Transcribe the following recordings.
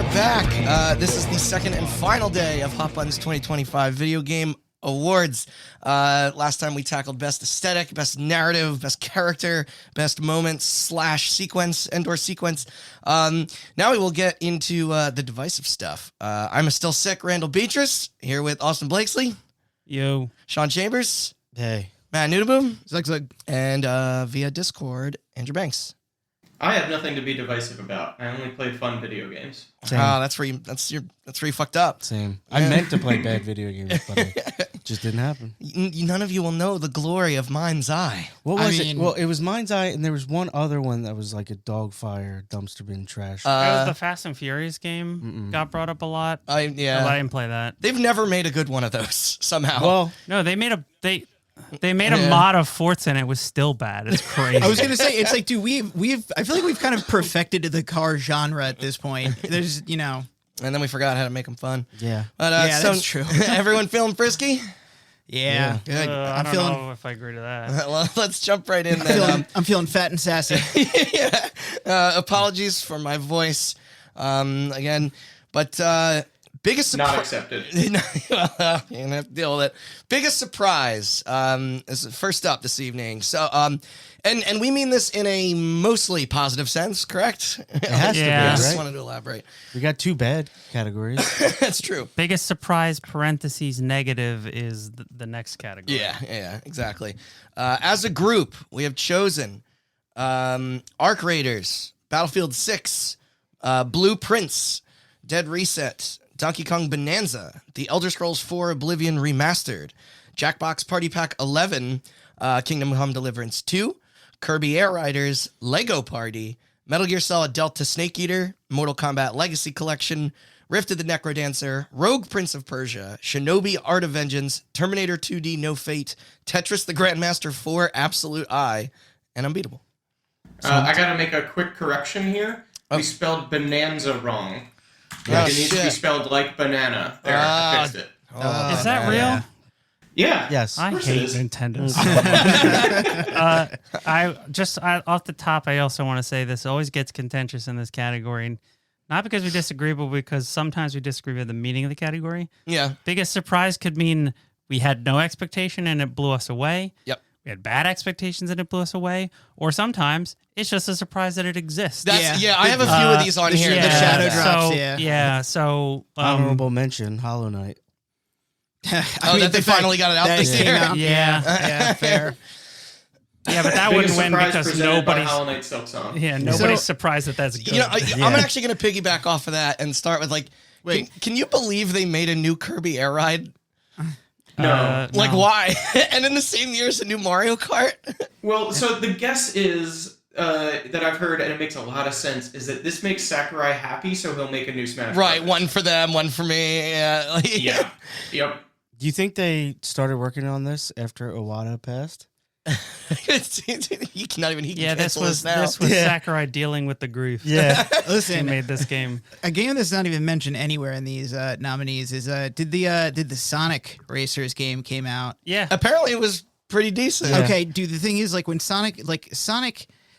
are back. This is the second and final day of Hot Button's 2025 Video Game Awards. Last time we tackled Best Aesthetic, Best Narrative, Best Character, Best Moments / Sequence, Endor Sequence. Now we will get into the divisive stuff. I'm a still sick Randall Beatrice, here with Austin Blakesley. Yo. Sean Chambers. Hey. Matt Nudaboom. Zug. And via Discord, Andrew Banks. I have nothing to be divisive about. I only play fun video games. Oh, that's where you fucked up. Same. Yeah. I meant to play bad video games, but it just didn't happen. None of you will know the glory of Mind's Eye. What was it? Well, it was Mind's Eye, and there was one other one that was like a dumpster bin trash. That was the Fast and Furious game. Got brought up a lot. I didn't play that. They've never made a good one of those somehow. Well, no, they made a mod of Forza and it was still bad. It's crazy. I was gonna say, it's like, dude, I feel like we've kind of perfected the car genre at this point. There's, and then we forgot how to make them fun. Yeah, but that's true. Everyone feeling frisky? Yeah. Good. I don't know if I agree to that. Well, let's jump right in then. I'm feeling fat and sassy. Yeah. Apologies for my voice again, but. Biggest not accepted. You're gonna have to deal with it. Biggest surprise is first up this evening. So, and we mean this in a mostly positive sense, correct? It has to be, I just right? wanted to elaborate. We got two bad categories. That's true. Biggest surprise parentheses negative is the next category. Yeah, exactly. As a group, we have chosen Arc Raiders, Battlefield 6, Blueprints, Dead Reset, Donkey Kong Bonanza, The Elder Scrolls 4 Oblivion Remastered, Jackbox Party Pack 11, Kingdom Come Deliverance 2, Kirby Air Riders, Lego Party, Metal Gear Solid Delta Snake Eater, Mortal Kombat Legacy Collection, Rift of the Necrodancer, Rogue Prince of Persia, Shinobi Art of Vengeance, Terminator 2D No Fate, Tetris the Grandmaster 4 Absolute Eye, and Unbeatable. I gotta make a quick correction here. We spelled Bonanza wrong. It needs to be spelled like banana. There, I fixed it. Is that real? Yeah. Yes. I hate Nintendo. Off the top, I also want to say this always gets contentious in this category. Not because we disagree, but because sometimes we disagree with the meaning of the category. Yeah. Biggest surprise could mean we had no expectation and it blew us away. Yep. We had bad expectations and it blew us away. Or sometimes it's just a surprise that it exists. I have a few of these on here. The shadow drops, so honorable mention, Hollow Knight. They finally got it out this year. Yeah, fair. Yeah, but that wouldn't win because nobody's Hollow Knight Silksong. Yeah, nobody's surprised that that's good. I'm actually going to piggyback off of that and start with can you believe they made a new Kirby Air Ride? No. Why? And in the same year as a new Mario Kart? Well, so the guess is that I've heard, and it makes a lot of sense, is that this makes Sakurai happy, so he'll make a new Smash Right, Brothers. one for them, one for me. Yeah. Yep. Do you think they started working on this after Iwata passed? He cannot even. This was Sakurai dealing with the grief. Yeah, listen, made this game. A game that's not even mentioned anywhere in these nominees is did the Sonic Racers game came out? Yeah, apparently it was pretty decent. Yeah. Okay, dude. The thing is, when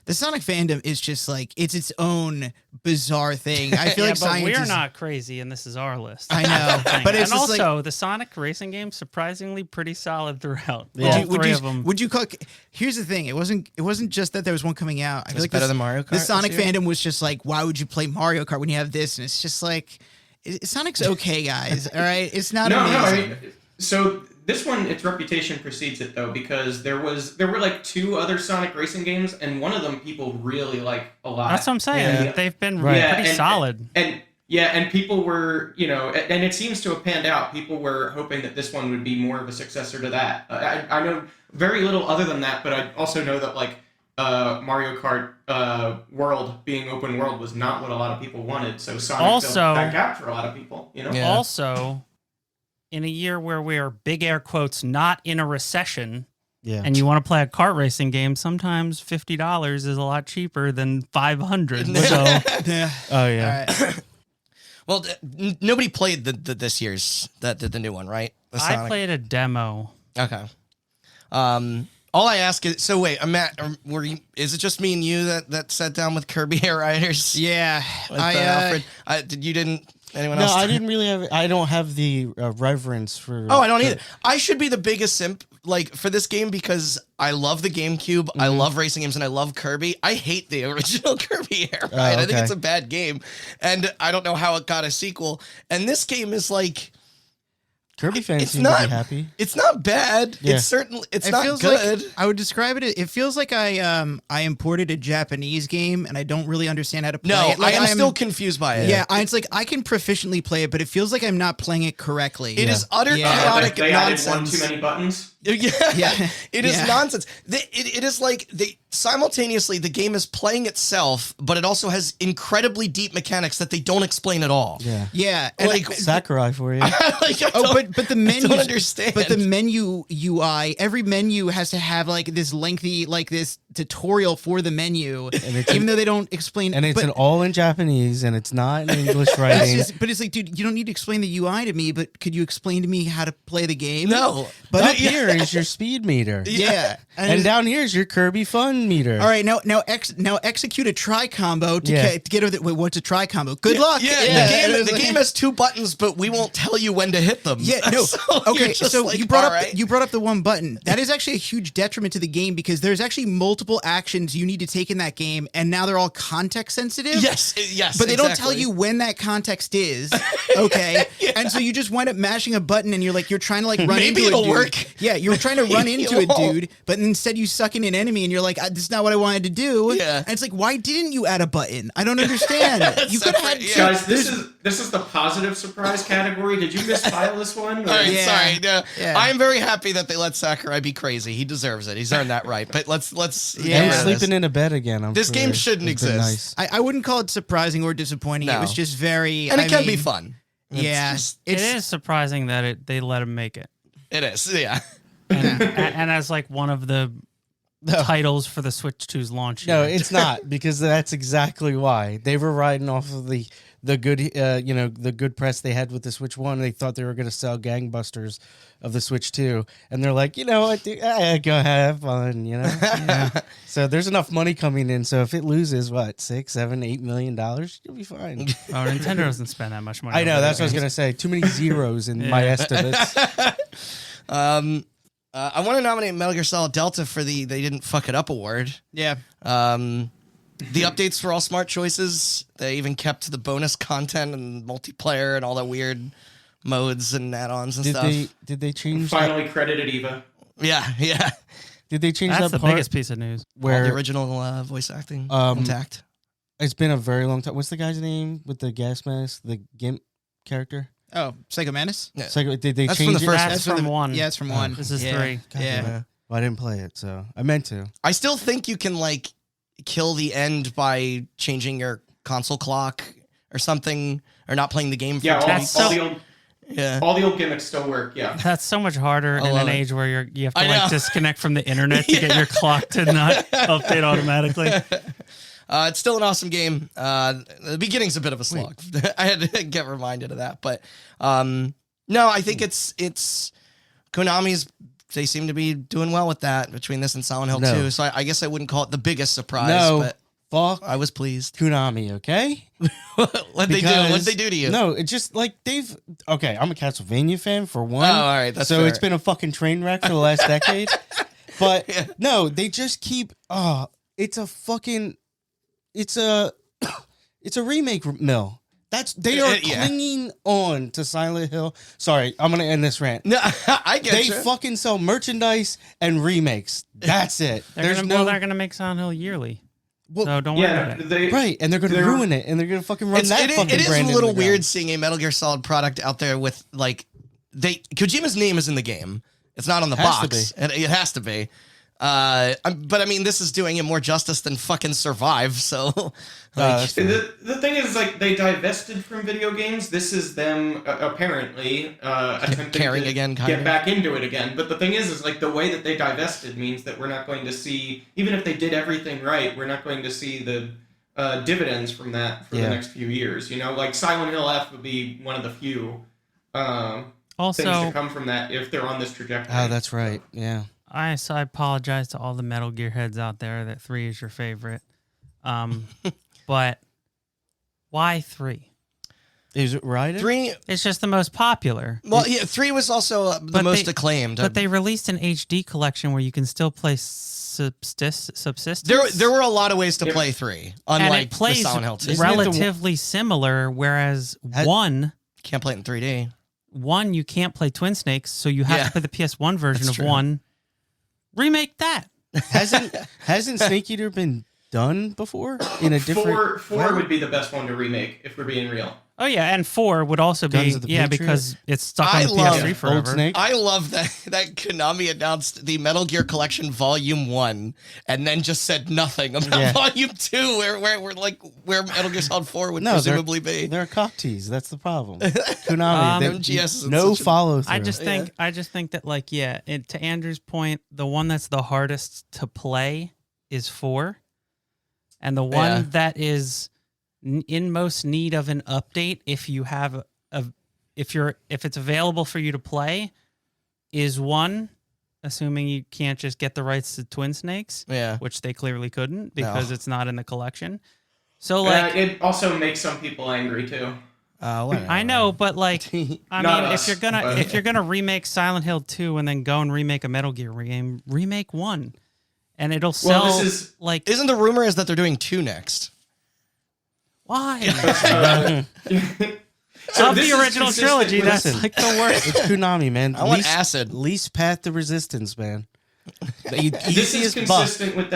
the Sonic fandom is just it's its own bizarre thing. I feel but we're not crazy, and this is our list. I know, but it's and also the Sonic racing game surprisingly pretty solid throughout. Yeah. All three of them. Would you cook? Here's the thing: it wasn't just that there was one coming out. I feel like better than Mario Kart. The Sonic fandom was just why would you play Mario Kart when you have this? And it's just Sonic's okay, guys. All right, it's not amazing. So this one, its reputation precedes it though, because there were two other Sonic racing games, and one of them people really like a lot. That's what I'm saying. Yeah. They've been pretty solid. And people were, and it seems to have panned out. People were hoping that this one would be more of a successor to that. I know very little other than that, but I also know that Mario Kart World being open world was not what a lot of people wanted. So Sonic filled that gap for a lot of people. Yeah. Also, in a year where we are, big air quotes, not in a recession, and you want to play a kart racing game, sometimes $50 is a lot cheaper than $500. So, oh yeah. All right. Well, nobody played this year's the new one, right? I played a demo. Okay. All I ask is, so wait, Matt, is it just me and you that sat down with Kirby Air Riders? Yeah, With, Alfred? Anyone else? No, I didn't really have. I don't have the reverence for. Oh, I don't either. I should be the biggest simp for this game because I love the GameCube, I love racing games, and I love Kirby. I hate the original Kirby Air Ride. I think okay. it's a bad game, and I don't know how it got a sequel. And this game is like. Kirby fans It's seem not- to be happy. It's not bad. Yeah. It's It not feels good. like I would describe it. It feels like I imported a Japanese game and I don't really understand how to play No, it. Like, I am still confused by it. Yeah, it's like I can proficiently play it, but it feels like I'm not playing it correctly. It is utter Yeah. chaotic they added one nonsense. too many buttons. Yeah, Yeah. It is Yeah. nonsense. It is like simultaneously the game is playing itself, but it also has incredibly deep mechanics that they don't explain at all. Yeah. Yeah, and Like- Sakurai for you. Like, I Oh, don't- but the I menu. don't understand. But the menu UI, every menu has to have like this lengthy, like this tutorial for the menu, it's even though they don't explain. And it's but, all in Japanese, and it's not in English it's writing. just, but it's like, dude, you don't need to explain the UI to me, but could you explain to me how to play the game? no, But up Yeah. here is your speed meter, Yeah, and down here is your Kirby fun meter. All right, now execute a try combo to Yeah. get over the. Wait, what's a try combo? Good luck. Yeah, It the was game like- has 2 buttons, but we won't tell you when to hit them. Yeah, no. So Okay, you're just so like, you brought all up right. you brought up the one button. That is actually a huge detriment to the game because there's actually multiple actions you need to take in that game, and now they're all context sensitive. Yes, But they don't exactly. tell you when that context is, okay? And so you just wind up mashing a button, and you're trying to run Maybe into it'll a dude. work. Yeah, you're trying to run Maybe into a it won't. dude, but instead you suck in an enemy, and you're like, "This is not what I wanted to do." Yeah. And it's like, why didn't you add a button? I don't understand. You could have had. Separate- two- yeah. Guys, this is the positive surprise category. Did you misfile this one? All right, Yeah. sorry. No, Yeah. I'm very happy that they let Sakurai be crazy. He deserves it. He's earned that right. But let's Yeah. And get rid of sleeping this. in a bed again. I'm This sure game shouldn't has been exist. nice. I wouldn't call it surprising or disappointing. It No. was just very. And it I can be mean, fun. It's Yeah, just- It is surprising that they let him make it, it is. Yeah. and as like one of the titles for the Switch 2's launch. No, year. it's not because that's exactly why they were riding off of the good the good press they had with the Switch 1. They thought they were going to sell gangbusters of the Switch 2, and they're like, go have fun, So there's enough money coming in. So if it loses what $6, $7, $8 million, you'll be fine. Oh, Nintendo doesn't spend that much money. I on know video that's what I was games. going to say. Too many zeros in my Yeah. estimates. I want to nominate Metal Gear Solid Delta for the They Didn't Fuck It Up award. Yeah. The updates were all smart choices. They even kept the bonus content and multiplayer and all the weird modes and add-ons and stuff. Did they change? Finally credited Eva. Yeah. Did they change That's that the part biggest piece of news. All the where original voice acting intact. it's been a very long time? What's the guy's name with the gas mask? The Gimp character? Oh, Psycho Menace. Yeah. So did they That's change from the it? first- That's from from the- one. Yeah, it's from one. This is Yeah. 3. God Yeah. damn it. Well, I didn't play it, so I meant to. I still think you can kill the end by changing your console clock or something, or not playing the game for Yeah, 2 That's weeks. so- all the old gimmicks still work. Yeah. That's so much harder in love an it. age where you have to I know. disconnect from the internet to get your clock to not update automatically. It's still an awesome game. The beginning's a bit of a slog. I had to get reminded of that, but no, I think it's Konami's. They seem to be doing well with that between this and Silent Hill No. 2. So I guess I wouldn't call it the biggest surprise, No, but fuck I was pleased. Konami, okay? What'd they do? What'd they do to you? No, it's just like they've. Okay, I'm a Castlevania fan for one. Oh, all right, that's so fair. it's been a fucking train wreck for the last decade. But no, they just keep. It's a fucking. It's a remake mill. They are Yeah. clinging on to Silent Hill. Sorry, I'm gonna end this rant. No, I get They you. fucking sell merchandise and remakes. That's it. They're gonna make Silent Hill yearly. Well, So don't worry about Yeah. it. right, and they're gonna They're- ruin it, and they're gonna fucking run that fucking it is brand a into little the ground. weird seeing a Metal Gear Solid product out there with Kojima's name is in the game. It's not on the Has to box. It has to be. But I mean, this is doing it more justice than fucking Survive. So, That's fair. The thing is, they divested from video games. This is them apparently attempting Caring to again, kind get of. back into it again. But the thing is the way that they divested means that we're not going to see, even if they did everything right, we're not going to see the dividends from that for the next few years. Like Silent Hill F would be one of the few things to Also, come from that if they're on this trajectory. Oh, that's right. Yeah. I apologize to all the Metal Gear heads out there that 3 is your favorite. But why 3? Is it right? 3. It's just the most popular. Well, yeah, 3 was also the But most they- acclaimed. But they released an HD collection where you can still play Subsistence. There were a lot of ways to play 3, and unlike it plays the Silent Hill 2. Isn't it the relatively similar, whereas Has- 1 Can't play it in 3D. you can't play Twin Snakes, so you have Yeah. to play the PS1 version That's of true. 1. Remake that. Hasn't Snake Eater been done before in a different? Four would be the best one to remake if we're being real. Oh yeah, and 4 would also Guns be of the Patriot? because it's stuck I on the love PS3 Old forever. Snake. I love that Konami announced the Metal Gear Collection Volume 1 and then just said nothing about Yeah. Volume 2, where Metal Gear Solid 4 would No, presumably be. They're cock tease. That's the problem. Konami, they- MGS is no such a- follow through. I just think that to Andrew's point, the one that's the hardest to play is 4, and the one Yeah. that is in most need of an update, if it's available for you to play, is 1. Assuming you can't just get the rights to Twin Snakes, Yeah. which they clearly couldn't because No. it's not in the collection. So It also makes some people angry too. I know, but I mean, Not if us, you're but- gonna remake Silent Hill 2 and then go and remake a Metal Gear game, remake 1, and it'll sell. Well, this is Isn't the rumor is that they're doing 2 next? why so of this the is original consistent trilogy? with- That's Listen. like the worst. It's Konami, man. I want acid. Least path to resistance, man. This is Easiest buff. consistent with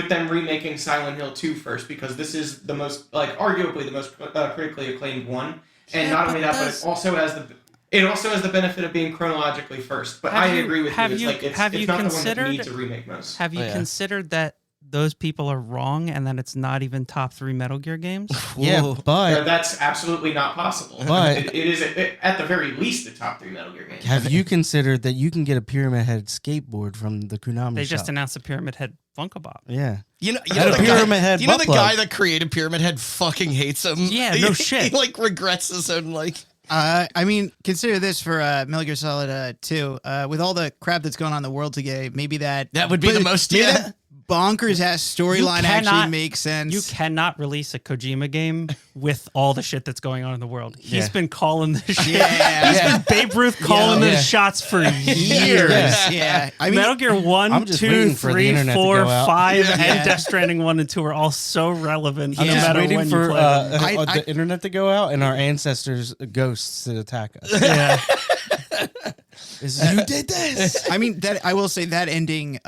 them remaking Silent Hill 2 first, because this is the most, arguably the most critically acclaimed one, and Yeah, not but only that, but it also has the benefit of being chronologically first. But I agree with you. It's have you not the one that considered? needs a remake most. Have you Oh, yeah. considered that those people are wrong and that it's not even top 3 Metal Gear games? Yeah, Ooh. but That's absolutely not possible. But- it is at the very least the top 3 Metal Gear games. have you considered that you can get a Pyramid Head skateboard from the Konami They shop? just announced the Pyramid Head Funko Pop. Yeah. You know Had a Pyramid Head you know the butt plug. guy that created Pyramid Head fucking hates him. Yeah, no shit. He regrets his own I mean, consider this for Metal Gear Solid 2. With all the crap that's going on in the world today, maybe that That would be the most. maybe Yeah. that bonkers ass storyline actually makes sense. You cannot release a Kojima game with all the shit that's going on in the world. He's Yeah. been calling this shit. Yeah. He's been Babe Ruth calling Yeah. those shots for years. yeah. I mean, Metal Gear 1, I'm just 2, waiting for the 3, internet to 4, go out. 5, Yeah. and Death Stranding 1 and 2 are all so relevant I'm no just matter waiting when for you play them. the internet to go out and our ancestors' ghosts to attack us. Yeah. You did this. I mean, that I will say that ending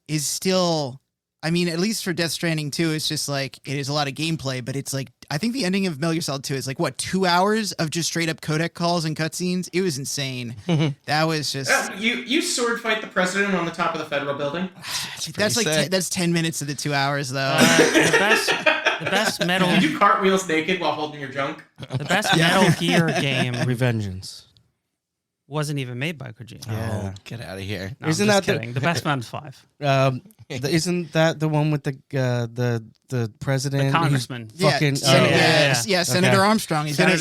is still. I mean, at least for Death Stranding 2, it's just it is a lot of gameplay, but it's I think the ending of Metal Gear Solid 2 is 2 hours of just straight up codec calls and cutscenes. It was insane. That was just You sword fight the president on the top of the federal building. that's sick. that's 10 minutes of the 2 hours though. The best Metal You do cartwheels naked while holding your junk. the best Metal Gear game Revengeance. wasn't even made by Kojima. Yeah. Oh, get out of here. No, Isn't I'm just that the- kidding. The best one is 5. Isn't that the one with the president? The who's congressman. Fucking. Senator Okay. Armstrong. He's Senator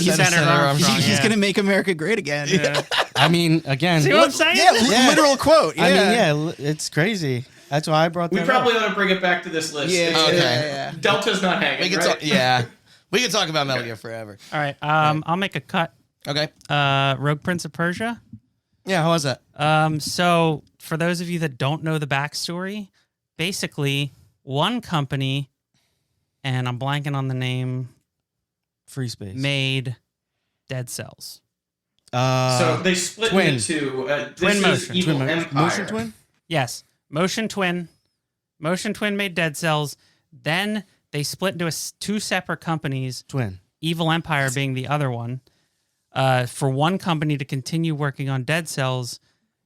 Armstrong, he's yeah. gonna make America great again. Yeah. I mean, again. See what I'm saying? Yeah. Literal quote. Yeah. I mean, it's crazy. That's why I brought that We up. probably ought to bring it back to this list. Yeah, It's- okay. Delta's not hanging. We can right? talk. Yeah, we can talk about Metal Gear forever. All right. I'll make a cut. Okay. Rogue Prince of Persia. Yeah. How was that? So for those of you that don't know the backstory, basically one company, and I'm blanking on the name, Free space. made Dead Cells. So they split Twin. into two. Twin This is motion. Evil Twin Empire. Motion Twin? Yes, Motion Twin. Motion Twin made Dead Cells. Then they split into 2 separate companies, Twin. Evil Empire being the other one, for one company to continue working on Dead Cells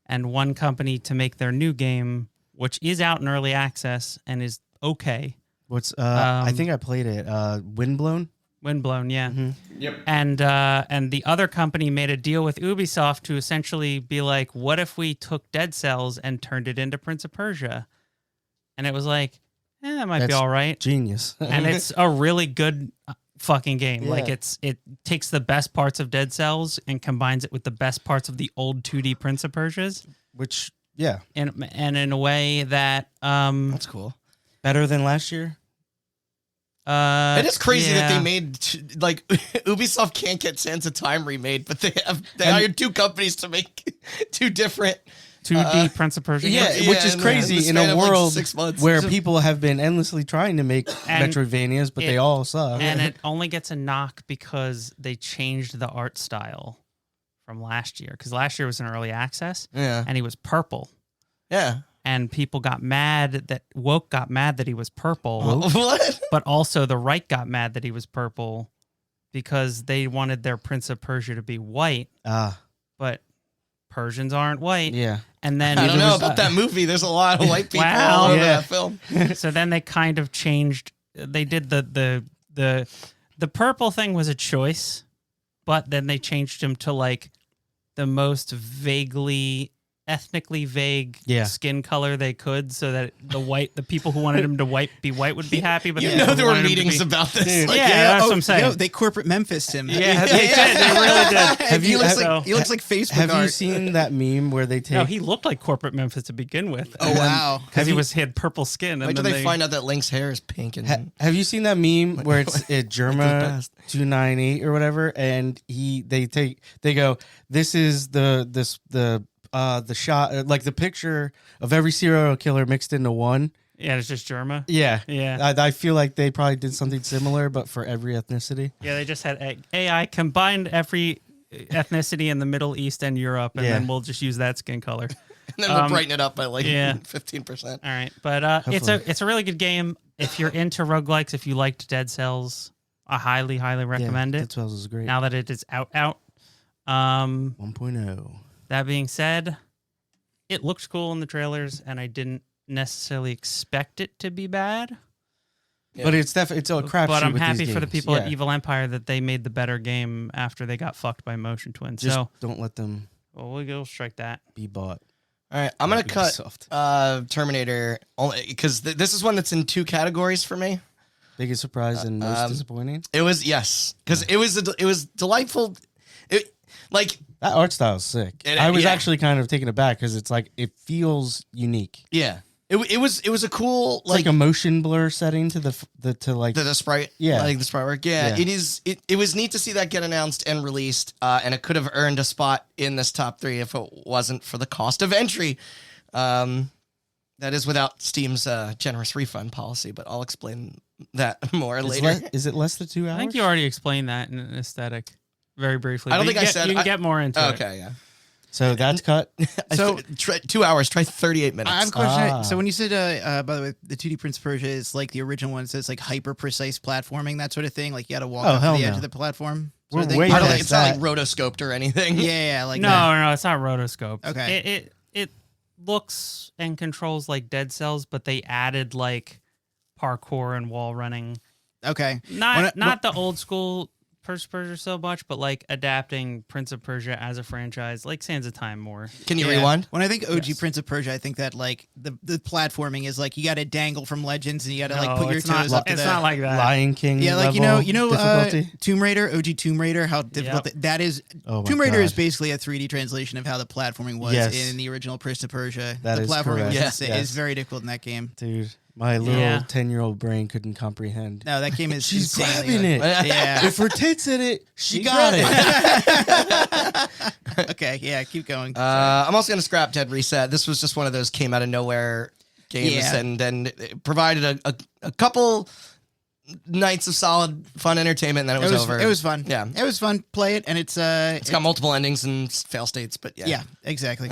and one company to make their new game, which is out in early access and is okay. What's I think I played it. Windblown? Windblown, yeah. Yep. And the other company made a deal with Ubisoft to essentially be like, what if we took Dead Cells and turned it into Prince of Persia? And it was like, that might be That's all right. Genius. And it's a really good fucking game. Yeah. Like it takes the best parts of Dead Cells and combines it with the best parts of the old 2D Prince of Persias. Which Yeah. and in a way that That's cool. Better than last year? It is crazy that they yeah. made like Ubisoft can't get Sands of Time remade, but they hired two companies to make two different 2D Prince of Persia. Yeah, games. which is in the crazy in span a of, like, world 6 months. where people have been endlessly trying to make And Metroidvanias, but they it- all suck. And it only gets a knock because they changed the art style from last year. Because last year was an early access, Yeah. and he was purple. Yeah. And people got mad that Woke got mad that he was purple, What? but also the right got mad that he was purple because they wanted their Prince of Persia to be white, but Persians aren't white. Yeah. And then I don't know about that movie. There's a lot of white people Wow. all over Yeah. that film. So then they kind of changed. They did the purple thing was a choice, but then they changed him to like the most ethnically vague Yeah. skin color they could, so that the people who wanted him to be white would be happy. But You the know people who there were wanted him to meetings be- about this. Dude. Like, Yeah, that's what I'm saying. Yo, they corporate Memphis him. Yeah, they did. They really did. Have he you- looks have- like he looks like Facebook Have you art. seen that meme where they take No, he looked like corporate Memphis to begin with. Oh wow. Because he had purple skin. And Wait till then they find out that Link's hair is pink and have you seen that meme where it's Germa past. 298 or whatever, and they go, this is the shot, like the picture of every serial killer mixed into one. Yeah, it's just Germa. Yeah. Yeah. I feel like they probably did something similar, but for every ethnicity. Yeah, they just had AI combined every ethnicity in the Middle East and Europe, and Yeah. then we'll just use that skin color. and then we'll brighten it up by like yeah. 15%. All right, but it's a really good game. If you're into roguelikes, if you liked Dead Cells, I highly recommend yeah, it. Dead Cells is great. Now that it is out. 1.0. That being said, it looked cool in the trailers, and I didn't necessarily expect it to be bad. Yeah. But it's definitely it's a crapshoot. But I'm with happy these for the games. people at Yeah. Evil Empire that they made the better game after they got fucked by Motion Twin. Just So don't let them we'll strike that. be bought. All right, I'm going to cut Ubisoft. Terminator because this is one that's in two categories for me. Biggest surprise and most disappointing. It was because it was delightful. That art style is sick. It- I was yeah. actually kind of taken aback because it's like it feels unique. Yeah, it was a cool It's like a motion blur setting to the sprite. Yeah. like the sprite work. Yeah, Yeah. it is. It was neat to see that get announced and released, and it could have earned a spot in this top 3 if it wasn't for the cost of entry. That is without Steam's generous refund policy, but I'll explain that more later. Is it less than 2 hours? I think you already explained that in an aesthetic very briefly. I don't but think I said- you can I- get more into it. Okay, yeah. So that's cut. So- 2 hours. Try 38 minutes. I have a question. Ah. So when you said, by the way, the 2D Prince of Persia is like the original one, so it's like hyper precise platforming, that sort of thing. Like you got to walk Oh, up to hell the edge no. of the platform. We're sort of thing? way I don't past think it's not like that. rotoscoped or anything. Yeah, like No, that. no, it's not rotoscoped. Okay. It looks and controls like Dead Cells, but they added like parkour and wall running. Okay. Not the old school Prince of Persia so much, but like adapting Prince of Persia as a franchise, like Sands of Time more. Can you Yeah. rewind? When I think OG Yes. Prince of Persia, I think that like the platforming is like you got to dangle from legends and you got to like No, put your it's toes not, up to it's the. not like that. Lion King. Yeah, like level difficulty? difficulty. Tomb Raider, OG Tomb Raider, how difficult that is. Oh my Tomb Raider God. is basically a 3D translation of how the platforming was Yes. in the original Prince of Persia. That the is platforming correct. was Yes. is very difficult in that game. Dude, my little Yeah. 10-year-old brain couldn't comprehend. No, that game is She's insanely grabbing it. Yeah. If her tits in it, she got it. Okay, yeah, keep going. I'm also going to scrap Dead Reset. This was just one of those came out of nowhere games, Yeah. and it provided a couple nights of solid, fun entertainment, and then it was over. It was fun. Yeah. It was fun. Play it, and it's It's got multiple endings and fail states, but yeah. yeah, exactly.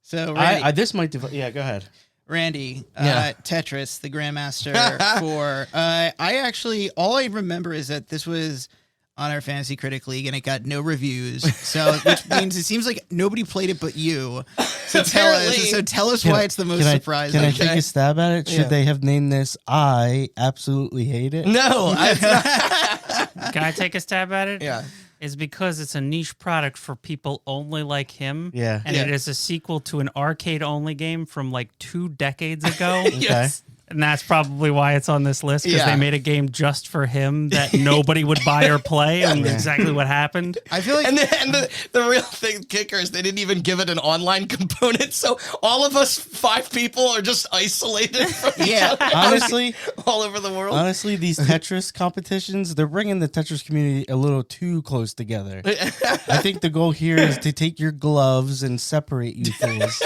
So Randy, This might. Yeah, go ahead. Yeah. Tetris, the Grandmaster for. I actually all I remember is that this was on our Fantasy Critic League and it got no reviews. So which means it seems like nobody played it but you. So Apparently. tell us why it's the most surprising. Can I take a stab at it? Should Yeah. they have named this I Absolutely Hate It? No, it's not. Can I take a stab at it? Yeah. Is because it's a niche product for people only like him. Yeah. And Yeah. it is a sequel to an arcade only game from like 2 decades ago. Yes. And that's probably why it's on this list, because Yeah. they made a game just for him that nobody would buy or play, and exactly what happened. I feel like And the real thing kicker is they didn't even give it an online component, so all of us 5 people are just isolated from each other Honestly, all over the world. honestly, these Tetris competitions, they're bringing the Tetris community a little too close together. I think the goal here is to take your gloves and separate you fools.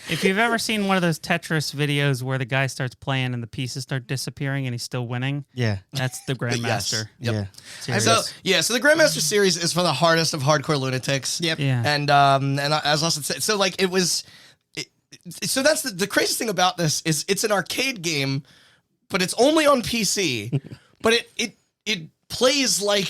If you've ever seen one of those Tetris videos where the guy starts playing and the pieces start disappearing and he's still winning, Yeah. that's the Grandmaster. Yep. Yeah. Series. So the Grandmaster series is for the hardest of hardcore lunatics. Yep. Yeah. And as Austin said, so like so that's the craziest thing about this is it's an arcade game, but it's only on PC, but it plays like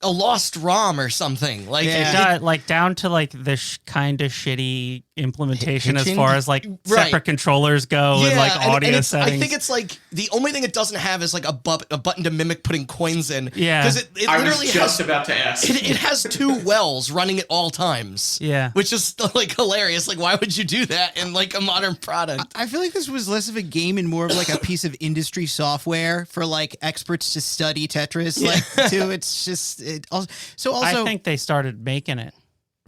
a lost ROM or something. Like Yeah. It does, like down to like the kind of shitty implementation as Hitching? far as like Right. separate controllers go and like audio it's- settings. I think it's like the only thing it doesn't have is like a button to mimic putting coins in. Yeah. Because it I literally was just has about to ask. it has 2 wells running at all times. Yeah. Which is like hilarious. Like, why would you do that in like a modern product? I feel like this was less of a game and more of like a piece of industry software for like experts to study Tetris. Like, too, it's just it. Also, I think they started making it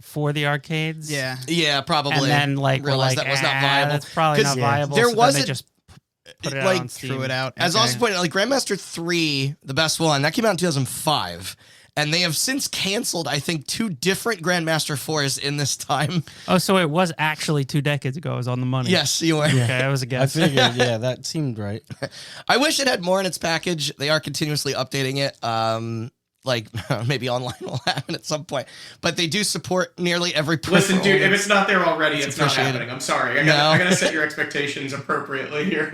for the arcades. yeah. Yeah, probably. And then like we're realized like, that was not viable. That's probably 'Cause not viable. there so was then a- they just put it out like, on Steam. Threw it out. As Okay. also pointed out, like Grandmaster 3, the best one, that came out in 2005. And they have since canceled, I think, 2 different Grandmaster 4s in this time. Oh, so it was actually 2 decades ago. It was on the money. Yes, you were. Okay, that was a I guess. figured, yeah, that seemed right. I wish it had more in its package. They are continuously updating it. Like maybe online will happen at some point, but they do support nearly every. Listen, peripheral. dude, if it's not there already, it's not appreciated. happening. I'm sorry. I No. gotta set your expectations appropriately here.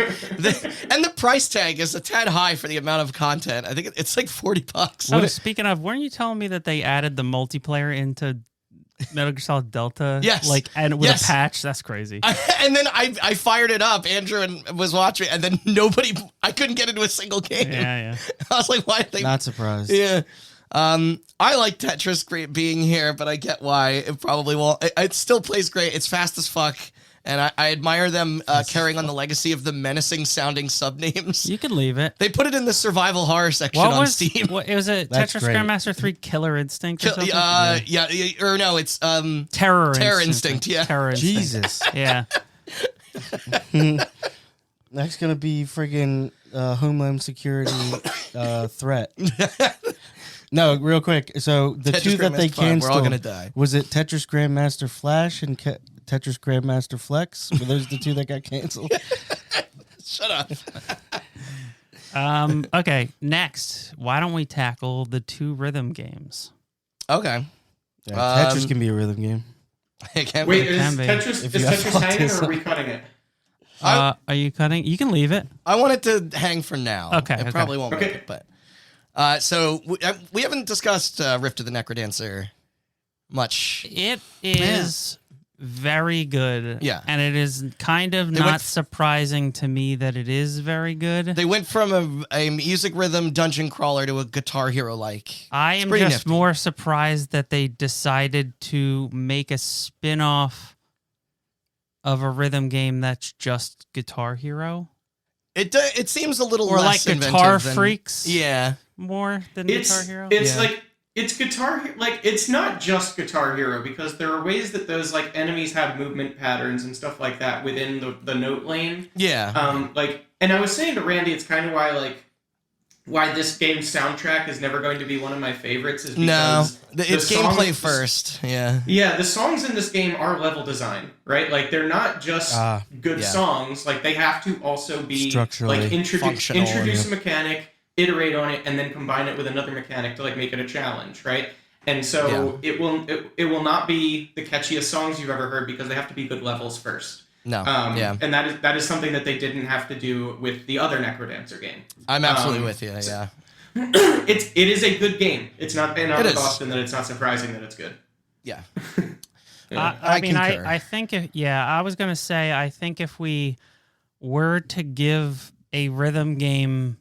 And the price tag is a tad high for the amount of content. I think it's like $40. Oh, speaking of, weren't you telling me that they added the multiplayer into Metal Gear Solid Delta? Yes. Like, and with Yes. a patch? That's crazy. And then I fired it up. Andrew was watching, and then I couldn't get into a single game. Yeah. I was like, why did they? Not surprised. Yeah. I like Tetris being here, but I get why it probably won't. It still plays great. It's fast as fuck. And I admire them carrying on the legacy of the menacing sounding sub names. You can leave it. They put it in the survival horror section What on was Steam. it was a That's Tetris great. Grandmaster 3 Killer Instinct or something? Or no, it's Terror Instinct, yeah. Terror Instinct. Jesus. Yeah. That's going to be friggin' Homeland Security threat. No, real quick. So the Tetris 2 that they Grandmaster 5, we're canceled, all gonna die. was it Tetris Grandmaster Flash and Tetris Grandmaster Flex? Were those the 2 that got canceled? Shut up. Okay, next. Why don't we tackle the 2 rhythm games? Okay. Yeah, Tetris can be a rhythm game. I can't Wait, wait. is can be. Tetris, If is you have Tetris hanging or autism. are we cutting it? Are you cutting? You can leave it. I want it to hang for now. Okay, It okay. probably won't Okay. make it, but so we haven't discussed Rift of the Necrodancer much. It is very good. Yeah. And it is kind of They not went- surprising to me that it is very good. They went from a music rhythm dungeon crawler to a Guitar Hero like. I am pretty just nifty. more surprised that they decided to make a spin-off of a rhythm game that's just Guitar Hero. It seems a little Or less like inventive Guitar than- Freaks. Yeah. More than Guitar Hero. It's Yeah. like it's it's not just Guitar Hero because there are ways that those like enemies have movement patterns and stuff like that within the note lane. Yeah. And I was saying to Randy, it's kind of why this game's soundtrack is never going to be one of my favorites is No, because it's the gameplay songs- first. Yeah. Yeah, the songs in this game are level design, right? Like they're not just good yeah. songs. Like they have to also be Structurally like functional, introduce a mechanic, iterate on it, and then combine it with another mechanic to like make it a challenge, right? And so it will not be the catchiest songs you've ever heard because they have to be good levels first. No. Yeah. And that is something that they didn't have to do with the other Necrodancer game. I'm absolutely with you. Yeah. It is a good game. It's not in our It is. Boston that it's not surprising that it's good. Yeah. I mean, concur. I think, I was going to say, I think if we were to give a rhythm game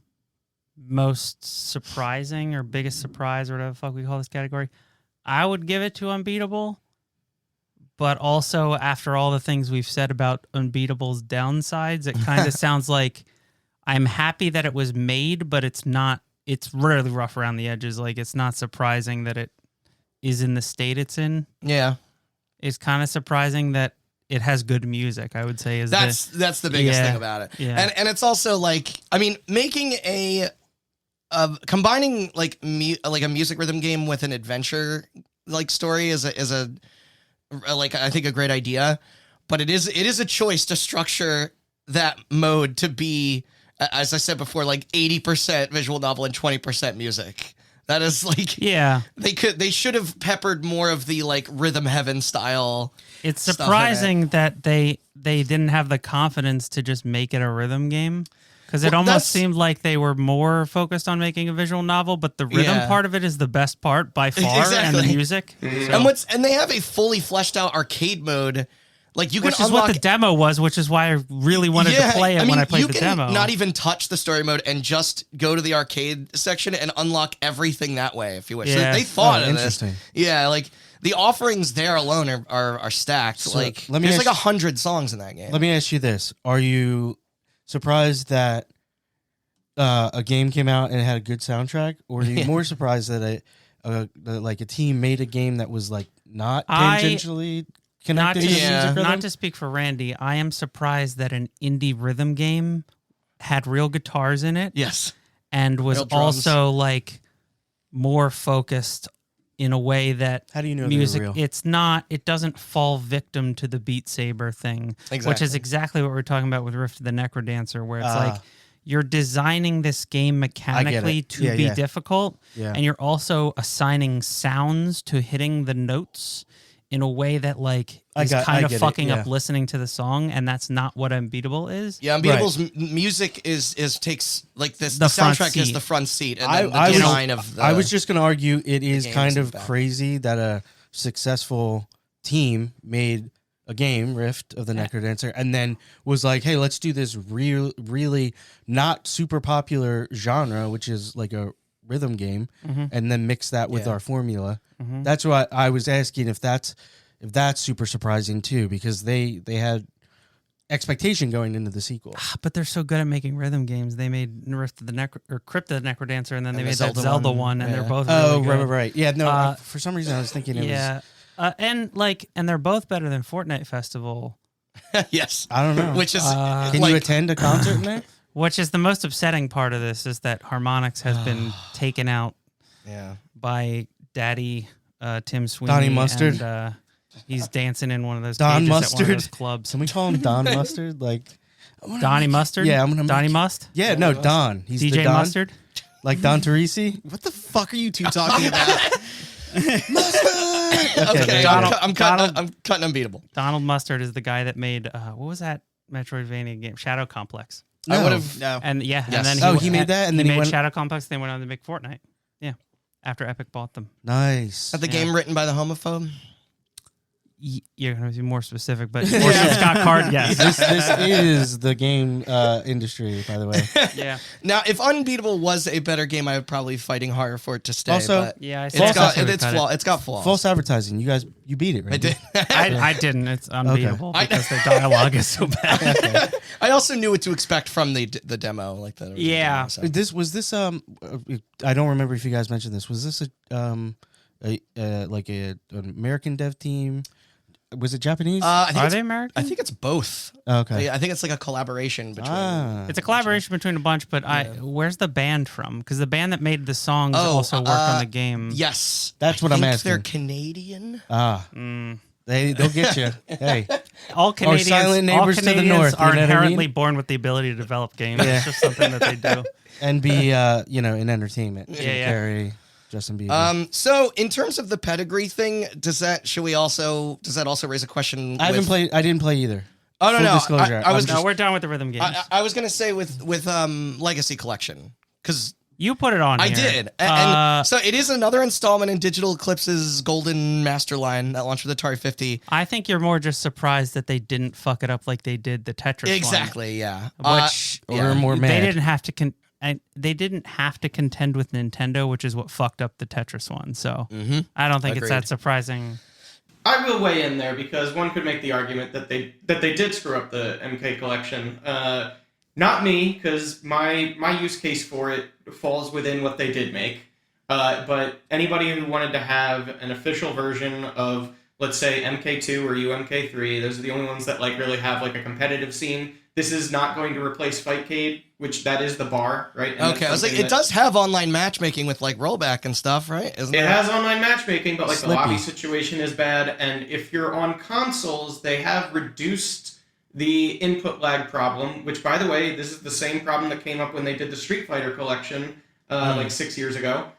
most surprising or biggest surprise or whatever the fuck we call this category, I would give it to Unbeatable. But also, after all the things we've said about Unbeatable's downsides, it kind of sounds like I'm happy that it was made, but it's not. It's really rough around the edges. Like, it's not surprising that it is in the state it's in. Yeah. It's kind of surprising that it has good music, I would say. That's the biggest Yeah. thing about it. Yeah. And it's also like, I mean, making combining like a music rhythm game with an adventure like story is a like, I think, a great idea, but it is a choice to structure that mode to be, as I said before, like 80% visual novel and 20% music. That is like, Yeah. they should have peppered more of the like Rhythm Heaven style. It's stuff in it. surprising that they didn't have the confidence to just make it a rhythm game. Because it Well, almost that's- seemed like they were more focused on making a visual novel, but the rhythm Yeah. part of it is the best part by far, and the Exactly. music. And and they have a fully fleshed out arcade mode. Like you can Which is unlock what the demo was, which is why I really wanted to play it when I played you the can demo. not even touch the story mode and just go to the arcade section and unlock everything that way if you wish. So Yeah. they thought Oh, of this. interesting. Yeah, like the offerings there alone are stacked. So, like let me there's ask- like 100 songs in that game. Let me ask you this: are you surprised that a game came out and it had a good soundtrack, or are you more surprised that like a team made a game that was like not tangentially not connected to, to Yeah. music rhythm? not to speak for Randy, I am surprised that an indie rhythm game had real guitars in it Yes. and was Real drums. also like more focused in a way that How do you know music they're real? it doesn't fall victim to the Beat Saber thing, which Exactly. is exactly what we're talking about with Rift of the Necrodancer, where it's Ah. like you're designing this game mechanically to Yeah, be yeah. difficult, Yeah. and you're also assigning sounds to hitting the notes in a way that like I is get kind of it, fucking yeah. up listening to the song, and that's not what Unbeatable is. Yeah, Unbeatable's music is takes like this. The The front soundtrack is seat. the front seat, and I- then the I was- design of the. I was just going to argue it is game kind isn't of bad. crazy that a successful team made a game, Rift of the Necrodancer, and then was like, hey, let's do this really not super popular genre, which is like a rhythm game, and then mix that with Yeah. our formula. That's why I was asking if that's super surprising too, because they had expectation going into the sequel. But they're so good at making rhythm games. They made Rift of the Crypt of the Necrodancer, and then they And made the that Zelda Zelda one, one, and yeah. they're both Oh, really good. right. Yeah, no, Uh, for some reason I was thinking it Yeah. And they're both better than Fortnite Festival, yes, I don't know. which is Can like, you attend a concert in there? which is the most upsetting part of this, is that Harmonix has been taken out yeah. by Daddy Tim Sweeney. Donnie Mustard? And, he's dancing in one of those Don cages at one Mustard? of those clubs. Can we call him Don Mustard? Like, Donnie Mustard? Yeah, I'm gonna Donnie make- Must? yeah, no, Don. He's the DJ Don, Mustard? like Don Teresi. What the fuck are you two talking about? Okay, Donald- I'm cutting Unbeatable. Donald Mustard is the guy that made, what was that Metroidvania game? Shadow Complex. I No. would have. No. And yeah, Yes. and then Oh, he made that, and then he made went- Shadow Complex. Then went on to make Fortnite. Yeah, after Epic bought them. Nice. Had the Yeah. game written by the homophobe. You're gonna be more specific, but Orson Scott Card, yes. This is the game industry, by the way. Yeah, Now, if Unbeatable was a better game, I would probably fighting harder for it to stay. Also- but yeah. I it's saw got somebody it's cut it. flaw. It's got flaws. False advertising. You beat it, right? I did. I didn't. It's unbeatable Okay. because the dialogue is so bad. I also knew what to expect from the demo, like the original Yeah. demo, so. This was this I don't remember if you guys mentioned this. Was this an American dev team? Was it Japanese? I think Are it's- they American? I think it's both. Okay. I think it's like a collaboration between. Ah. It's a collaboration between a bunch, but where's the band from? Because the band that made the songs also worked on the game. Yes, That's what I I'm think asking. They're Canadian. They'll get you. Hey, All Canadians, silent all neighbors to the Canadians north, you are know what I inherently mean? born with the ability to develop games. Yeah. It's just something that they do. and be in entertainment. Yeah. Carry Justin Bieber. So in terms of the pedigree thing, does that also raise a question? I didn't play either. Oh no, Full no. disclosure, I was I'm No, just- we're done with the rhythm games. I was gonna say with Legacy Collection because you put it on. I here. did, and so it is another installment in Digital Eclipse's Golden Master line that launched with Atari 50. I think you're more just surprised that they didn't fuck it up like they did the Tetris one. Exactly, yeah. Which Or more mad. they didn't have to they didn't have to contend with Nintendo, which is what fucked up the Tetris one. So I don't think it's that Agreed. surprising. I will weigh in there because one could make the argument that they did screw up the MK collection. Not me, because my use case for it falls within what they did make. But anybody who wanted to have an official version of, let's say, MK2 or UMK3, those are the only ones that like really have like a competitive scene. This is not going to replace Fightcade, which that is the bar, right? And Okay, I was like, it does have online matchmaking with like rollback and stuff, right? Isn't it it? has online matchmaking, but like Slippy. the lobby situation is bad. And if you're on consoles, they have reduced the input lag problem, which, by the way, this is the same problem that came up when they did the Street Fighter collection like 6 years ago.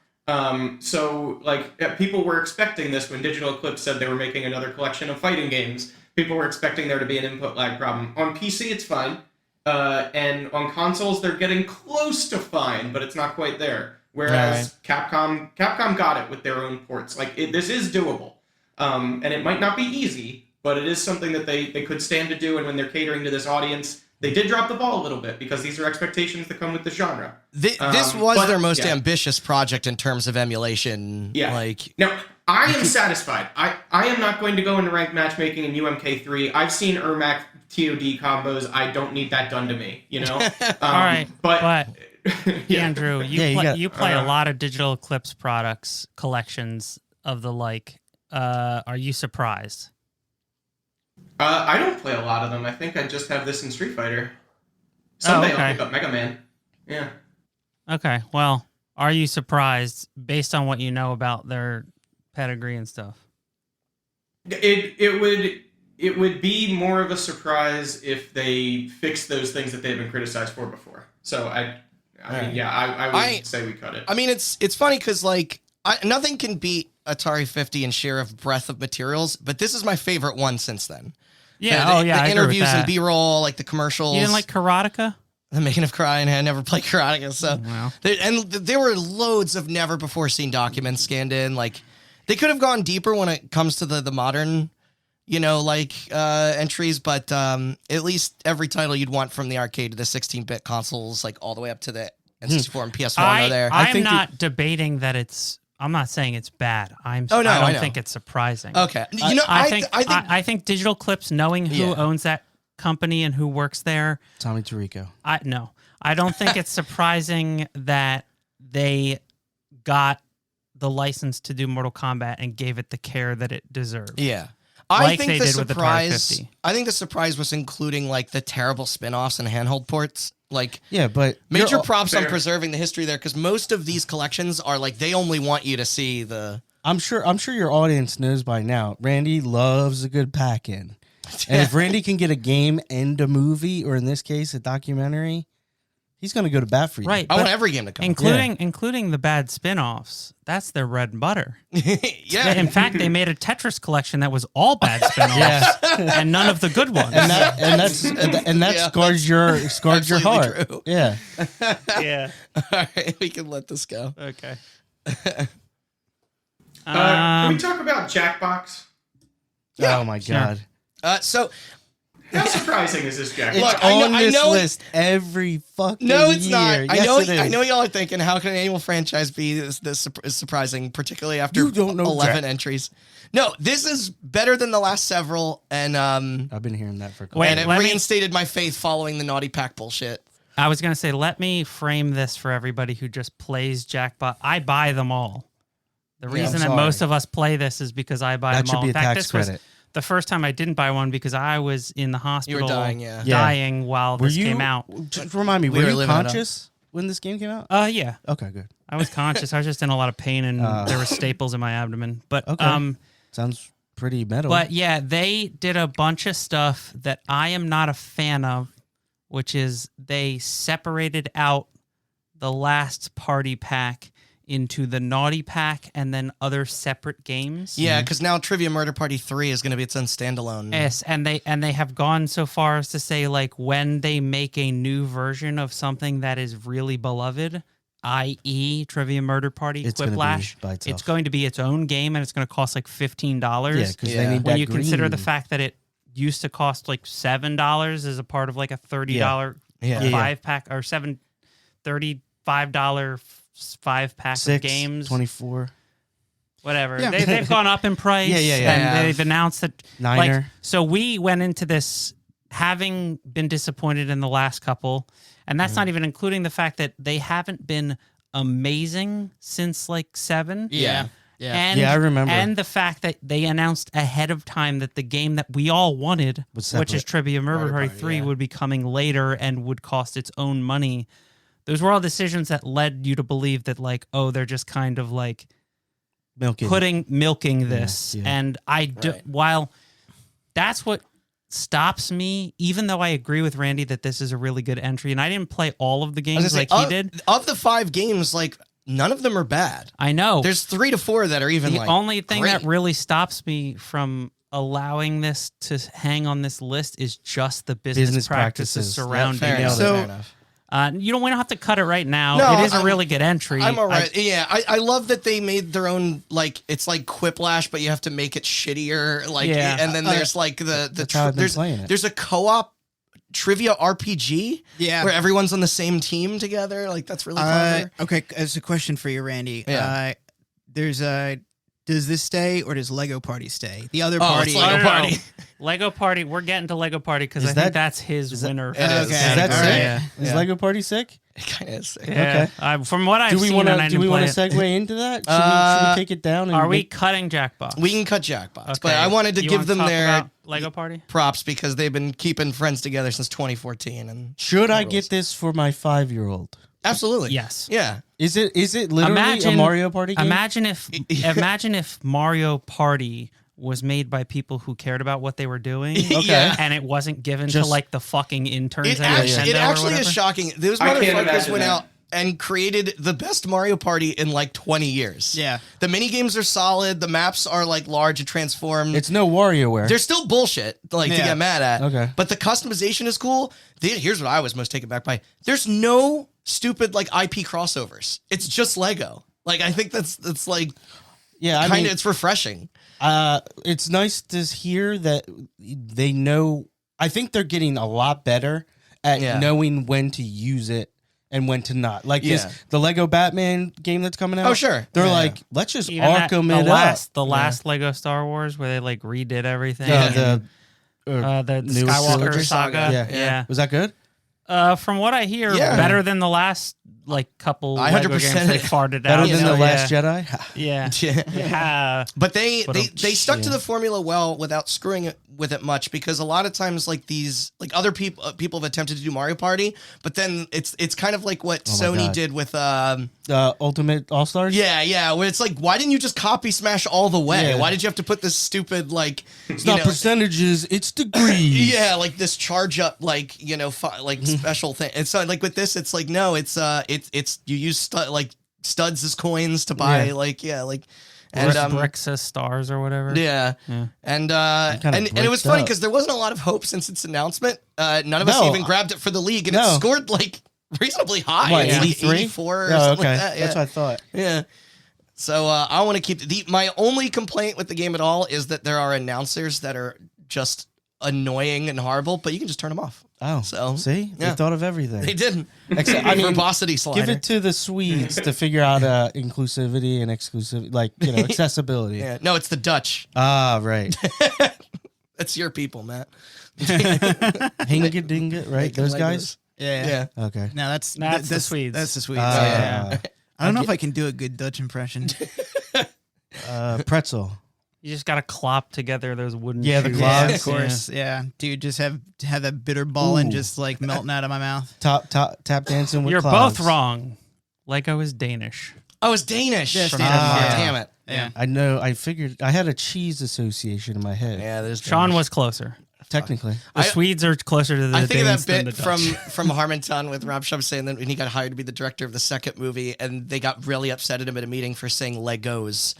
So like people were expecting this when Digital Eclipse said they were making another collection of fighting games. People were expecting there to be an input lag problem. On PC, it's fine. And on consoles, they're getting close to fine, but it's not quite there. Whereas Capcom got it with their own ports. Like this is doable, and it might not be easy, but it is something that they could stand to do. And when they're catering to this audience, they did drop the ball a little bit because these are expectations that come with the genre. This was their most ambitious project in terms of emulation. Yeah. Like, now, I am satisfied. I am not going to go into ranked matchmaking in UMK3. I've seen Ermac TOD combos. I don't need that done to me, you know? All right, but yeah. Andrew, you play a lot of Digital Eclipse products, collections of the like. Are you surprised? I don't play a lot of them. I think I just have this in Street Fighter. Someday I'll pick up Mega Man. Yeah. Okay, well, are you surprised based on what you know about their pedigree and stuff? It would be more of a surprise if they fixed those things that they've been criticized for before. So I would say we cut it. I mean, it's funny because like nothing can beat Atari 50 in share of breadth of materials, but this is my favorite one since then. Yeah, the I agree with interviews that. and B-roll, like the commercials. You didn't like Karateka? The Making of Crying. I never played Karateka, so Wow. there were loads of never before seen documents scanned in. Like they could have gone deeper when it comes to the modern, entries, but at least every title you'd want from the arcade to the 16-bit consoles, like all the way up to the N64 and PS1 are there. I'm not debating that it's. I'm not saying it's bad. I don't I know. think it's surprising. Okay, I think Digital Eclipse, knowing who owns that company and who works there, Tommy Tirico. I don't think it's surprising that they got the license to do Mortal Kombat and gave it the care that it deserved. Yeah. Like they did with the Atari 50. I think the surprise was including like the terrible spin-offs and handheld ports. Like, yeah, but major props on preserving the history there, because most of these collections are like they only want you to see the. I'm sure your audience knows by now. Randy loves a good pack in, and if Randy can get a game and a movie, or in this case a documentary, he's going to go to bat for you. Right. I want every game to come, including the bad spin-offs. That's their bread and butter. Yeah. In fact, they made a Tetris collection that was all bad spin-offs and none of the good ones. And that scars your heart. True. Yeah. Yeah. All right, we can let this go. Okay. Can we talk about Jackbox? Yeah, oh my god. So. How surprising is this Jackbox? It's on this list every fucking year. No, it's not. Yes, I know y'all are thinking, how can an annual franchise be this surprising, particularly after You don't know 11 entries? No, this is better than the last several, and I've been hearing that for a couple Wait, and it let me- reinstated my faith following the Naughty Pack bullshit. I was going to say, let me frame this for everybody who just plays Jackpot. I buy them all. The reason that sorry. most of us play this is because I buy That them should all. be In a fact, tax this was credit. the first time I didn't buy one because I was in the hospital dying, yeah. dying while this came out. Just remind me, We were were you living it up. conscious when this game came out? Yeah. Okay, good. I was conscious. I was just in a lot of pain and there were staples in my abdomen. But Okay. Sounds pretty metal. But yeah, they did a bunch of stuff that I am not a fan of, which is they separated out the last party pack into the Naughty Pack and then other separate games. Yeah, because now Trivia Murder Party 3 is going to be its own standalone. Yes, and they have gone so far as to say, like, when they make a new version of something that is really beloved, i.e. Trivia Murder Party, It's gonna be Quiplash, by itself. it's going to be its own game and it's going to cost like $15. yeah, because Yeah. they need When that you consider the green. fact that it used to cost like $7 as a part of like a $30 Yeah. five pack or $35 five pack of 6, games. 24. Whatever. Yeah. They've gone up in price. Yeah. And they've announced that Niner. so we went into this having been disappointed in the last couple, and that's not even including the fact that they haven't been amazing since like 7. Yeah. And, Yeah, I remember. And the fact that they announced ahead of time that the game that we all wanted, Was which is separate. Trivia Murder Party 3, would be coming later and would cost its own money. Those were all decisions that led you to believe that, like, oh, they're just kind of like milking this. yeah. And while that's what stops me, even though I agree with Randy that this is a really good entry, and I didn't play all of the I was games gonna like say, he did. Of the 5 games, like none of them are bad. I know. There's 3 to 4 that are even The like only thing great. that really stops me from allowing this to hang on this list is just the business practices practices. surrounding Fair it. enough, So- fair enough. We don't have to cut it right now. No, it is a I'm- really good entry. I'm all right. I love that they made their own, like, it's like Quiplash, but you have to make it shittier. Like, Yeah. and then there's like the That's how I've been playing it. there's a co-op trivia RPG Yeah. where everyone's on the same team together. Like, that's really clever. Okay, as a question for you, Randy. Yeah. There's a. Does this stay or does Lego Party stay? The other Oh, party. it's Lego No, no, no. Party. Lego Party. We're getting to Lego Party because Is I think that- that's his winner. It for is. this Okay. Is that All sick? right. Yeah. Is Yeah. Lego Party sick? It kind of is sick. Yeah. From what I've Do we seen, want and I to? Do didn't we want play to it. segue into that? Should we take it down? And Are we make- cutting Jackbox? We can cut Jackbox, but Okay. I wanted to You give wanna them talk their about Lego Party. props because they've been keeping friends together since 2014. And Should I rules. get this for my 5-year-old? absolutely, Yes. yeah. Is it literally a Mario Party game? Imagine if Mario Party was made by people who cared about what they were doing. Okay. Yeah. And it wasn't given to Just- like the fucking interns It at actually, Nintendo or is whatever. shocking. Those I can't motherfuckers imagine went that. out and created the best Mario Party in like 20 years. Yeah. The mini games are solid. The maps are like large and transformed. It's no WarioWare. They're still bullshit, like to Yeah. get mad at. Okay. But the customization is cool. Here's what I was most taken back by. There's no stupid like IP crossovers. It's just Lego. Like I think that's like yeah, I kind mean, of it's refreshing. it's nice to hear that they know. I think they're getting a lot better at Yeah. knowing when to use it and when to not. Like Yeah. the Lego Batman game that's coming out. Oh, sure. They're Yeah. like, let's just Even that- Arkham the it last, up. The last Lego Star Wars where they like redid everything. The The newest Skywalker trilogy saga. Yeah. Yeah. was that good? From what I hear, Yeah. better than the last like couple I Lego 100% games they farted Better out. than so, the Last Jedi. Yeah. Yeah. Yeah. But they But, stuck to yeah. the formula well without screwing it with it much because a lot of times like these like other people have attempted to do Mario Party, but then it's kind of like what Oh my Sony God. did with Ultimate All Stars. yeah where it's like why didn't you just copy smash all the way? Yeah. Why did you have to put this stupid like It's not percentages, it's degrees. yeah, like this charge up, like like special thing. And so, like with this, it's like no, it's you use studs as coins to buy, Yeah. and bricks as stars or whatever. yeah, Yeah. and kinda and it was bricked funny up. because there wasn't a lot of hope since its announcement. None of us No. even grabbed it for the league, and No. it scored like reasonably high. What, It's like 83? 84 or Oh, something okay. like that. Yeah. That's what I thought. Yeah. So I want to keep my only complaint with the game at all is that there are announcers that are just annoying and horrible, but you can just turn them off. Oh, So, see, yeah. they thought of everything. They didn't. Except, I mean, verbosity slider. give it to the Swedes to figure out inclusivity and exclusive, accessibility. Yeah. No, it's the Dutch. Ah, right. That's your people, Matt. Hinga dinga, right? Making Those Legos. guys. Yeah. Yeah. Okay. No, that's the Swedes. That's the Swedes. Ah, yeah. I don't know if I can do a good Dutch impression. pretzel. You just gotta clop together those wooden Yeah, the shoes. clops. Yeah, Yeah. of course. Yeah. Dude, just have that bitter ball and Ooh. just like melting out of my mouth. Tap dancing with You're clouds. both wrong. Lego is Danish. Oh, it's Danish. Yes, Ah, Danish, damn it. Yeah. I know. I figured I had a cheese association in my head. Yeah, there's Sean Danish. was closer. Technically. The Swedes are closer to the I think of Danes that than bit the Dutch. from Harmontown with Rob Shum saying that when he got hired to be the director of the second movie, and they got really upset at him at a meeting for saying Legos,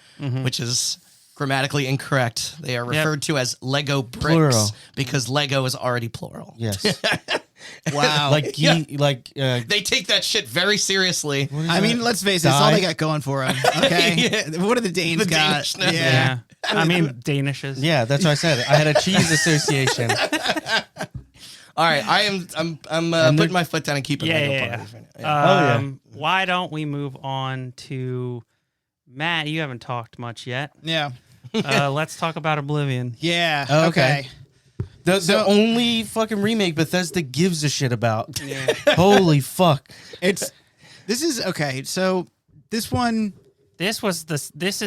which is grammatically incorrect. They are referred to as Lego bricks Plural. because Lego is already plural. Yes. Wow. They take that shit very seriously. I mean, let's face it, it's all Die? they got going for them. Okay. Yeah. What do the Danes The got? Danishness. Yeah. I mean, Danish is. yeah, that's what I said. I had a cheese association. All right, I'm putting my foot down and keeping Yeah, Lego yeah, parties. yeah. yeah. Why don't we move on to Matt? You haven't talked much yet. Yeah. Let's talk about Oblivion. Yeah. Oh, Okay. okay. The only fucking remake Bethesda gives a shit about. Holy fuck. This is okay. So this one, This is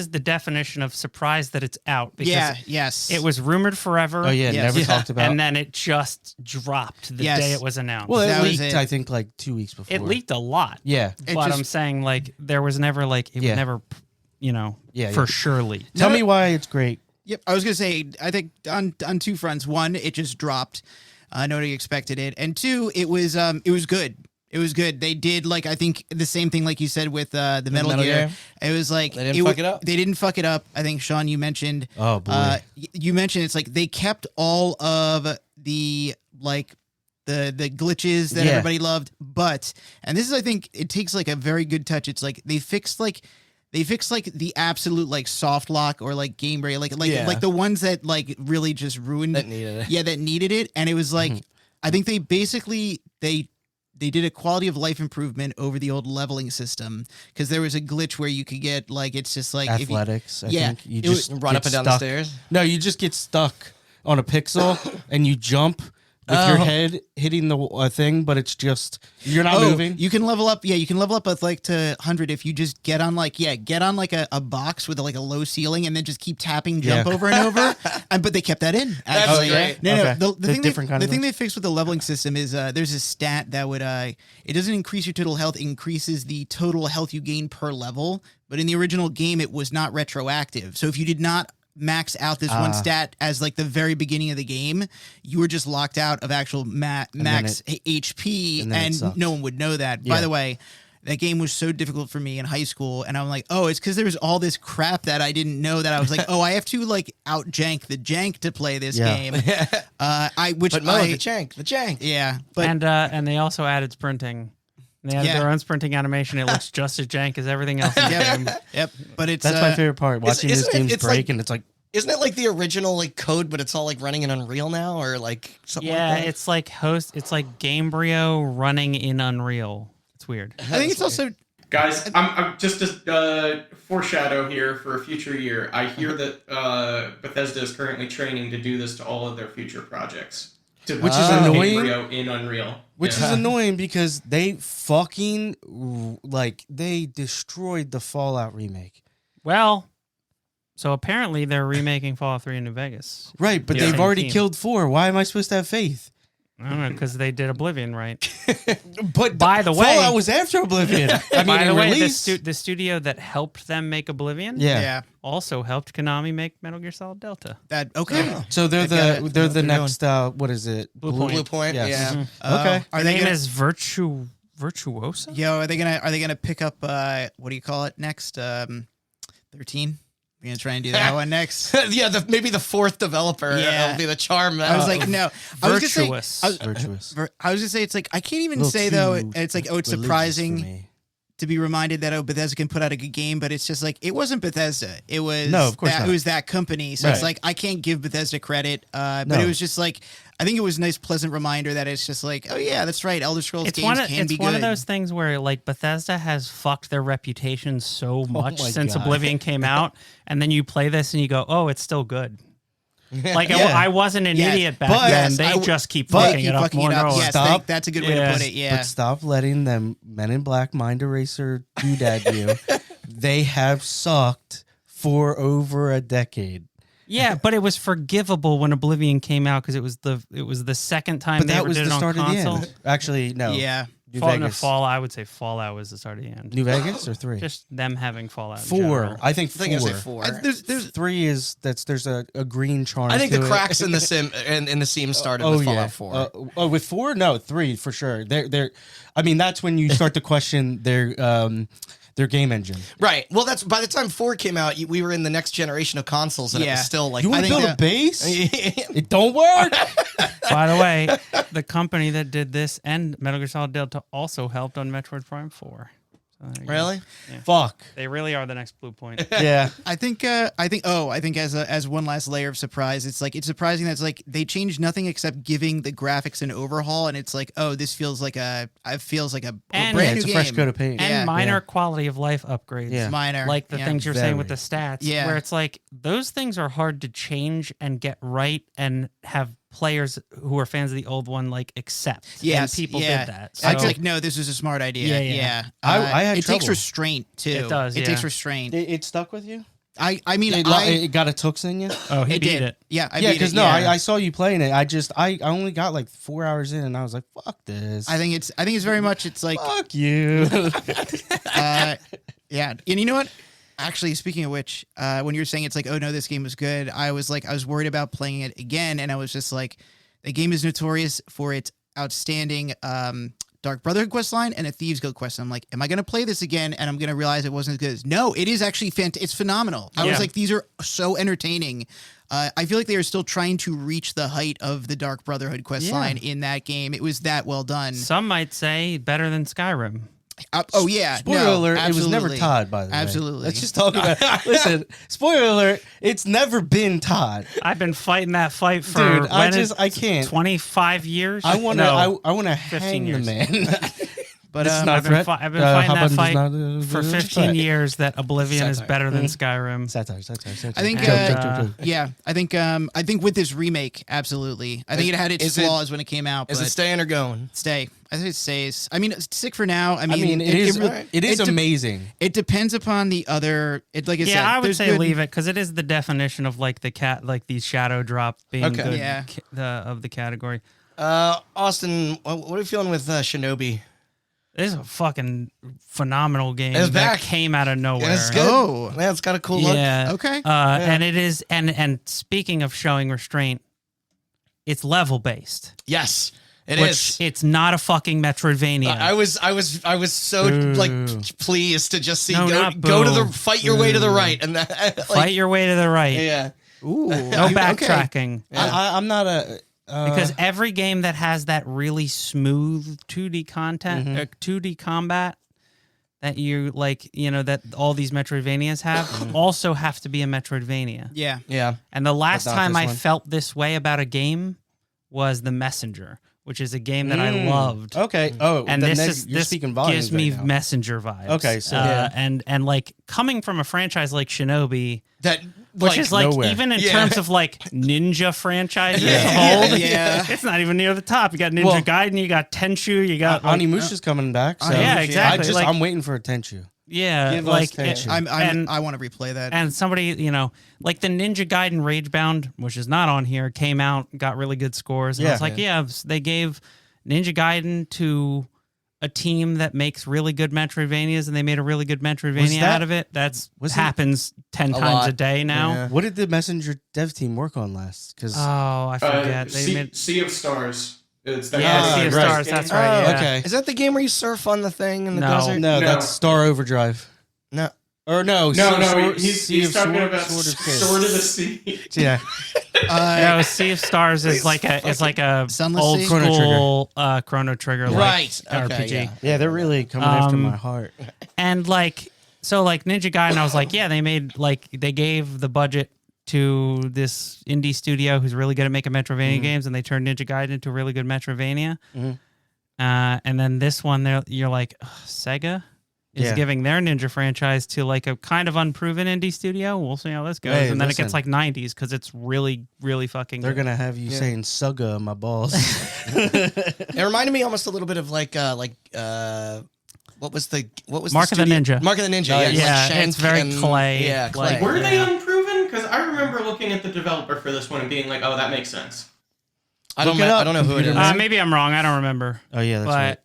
the definition of surprise that it's out. Because yes, it was rumored forever. Oh yeah, Yes. never talked about. And then it just dropped the Yes. day it was announced. well, That it was leaked, it. I think, like 2 weeks before. it leaked a lot. Yeah. It But just- I'm saying, like, there was never, like, it Yeah. would never, Yeah, for yeah. sure leaked. Tell me why it's great. Yep, I was gonna say. I think on two fronts. One, it just dropped. Nobody expected it, and two, it was good. It was good. They did I think the same thing like you said with the Metal Metal Gear. Gear? It was like They didn't fuck it up? They didn't fuck it up. I think Sean, you mentioned. Oh, boy. You mentioned it's like they kept all of the the glitches that Yeah. everybody loved, but and this is I think it takes a very good touch. It's like they fixed the absolute soft lock or game break like the ones that really just ruined That needed it. Yeah, that needed it, and it was I think they basically they did a quality of life improvement over the old leveling system because there was a glitch where you could get it's just Athletics. I think you it was- just Run get up and down the stuck. stairs. No, you just get stuck on a pixel and you jump with your head hitting the thing, but it's just you're not moving. You can level up. Yeah, you can level up with to 100 if you just get on a box with a low ceiling and then just keep tapping jump Yeah. over and over. But they kept that in. That's actually. great. No, Okay. the The thing different kind the of thing ones? they fixed with the leveling system is there's a stat that would it doesn't increase your total health, it increases the total health you gain per level. But in the original game, it was not retroactive. So if you did not max out this one stat as the very beginning of the game, you were just locked out of actual max HP, and then it and sucks. no one would know that. By Yeah. the way, that game was so difficult for me in high school, and I'm like, oh, it's because there was all this crap that I didn't know that I was like, oh, I have to out jank the jank to play this Yeah. game. Which But Mo, the jank. yeah, but And they also added sprinting. They added Yeah. their own sprinting animation. It looks just as jank as everything else in the game. yep, but it's That's my favorite part. Watching isn't these it- games it's break like- and it's like Isn't it like the original code, but it's all running in Unreal now, or something Yeah, like that? it's like Gamebryo running in Unreal. It's weird. I think it's also Guys, I'm just to foreshadow here for a future year. I hear that Bethesda is currently training to do this to all of their future projects. Which is put annoying. Gamebryo in Unreal. Which Yeah. is annoying because they fucking they destroyed the Fallout remake. Well, so apparently they're remaking Fallout 3 in New Vegas. Right, but Yeah. they've Same already team. killed 4. Why am I supposed to have faith? I don't know, because they did Oblivion right. But By the way- Fallout was after Oblivion. I mean, By the in way, release. the studio that helped them make Oblivion Yeah. also helped Konami make Metal Gear Solid Delta. that okay. So they're They've got it. they're the They're doing. next what is it? Blue Point. Blue Point. Yes. Yeah. Okay. Are The they name gonna, is Virtuosa? Yo, are they gonna pick up what do you call it next? 13. We're gonna try and do that one next. Yeah, maybe the fourth developer. Yeah. That'll be the charm. I was like, no. I was gonna Virtuous. say, Virtuous. I was gonna say it's I can't even Little say though. too It's it's religious for surprising me. to be reminded that Bethesda can put out a good game, but it's just it wasn't Bethesda. It was No, of course that, not. it was that company. So it's Right. I can't give Bethesda credit. But No. it was just I think it was a nice, pleasant reminder that it's just oh yeah, that's right. Elder Scrolls It's games one of can be good. of those things where Bethesda has fucked their reputation so much my since God. Oblivion came out, and then you play this and you go, "Oh, it's still good." Yeah. I wasn't an Yes, idiot back but- then. Yes, They I just keep They fucking keep it up fucking more it and up. more. Yes, Stop. that's a good way to Yes. put it. Yeah. But stop letting them Men in Black Mind Eraser doodad you. They have sucked for over a decade. Yeah, but it was forgivable when Oblivion came out because it was the second time But they that ever was did the it on start of the console. end. Actually, no. Yeah. New No, Vegas. I would say Fallout was the start of the end. New Vegas or 3? Just them having Fallout. in 4. general. I think I think I 4. say 4. There's 3 is there's a green charm. I think to the it. cracks in the sim in the seam started with Fallout 4. With 4, no, 3 for sure. They're. I mean, that's when you start to question their game engine. Right. Well, that's by the time 4 came out, we were in the next generation of consoles, and it Yeah. was still You want I to think build a that- base? It don't work. By the way, the company that did this and Metal Gear Solid Delta also helped on Metroid Prime 4. So there you go. Really? Fuck. They really are the next Blue Point. Yeah. I think as one last layer of surprise, it's surprising that it's they changed nothing except giving the graphics an overhaul, and it's this feels like a And- brand Yeah, new it's a game. fresh coat of paint. And Yeah. minor quality of life upgrades. Yeah. Minor, Like the yeah. things you're saying with the Very. stats. Yeah. Where it's those things are hard to change and get right and have players who are fans of the old one like accept. Yes, and people yeah. did that. I was So- like, no, this is a smart idea. Yeah, Yeah, yeah. I had it takes trouble. restraint too. It does, It yeah. takes restraint. It stuck with you. I mean, It got a tux in you. Oh, he it beat did. it. Yeah, I Yeah, beat because it, no, yeah. I saw you playing it. I only got like 4 hours in, and I was like, "Fuck this." I think it's very much. It's like, Fuck you. yeah. And you know what? Actually, speaking of which, when you were saying it's like, oh no, this game was good, I was worried about playing it again, and I was just like, the game is notorious for its outstanding Dark Brotherhood quest line and a Thieves Guild quest. I'm like, am I going to play this again? And I'm going to realize it wasn't as good as. No, it is actually it's phenomenal. I was Yeah. like, these are so entertaining. I feel like they are still trying to reach the height of the Dark Brotherhood quest Yeah. line in that game. It was that well done. Some might say better than Skyrim. Oh yeah, Spoiler no, alert, it was never absolutely. Todd, by the way. Absolutely. Let's just talk about Listen, spoiler alert, it's never been Todd. I've been fighting that fight for Dude, I can't. 25 years. I want to No, I want to 15 hang the years. man. But This is not I've been, threat. I've been fighting that Hubba fight does not, for 15 years that Oblivion is Satire. better than Skyrim. Satire. I think, And, yeah, I think with this remake, absolutely. I think it had its Is it- flaws when it came out, Is but it staying or going? stay. I think it stays. I mean, it's sick for now. I I mean, mean, it is alright. it is it de- amazing. It depends upon the other. Like I said, Yeah, I would there's say good- leave it because it is the definition of like like these shadow drop being Okay. good Yeah. of the category. Austin, what are you feeling with Shinobi? This is a fucking phenomenal game It's that back. came out of nowhere. It's good. Oh. Yeah, it's got a cool look. Yeah. Okay. And it is, and speaking of showing restraint, it's level based. Yes, it which is. it's not a fucking Metroidvania. I was so Boo. like pleased to just see No, go not to the boo. fight your way to the right and that like, Fight your way to the right. Yeah. Ooh. No Okay. backtracking. I'm not a Because every game that has that really smooth 2D content, Mm-hmm. 2D combat that you like, that all these Metroidvanias have, also have to be a Metroidvania. Yeah. Yeah. And the last But not time this I one. felt this way about a game was The Messenger, which is a game that I loved. Okay. Oh, And then this speaking volumes gives me right now. Messenger vibes. Okay, so- and like coming from a franchise like Shinobi, That which is like nowhere. even in Yeah. terms of like ninja franchises Yeah. of old, Yeah. it's not even near the top. You got Ninja Well, Gaiden, you got Tenshu, you got like, Onimusha's coming back. So yeah, exactly. Like- I'm waiting for a Tenchu. yeah, Give us like Tenchu. I want to replay that. and somebody, like the Ninja Gaiden Ragebound, which is not on here, came out, got really good scores. And I Yeah. was like, yeah, they gave Ninja Gaiden to a team that makes really good Metroidvanias, and they made a really good Metroidvania that- out of it. That's was it- happens 10 A times lot. a day now. Yeah. What did the Messenger dev team work on last? Because Oh, I forget. They made Sea of Stars. It's that yeah, Ah, Sea of right. Stars. That's right. Yeah. okay, Is that the game where you surf on the thing in the No. desert? no, No. that's Star Overdrive. No. Or no, He's talking about Sword of the Sea. Yeah, No, Sea of Stars is like a Sunless old Sea? school Chrono Trigger like Right. Okay, RPG. yeah. yeah, they're really coming after Um, my heart. And like Ninja Gaiden, I was like, yeah, they gave the budget to this indie studio who's really good at making Metroidvania games, and they turned Ninja Gaiden into a really good Metroidvania. Mhm. And then this one, you're like, ugh, Sega is Yeah. giving their Ninja franchise to like a kind of unproven indie studio. We'll see how this goes. Hey, and then it listen. gets like 90s because it's really, really fucking They're good. gonna have you saying "Suga" on my balls. It reminded me almost a little bit of what was the Mark of the studio? Ninja. Mark of the Ninja. Nice. Yeah, like Yeah, Shank it's very and- clay. Yeah, clay. Like- Were they Yeah. unproven? Because I remember looking at the developer for this one and being like, oh, that makes sense. I don't Look it up. know who it is. Computer Maybe I'm wrong. I don't remember. Oh yeah, that's but right.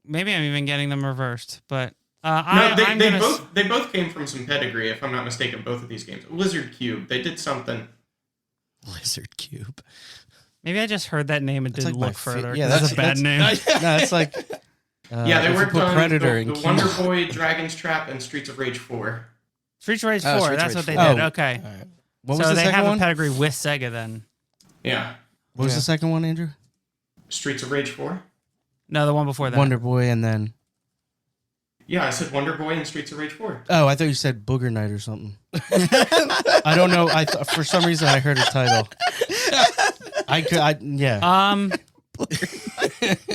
maybe I'm even getting them reversed. But No, I'm they gonna they both came from some pedigree, if I'm not mistaken, both of these games. Lizard Cube, they did something. Lizard Cube. maybe I just heard that name and That's didn't like my look fa- further. yeah, That's a bad that's- name. No, it's like Yeah, they if you worked put on Predator the and Cube. Wonder Boy, Dragon's Trap, and Streets of Rage 4. Streets of Rage 4. Oh, Streets of That's Rage what they 4. did. Oh. Okay. All right. What So was the they second have one? a pedigree with Sega then. Yeah. What was Yeah. the second one, Andrew? Streets of Rage 4? No, the one before that. Wonder Boy, and then Yeah, I said Wonder Boy and Streets of Rage 4. oh, I thought you said Booger Night or something. I don't know. For some reason I heard a title. Yeah.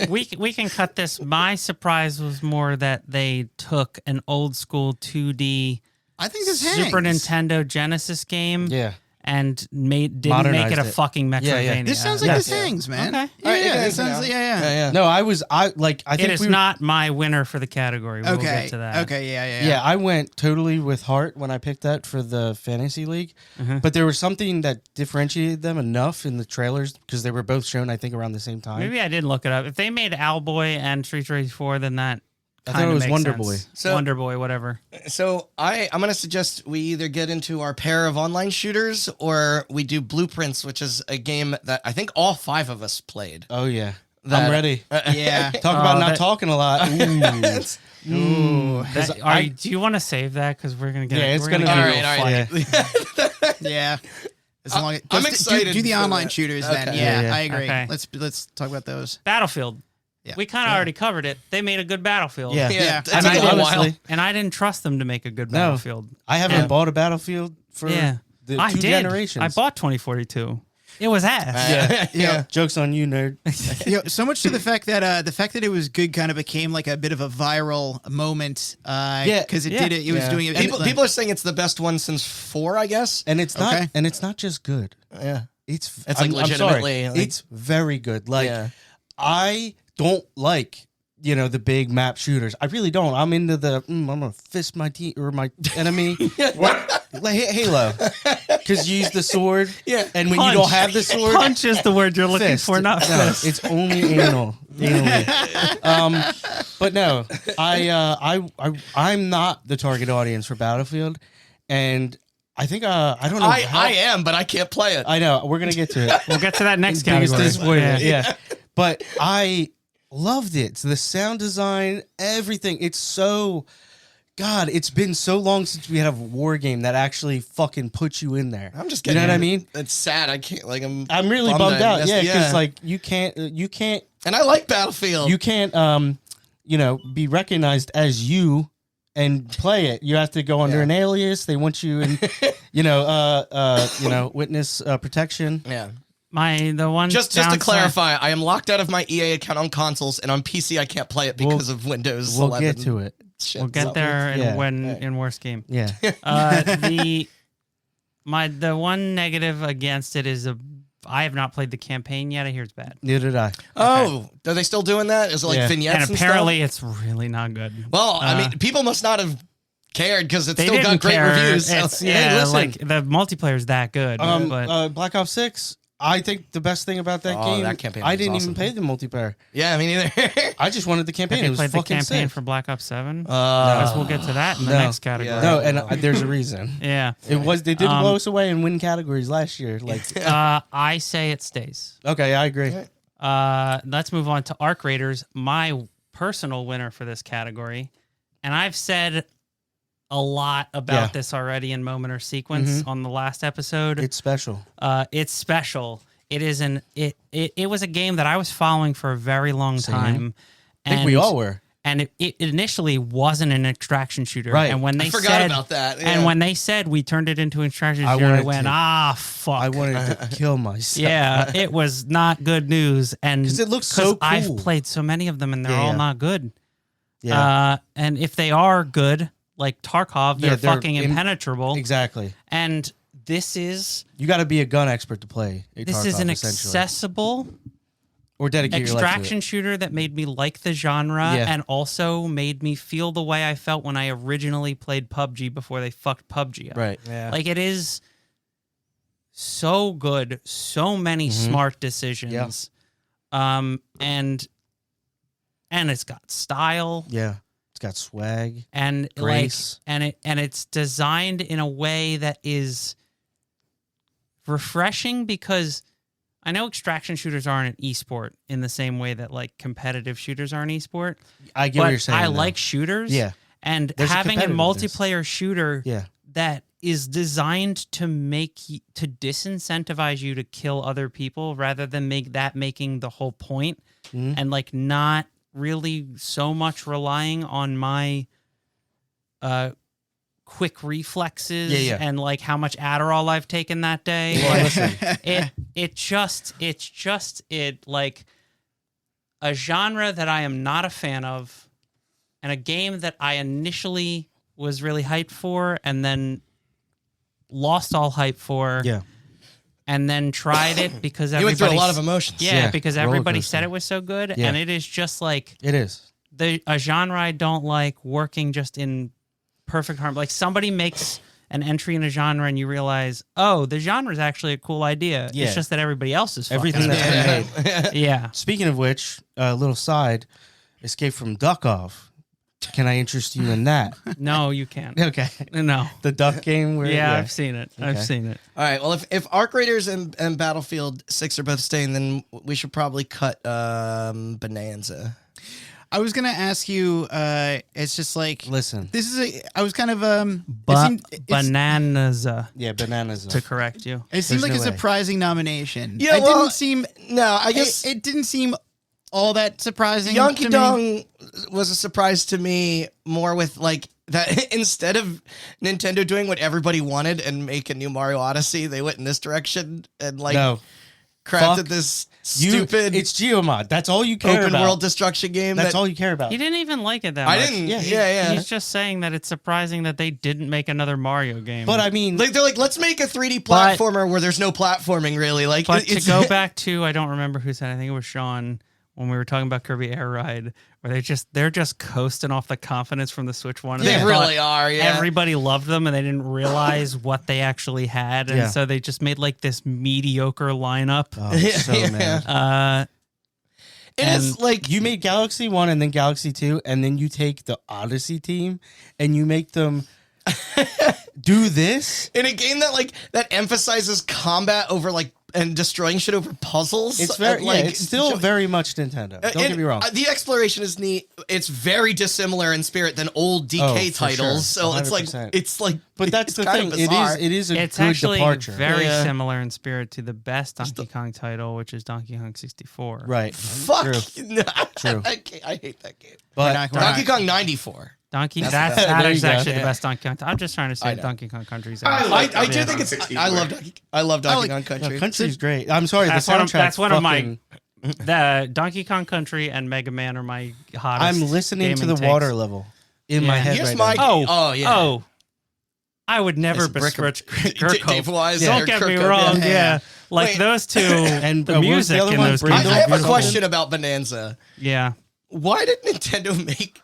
We can cut this. My surprise was more that they took an old school 2D I think this Super hangs. Nintendo Genesis game Yeah. and didn't make Modernized it a it. fuch Yeah. This sounds like Yes. the things, man. Okay. Yeah, All right, yeah, it it is sounds, now. yeah. No, I think It is we not my winner for the category. We'll Okay. get to that. Okay. Yeah. Yeah, I went totally with heart when I picked that for the fantasy league. But there was something that differentiated them enough in the trailers because they were both shown, I think, around the same time. Maybe I didn't look it up. If they made Owlboy and Street Race 4, then that I thought kind it of was makes Wonder sense. Boy. So- Wonder Boy, whatever. So I'm going to suggest we either get into our pair of online shooters or we do Blueprints, which is a game that I think all 5 of us played. Oh, yeah. That- I'm ready. Yeah. Talk about not that- talking a lot. Ooh. Do you want to save that? Because we're going to get Yeah, it's we're gonna gonna be get all a right, real all fight. right. Yeah. As long as, I'm just excited Do the for online that. shooters then. Okay. Yeah, Yeah. I agree. Okay. Let's talk about those. Battlefield. Yeah. We kind of already covered it. They made a good Battlefield. Yeah. Yeah. It And took a I little honestly- while. And I didn't trust them to make a good No. Battlefield. I haven't Yeah. bought a Battlefield for Yeah. the I 2 did. generations. I bought 2042. It was ass. Yeah. Joke's on you, nerd. So much to the fact that it was good kind of became like a bit of a viral moment. Because it Yeah. did it. It was Yeah. doing it. People are saying it's the best one since 4, I guess. And it's not Okay. and it's not just good. Yeah. It's It's I'm, like I'm sorry. legitimately, like- It's very good. Like Yeah. I don't like the big map shooters. I really don't. I'm into the I'm gonna fist my team or my enemy. What? Like Halo, because you use the sword. Yeah. And when you don't have the sword, Punch is the word you're looking fist. for, not No, fist. it's only anal. But no, I'm not the target audience for Battlefield, and I think I don't know. I am, but I can't play it. I know we're gonna get to it. We'll get to that next Biggest category. disappointment, yeah. But I loved it. So the sound design, everything. It's so, God, it's been so long since we had a war game that actually fucking puts you in there. I'm just You getting know what I mean? It's sad. I can't like I'm really bummed I out. missed- Yeah, because like you can't, and I like Battlefield. you can't, be recognized as you and play it. You have to go under Yeah. an alias. They want you in, witness protection. yeah. The one Just to downside- clarify, I am locked out of my EA account on consoles, and on PC I can't play it because of Windows We'll 11. get to it. Shit, We'll get so- there Yeah. in worst game. Yeah. The one negative against it is I have not played the campaign yet. I hear it's bad. Neither did I. Oh, are they still doing that? Is it like Yeah. vignettes And apparently it's really not good. Well, I mean, people must not have cared because it's They still got didn't great care. reviews. So, It's, hey, yeah, listen. like the multiplayer is that good. but Black Ops 6. I think the best thing about that Oh, game, that campaign I was didn't awesome. even play the multiplayer. Yeah, me neither. I just wanted the have campaign. It you was played the fucking campaign sick. for Black Ops 7? Guess we'll get to that in the no. next category. No, and there's a reason. Yeah. They did blow us away and win categories last year. Like, I say it stays. okay, I agree. Let's move on to Arc Raiders, my personal winner for this category. And I've said a lot about Yeah. this already in Moment or Sequence on the last episode. It's special. It's special. It is it was a game that I was following for a very long time. I think we all were. And it initially wasn't an extraction shooter. Right. And when they I forgot said, about that. And yeah. when they said we turned it into an extraction I shooter, I wanted went, to- fuck. I wanted to kill myself. Yeah, it was not good news. And 'Cause it looks so cool. I've played so many of them and they're Yeah, all yeah. not good. Yeah. And if they are good, like Tarkov, they're, Yeah, they're fucking impenetrable. Exactly. And this is You got to be a gun expert to play. an Tarkov, essentially. accessible or dedicate your life to extraction it. shooter that made me like the genre Yeah. and also made me feel the way I felt when I originally played PUBG before they fucked PUBG up. Right. Yeah. Like it is so good, so many smart decisions. And it's got style Yeah. It's got swag. and Grace. like and it's designed in a way that is refreshing because I know extraction shooters aren't an esport in the same way that like competitive shooters are an esport. I get But what you're saying. I though. like shooters. Yeah. And There's a having a competitiveness. multiplayer shooter Yeah. that is designed to to disincentivize you to kill other people rather than making the whole point Mhm. and like not really so much relying on my quick reflexes Yeah, yeah. and like how much Adderall I've taken that day. Well, listen. It's just like a genre that I am not a fan of and a game that I initially was really hyped for and then lost all hype for. Yeah. and then tried it because You went through a everybody lot of emotions. yeah, because roller everybody coaster. said it was so good, Yeah. and it is just like It is. a genre I don't like working just in perfect harmony. Like somebody makes an entry in a genre and you realize, oh, the genre is actually a cool idea. Yeah. It's just that everybody else is Everything fucking that's it. been made. Yeah. Speaking of which, a little side, Escape from Duckov. Can I interest you in that? No, you can't. Okay. No. The duck game where Yeah, I've seen it. I've Okay. seen it. All right. Well, if Arc Raiders and Battlefield 6 are both staying, then we should probably cut Bonanza. I was gonna ask you. It's just like Listen. this is I was kind of Bananas Yeah, bananas. to correct you. It seemed There's like no a way. surprising nomination. Yeah, it well, didn't seem. No, I guess It didn't seem all that surprising. Yankee to me. Dong was a surprise to me more with like that instead of Nintendo doing what everybody wanted and make a new Mario Odyssey, they went in this direction and like No. crafted Fuck this You, stupid it's Geomod. That's all you care open about. world destruction game. That's that all you care about. He didn't even like it that I much. didn't. Yeah, Yeah, He's just saying that it's surprising that they didn't make another Mario game. But I mean, Like they're like, let's make a 3D But- platformer where there's no platforming really. Like, But to it's go back to, I don't remember who said, I think it was Sean, when we were talking about Kirby Air Ride, where they're just coasting off the confidence from the Switch One. and they thought really are. Yeah, Everybody loved them, and they didn't realize what they actually had, and Yeah. so they just made like this mediocre lineup. oh, I'm so Yeah. mad. it is and like You made Galaxy 1 and then Galaxy 2, and then you take the Odyssey team and you make them do this? in a game that like that emphasizes combat over like and destroying shit over puzzles. It's very, like it's still very much Nintendo. Don't and, get me wrong. The exploration is neat. It's very dissimilar in spirit than old DK Oh, for titles. sure. So it's like 100%. it's like But that's it's the kind thing. of bizarre. It is a it's good actually departure. very Yeah. similar in spirit to the best Donkey Kong title, which is Donkey Kong 64. Right. Fuck. True. No, True. I hate that game. But We're not- Donkey Kong 94. Donkey, That's that There is you go. actually the Yeah. best Donkey Kong. I'm just trying to I say know. Donkey Kong Country's I awesome. like I do Donkey think Kong it's. 64. I love Donkey like- Kong Country. Country's great. I'm sorry. That's the one of- soundtrack. that's one of my- fucking- The Donkey Kong Country and Mega Man are my hottest. I'm listening to the gaming takes. water level in my Yeah. head Here's right my. now. Oh yeah. Oh, I would never It's brick- besmirch D- Kirkhope. Dave Wise Don't or get me Kirkhope, wrong. yeah. Yeah, like Wait. those two, And, the what was the music other in one? those Brindle? games. I are have a beautiful. question about Bonanza. Yeah, Why did Nintendo make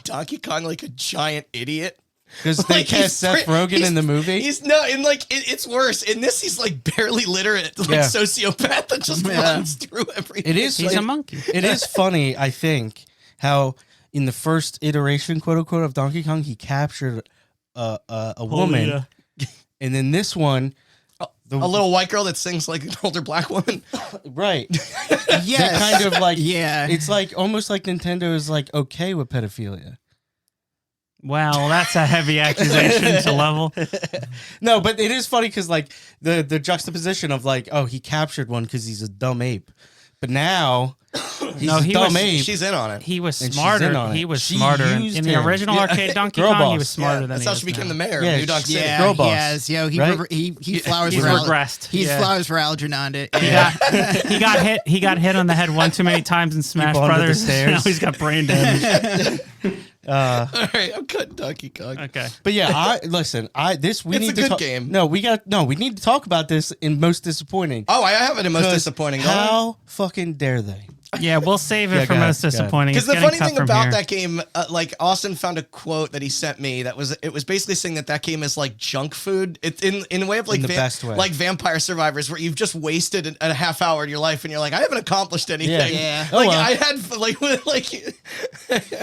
Donkey Kong like a giant idiot? Because they Like, cast he's Seth pre- Rogen he's- in the movie. He's no, and like it's worse. In this, he's like barely literate, like Yeah. sociopath that just Yeah. runs through everything. It is. he's a monkey. It is funny, I think, how in the first iteration, quote unquote, of Donkey Kong, he captured a woman, and then this one, a little white girl that sings like an older black woman. right? Yes. That kind of like, Yeah. it's like almost like Nintendo is like okay with pedophilia. Well, that's a heavy accusation to level. No, but it is funny because like the juxtaposition of like, oh, he captured one because he's a dumb ape, but now he's No, a he dumb was- ape. She's in on it. He was And she's in smarter. on it. He was She smarter used in the him. original Yeah. arcade Donkey Girl Kong. He boss. was smarter than That's he how is she became now. the mayor Yeah, of New Donk City. Yeah, Girl boss. yes, yo, he Right? he flowers He for Al- regressed. He Yeah. flowers for Algernon it. He got hit. He got hit on the head one too many times in Smash fall under the Brothers. stairs. Now he's got brain damage. All right, I'm cutting Donkey Kong. Okay. But yeah, we It's need a to good talk. game. No, we need to talk about this in most disappointing. Oh, I have it in most 'Cause disappointing. Because How fucking dare they? Yeah, we'll save it Yeah, for go ahead, most go ahead. disappointing. It's the getting funny tough thing from about here. that game, like Austin found a quote that he sent me that it was basically saying that game is like junk food. It's in a way of like In the best way. like Vampire Survivors, where you've just wasted a half hour in your life, and you're like, I haven't accomplished anything. Yeah. Oh, Like well. I had like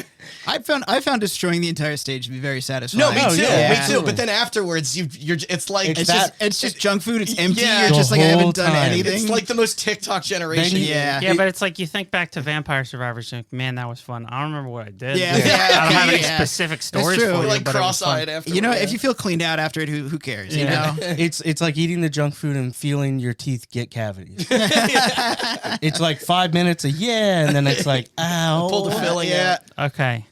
I found destroying the entire stage to be very satisfying. no, me Oh, too, yeah, me too. absolutely. But then afterwards, you're it's like It's It's just junk food. It's empty. Yeah. You're The just like I whole haven't done time. anything. it's like the most TikTok generation. Then you- Yeah. Yeah, but it's like you think back to Vampire Survivors, you're like, man, that was fun. I don't remember what I did. Yeah. I don't have any Yeah. specific stories true. for You're you, like but it was fun. cross-eyed after. you know, if you feel cleaned out after it, who cares? You Yeah. know. It's like eating the junk food and feeling your teeth get cavities. It's like 5 minutes of yeah, and then it's like ow. pull the filling Yeah. out. Okay.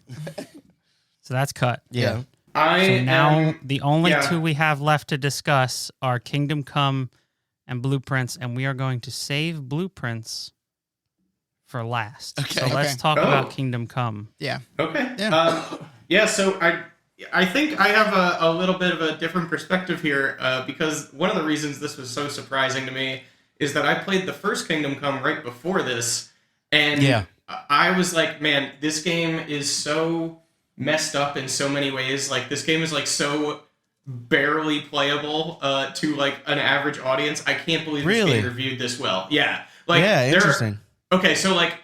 So that's cut. Yeah. I So now am, the only yeah. two we have left to discuss are Kingdom Come and Blueprints, and we are going to save Blueprints for last. Okay. So let's Okay. talk Oh. about Kingdom Come. Yeah. okay. Yeah. Yeah. So I think I have a little bit of a different perspective here because one of the reasons this was so surprising to me is that I played the first Kingdom Come right before this, and Yeah. I was like, man, this game is so messed up in so many ways. Like, this game is like so barely playable to like an average audience. I can't believe this Really? game reviewed this well. Yeah, like Yeah, there- interesting. Okay, so like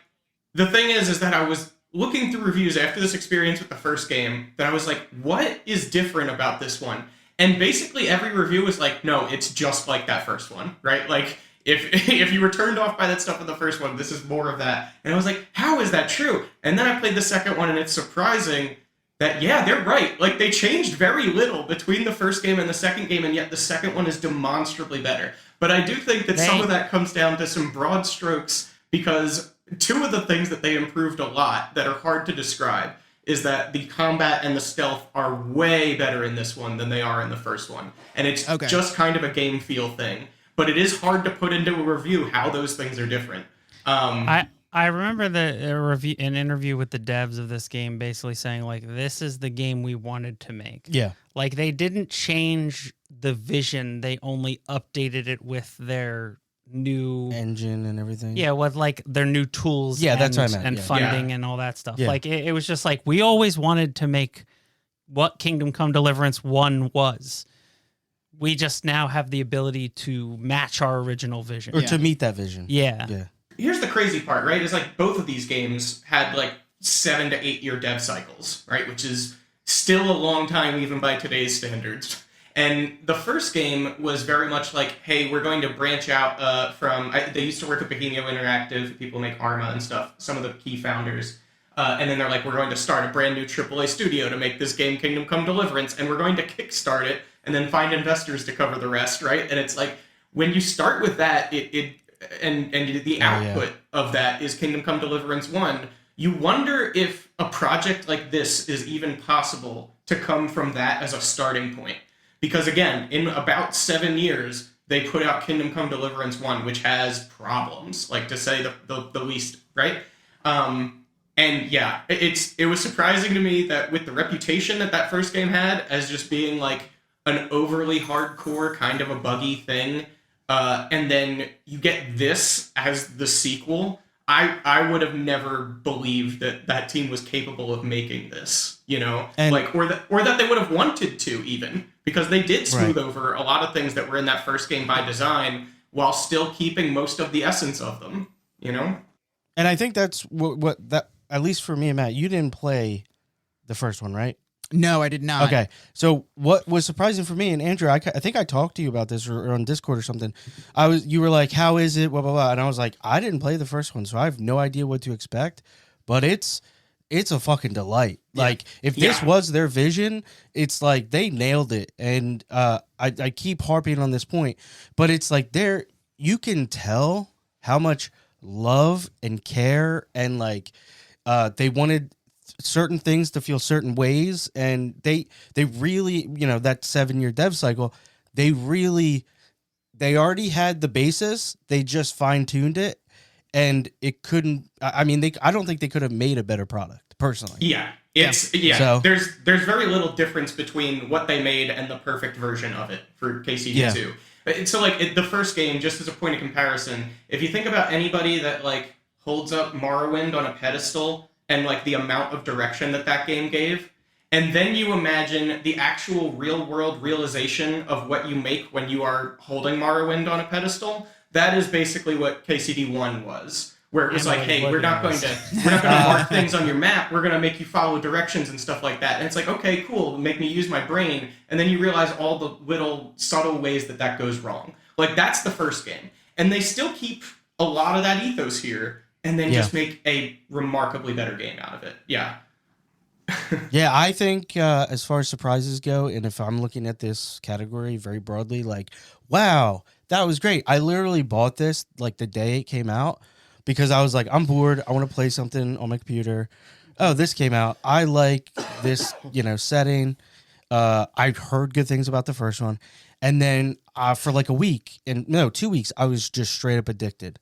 the thing is that I was looking through reviews after this experience with the first game that I was like, what is different about this one? And basically every review was like, no, it's just like that first one, right? Like if you were turned off by that stuff in the first one, this is more of that. And I was like, how is that true? And then I played the second one and it's surprising that, yeah, they're right. Like they changed very little between the first game and the second game, and yet the second one is demonstrably better. But I do think that some of that comes down to some broad strokes because two of the things that they improved a lot that are hard to describe is that the combat and the stealth are way better in this one than they are in the first one. And it's just kind of a game feel thing. But it is hard to put into a review how those things are different. I remember an interview with the devs of this game basically saying, like, this is the game we wanted to make. Yeah. Like, they didn't change the vision. They only updated it with their new Engine and everything. Yeah, with like their new tools. Yeah, and, that's what I meant, and yeah. funding and all that stuff. Yeah. Like it was just like we always wanted to make what Kingdom Come Deliverance 1 was. We just now have the ability to match our original vision. Or to meet that vision. Yeah. Yeah. Here's the crazy part, right? Is like both of these games had like 7 to 8 year dev cycles, right? Which is still a long time even by today's standards. And the first game was very much like, hey, we're going to branch out they used to work at Bohemio Interactive, people make Arma and stuff, some of the key founders. And then they're like, we're going to start a brand new AAA studio to make this game Kingdom Come Deliverance, and we're going to kickstart it and then find investors to cover the rest, right? And it's like, when you start with that, and the output of that is Kingdom Come Deliverance 1, you wonder if a project like this is even possible to come from that as a starting point. Because again, in about 7 years, they put out Kingdom Come Deliverance 1, which has problems, like to say the least, right? And yeah, it was surprising to me that with the reputation that first game had as just being like an overly hardcore kind of a buggy thing, and then you get this as the sequel, I would have never believed that team was capable of making this, you know, and, like or that they would have wanted to even, because they did smooth over a lot of things that were in that first game by design while still keeping most of the essence of them, you know. And I think that's what that, at least for me and Matt, you didn't play the first one, right? No, I did not. Okay. So what was surprising for me, and Andrew, I think I talked to you about this or on Discord or something. You were like, how is it? Blah, blah, blah. And I was like, I didn't play the first one, so I have no idea what to expect, but it's a fucking delight. Yeah. Like if this was their vision, it's like they nailed it. And I keep harping on this point, but it's like you can tell how much love and care and like they wanted certain things to feel certain ways, and they really, you know, that 7-year dev cycle, they already had the basis, they just fine-tuned it, and it couldn't, I mean, I don't think they could have made a better product personally. So, there's very little difference between what they made and the perfect version of it for KCD2. So like the first game, just as a point of comparison, if you think about anybody that like holds up Morrowind on a pedestal and like the amount of direction that game gave, and then you imagine the actual real world realization of what you make when you are holding Morrowind on a pedestal, that is basically what KCD1 was. Where it was like, hey, we're not going to mark things on your map. We're going to make you follow directions and stuff like that. And it's like, okay, cool, make me use my brain. And then you realize all the little subtle ways that goes wrong. Like that's the first game, and they still keep a lot of that ethos here, and then just make a remarkably better game out of it. Yeah. Yeah, I think as far as surprises go, and if I'm looking at this category very broadly, like, wow, that was great. I literally bought this like the day it came out because I was like, I'm bored. I want to play something on my computer. Oh, this came out. I like this, you know, setting. I've heard good things about the first one. And then for like a week, 2 weeks, I was just straight up addicted.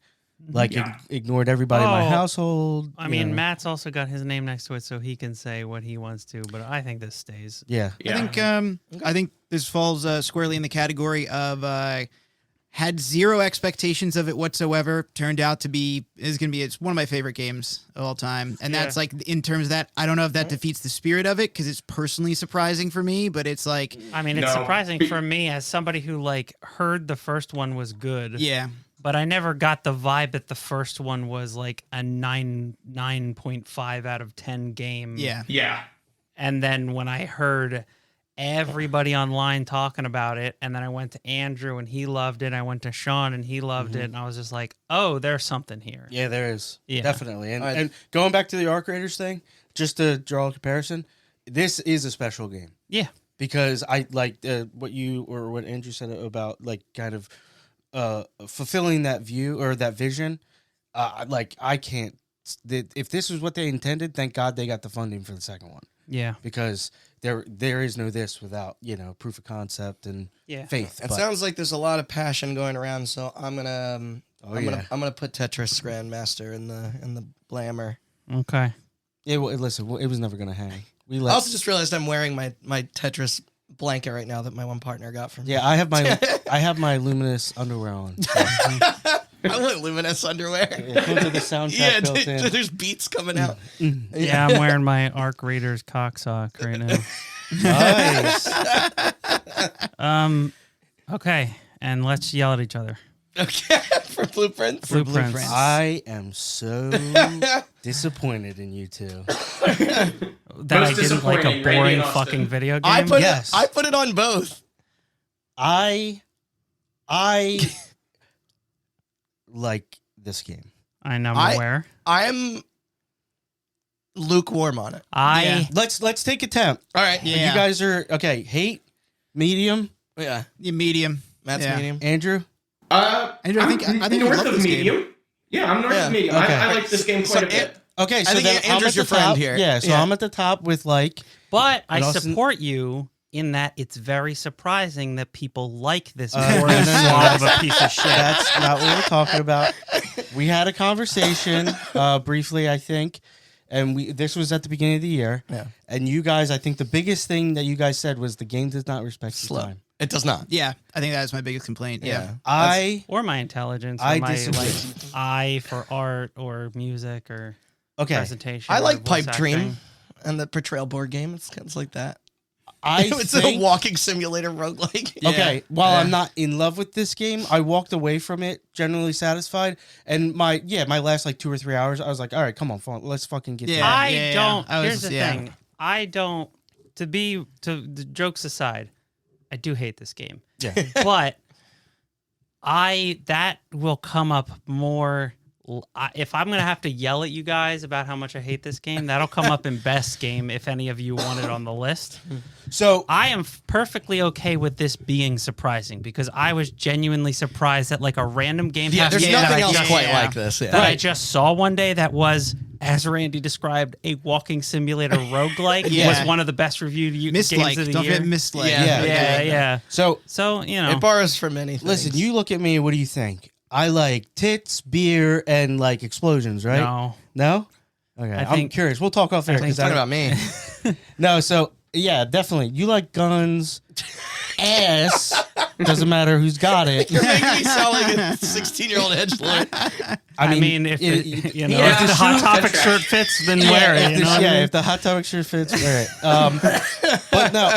Like ignored everybody in my Oh, household. I you mean, know. Matt's also got his name next to it, so he can say what he wants to. But I think this stays. Yeah. I think this falls squarely in the category of had zero expectations of it whatsoever. Turned out to be it's one of my favorite games of all time, and that's like in terms of that. I don't know if that defeats the spirit of it because it's personally surprising for me, but it's like I mean, it's surprising for me as somebody who like heard the first one was good. yeah. But I never got the vibe that the first one was like a 9.5 out of 10 game. Yeah. Yeah. And then when I heard everybody online talking about it, and then I went to Andrew and he loved it. I went to Sean and he loved it. And I was just like, oh, there's something here. Yeah, there is. Yeah. Definitely. And going back to the Arc Raiders thing, just to draw a comparison, this is a special game. Yeah. Because I like what Andrew said about like kind of fulfilling that view or that vision. Like I can't. If this was what they intended, thank God they got the funding for the second one. Yeah. Because there is no this without proof of concept and faith. It sounds like there's a lot of passion going around, so I'm gonna put Tetris Grandmaster in the blammer. Okay. Listen, it was never gonna hang. I also just realized I'm wearing my Tetris blanket right now that my one partner got from me. Yeah, I have my luminous underwear on. So. I went luminous underwear. Yeah, comes with the soundtrack built in. There's beats coming out. Yeah, I'm wearing my Arc Raiders cocksock right now. Nice. Okay, and let's yell at each other. Okay, for blueprints. Blueprints. I am so disappointed in you two. That I didn't like a disappointing, Randy boring and Austin. fucking video game. I put Yes. I put it on both. I like this game. I know, I'm I- aware. I'm lukewarm on it. Let's take a temp. All right. Yeah. You guys are okay. Hate, medium. Yeah. Yeah, medium. Matt's Yeah. medium. Andrew. Andrew, I think you north love of this medium. game. Yeah, I'm north Yeah. of medium. Okay. I like this game quite a bit. Okay, so think then Andrew's I'm at your the friend top. here. Yeah, so Yeah. I'm at the top with like. But I And Austin- support you in that it's very surprising that people like this No, boring no, no, slob of a that's- piece of shit. That's not what we're talking about. We had a conversation briefly, I think, and this was at the beginning of the year. Yeah. And you guys, I think the biggest thing that you guys said was the game does not respect the Slow. time. It does not. Yeah, I think that is my biggest complaint. Yeah. Or my intelligence, or I my disagree. like eye for art or music or Okay. presentation. I or like voice Pipe Dream acting. and the Portrayal board game. It's like that. It's It's a walking simulator roguelike. Okay, while Yeah. I'm not in love with this game, I walked away from it generally satisfied. And my last like 2 or 3 hours, I was like, all right, come on, let's fucking get Yeah. to it. I don't. I was- Here's the yeah. thing. I don't. To the jokes aside, I do hate this game. Yeah. But that will come up more. If I'm gonna have to yell at you guys about how much I hate this game, that'll come up in best game if any of you want it on the list. So I am perfectly okay with this being surprising because I was genuinely surprised that like a random game Yeah, house there's game that nothing I else just- quite like this. Yeah. that I just saw one day that was, as Randy described, a walking simulator roguelike Yeah. was one of the best reviewed games Mislike. of the Don't year. forget Mislike. Yeah. Yeah. so So, you know. It borrows from many things. listen, you look at me. What do you think? I like tits, beer, and like explosions, right? No. No? Okay, I'm think- curious. We'll talk off air. think- 'cause Talking I about me. no, so yeah, definitely. You like guns, ass. Doesn't matter who's got it. You're making me sound like a 16-year-old edgelord. I mean, if it- you know, yeah, if the Hot shoot, Topic that's shirt fits, then wear it. You know what I mean? if the hot topic shirt fits, wear it. But no,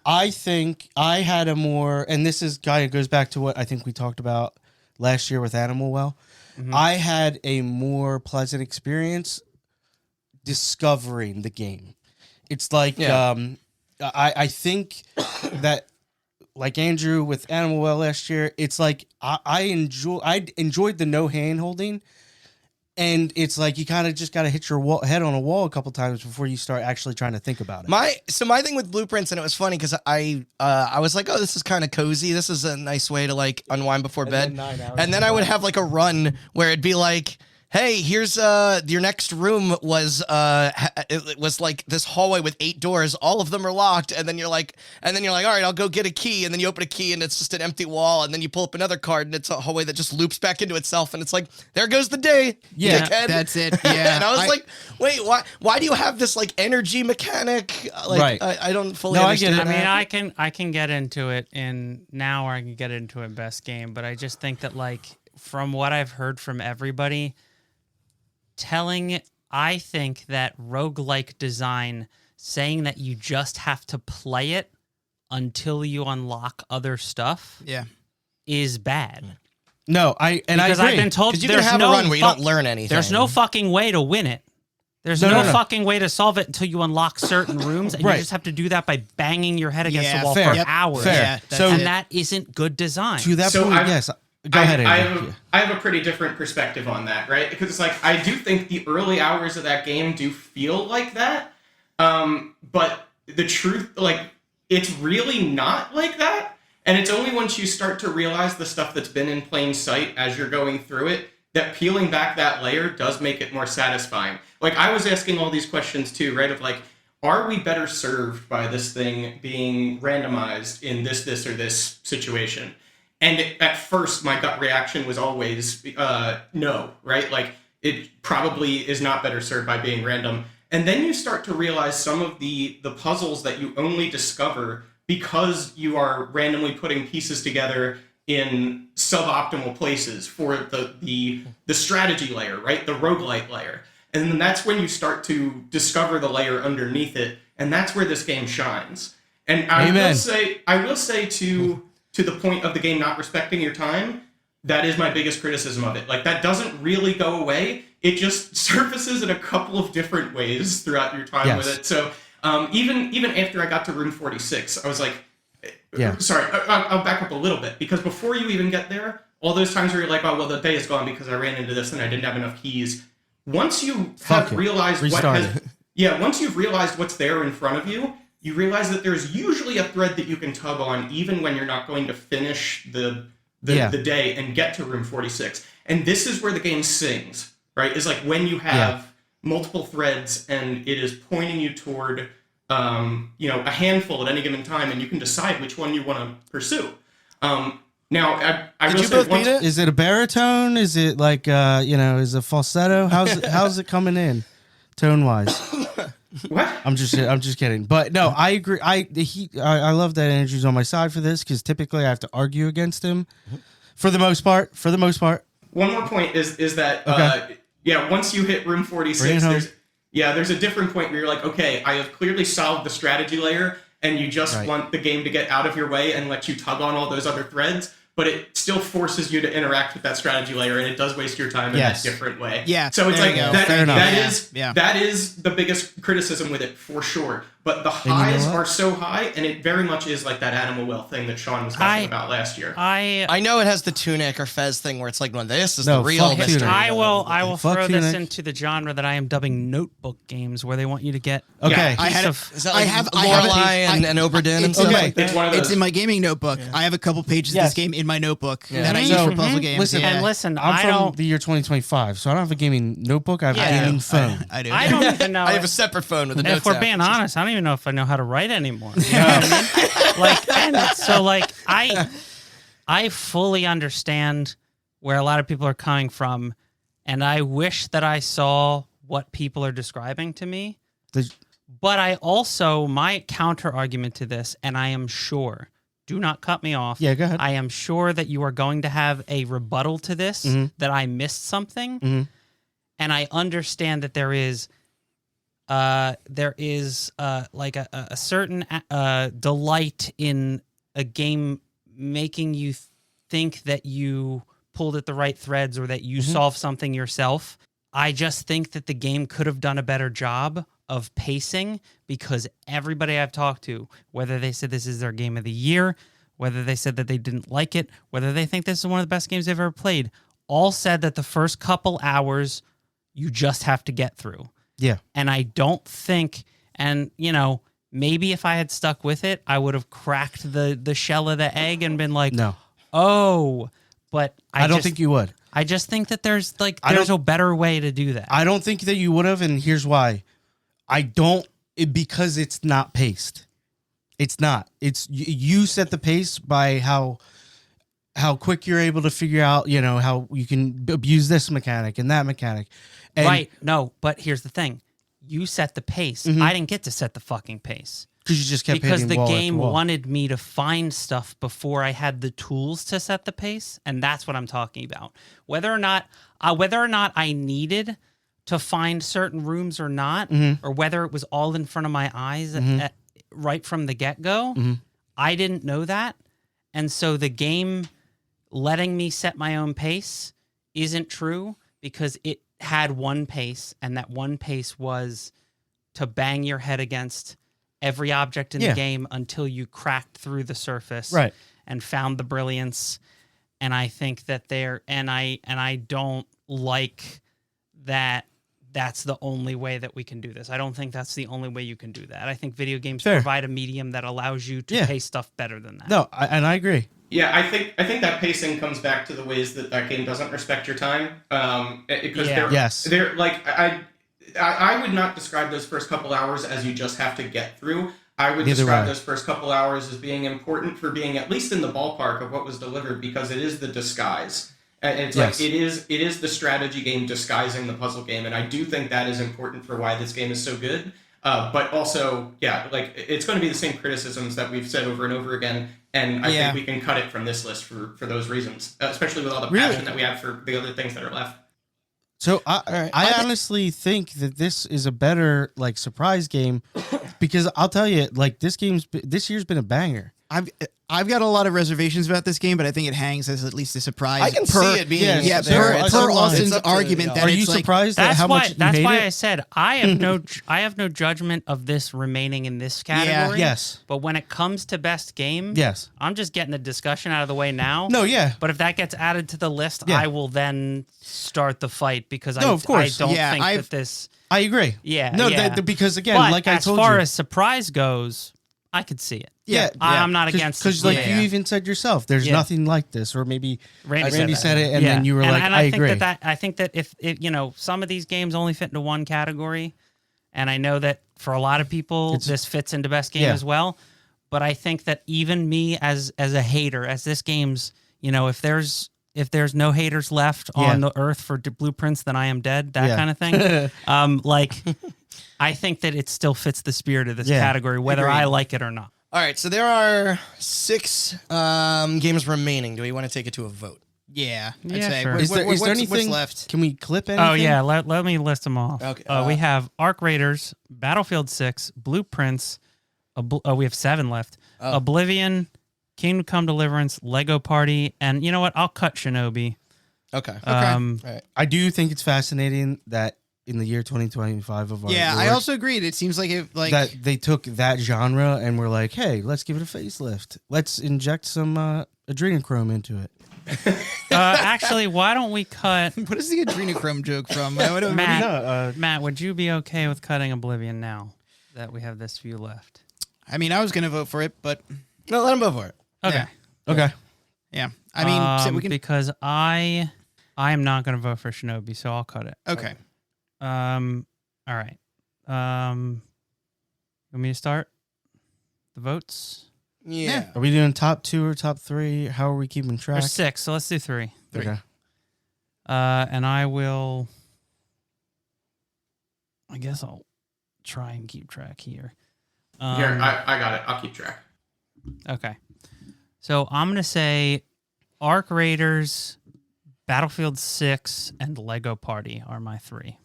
I think I had a more, and this is kind of goes back to what I think we talked about last year with Animal Well. I had a more pleasant experience discovering the game. It's like Yeah. I think that like Andrew with Animal Well last year, it's like I enjoyed the no hand holding. And it's like you kind of just got to hit your head on a wall a couple times before you start actually trying to think about it. My thing with blueprints, and it was funny because I was like, oh, this is kind of cozy. This is a nice way to like unwind before bed. then 9 hours And then I would have like a run where it'd be like hey, here's your next room was it was like this hallway with 8 doors, all of them are locked, and then you're like, all right, I'll go get a key, and then you open a key and it's just an empty wall, and then you pull up another card and it's a hallway that just loops back into itself, and it's like, there goes the day. Yeah, dickhead. That's it. Yeah. And I was like, wait, why do you have this like energy mechanic? Like, Right. I don't fully No, I get understand it. I that. mean, I can get into it in now, or I can get into it in best game, but I just think that like from what I've heard from everybody, I think that roguelike design, saying that you just have to play it until you unlock other stuff, Yeah. is bad. No, I Because agree. I've been told Because you there's can have no a run where you don't learn anything. There's no fucking way to win it. There's No, no, no, no. fucking way to solve it until you unlock certain rooms, and Right. you just have to do that by banging your head against Yeah, the wall fair. for Yep. hours. Fair. Yeah, that's So- And it. that isn't good design. to that So point, I've- yes. Go ahead, I Andrew. have a pretty different perspective on that, right? Because it's like I do think the early hours of that game do feel like that, but the truth, like, it's really not like that. And it's only once you start to realize the stuff that's been in plain sight as you're going through it that peeling back that layer does make it more satisfying. Like, I was asking all these questions too, right? Of like, are we better served by this thing being randomized in this, or this situation? And at first, my gut reaction was always no, right? Like, it probably is not better served by being random. And then you start to realize some of the puzzles that you only discover because you are randomly putting pieces together in suboptimal places for the strategy layer, right? The roguelite layer. And then that's when you start to discover the layer underneath it, and that's where this game shines. And I will say to the point of the game not respecting your time, that is my biggest criticism of it. Like, that doesn't really go away. It just surfaces in a couple of different ways throughout your time with it. So even after I got to room 46, I was like, sorry, I'll back up a little bit, because before you even get there, all those times where you're like, oh, well, the day is gone because I ran into this and I didn't have enough keys. Once you have realized once you've realized what's there in front of you, you realize that there's usually a thread that you can tug on even when you're not going to finish the day and get to room 46. And this is where the game sings, right? Is like when you have multiple threads and it is pointing you toward a handful at any given time, and you can decide which one you want to pursue. Now, I will say, once, Is it a baritone? Is it like is it falsetto? How's it coming in, tone wise? what? I'm just kidding. But no, I agree. I love that Andrew's on my side for this, because typically I have to argue against him. For the most part. One more point is that once you hit room 46, there's a different point where you're like, okay, I have clearly solved the strategy layer, and you just want the game to get out of your way and let you tug on all those other threads, but it still forces you to interact with that strategy layer, and it does waste your time in a different way. Yeah. So it's there like you go. that is the biggest criticism with it for sure. But the highs are so high, and it very much is like that Animal Well thing that Sean was talking about last year. I know it has the Tunic or Fez thing where it's like, no, this is No, the real fuck mystery. Tunic. I will Fuck throw this Tunic. into the genre that I am dubbing notebook games, where they want you to get Okay. I had Is that like I have Lorelei and Oberdin and it's stuff in my- like that? It's one of those. It's in my gaming notebook. I have a couple pages of this game in my notebook that I use for puzzle games. Listen, yeah. And listen, I'm I from don't. the year 2025, so I don't have a gaming notebook. I have a gaming phone. I do. I don't even know. I have a separate phone with a notes If we're app. being honest, I don't even know if I know how to write anymore. You know what I mean? Like, and so like I fully understand where a lot of people are coming from, and I wish that I saw what people are describing to me. But I also, my counter argument to this, and I am sure, do not cut me off. Yeah, go ahead. I am sure that you are going to have a rebuttal to this, that I missed something. And I understand that there is like a certain delight in a game making you think that you pulled at the right threads or that you solved something yourself. I just think that the game could have done a better job of pacing, because everybody I've talked to, whether they said this is their game of the year, whether they said that they didn't like it, whether they think this is one of the best games they've ever played, all said that the first couple hours you just have to get through. Yeah. And I don't think, and maybe if I had stuck with it, I would have cracked the shell of the egg and been like, No. oh, but I don't think you would. I just think that there's I a better way to do that. I don't think that you would have, and here's why. Because it's not paced. It's not. You set the pace by how quick you're able to figure out, how you can abuse this mechanic and that mechanic. And Right. No, but here's the thing. You set the pace. I didn't get to set the fucking pace. Because you just kept Because hitting the wall after game wall. wanted me to find stuff before I had the tools to set the pace, and that's what I'm talking about. Whether or not I needed to find certain rooms or not, or whether it was all in front of my eyes right from the get-go, I didn't know that. And so the game letting me set my own pace isn't true because it had one pace, and that one pace was to bang your head against every object in the game until you cracked through the surface and found the brilliance. And I think that I don't like that that's the only way that we can do this. I don't think that's the only way you can do that. I think video games provide a medium that allows you to pace stuff better than that. No, I agree. Yeah, I think that pacing comes back to the ways that game doesn't respect your time. Because they're like I would not describe those first couple hours as you just have to get through. I would describe those first couple hours as being important for being at least in the ballpark of what was delivered, because it is the disguise. And it's like it is the strategy game disguising the puzzle game, and I do think that is important for why this game is so good. But also, it's going to be the same criticisms that we've said over and over again, and I think we can cut it from this list for those reasons, especially with all the passion that we have for the other things that are left. So I honestly think that this is a better surprise game, because I'll tell you, this year's been a banger. I've got a lot of reservations about this game, but I think it hangs as at least a surprise. I can see it being per Austin's argument. That Are you it's surprised at That's how why. much you That's hate why it? I said I have no judgment of this remaining in this category. Yes. But when it comes to best game, Yes. I'm just getting the discussion out of the way now. No, yeah. But if that gets added to the list, Yeah. I will then start the fight, because of course. I don't think that this. I agree. Yeah. No, yeah. because again, But like I as told far you, as surprise goes, I could see it. yeah, I'm not against it. because you even said yourself, there's nothing like this, or maybe Randy said it, and then you were and I agree. I think that if some of these games only fit into one category, and I know that for a lot of people this fits into best game as well, but I think that even me as a hater, as this game's, if there's no haters left on the earth for blueprints, then I am dead. That kind of thing. I think that it still fits the spirit of this category, whether I like it or not. All right, so there are 6 games remaining. Do we want to take it to a vote? Yeah, I'd Yeah, say. sure. Is there What's anything left? Can we clip anything? Oh yeah, let me list them off. Okay, we have Arc Raiders, Battlefield 6, Blueprints. We have 7 left. Oblivion, Kingdom Come Deliverance, Lego Party, and you know what? I'll cut Shinobi. Okay. All right. I do think it's fascinating that in the year 2025 of our Yeah, Lord, I also agreed. It seems like that they took that genre and were like, hey, let's give it a facelift. Let's inject some adrenochrome into it. Actually, why don't we cut what is the adrenochrome joke from? Matt? Matt, would you be okay with cutting Oblivion now that we have this few left? I mean, I was gonna vote for it, but No, let him vote for it. Okay. Okay. yeah. I mean, so we can. Because I am not going to vote for Shinobi, so I'll cut it. Okay. All right. Want me to start the votes? Yeah. Are we doing top 2 or top 3? How are we keeping track? There's 6, so let's do 3. Okay. And I guess I'll try and keep track here. Here, I got it. I'll keep track. Okay. So I'm going to say Arc Raiders, Battlefield 6, and Lego Party are my 3.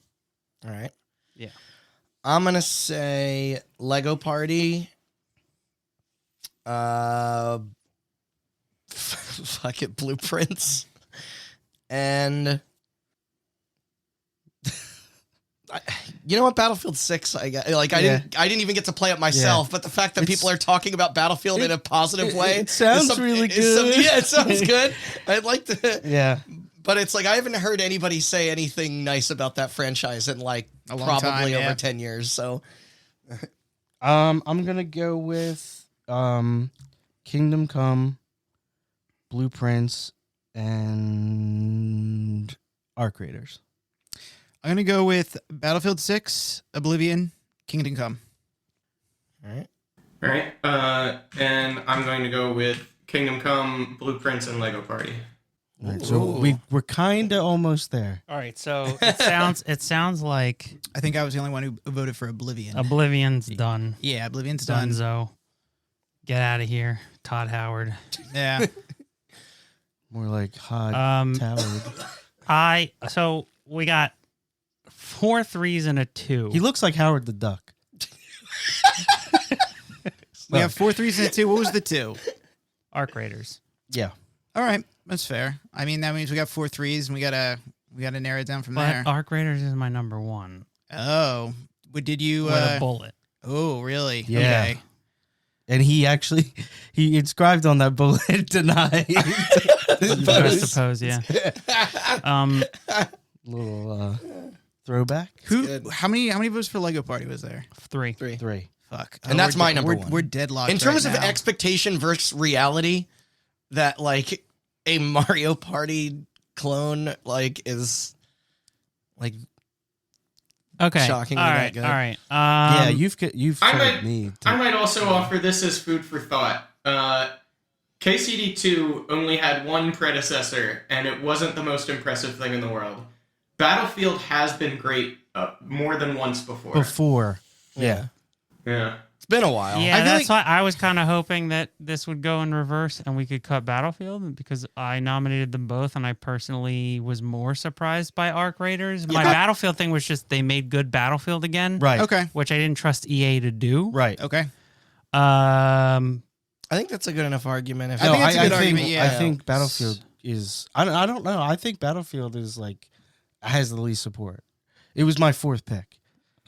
All right. Yeah. I'm going to say Lego Party. Fuck it, Blueprints. And you know what, Battlefield 6, I didn't even get to play it myself, but the fact that people are talking about Battlefield in a positive way, it sounds really good. Yeah, it sounds good. I'd like to. Yeah. But it's like I haven't heard anybody say anything nice about that franchise in like A long probably time, over 10 years. So I'm gonna go with Kingdom Come, Blueprints, and Arc Raiders. I'm gonna go with Battlefield 6, Oblivion, Kingdom Come. All right. All right. And I'm going to go with Kingdom Come, Blueprints, and Lego Party. All right, so we're kind of almost there. All right, so it sounds like I think I was the only one who voted for Oblivion. Oblivion's done. Yeah, Oblivion's done. Dunzo. Get out of here, Todd Howard. Yeah. More like hot towered. So we got 4 3s and a 2. He looks like Howard the Duck. We have 4 3s and a 2. What was the 2? Arc Raiders. Yeah. All right, that's fair. I mean, that means we got 4 3s, and we gotta narrow it down from there. But Arc Raiders is my number 1. Oh, what did you? With a bullet. Oh, really? Yeah. Okay. And he inscribed on that bullet denied. I suppose, yeah. Little throwback. How many votes for Lego Party was there? 3. 3. Fuck. And that's my number one. We're deadlocked. In terms right of now. expectation versus reality, that like a Mario Party clone like is like Okay. shockingly all that right. good. All right. Yeah, you've I told might- me. I might also offer this as food for thought. KCD2 only had one predecessor, and it wasn't the most impressive thing in the world. Battlefield has been great more than once before. Before. Yeah. Yeah. It's been a while. Yeah, I feel that's why I was kind of hoping that this would go in reverse and we could cut Battlefield because I nominated them both and I personally was more surprised by Arc Raiders. My Battlefield thing was just they made good Battlefield again. Right. Okay. Which I didn't trust EA to do. Right. Okay. I think that's a good enough argument. If I think that's a good argument, yeah. I think Battlefield is. I don't know. I think Battlefield is like has the least support. It was my 4th pick.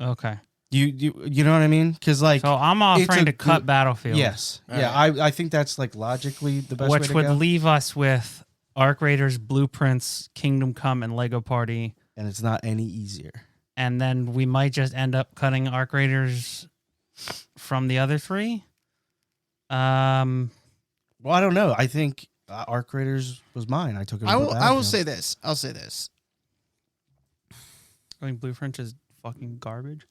Okay. You know what I mean? Because like, So I'm offering to cut good- Battlefield. yes, All yeah. I think that's like logically the best way Which to would go. leave us with Arc Raiders, Blueprints, Kingdom Come, and Lego Party. And it's not any easier. And then we might just end up cutting Arc Raiders from the other 3. Well, I don't know. I think Arc Raiders was mine. I took it. I over will Battlefield. say this. I'll say this. I think Blueprint is fucking garbage.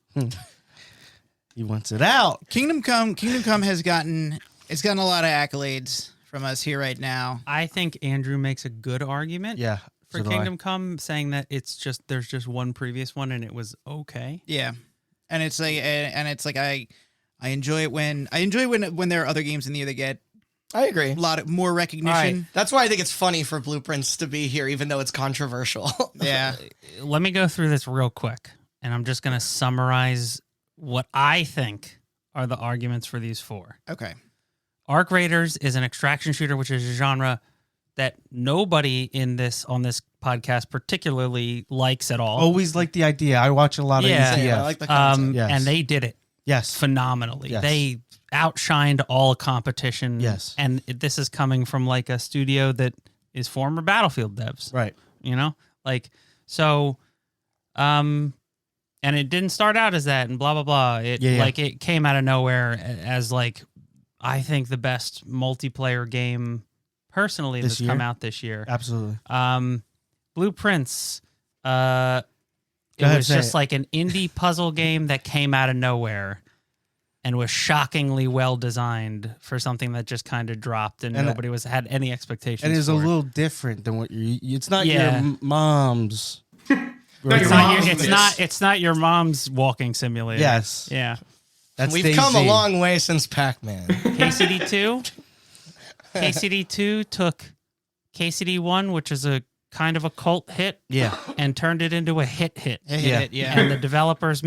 He wants it out. Kingdom Come has gotten a lot of accolades from us here right now. I think Andrew makes a good argument Yeah. for so do I. Kingdom Come, saying that there's just one previous one and it was okay. Yeah, and it's like I enjoy it when there are other games in the year that get I agree. a lot of more recognition. All right. That's why I think it's funny for Blueprints to be here, even though it's controversial. Yeah. Let me go through this real quick, and I'm just going to summarize what I think are the arguments for these 4. Okay. Arc Raiders is an extraction shooter, which is a genre that nobody on this podcast particularly likes at all. Always like the idea. I watch a lot of Yeah. ETF. Yeah, I like the concept. Yes. And they did it Yes. phenomenally. Yes. They outshined all competition. Yes. And this is coming from like a studio that is former Battlefield devs. Right. You know? Like, so, and it didn't start out as that and blah, blah, blah. It came out of nowhere as like, I think the best multiplayer game personally This that's come year? out this year. Absolutely. Blueprints, it ahead, was say just it. like an indie puzzle game that came out of nowhere and was shockingly well designed for something that just kind of dropped and nobody had any expectations. And it's a for. little different than what it's not Yeah. your mom's. No, It's your not, mom's it's this. not. It's not your mom's walking simulator. Yes. Yeah. That's We've come a DayZ. long way since Pac-Man. KCD2. KCD2 took KCD1, which is a kind of a cult hit, Yeah. and turned it into a hit. Yeah. And the developers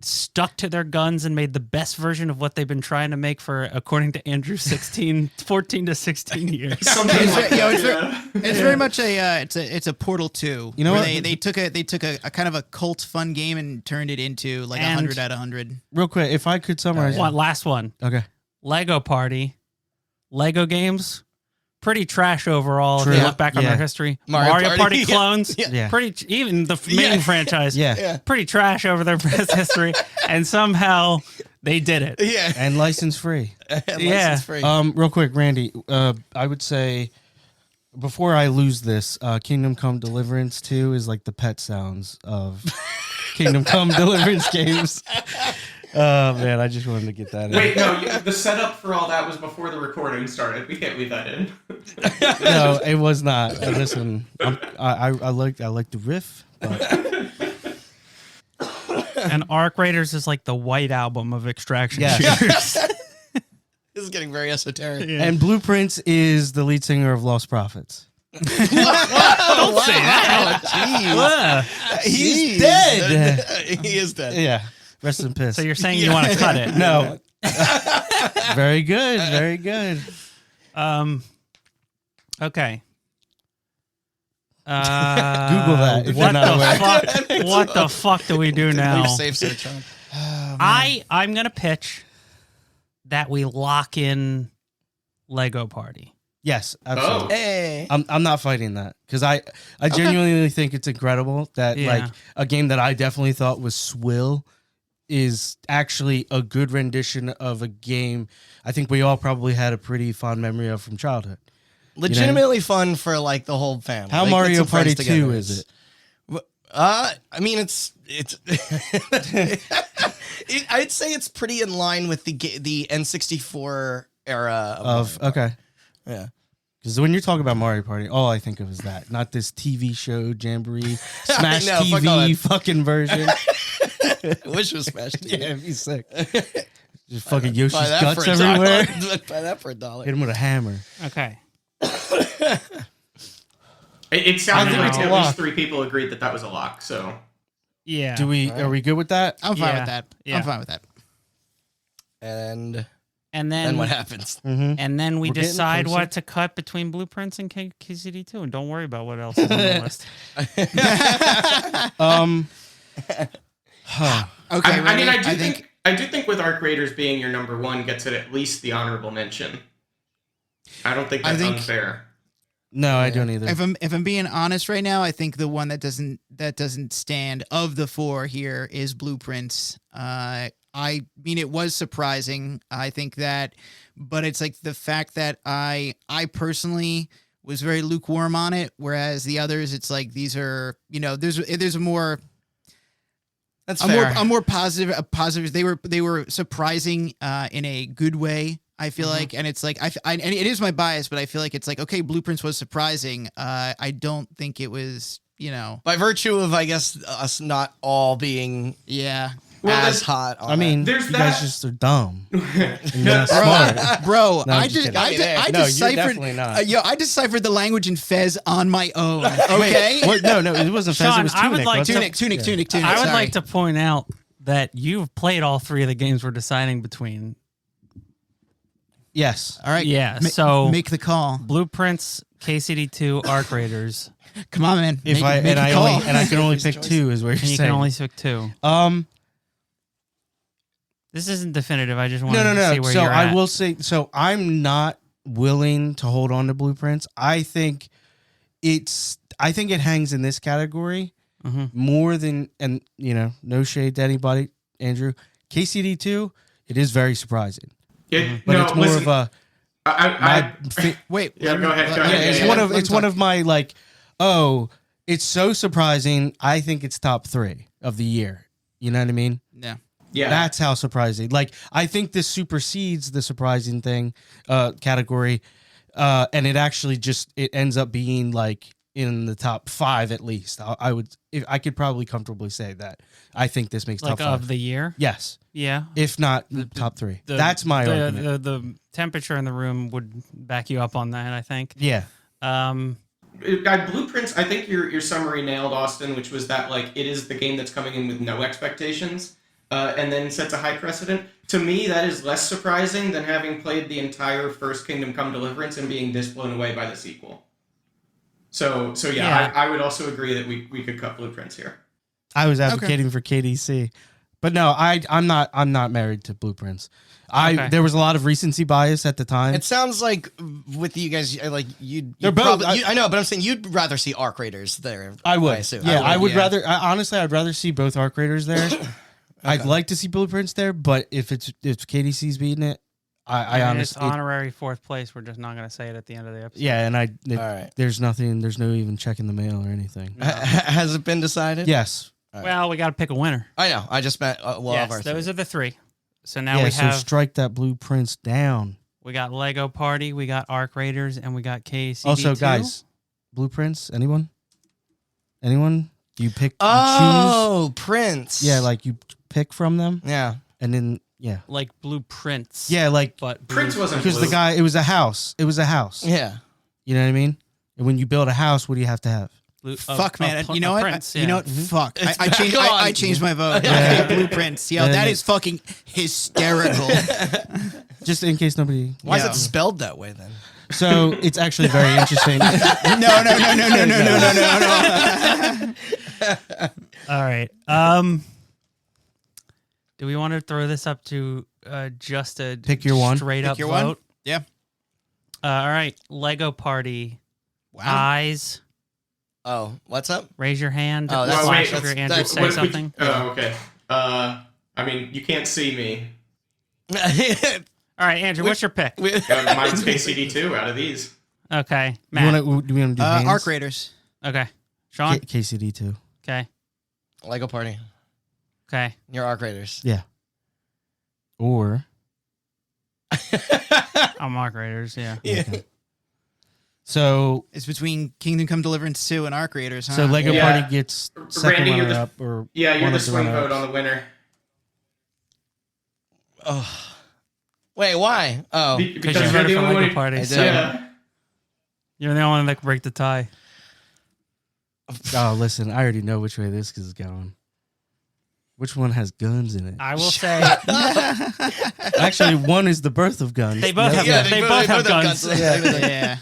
stuck to their guns and made the best version of what they've been trying to make for, according to Andrew, 14 to 16 years. Something It's like ve- yo, that, It's very much it's a Portal 2. You know where what? they took a kind of a cult fun game and turned it into like And- 100 out of 100. Real quick, if I could summarize. Last one. Okay. Lego Party. Lego games. Pretty trash overall if True. you look back on Yeah. their history. Mario Mario Party, Party yeah. clones. Yeah. Even the main franchise. Yeah. Yeah. Pretty trash over their past history. And somehow they did it. Yeah. And license free. License free. Real quick, Randy. I would say before I lose this, Kingdom Come Deliverance 2 is like the pet sounds of Kingdom Come Deliverance games. Oh man, I just wanted to get that in. Wait, no, the setup for all that was before the recording started. We can't leave that in. No, it was not. Listen, I like the riff. But And Arc Raiders is like the White Album of extraction Yeah. shooters. This is getting very esoteric. And Blueprints is the lead singer of Lost Prophets. Don't say that. Jeez. He's Jeez. dead. He is dead. Yeah, rest in piss. So you're saying you want to cut it? No. Very good. Very good. Okay. Google that if What you're not aware. the fuck? What the fuck do we do now? Leave safe search on. I'm gonna pitch that we lock in Lego Party. Yes, absolutely. Hey. I'm not fighting that because I genuinely think it's incredible that Yeah. like a game that I definitely thought was swill is actually a good rendition of a game I think we all probably had a pretty fond memory of from childhood. Legitimately fun for like the whole family. How Like, get Mario some friends Party 2 together. is it? I mean, it's I'd say it's pretty in line with the N64 era Of Mario Party. okay. Yeah. Because when you talk about Mario Party, all I think of is that, not this TV show Jamboree Smash know, fuck all TV that. fucking version. I wish it was Smash TV. Yeah, it'd be sick. Just fucking Yoshi's Buy that guts for everywhere. $1. Buy that for $1. Hit him with a hammer. Okay. It sounded I think like it's a at lock. least 3 people agreed that was a lock. So Yeah. Are we good with that? I'm fine Yeah. with that. Yeah. I'm fine with that. And And then then what happens? Mm-hmm. And then we We're getting decide closer. what to cut between Blueprints and KCD2, and don't worry about what else is on the list. Okay, I mean, ready? I do think with Arc Raiders being your number 1 gets it at least the honorable mention. I don't think that's unfair. No, I don't either. if I'm being honest right now, I think the one that doesn't stand of the 4 here is Blueprints. I mean, it was surprising. I think that, but it's like the fact that I personally was very lukewarm on it, whereas the others, it's like these are, there's a more. That's I'm fair. more positive. Positive. They were surprising in a good way. I feel like, and it's like and it is my bias, but I feel like it's like, okay, Blueprints was surprising. I don't think it was, By virtue of, I guess, us not all being yeah. Well, as hot. On I mean, There's you guys that- just are dumb. And you're not smart. Bro, No, I'm I just just kidding. I No, you're deciphered. definitely not. I deciphered the language in Fez on my own. Okay, What? No, it wasn't Fez. Sean, It was I would Tunic. like wasn't to- it? Tunic. I would sorry. like to point out that you've played all 3 of the games we're deciding between. Yes. All right, Yeah, so make the call. Blueprints, KCD2, Arc Raiders, Come on, man. If make the I call. can only pick 2 is what and you're you saying. can only pick 2. This isn't definitive. I just wanted to see No. where So you're at. I will say, so I'm not willing to hold on to Blueprints. I think it hangs in this category Mhm. more than, and no shade to anybody, Andrew. KCD2, it is very surprising, but no, it's more listen, of a. Wait. Yeah, go ahead. Go Yeah, ahead. it's Yeah, one yeah. of it's one of my like, oh, it's so surprising. I think it's top 3 of the year. You know what I mean? Yeah. Yeah. That's how surprising. Like, I think this supersedes the surprising thing category, and it actually it ends up being like in the top 5 at least. I could probably comfortably say that. I think this makes like top 5. of the year. Yes, Yeah. if not top 3. The- That's my argument. The temperature in the room would back you up on that, I think. Yeah. Blueprints, I think your summary nailed, Austin, which was that like it is the game that's coming in with no expectations, and then sets a high precedent. To me, that is less surprising than having played the entire first Kingdom Come Deliverance and being this blown away by the sequel. So yeah. I would also agree that we could cut Blueprints here. I was advocating for KDC, but no, I'm not married to Blueprints. Okay. There was a lot of recency bias at the time. It sounds like with you guys, like you'd They're both- probably, I know, but I'm saying you'd rather see Arc Raiders there. I would. assume. Yeah, I would yeah. rather. Honestly, I'd rather see both Arc Raiders there. I'd like to see Blueprints there, but if KDC's beating it, I it's honestly, honorary fourth place. We're just not going to say it at the end of the episode. yeah, and All right. there's nothing, there's no even checking the mail or anything. Has it been decided? Yes. Well, we got to pick a winner. I know. I just meant of Yes, our those three. are the three. So now Yeah, we so have strike that blueprints down. we got Lego Party, we got Arc Raiders, and we got KCD2. Also, guys, blueprints. Anyone? Do you pick? You Oh, Prince. choose? Yeah, like you pick from them, Yeah. and then yeah, like blueprints. yeah, like but Prince wasn't because the blue. guy, it was a house. It was a house. Yeah. You know what I mean? And when you build a house, what do you have to have? Fuck, man. You know what? Prince, You know what? Fuck. I changed my vote. Yeah. Blueprints. Yo, Yeah, that yeah. is fucking hysterical. Just in case nobody. Why Yeah. is it spelled that way then? So it's actually very interesting. No. All right. Do we want to throw this up to just a Pick your one. straight Pick up your vote? one. Yeah. All right. Lego Party. Wow. Eyes. Oh, what's up? Raise your hand. Oh, that's- Flash wait, if your that's- Andrew that's- say What if we- something. Oh, okay. I mean, you can't see me. All right, Andrew, what's your pick? Mine's KCD2 out of these. Okay, Do Matt. we want to do hands? Arc Raiders. Okay, Sean. KCD too. Okay, Lego Party. okay. You're Arc Raiders. Yeah. Or I'm Arc Raiders. Yeah. Yeah. so It's between Kingdom Come Deliverance 2 and Arc Raiders, huh? so Lego Yeah. Party gets second Randy, you're runner the- up or Yeah, you're one the of swing runner-ups. vote on the winner. Oh. Wait, why? Oh. Because you you're voted the for only one Lego who... Party. I did. So Yeah. you're the only one that can break the tie. Oh, listen, I already know which way this is going. Which one has guns in it? I will say Actually, one is the birth of guns. they both have. Yeah, they both have guns. Yeah.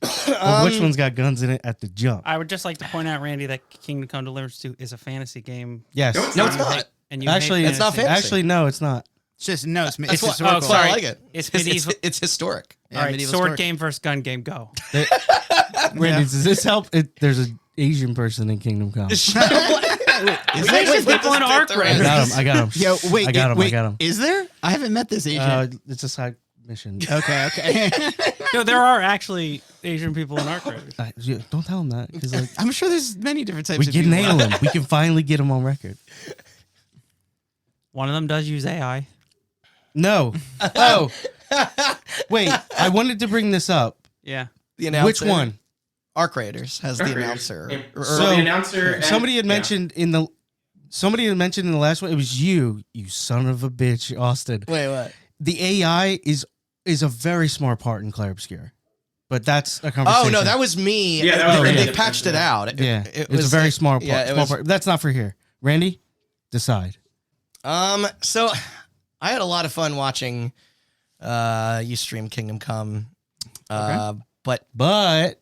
But which one's got guns in it at the jump? I would just like to point out, Randy, that Kingdom Come Deliverance 2 is a fantasy game. Yes. No, it's No, it's not. not. And you Actually, hate it's not fantasy. fantasy. Actually, no, it's not. It's just, no, it's That's why, historical. that's why I sorry. like it. It's medieval. It's historic. Yeah, All right, medieval sword historic. game versus gun game. Go. Randy, does this help? There's an Asian person in Kingdom Come. Is there Asian people in Arc Raiders? I got him. Yo, wait, I got him. wait, I got him. is there? I haven't met this Asian. It's a side mission. Okay. No, there are actually Asian people in Arc Raiders. Don't tell him that because like, I'm sure there's many different types we of can people. nail him. We can finally get him on record. One of them does use AI. No. Oh. Wait. I wanted to bring this up. Yeah. The announcer. Which one? Arc Raiders has the announcer. So the announcer... and- Somebody had yeah. mentioned in the last one. It was you son of a bitch, Austin. Wait, what? The AI is a very smart part in Clair Obscure, but that's a conversation. Oh no, that was me. Yeah, that was and Randy. they patched it out. yeah. It's a very smart part. Yeah, it small was, part. That's not for here. Randy, decide. So I had a lot of fun watching you stream Kingdom Come. But But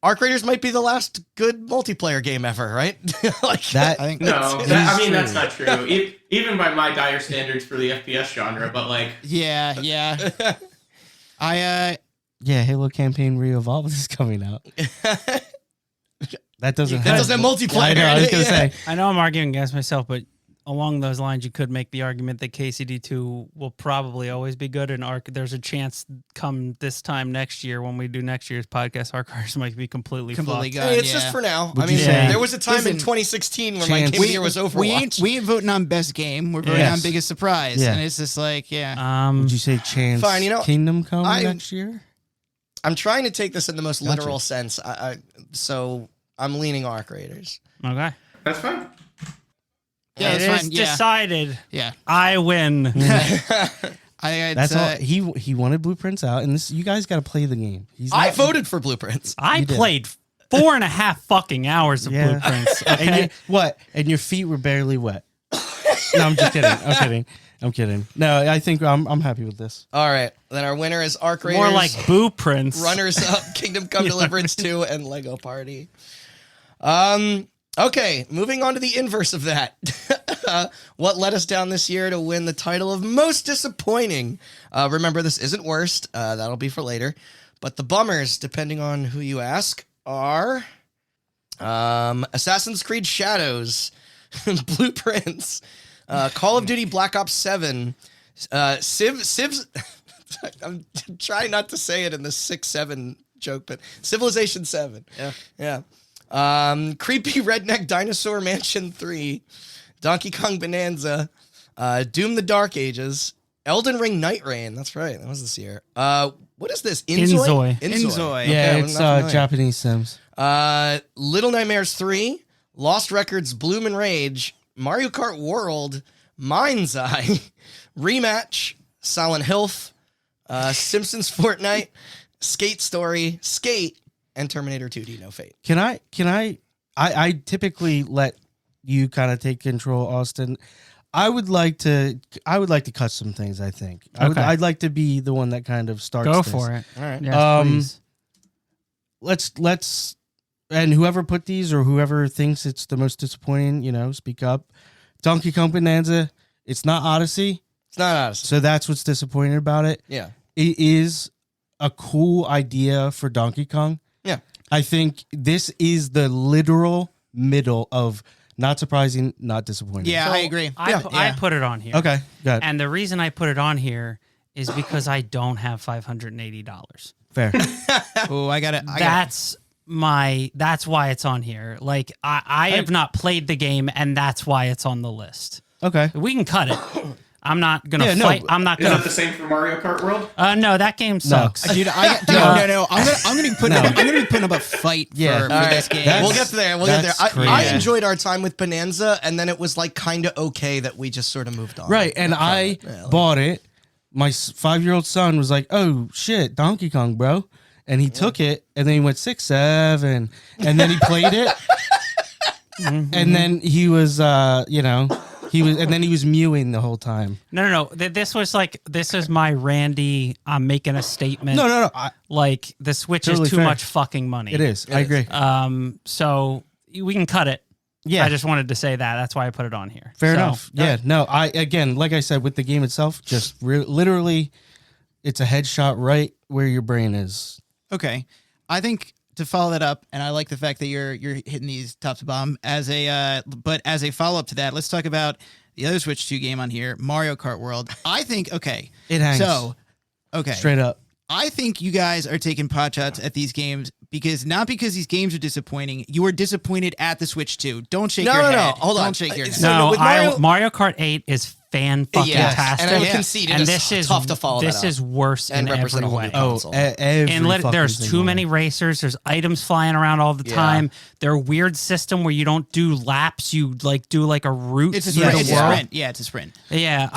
Arc Raiders might be the last good multiplayer game ever, right? Like that I think No, It that, is I mean, that's true. not true. Even by my dire standards for the FPS genre, but like... Yeah. I yeah, Halo Campaign Re-Evolved is coming out. That doesn't. that doesn't have multiplayer. I know. I was gonna say. I know I'm arguing against myself, but along those lines, you could make the argument that KCD2 will probably always be good, and Arc. There's a chance come this time next year when we do next year's podcast, Arc Raiders might be completely fucked. gone. Hey, it's yeah. just for now. Would I you mean, say- there was a time in Listen, 2016 where my chance- game of the year was Overwatch. we ain't voting on best game. We're voting Yes. on biggest surprise, Yeah. and it's just like, yeah. Would you say Chance? Fine, you know, Kingdom Come I- next year? I'm trying to take this in the most Gotcha. literal sense. So I'm leaning Arc Raiders. Okay. That's fine. Yeah, It that's is fine. Yeah. decided. Yeah. I win. That's all. He wanted blueprints out, and this you guys got to play the game. He's I not- voted for Blueprints. I You did. played 4.5 fucking hours of Yeah. Blueprints. And Okay. what? And your feet were barely wet. No, I'm just kidding. I'm kidding. No, I think I'm happy with this. All right, then our winner is Arc Raiders. More like Boo Prince. Runners up Kingdom Come Yeah. Deliverance 2 and Lego Party. Okay, moving on to the inverse of that. What let us down this year to win the title of most disappointing? Remember, this isn't worst. That'll be for later. But the bummers, depending on who you ask, are Assassin's Creed Shadows, Blueprints, Call of Duty Black Ops 7, Civ's. I'm trying not to say it in the 6-7 joke, but Civilization 7. Yeah. Creepy Redneck Dinosaur Mansion 3, Donkey Kong Bonanza, Doom the Dark Ages, Elden Ring Night Rain. That's right. That was this year. What is this? Inzoi. Inzoi. Yeah, I'm it's not familiar. Japanese Sims. Little Nightmares 3, Lost Records Bloom and Rage, Mario Kart World, Mind's Eye, Rematch, Silent Hilf, Simpsons Fortnite, Skate Story, Skate, and Terminator 2D No Fate. Can I typically let you kind of take control, Austin. I would like to cut some things, I think. Okay. I'd like to be the one that kind of starts Go this. for it. All right. Yes, please. Let's and whoever put these or whoever thinks it's the most disappointing, speak up. Donkey Kong Bonanza, it's not Odyssey, It's not Odyssey. so that's what's disappointing about it. Yeah. It is a cool idea for Donkey Kong. Yeah. I think this is the literal middle of not surprising, not disappointing. Yeah, So I agree. I put it on here. Okay, good. And the reason I put it on here is because I don't have $580. Fair. Oh, I got it. That's why it's on here. Like I have not played the game, and that's why it's on the list. Okay. We can cut it. I'm not gonna Yeah, no, fight. I'm not Is that gonna. the same for Mario Kart World? No, that game sucks. Dude, no. I'm gonna be putting up. I'm gonna be putting up a fight Yeah. for All this game. That's- We'll get there. We'll get there. that's crazy. I enjoyed our time with Bonanza, and then it was like kind of okay that we just sort of moved on. Right, and I bought it. My 5-year-old son was like, "Oh shit, Donkey Kong, bro!" And he took it, and then he went 6, 7, and then he played it, and then he was, and then he was mewing the whole time. No. This is my Randy. I'm making a statement. No. Like the Switch Totally is too fair. much fucking money. It is. I agree. So we can cut it. Yeah. I just wanted to say that. That's why I put it on here. Fair So, enough. Yeah. No. Again, like I said, with the game itself, just literally, it's a headshot right where your brain is. Okay, I think to follow that up, and I like the fact that you're hitting these top to bottom but as a follow up to that, let's talk about the other Switch 2 game on here, Mario Kart World. I think It hangs. So, Straight up. I think you guys are taking pot shots at these games because these games are disappointing. You are disappointed at the Switch 2. Don't shake your head. Hold on. Don't shake your head. So, No, with Mario Kart 8 is fan-fucking-tastic. Yes, and I would concede it and is this is tough to follow This that up is worse and in represent every a whole way. new console. There's too many racers. There's items flying around all the Yeah. time. Their weird system where you don't do laps. You do like a route. It's a through sprint. the It's a world. sprint. Yeah, it's a sprint. Yeah,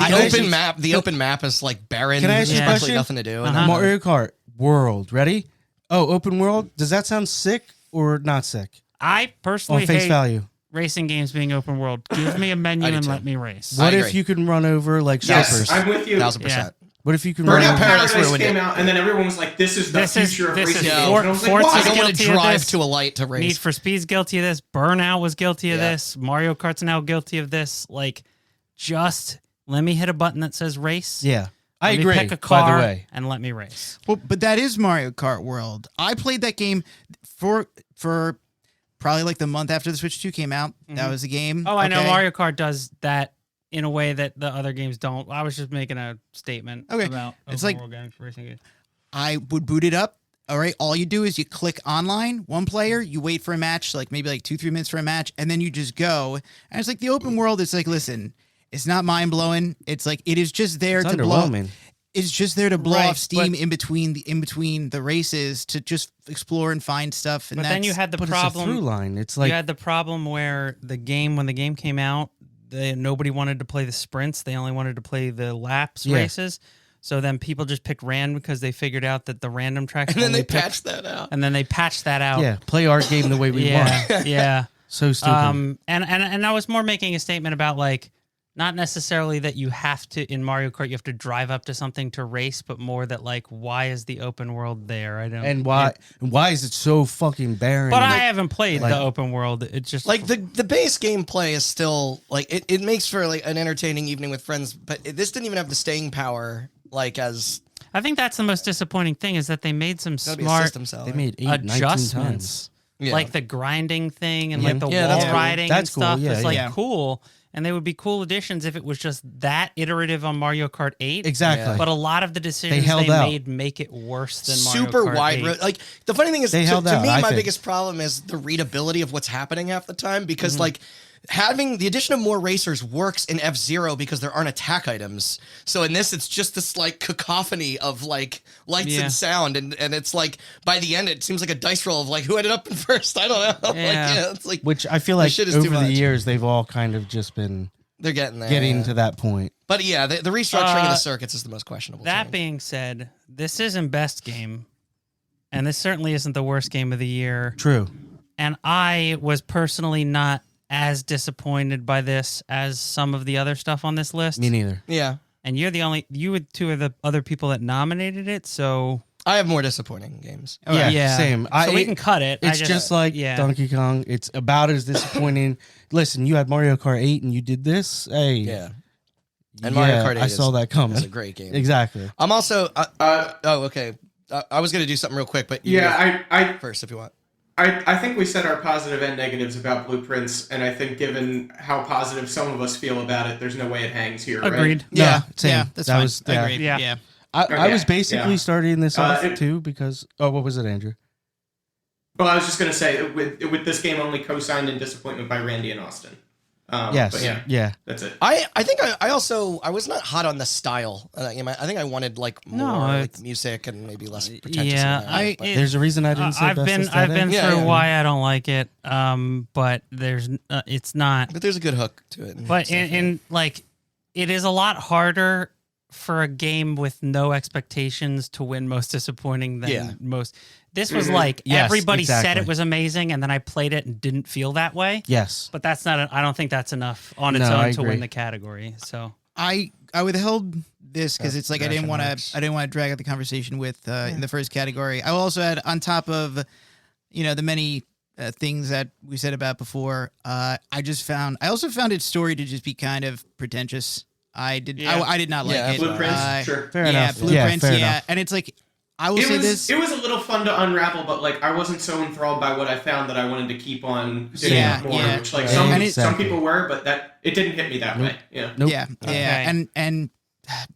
The open map is like barren. Can I ask you a There's question? nothing to do. And Uh-huh. Mario Kart World. Ready? Oh, open world. Does that sound sick or not sick? I personally On face hate value. racing games being open world. Give me a menu I do and too. let me race. I What if agree. you can run over like Yes, shoppers? I'm with you. 1,000%. What if you can Burnout run Burnout over? Paradise Paradise ruined came it. out, and then everyone was like, "This is the future of this racing is games." For- And I was like, Forza "Why?" I don't want guilty to of drive this. to a light to race. Need for Speed's guilty of this. Burnout was guilty of Yeah. this. Mario Kart's now guilty of this. Like, just let me hit a button that says race. Yeah, I Let me agree. Pick a car By the way, and let me race. Well, but that is Mario Kart World. I played that game for probably like the month after the Switch 2 came out. That was the game. Oh, I know Okay. Mario Kart does that in a way that the other games don't. I was just making a statement Okay. about It's open like- world games, racing games. I would boot it up. All right. All you do is you click online, one player, you wait for a match, like maybe like 2-3 minutes for a match, and then you just go. And it's like the open world. It's like, listen, it's not mind blowing. It's like it is just there it's to blow. underwhelming. It's just there to blow Right, off steam but- in between the races to just explore and find stuff. And But then you that's- had the But it's a through problem. line. It's You like had the problem where when the game came out, nobody wanted to play the sprints. They only wanted to play the laps Yeah. races. So then people just picked random because they figured out that the random tracks. and then only they pick- patched that out. And then they patched that out. yeah, play our game the way we want. Yeah. So stupid. And I was more making a statement about like not necessarily that you have to in Mario Kart you have to drive up to something to race, but more that like why is the open world there? I don't. and why is it so fucking barren? But I Like, haven't played like- the open world. It's just Like the base gameplay is still like it makes for like an entertaining evening with friends, but this didn't even have the staying power like as I think that's the most disappointing thing is that they made some that'd be a smart system seller. they made 19 times. adjustments. Yeah. Like the grinding thing and Yeah. like the Yeah, wall that's cool. riding That's and cool. stuff. Yeah, it's like yeah. cool. and they would be cool additions if it was just that iterative on Mario Kart 8. Exactly. But a lot of the decisions held they out. made make it worse than Mario Super Kart wide. 8. Like the funny thing is, They to held out, me, I my think. biggest problem is the readability of what's happening half the time because like. Having the addition of more racers works in F-Zero because there aren't attack items. So in this, it's just this like cacophony of like lights and sound, and it's like by the end, it seems like a dice roll of like who ended up in first. I don't know. Yeah. It's like Which I feel like shit is too over the much. years they've all kind of just been they're getting there. getting to that point. But yeah, the restructuring of the circuits is the most questionable. That thing. being said, this isn't best game, and this certainly isn't the worst game of the year. True. And I was personally not as disappointed by this as some of the other stuff on this list. Me neither. Yeah, And you were two of the other people that nominated it, so I have more disappointing games. Yeah, same. So we can cut it. It's just like Donkey Kong. It's about as disappointing. Listen, you had Mario Kart 8 and you did this. Hey, Yeah, and Mario Kart 8 I saw that coming. It's a great game. Exactly. I'm also. Okay. I was gonna do something real quick, but you I go first if you want. I think we said our positive and negatives about Blueprints, and I think given how positive some of us feel about it, there's no way it hangs here. agreed. Right? Yeah, Yeah, same. yeah, that's That fine. was- I yeah. agree. Yeah. Yeah. I Okay, was basically yeah. starting this off it- too because what was it, Andrew? Well, I was just gonna say with this game only co-signed in disappointment by Randy and Austin. Yes. But yeah, Yeah. that's it. I think I also I was not hot on the style. I think I wanted like more like music and maybe less pretentious. Yeah, than that, but- There's a reason I didn't say I've best been aesthetic. Yeah, through yeah. why I don't like it. But there's it's not. but there's a good hook to it. and But stuff, in like, it is a lot harder for a game with no expectations to win most disappointing than most. This was like Yes, everybody said exactly. it was amazing, and then I played it and didn't feel that way. Yes. But that's not. I don't think that's enough on its No, I own to agree. win the category. So I withheld this because it's like I didn't want marks. to drag out the conversation with in the first category. I also had on top of the many things that we said about before. I also found its story to just be kind of pretentious. I did not like Yeah, it. Blueprints, sure. Fair yeah, enough. Blueprints, fair yeah, enough. and it's like I will It say was this. it was a little fun to unravel, but like I wasn't so enthralled by what I found that I wanted to keep on digging Yeah, more. yeah. Which like Yeah, some exactly. people were, but that it didn't hit me that way. Yeah. Nope. Yeah, Okay. and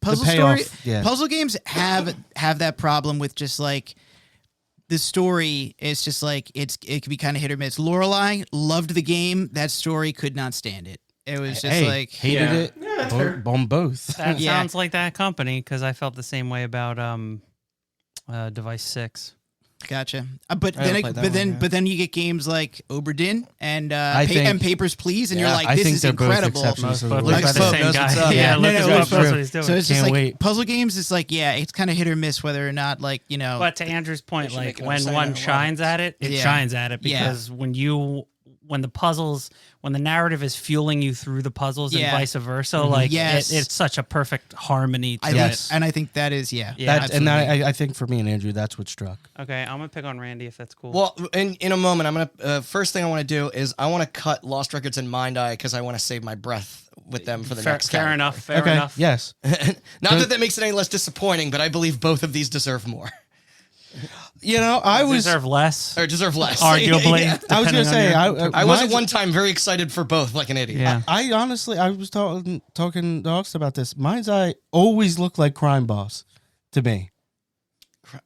puzzle payoff, story. yeah. Puzzle games have that problem with just like the story. It's just like it can be kind of hit or miss. Lorelai loved the game. That story could not stand it. It was just like hated Yeah. it Yeah, that's fair. on both. that Yeah. sounds like that company because I felt the same way about Device 6. gotcha. But I haven't then played that but then one, yeah. but then you get games like Oberdin and think- and Papers Please, and Yeah, you're like, I this think is they're both incredible. exceptions. Both Lucas by the Pope same knows guy. what's up. Yeah, No, Lucas no, Pope no, knows what he's doing. So it's just Can't like wait. puzzle games. It's like it's kind of hit or miss whether or not But to Andrew's point, should like make it when upside one down. shines at it, it Yeah. shines at it Yeah. because when the puzzles, when the narrative is fueling you through the puzzles and Yeah. vice versa, like Yes. it's such a perfect harmony to Yes. and I think that is Yeah, I think for me and Andrew, that's what struck. it. Okay, I'm gonna pick on Randy if that's cool. Well, in a moment, I'm gonna first thing I want to do is I want to cut Lost Records and Mind Eye because I want to save my breath with them for the next. fair category. enough. Fair Okay. enough. Yes. Not that makes it any less disappointing, but I believe both of these deserve more I was. Deserve less, or deserve less. arguably. Yeah. I was depending gonna say. on your- I was at mine's- one time very excited for both, like an idiot. yeah. I honestly, I was talking to Ox about this. Mind's Eye always looked like Crime Boss to me.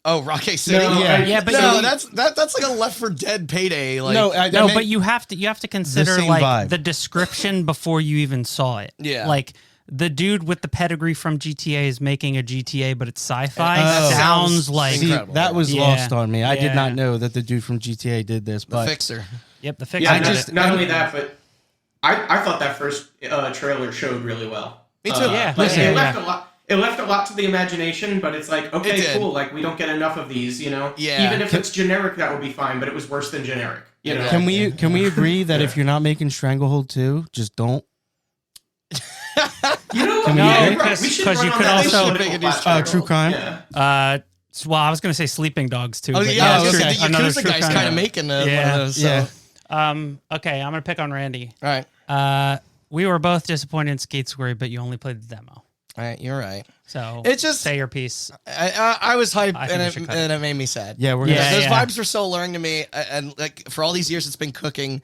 Oh, Rocky City. No, Yeah. Yeah, but no, you- that's like a Left 4 Dead payday. Like, No, I No, meant- but you have to consider same like vibe. the description before you even saw it. Yeah. Like the dude with the pedigree from GTA is making a GTA, but it's sci-fi. Oh. Sounds Sounds like See, incredible. that was Yeah. lost on me. I did Yeah. not know that the dude from GTA did this, the but fixer. yep. The fix. Yeah, I not only that, but I thought that first trailer showed really well. Me too. Yeah. Like, Listen, it left a lot. It left a lot to the imagination, but it's like, It okay, did. cool. Like we don't get enough of these, Yeah. Even if it's generic, that would be fine. But it was worse than generic. You know. can we agree that if you're not making Stranglehold 2, just don't? You know, Can we yeah, agree? you're right. We should 'Cause run you on could that also- political Make it do platform. true crime? Yeah. Well, I was gonna say Sleeping Dogs too. Oh but yeah, Oh, I was okay. gonna say, the Another Yakuza true guy's crime. kind of making one Yeah. of those. So. Yeah. Okay, I'm gonna pick on Randy. All right. We were both disappointed in Skate Square, but you only played the demo. All right. You're right. So It just- say your piece. I was hyped, I think we and should cut it. and it made me sad. Yeah, we're Yeah, gonna. Those yeah. vibes were so alluring to me, and like for all these years, it's been cooking,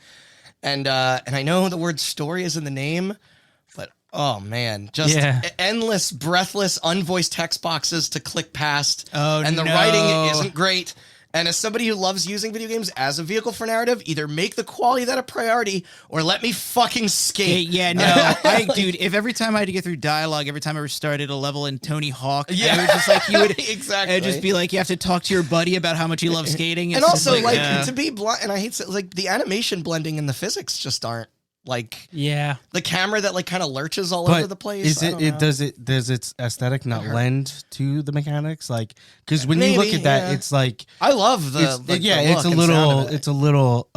and I know the word story is in the name, Oh man, just Yeah. endless, breathless, unvoiced text boxes to click past. Oh, and the no. writing isn't great. And as somebody who loves using video games as a vehicle for narrative, either make the quality of that a priority or let me fucking Hey, skate. yeah, no, dude. If every time I had to get through dialogue, every time I restarted a level in Tony Hawk, Yeah. it was just like you would Exactly. It'd just be like you have to talk to your buddy about how much you love skating, And It's just also, like, yeah. to be blunt, and I hate to, like, the animation blending and the physics just aren't like Yeah. the camera that like kind of lurches all over the place. Is I don't it know. does its aesthetic not lend to the mechanics? Like, because when Maybe, you look at that, yeah. it's like I love the it's, like, yeah, the it's a look and sound of it. it's a little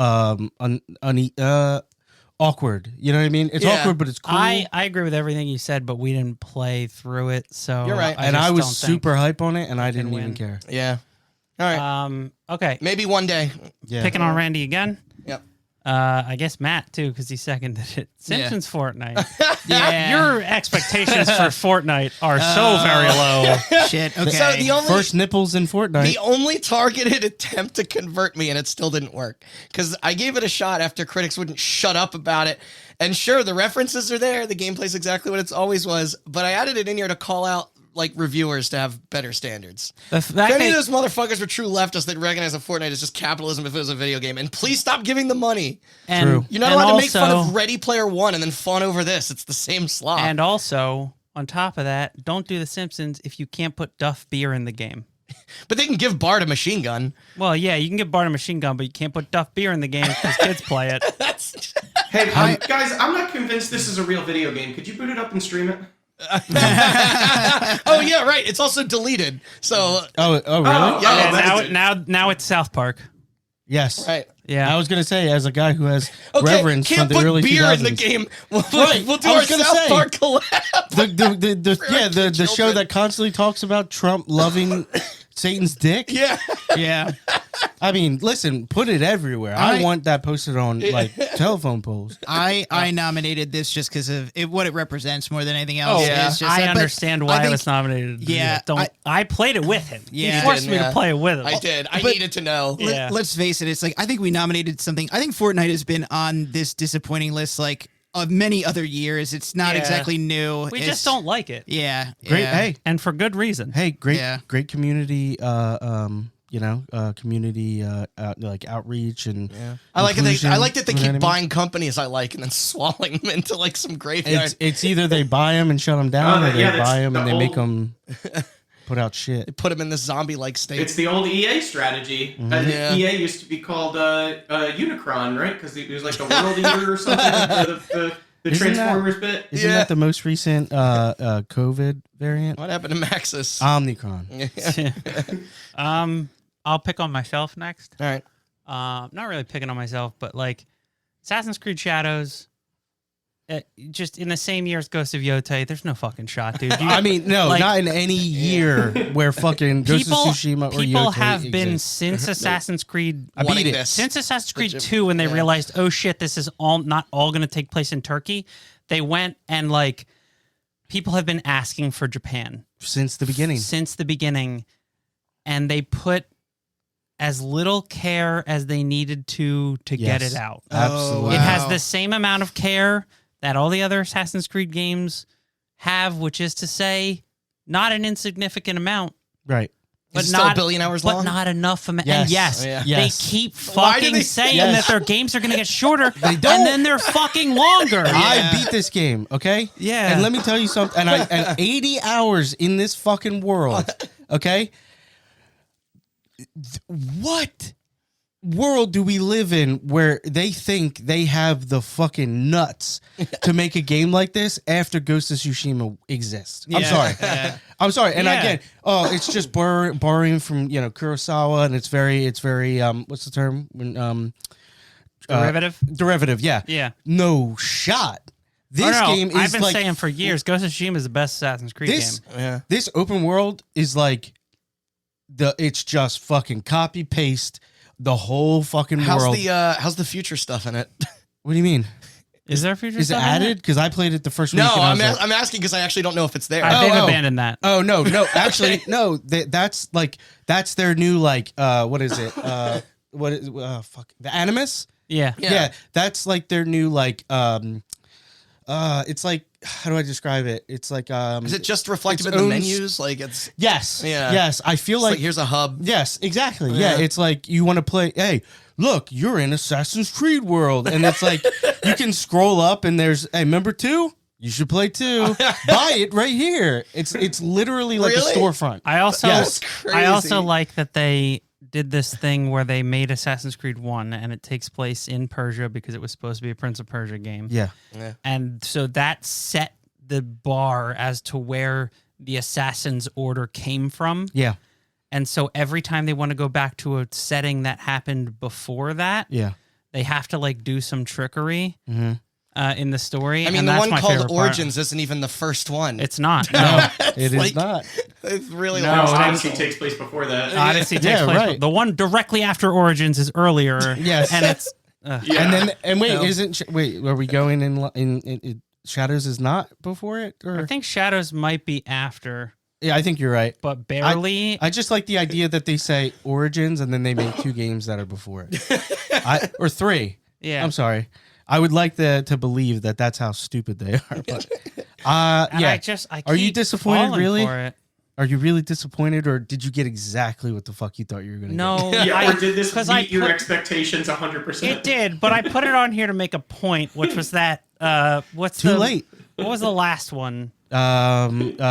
awkward. You know what I mean? It's Yeah. awkward, but it's cool. I agree with everything you said, but we didn't play through it, so You're right. and just I was don't think- super hype on it, and I didn't win. even care. Yeah. All right. Okay, Maybe one day. Yeah, picking on Randy again. Yep. I guess Matt too, because he seconded it. Simpsons Fortnite. Yeah. Your expectations for Fortnite are so very low. Shit. Okay. So the only first nipples in Fortnite. the only targeted attempt to convert me, and it still didn't work, because I gave it a shot after critics wouldn't shut up about it. And sure, the references are there, the gameplay's exactly what it's always was, but I added it in here to call out like reviewers to have better standards. The fact If any of that- those motherfuckers were true leftists, they'd recognize that Fortnite is just capitalism if it was a video game. And please stop giving them money. and, True. You're not and allowed to make fun also- of Ready Player One and then fawn over this. It's the same slop. And also, on top of that, don't do The Simpsons if you can't put Duff beer in the game. but they can give Bart a machine gun. Well, yeah, you can give Bart a machine gun, but you can't put Duff beer in the game because kids play it. That's Hey, guys, I'm not convinced this is a real video game. Could you boot it up and stream it? oh yeah, right. It's also deleted. So oh, really? Oh, Yeah, that's now, good. now it's South Park. Yes. right. Yeah. I was gonna say, as a guy who has Okay, reverence from can't the put early beer 2000s, in the game. We'll Right, do I our was gonna South say. Park collab. the show children. that constantly talks about Trump loving Satan's dick. Yeah. yeah. I mean, listen, put it everywhere. I I- want that posted on like telephone poles. I nominated this just because of what it represents more than anything else. yeah. It's just I that- but understand I why I think- was nominated. Yeah, I played it with him. Yeah. He forced You me did, to yeah. play it with him. I did. I But- needed to know. Yeah. Let's face it. It's like I think we nominated something. I think Fortnite has been on this disappointing list like of many other years. It's not Yeah. exactly new. We It's- just don't like it. Yeah. Great. yeah. Hey, And for good reason. hey, great, Yeah. great community. Community like outreach and I like it. inclusion, I like that they you know keep what I mean? buying companies I like and then swallowing them into like some graveyard. It's either they buy them and shut them down, Oh, or they yeah, that's buy them the and they make old- them put out shit. Put them in this zombie-like state. It's the old EA strategy. Yeah. EA used to be called Unicron, right? Because it was like the World Eater or something. the Isn't Transformers bit. Isn't Yeah. that the most recent COVID variant? What happened to Maxis? Omnicron. I'll pick on myself next. All right. Not really picking on myself, but like Assassin's Creed Shadows, just in the same year as Ghost of Yotei, there's no fucking shot, dude. You- I mean, no, Like- not in any year where fucking Ghost of Tsushima or people Yotei have been exists. since Assassin's Creed I beat Wanting it. this. Since Assassin's Creed Legit- 2, when they yeah. realized, oh shit, this is all not all going to take place in Turkey, they went and like people have been asking for Japan Since the beginning. since the beginning, and they put as little care as they needed to get Yes. it out. Absolutely. It has Wow. the same amount of care that all the other Assassin's Creed games have, which is to say, not an insignificant amount. Right. But Is it still not a billion hours but long? not enough. And Yes. yes, Oh, yeah. Yes. they keep Why do fucking they- saying Yes. that their games are going to get shorter, don't. and then they're fucking longer. I beat this game, okay? Yeah. And let me tell you something. And 80 hours in this fucking world, okay? What world do we live in where they think they have the fucking nuts to make a game like this after Ghost of Tsushima exists? I'm Yeah. sorry. Yeah. I'm sorry. And Yeah. again, it's just borrowing from, Kurosawa, and it's very what's the term? When Derivative? derivative, yeah. Yeah. No shot. This Oh, no, game is I've been like saying for years, Ghost of Tsushima is the best Assassin's Creed this. game. Yeah. This open world is like it's just fucking copy paste the whole fucking world. How's the future stuff in it? What do you mean? Is there a future Is it stuff in added? Because I played it the first week. No, and I was I'm asking because I actually don't know if it's there. They've oh. abandoned that. oh no, actually no. That's their new what is it? What is fuck the Animus? Yeah. Yeah. That's like their new It's like, how do I describe it? It's like Is it just reflective its in the own menus? Like it's yes, Yeah. yes. I feel it's like here's a hub. yes, exactly. Yeah, Yeah. it's like you want to play. Hey, look, you're in Assassin's Creed world, and it's like you can scroll up and there's remember 2. You should play 2. Buy it right here. It's literally like Really? a storefront. I also Yes. That's I also crazy. like that they did this thing where they made Assassin's Creed 1 and it takes place in Persia because it was supposed to be a Prince of Persia game. Yeah, And so that set the bar as to where the Assassin's Order came from. yeah, And so every time they want to go back to a setting that happened before that, yeah. they have to like do some trickery Mm-hmm. In the story. I mean, and the that's one my called favorite part. Origins isn't even the first one. It's not. No. No, it is like- not. It's really No, No, long. Odyssey takes place before that. Odyssey takes Yeah, place. right. The one directly after Origins is earlier. Yes. And it's Yeah. And wait, No. wait? Are we going in Shadows is not before it, or I think Shadows might be after, yeah, I think you're right. but barely. I just like the idea that they say Origins and then they make 2 games that are before it, or 3. yeah. I'm sorry. I would like to believe that that's how stupid they are. But And yeah. I Are you keep disappointed, falling really? For it. Are you really disappointed, or did you get exactly what the fuck you thought you were gonna No. Yeah, or did this 'cause meet your put- expectations 100%? It did, but I put it on here to make a point, which was that what's Too the late. What was the last one? get?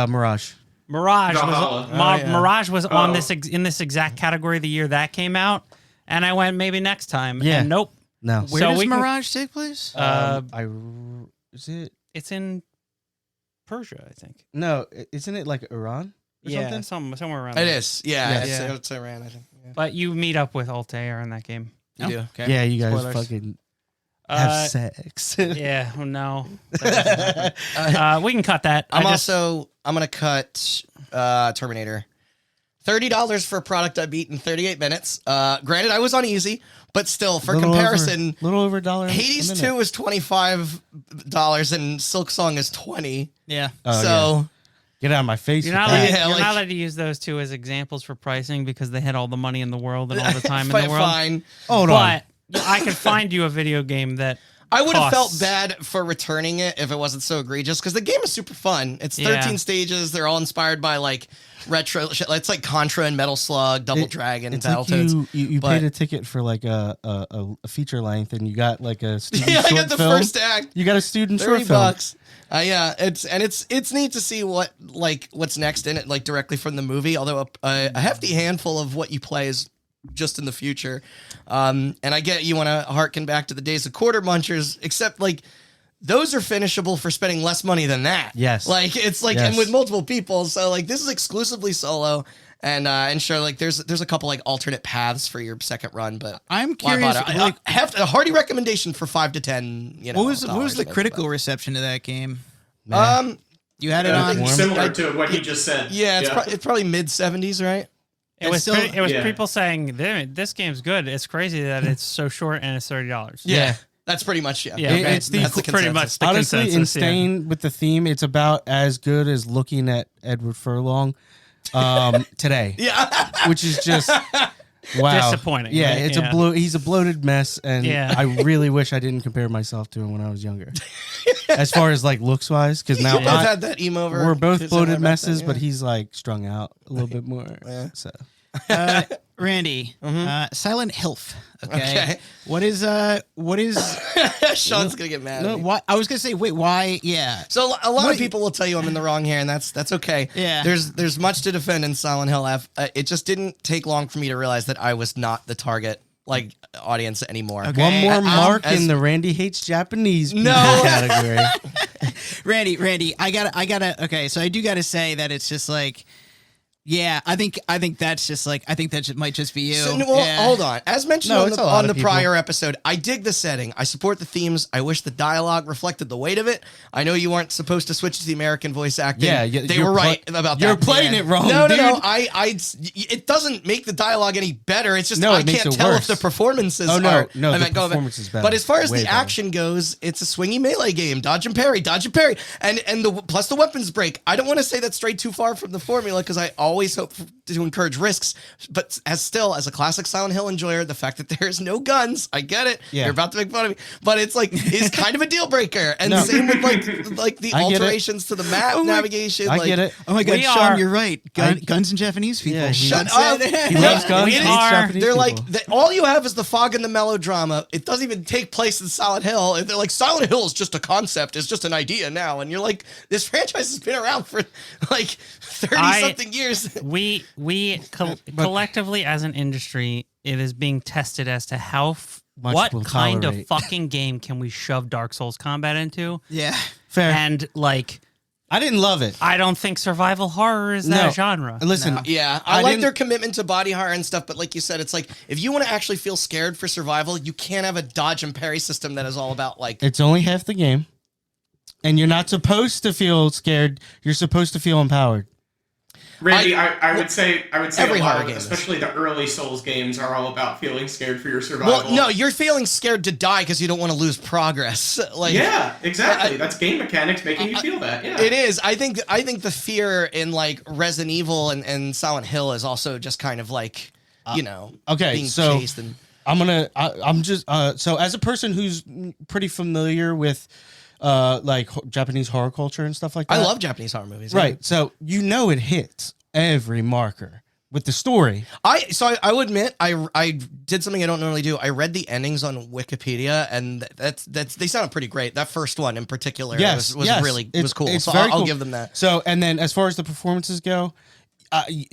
Mirage. Mirage Valhalla. was Mirage was on Oh. this in this exact category the year that came out, and I went maybe next time. Yeah. And nope. No. Where So does we can- Mirage take place? Is it? It's in Persia, I think. No, isn't it like Iran or Yeah, something? somewhere around It there. is. Yeah, Yeah. It's, Yeah. it's Iran, I think. Yeah. But you meet up with Altair in that game. You do. Okay. Yeah, you guys Spoilers. fucking have Uh, sex. yeah. Oh no. That doesn't happen. We can cut that. I'm gonna cut Terminator. $30 for a product I beat in 38 minutes. Granted, I was on easy, but still, for comparison, little over $1. Hades a 2 minute. is $25 and Silk Song is 20. Yeah. Oh, So get out of my face. You're with not, that. allowed, Yeah, you're like- not allowed to use those two as examples for pricing because they had all the money in the world and all the time in but the world. fine. Hold on. But I could find you a video game that I would have felt costs. bad for returning it if it wasn't so egregious because the game is super fun. It's Yeah. 13 stages. They're all inspired by like retro shit. It's like Contra and Metal Slug, Double Dragon, It's like Battletoads. you but- paid a ticket for like a feature length, and you got like a student Yeah, I short got the film. first act. You got a student short 30 film. bucks. Yeah, it's neat to see what's next in it, like directly from the movie. Although a hefty handful of what you play is just in the future. And I get you want to harken back to the days of quarter munchers, except like those are finishable for spending less money than that. Yes. like it's like Yes. and with multiple people. So like this is exclusively solo. And sure, like there's a couple like alternate paths for your second run, but I'm why curious. bother? Like, a hearty recommendation for 5 to 10. You know, what was dollars, the I guess, critical but- reception to that game? Um, You had it I on. think similar to what he just said. yeah, it's probably mid 70s, right? it was still- it was people saying this game's good. It's crazy that it's so short and it's $30. Yeah. That's pretty much Yeah, It's the- that's the pretty consensus. much the Honestly, in consensus. Yeah. staying with the theme, it's about as good as looking at Edward Furlong today, Yeah. which is just wow, Disappointing, Yeah, right? it's Yeah. he's a bloated mess, and Yeah. I really wish I didn't compare myself to him when I was younger, as far as like looks wise, because now You both had that emo over. we're both kids bloated back then, messes, yeah. but he's like strung out a little bit more. Yeah. So Randy, Silent Hilf. Okay. Okay. What is Sean's gonna get mad. at me. why? I was gonna say, wait, why? Yeah. So a lot What- of people will tell you I'm in the wrong here, and that's okay. Yeah. There's much to defend in Silent Hill F. It just didn't take long for me to realize that I was not the target like audience anymore. Okay. one more Um, mark as- in the Randy hates Japanese people No. category. Randy, I gotta. Okay, so I do gotta say that it's just like, yeah, I think that's just like, I think that might just be you. So, well, Yeah. hold on. As mentioned No, on it's the, a lot on of the people. prior episode, I dig the setting. I support the themes. I wish the dialogue reflected the weight of it. I know you weren't supposed to switch to the American voice acting. Yeah, they you're were right pla- about that. you're playing Yeah. it wrong, No, dude. it doesn't make the dialogue any better. It's just No, I it makes can't it tell worse. if the performances Oh, no, are. no, I the meant go back. performance is better. But as far as Way the better. action goes, it's a swingy melee game. Dodge and parry, and the plus the weapons break. I don't want to say that strayed too far from the formula because I always hope to encourage risks, but as a classic Silent Hill enjoyer, the fact that there's no guns, I get it. Yeah. You're about to make fun of me, but it's like is kind of a deal breaker. And No. same with like the I get it. alterations to the map navigation. I like, get it. Oh my God, We Sean, are- you're right. Guns and Japanese people. Yeah, he- Shut That's up. it. He loves guns. We and are- hates Japanese They're people. like, all you have is the fog and the melodrama. It doesn't even take place in Silent Hill. And they're like, Silent Hill is just a concept. It's just an idea now. And you're like, this franchise has been around for like 30-something years. We collectively as an industry, it is being tested as to how Much what we'll kind of tolerate. fucking game can we shove Dark Souls combat into? Yeah. fair. And like, I didn't love it. I don't think survival horror is that No. genre. Listen, No. Yeah, I I like didn't- their commitment to body horror and stuff, but like you said, it's like if you want to actually feel scared for survival, you can't have a dodge and parry system that is all about like it's only half the game, and you're not supposed to feel scared. You're supposed to feel empowered. Randy, I would say every a lot horror of, game is. especially the early Souls games, are all about feeling scared for your survival. well, no, you're feeling scared to die because you don't want to lose progress. Like Yeah, exactly. That's game mechanics making you feel that. Yeah. it is. I think the fear in like Resident Evil and Silent Hill is also just kind of like Okay, being so chased and I'm just so as a person who's pretty familiar with like Japanese horror culture and stuff like that. I love Japanese horror movies. Right. So it hits every marker with the story. I will admit I did something I don't normally do. I read the endings on Wikipedia, and that's they sounded pretty great. That first one in particular was really was cool. It's So very I'll cool. give them that. So and then as far as the performances go,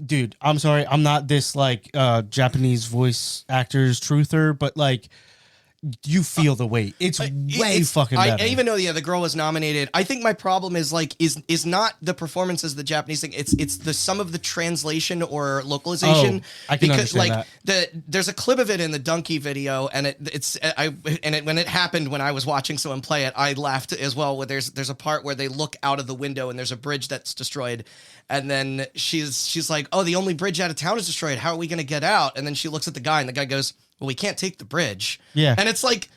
dude, I'm sorry, I'm not this like Japanese voice actors truther, but like you feel the weight. It's way fucking better. I even know the girl was nominated. I think my problem is like is not the performances the Japanese thing. It's the some of the translation or localization. Oh, I can because understand like there's a clip of it in the Donkey video, and when it happened when I was watching someone play it, I laughed as well. Where there's a part where they look out of the window and there's a bridge that's destroyed. And then she's like, "Oh, the only bridge out of town is destroyed. How are we going to get out?" And then she looks at the guy, and the guy goes, "Well, we can't take the bridge." Yeah. And it's like,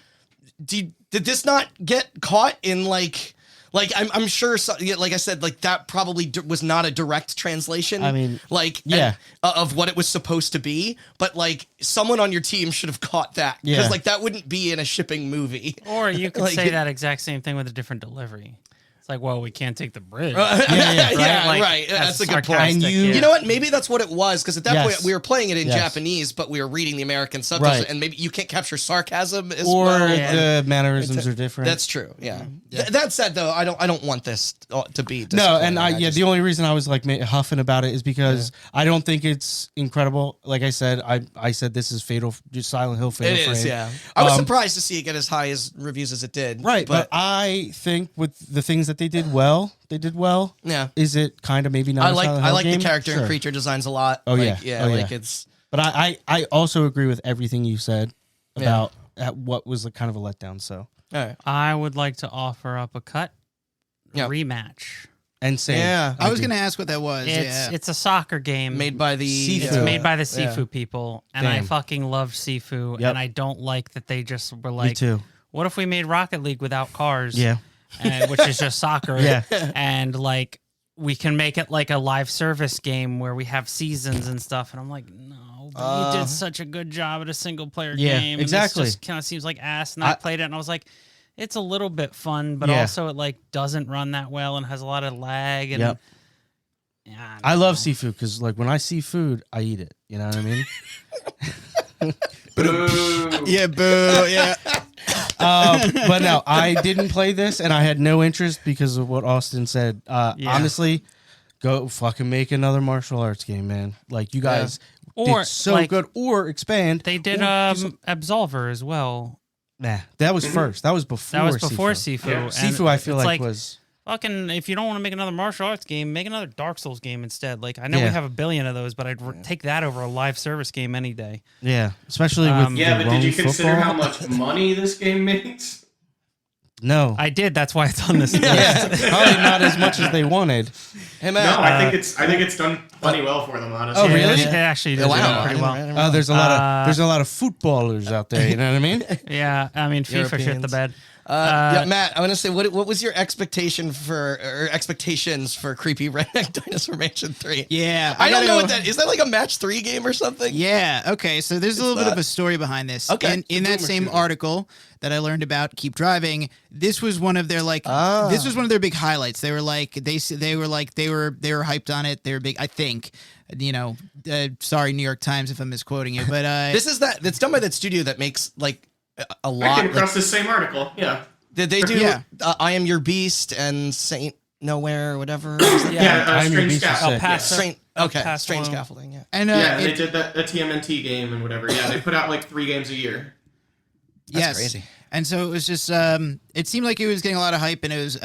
did this not get caught in like I'm sure, like I said, like that probably was not a direct translation. I mean, like yeah. of what it was supposed to be, but like someone on your team should have caught that because Yeah. like that wouldn't be in a shipping movie. Or you could Like- say that exact same thing with a different delivery. It's like, well, we can't take the bridge. Yeah, Like, right. That's a good point. sarcastic, And you- yeah. You know what? Maybe that's what it was because at that Yes. point we were playing it in Yes. Japanese, but we were reading the American subtitles, Right. and maybe you can't capture sarcasm as or well. the mannerisms are different. That's true. Yeah. That said, though, I don't want this to be No, disappointing. and just- the only reason I was like huffing about it is because I don't think it's incredible. Like I said, I said this is fatal, just Silent Hill fatal. It is, frame. yeah. I was surprised to see it get as high as reviews as it did. Right, but I think with the things that they did well. yeah, Is it kind of maybe not? I a like Silent Hill the game? character Sure. and creature designs a lot. Oh, Like, yeah. Oh, like yeah. it's But I also agree with everything you said about what was kind of a letdown. So all right. I would like to offer up a cut Yeah. rematch. and same. Yeah. I was going to ask what that was. It's a soccer game Made by the Sifu. It's made by the Sifu people, and I Damn. fucking love Sifu, Yep. and I don't like that they just were Me like, too. what if we made Rocket League without cars? Yeah. Which is just soccer. Yeah. And like we can make it like a live service game where we have seasons and stuff. And I'm like, no, but you did such a good job at a single player Yeah, game. exactly. And this just kind of seems like ass. And I played it and I was like, it's a little bit fun, but Yeah. also it like doesn't run that well and has a lot of lag. And Yep. yeah, I love know. seafood because like when I see food, I eat it. You know what I mean? Boo. Yeah, boo. Yeah. But no, I didn't play this, and I had no interest because of what Austin said. Yeah. Honestly, go fucking make another martial arts game, man. Like you guys Or, did so like, good, or expand. They did or do some- Absolver as well. Nah, that was first. That was before. That was before Sifu. Sifu. Yeah. and Sifu, I feel it's like was fucking, if you don't want to make another martial arts game, make another Dark Souls game instead. Like, I know we Yeah. have a billion of those, but I'd take that over a live service game any day. yeah, especially with Yeah, the but did you wrong consider football. how much money this game makes? No, I did. That's why it's on this list. yeah, probably not as much as they wanted. Hey No, man. I think it's done plenty well for them, honestly. Oh, really? It actually does Wow. do pretty I well. There's a lot of footballers out there. You know what I mean? Yeah, I mean, FIFA shit Europeans. the bed. Yeah, Matt, I want to say, what was your expectations for Creepy Redneck Dinosaur Mansion 3? Yeah, I don't know gotta- what that is. That like a match 3 game or something? Yeah. Okay. So there's a little bit of a story behind this. Okay. In that Boomer same shooter. article that I learned about Keep Driving, this was one of their this was one of their big highlights. They were like they were hyped on it. They were big. I think. Sorry, New York Times, if I'm misquoting it, but This is that's done by that studio that makes like a I lot. came across the same article. Yeah. Did they do Yeah. I Am Your Beast and Saint Nowhere or whatever? Yeah. I'm Your Strange Beast is Scaffold. sick. Paso. Strange, okay, Paso. Strange Scaffolding, yeah. and Yeah, and it- they did the TMNT game and whatever. Yeah, they put out like 3 games a year. That's yes. crazy. And so it was just it seemed like it was getting a lot of hype, and it was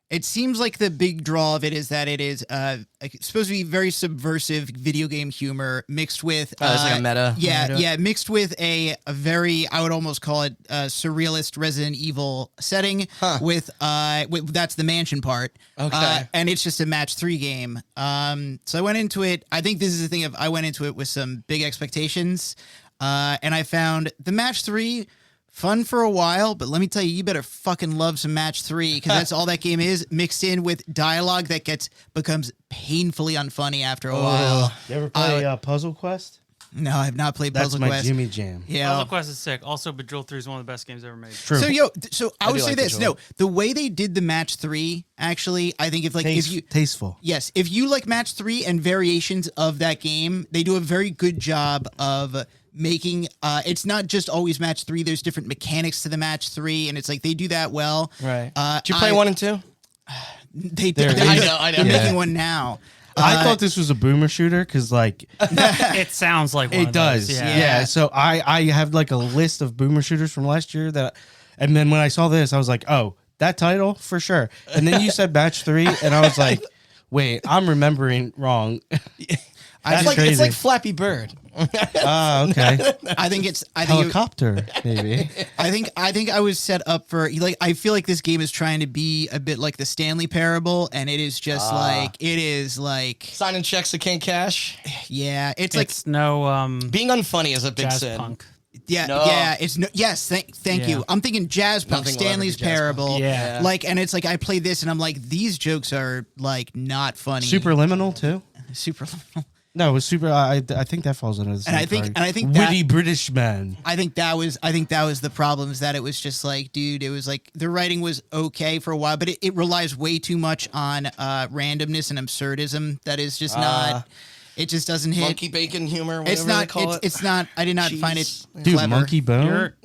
it seems like the big draw of it is that it is supposed to be very subversive video game humor mixed with it's like a meta. yeah, mixed with a very, I would almost call it surrealist Resident Evil setting with that's the mansion part. Okay. And it's just a match 3 game. So I went into it. I think this is the thing of I went into it with some big expectations, and I found the match 3 fun for a while, but let me tell you, you better fucking love some match 3 because that's all that game is, mixed in with dialogue that becomes painfully unfunny after a while. You ever play Puzzle Quest? No, I have not played That's Puzzle my Quest. Jimmy Jam. Yeah. Puzzle Quest is sick. Also, Bejeweled 3 is one of the best games ever made. True. So I would do say like this. Bejeweled. No, the way they did the match 3, actually, I think if you Tasteful. yes, if you like match 3 and variations of that game, they do a very good job of making it's not just always match 3. There's different mechanics to the match 3, and it's like they do that well. Right. Did you play 1 and 2? They There did. it is. I know. They're Yeah. making one now. I thought this was a boomer shooter because, like, It sounds like one it of does. those, Yeah. So I have like a list of boomer shooters from last year and then when I saw this, I was like, oh, that title for sure. And then you said match 3, and I was like, wait, I'm remembering wrong. That's It's crazy. like Flappy Bird. Oh, okay. I think Helicopter, maybe. I think I was set up for like I feel like this game is trying to be a bit like the Stanley Parable, and it is just like Signing checks that can't cash. yeah, it's like It's no Being unfunny is a big jazz sin. punk. yeah, No. yeah, it's no, yes, thank Yeah. you. I'm thinking Jazz Punk, Nothing will ever Stanley's be Jazz Punk. Parable, Yeah. like, and it's like I played this and I'm like these jokes are like not funny, Superliminal too. super. No, it was super. I think that falls under the same. And I think witty British man. I think that was the problem is that it was just like, dude, it was like the writing was okay for a while, but it relies way too much on randomness and absurdism that is just not. It just doesn't hit. Monkey bacon humor, whatever It's they not. call it. It's not. I did not find it Cheese. Dude, clever. Monkey Bone. You're,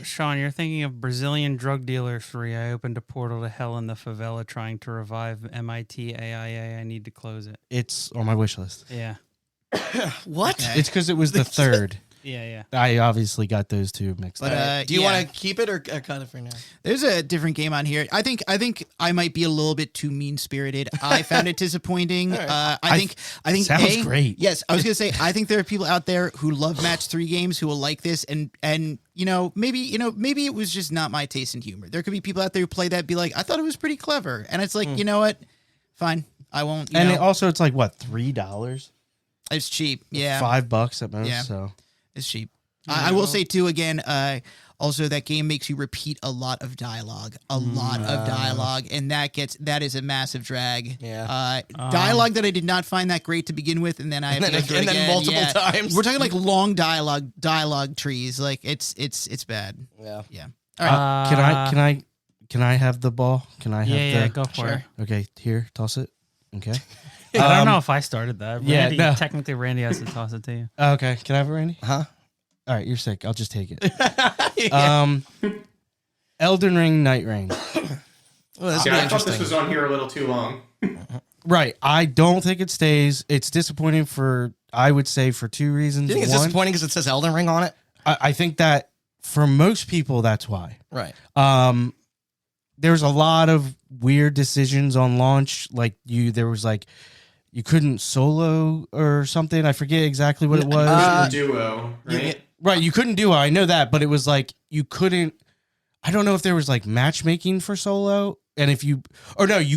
Sean, you're thinking of Brazilian drug dealer 3. I opened a portal to hell in the favela trying to revive MIT AIA. I need to close it. It's on my wish list. Yeah. What? Okay. It's because it was the third. Yeah. I obviously got those two mixed But up. Do you yeah. want to keep it or cut it for now? There's a different game on here. I think I might be a little bit too mean spirited. I found it disappointing. I think Sounds great. Yes, I was gonna say I think there are people out there who love match 3 games who will like this, and maybe it was just not my taste in humor. There could be people out there who play that and be like, I thought it was pretty clever, and it's like, you know what, fine, I won't. And it's like what, $3, It's cheap. Yeah, $5 at most. Yeah. So it's cheap. I will say too again. Also, that game makes you repeat a lot of dialogue, and that is a massive drag. Yeah. Dialogue that I did not find that great to begin with, and then I have to go through it and then again. multiple Yeah. times. We're talking like long dialogue trees. Like it's bad. Yeah. Yeah. All right. can I have the ball? Can I have Yeah, the go for it. Okay, here, toss it. Okay. I don't know if I started that. yeah, Randy, no. Technically, Randy has to toss it to you. Okay, can I have it, Randy? Huh? All right, you're sick. I'll just take it. Elden Ring Night Rain. Well, this Yeah, be I thought this interesting. was on here a little too long. Right. I don't think it stays. It's disappointing I would say for 2 reasons. Do you think it's One, disappointing because it says Elden Ring on it? I think that for most people, that's why. Right. There's a lot of weird decisions on launch. Like there was like, you couldn't solo or something. I forget exactly what it was. Duo, right? Right. You couldn't do it. I know that, but it was like, you couldn't, I don't know if there was like matchmaking for solo. And you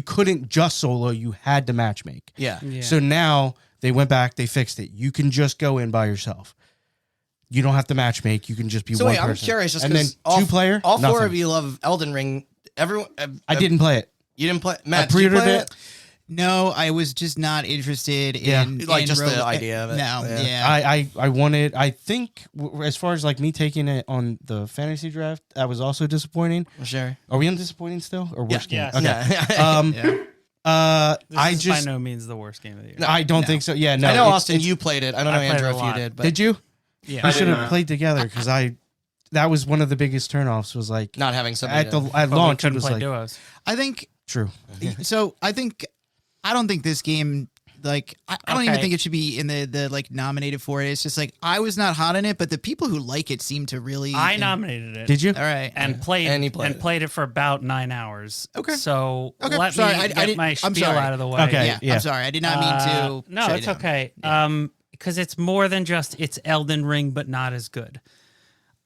couldn't just solo. You had to matchmake. Yeah. Yeah. So now they went back, they fixed it. You can just go in by yourself. You don't have to matchmake. You can just be So one wait, I'm person. curious, just and then because all 2-player. all four nothing. of you love Elden Ring. Everyone, I didn't play it. You didn't play. I Matt, did you pre-ordered play it. No, I was just not interested Yeah. in Like, just the rogue- idea of it. No, Yeah. yeah. I wanted. I think as far as like me taking it on the fantasy draft, that was also disappointing. Sure. Are we on disappointing still or worst game? Yes. Okay. Yeah. This I is just by no means the worst game of the year. I don't think so. Yeah, no. I know, it's- Austin, it's- you played it. I don't know, I played Andrew, it a if you lot. did. But Did you? Yeah. We I should did have not. played together because that was one of the biggest turnoffs. Was like not having somebody at to- at But we launch. It couldn't was play like duos. I think true. so. I don't think this game. Like I don't even Okay. think it should be in the like nominated for it. It's just like I was not hot on it, but the people who like it seem to really. I nominated it. Did you? All right. and played And he played it. it for about 9 hours. Okay. So Okay, let sorry, me I get didn't- my I'm spiel sorry. out of the way. Okay. Yeah, yeah. I'm sorry. I did not mean to. No, shut you it's down. okay. Because it's more than just it's Elden Ring, but not as good.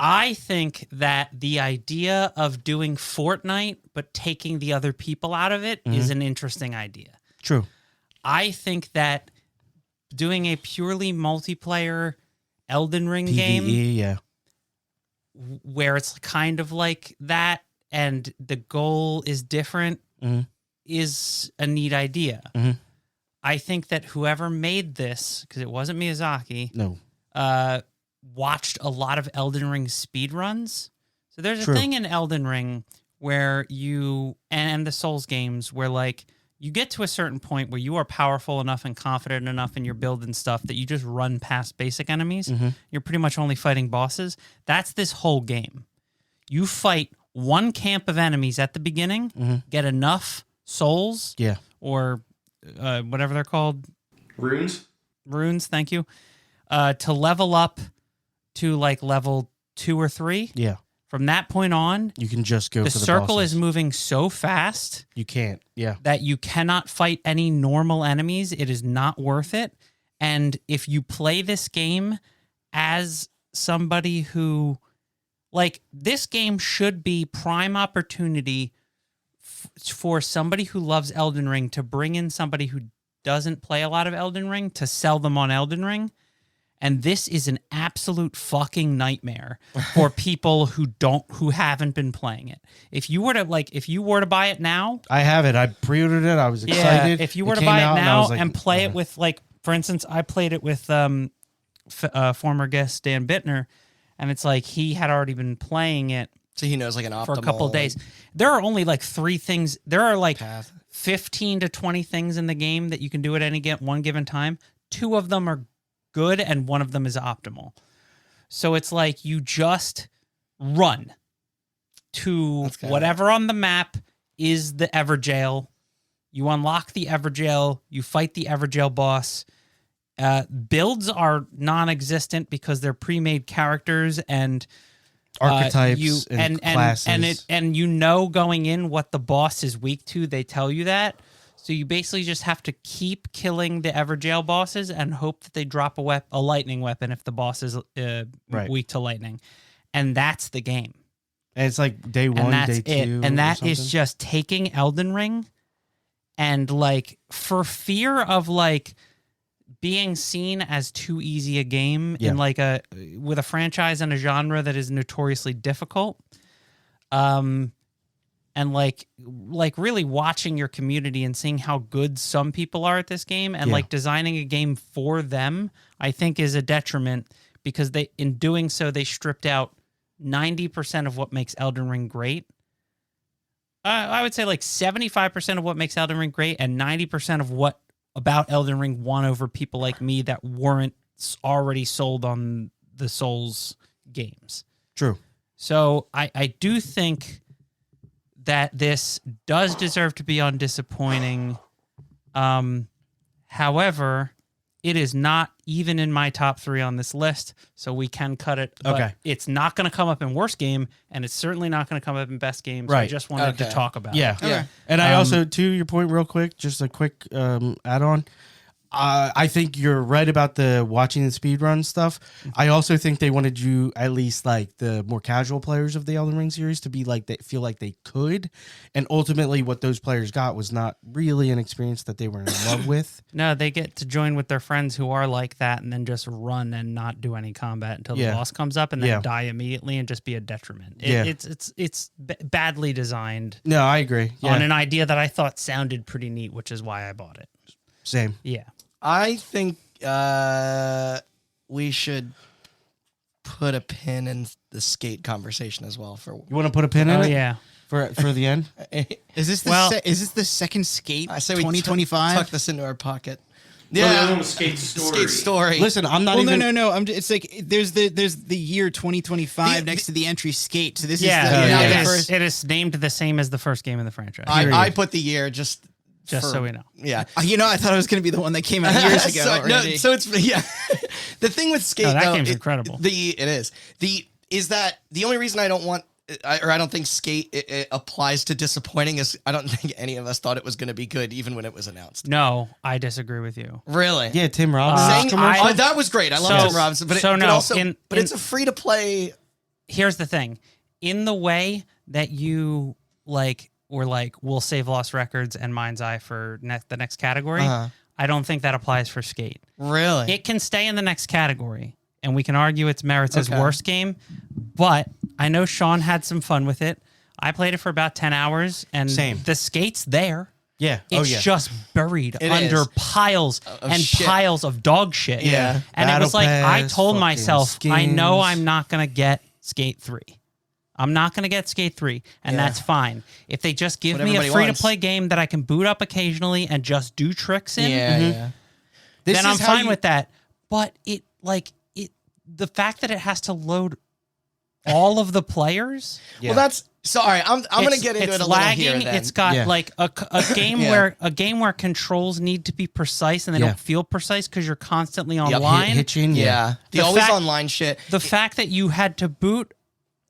I think that the idea of doing Fortnite but taking the other people out of it is an interesting idea. True. I think that doing a purely multiplayer Elden Ring game PvE. Yeah. where it's kind of like that and the goal is different Mhm. is a neat idea. Mhm. I think that whoever made this, because it wasn't Miyazaki, No. watched a lot of Elden Ring speedruns. So there's True. a thing in Elden Ring where and the Souls games where like you get to a certain point where you are powerful enough and confident enough in your build and stuff that you just run past basic enemies. Mhm. You're pretty much only fighting bosses. That's this whole game. You fight one camp of enemies at the beginning, get enough souls Yeah. or whatever they're called, Runes. runes, thank you, to level up to like level 2 or 3. Yeah. From that point on, You can just go the for the circle bosses. is moving so fast You can't. Yeah. that you cannot fight any normal enemies. It is not worth it. And if you play this game as somebody who, like, this game should be prime opportunity for somebody who loves Elden Ring to bring in somebody who doesn't play a lot of Elden Ring to sell them on Elden Ring. And this is an absolute fucking nightmare for people who haven't been playing it. If you were to buy it now, I have it. I pre-ordered it. I was excited. if you were to came buy out it and I now was like, and play it with, like, for instance, I played it with former guest Dan Bittner, and it's like he had already been playing it So he knows like an optimal for a couple of days. There are only like 3 things. There are like path. 15 to 20 things in the game that you can do at one given time. 2 of them are good and 1 of them is optimal. So it's like you just run to That's kinda- whatever on the map is the Everjail. You unlock the Everjail, you fight the Everjail boss. Builds are non-existent because they're pre-made characters and archetypes and classes. and you know going in what the boss is weak to. They tell you that, so you basically just have to keep killing the Everjail bosses and hope that they drop a lightning weapon if the boss is Right. weak to lightning, and that's the game. And it's like day 1, And that's day 2. it. And or that is something. just taking Elden Ring and like for fear of like being seen as too easy a game Yeah. in like with a franchise and a genre that is notoriously difficult. And like really watching your community and seeing how good some people are at this game and Yeah. like designing a game for them, I think is a detriment because in doing so, they stripped out 90% of what makes Elden Ring great. I would say like 75% of what makes Elden Ring great and 90% of what about Elden Ring won over people like me that weren't already sold on the Souls games. True. So I do think that this does deserve to be on disappointing. However, it is not even in my top 3 on this list, so we can cut it. But Okay. it's not going to come up in worst game, and it's certainly not going to come up in best game. So I Right. just wanted to Okay. talk about Yeah. it. Yeah. And I also, to your point real quick, just a quick add-on. I think you're right about the watching the speedrun stuff. I also think they wanted you, at least like the more casual players of the Elden Ring series, to be like, they feel like they could. And ultimately what those players got was not really an experience that they were in love with. No, they get to join with their friends who are like that and then just run and not do any combat until the Yeah. boss comes up and then Yeah. die immediately and just be a detriment. Yeah. It's badly designed No, I agree. Yeah, on an idea that I thought sounded pretty neat, which is why I bought it. same. Yeah. I think we should put a pin in the skate conversation as well. For You want to put a pin in Oh it yeah. for the end? Is this the Well- is this the second Skate I say we 2025? tuck this into our pocket. Well, the other one was Skate Story. Skate Story. Listen, I'm not Well, even. no. It's like there's the year 2025 The- next to the entry Skate. So this Yeah, is the, Oh, it, yeah. is, the first. it is named the same as the first game in the franchise. I put the year just So we know. Yeah. I thought it was going to be the one that came out years ago. so, already. so it's yeah. The thing with Skate, No, that though, game's incredible. It is is that the only reason I don't want. I don't think Skate it applies to disappointing is I don't think any of us thought it was going to be good even when it was announced. No, I disagree with you. Really? Yeah, Tim Robbins Saying, commercial. that was great. I love So- Tim Robinson, but so but no, also, in- it's a free to play. Here's the thing. In the way that you were like, we'll save Lost Records and Mind's Eye for the next category, Uh-huh. I don't think that applies for Skate. Really? It can stay in the next category, and we can argue its merits as Okay. worst game, but I know Sean had some fun with it. I played it for about 10 hours, and Same. the Skate's there. Yeah. It's yeah. just buried It under is. piles Of and shit. piles of dog shit. Yeah. And it Battle was like, I Pass, told fucking myself, I know skins. I'm not going to get Skate 3. I'm not going to get Skate 3, and Yeah. that's fine. If they just give What me a everybody free-to-play game that I can boot up occasionally and just do tricks in, yeah. This then I'm is how fine you- with that. But the fact that it has to load all of the players, Yeah. Well, that's sorry. I'm going to it's- get into it's it a little lagging. here. Then. It's got Yeah. like a game Yeah. where controls need to be precise and they Yeah. don't feel precise because you're constantly Yep. online. hitching. yeah. The The always fact- online shit. The fact that you had to boot,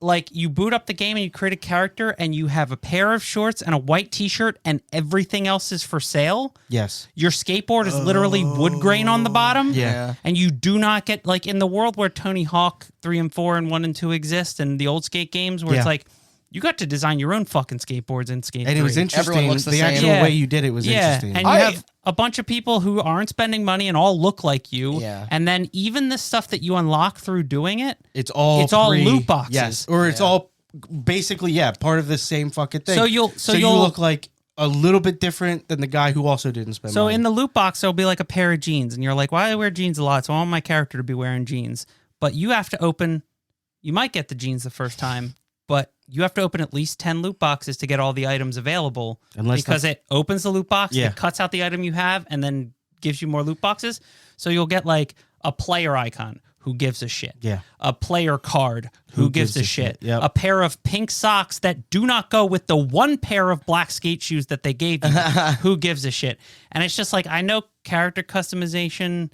like you boot up the game and you create a character and you have a pair of shorts and a white t-shirt and everything else is for sale. Yes. Your skateboard is literally wood grain on the bottom. Yeah. And you do not get, like, in the world where Tony Hawk 3 and 4 and 1 and 2 exist and the old skate games where Yeah. it's like, you got to design your own fucking skateboards in Skate And it was 3. interesting. looks the The same. actual Yeah. way you did it was Yeah, interesting. and you I- have a bunch of people who aren't spending money and all look like you. Yeah. And then even the stuff that you unlock through doing it, It's all loot boxes. Yes, or it's all basically part of the same fucking thing. So you you'll look like a little bit different than the guy who also didn't spend So money. in the loot box, there'll be like a pair of jeans, and you're like, "Why do I wear jeans a lot? So I want my character to be wearing jeans." But you have to open. You might get the jeans the first time, but you have to open at least 10 loot boxes to get all the items available. Unless because it opens the loot box, Yeah. it cuts out the item you have, and then gives you more loot boxes. So you'll get like a player icon. Who gives a shit? Yeah. A player card. Who gives a shit? Yep. A pair of pink socks that do not go with the one pair of black skate shoes that they gave you. Who gives a shit? And it's just like, I know character customization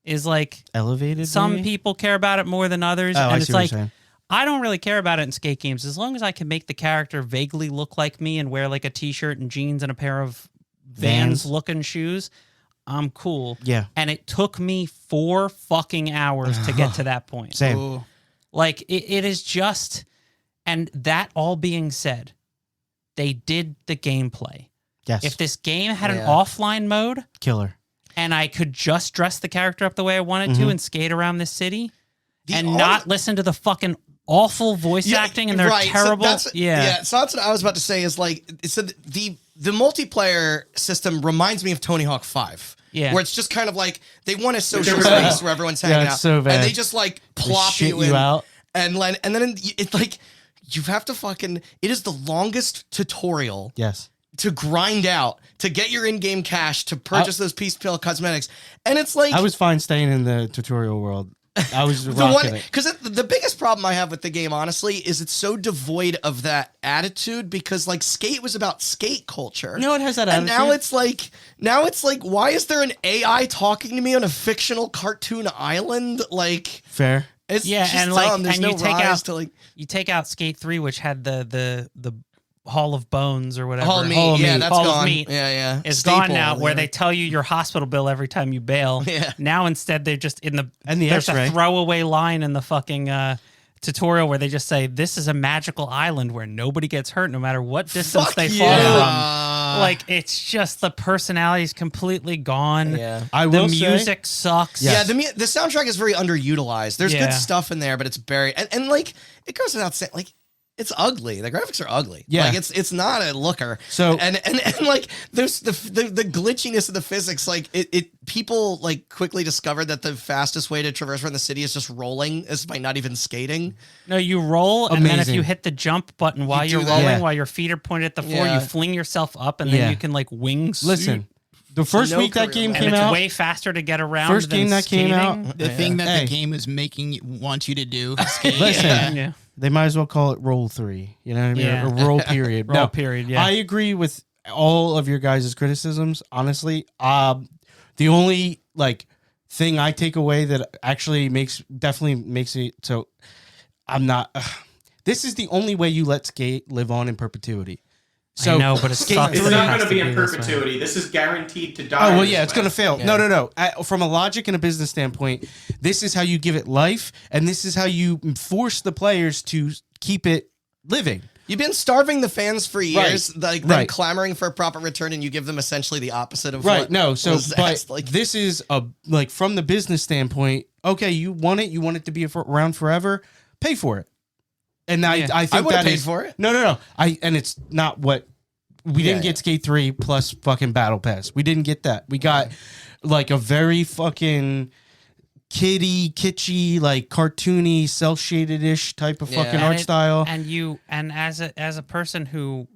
is like, elevated. some maybe? people care about it more than others. Oh, and I it's see what like, you're saying. I don't really care about it in skate games. As long as I can make the character vaguely look like me and wear like a t-shirt and jeans and a pair of Vans looking shoes, I'm cool. Yeah. And it took me 4 fucking hours to get to that point. Same. Ooh. Like it is just, and that all being said, they did the gameplay. Yes. If this game had an Yeah. offline mode Killer. and I could just dress the character up the way I wanted to and skate around this city and not listen to the fucking awful voice acting and their right, so terrible. that's- yeah. So that's what I was about to say is like, so the multiplayer system reminds me of Tony Hawk 5. Yeah. Where it's just kind of like they want a social There was space a- where everyone's Yeah, hanging it's out. so bad. And they just like plop shit you you in. out. And then it's like, you have to fucking, it is the longest tutorial Yes. to grind out, to get your in-game cash, to purchase those piece pill cosmetics. And it's like, I was fine staying in the tutorial world. I was the rocking one it. because the biggest problem I have with the game, honestly, is it's so devoid of that attitude. Because like Skate was about skate culture. No, it has that and attitude. now it's like, why is there an AI talking to me on a fictional cartoon island? Like, Fair. it's Yeah, just and like, dumb. There's and no you take rise out to like. you take out Skate 3, which had the Hall of Bones or whatever. Hall of Meat, Hall of yeah, Meat. that's Hall of gone. Meat Yeah. It's Staple, gone now, where yeah. they tell you your hospital bill every time you bail. Yeah. Now instead they're just in the And the there's X-ray. a throwaway line in the fucking tutorial where they just say this is a magical island where nobody gets hurt no matter what distance Fuck they yeah. fall from. Like it's just the personality's completely gone. Yeah. I The will say- music sucks. Yeah. Yeah, the soundtrack is very underutilized. There's Yeah. good stuff in there, but it's buried. And like it goes without saying, like it's ugly. The graphics are ugly. Yeah. Like it's not a looker. So- and like there's the glitchiness of the physics. Like it people like quickly discovered that the fastest way to traverse around the city is just rolling, is by not even skating. No, you roll, and then if Amazing. you hit the jump button while You you're do that. rolling, Yeah. while your feet are pointed at the floor, Yeah. you fling yourself up, and then Yeah. you can like wing. Listen, the first no week that career game mode. and came it's out, way faster to get around. First than game that came skating. out, The thing that Hey. the game is want you to do. Skate. Listen. Yeah. they might as well call it roll 3. You know what I mean? Yeah. Or roll period. Roll No, period. Yeah. I agree with all of your guys' criticisms. Honestly, the only like thing I take away that actually definitely makes it so I'm not. This is the only way you let skate live on in perpetuity. So I know, but it Skate sucks. three- It's that it not has going to be in this way. perpetuity. This is guaranteed to die. Oh well, this yeah, it's way. gonna fail. Yeah. No. From a logic and a business standpoint, this is how you give it life, and this is how you force the players to keep it living. You've been starving the fans for years, like them Right. clamoring for a proper return, and you give them essentially the opposite of Right. what No. So, was but asked, like this is like from the business standpoint. Okay, you want it. You want it to be around forever. Pay for it. And Yeah. I I think would have that paid is for it. no. And it's not what we didn't Yeah, get. Skate 3 plus fucking Battle Pass. We didn't get that. We got like a very fucking kitschy, like cartoony, cell shaded ish type of Yeah. fucking And art style. And as a person who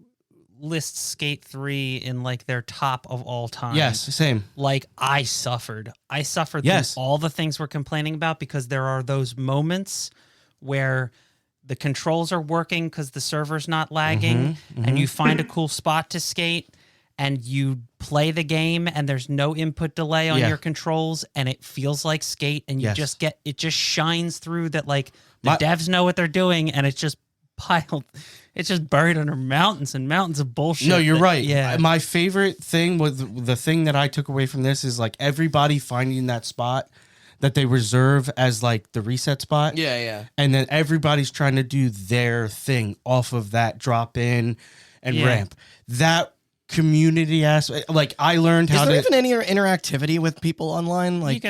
lists Skate 3 in like their top of all time. Yes, same. Like I suffered Yes. through all the things we're complaining about, because there are those moments where the controls are working because the server's not lagging, and you find a cool spot to skate, and you play the game, and there's no input delay on Yeah. your controls, and it feels like Skate, and you Yes. just get it just shines through that like the My- devs know what they're doing, and it's just piled, it's just buried under mountains and mountains of bullshit. No, you're that- right. Yeah, My favorite thing was the thing that I took away from this is like everybody finding that spot that they reserve as like the reset spot. yeah. And then everybody's trying to do their thing off of that drop in and Yeah. ramp. That community aspect, like I learned Is how there to. even any interactivity with people online? Like,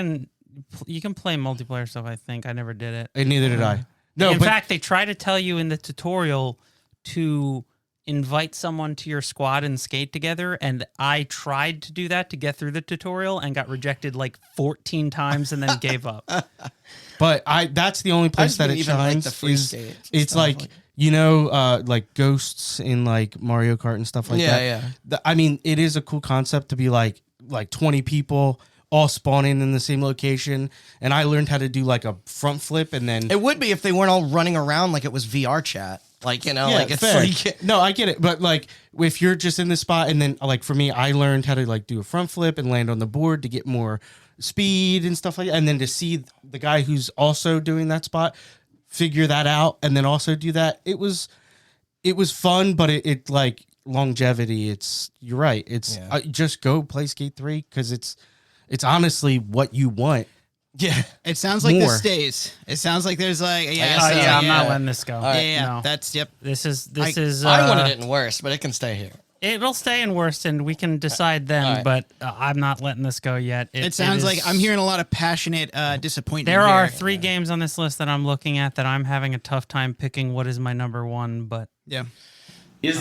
you can play multiplayer stuff. I think I never did it. And neither did I. No, In but fact, they try to tell you in the tutorial to invite someone to your squad and skate together, and I tried to do that to get through the tutorial and got rejected like 14 times and then gave up. that's the only I place just that didn't it even like shines. the free Is skate it's stuff, like you know, like ghosts in like Mario Kart and stuff like that. Yeah. I mean, it is a cool concept to be like 20 people all spawning in the same location, and I learned how to do like a front flip, and then It would be if they weren't all running around like it was VR chat. Like, you know, yeah, like it's fair. like No, I get it, but like if you're just in the spot, and then like for me, I learned how to like do a front flip and land on the board to get more speed and stuff like that, and then to see the guy who's also doing that spot figure that out and then also do that, it was fun, but it like longevity. You're right. It's Yeah. just go play Skate 3 because it's honestly what you want. yeah. It sounds like More. this stays. It sounds like there's like yeah, Oh, Oh so, yeah, I'm not yeah. letting this go. All right. yeah, No. that's yep. This is I wanted it in worse, but it can stay here. It'll stay in worst, and we can decide then. All right. But I'm not letting this go yet. It sounds is- like I'm hearing a lot of passionate disappointment. There here. are 3 games on this list that I'm looking at that I'm having a tough time picking what is my number one. But Yeah. Is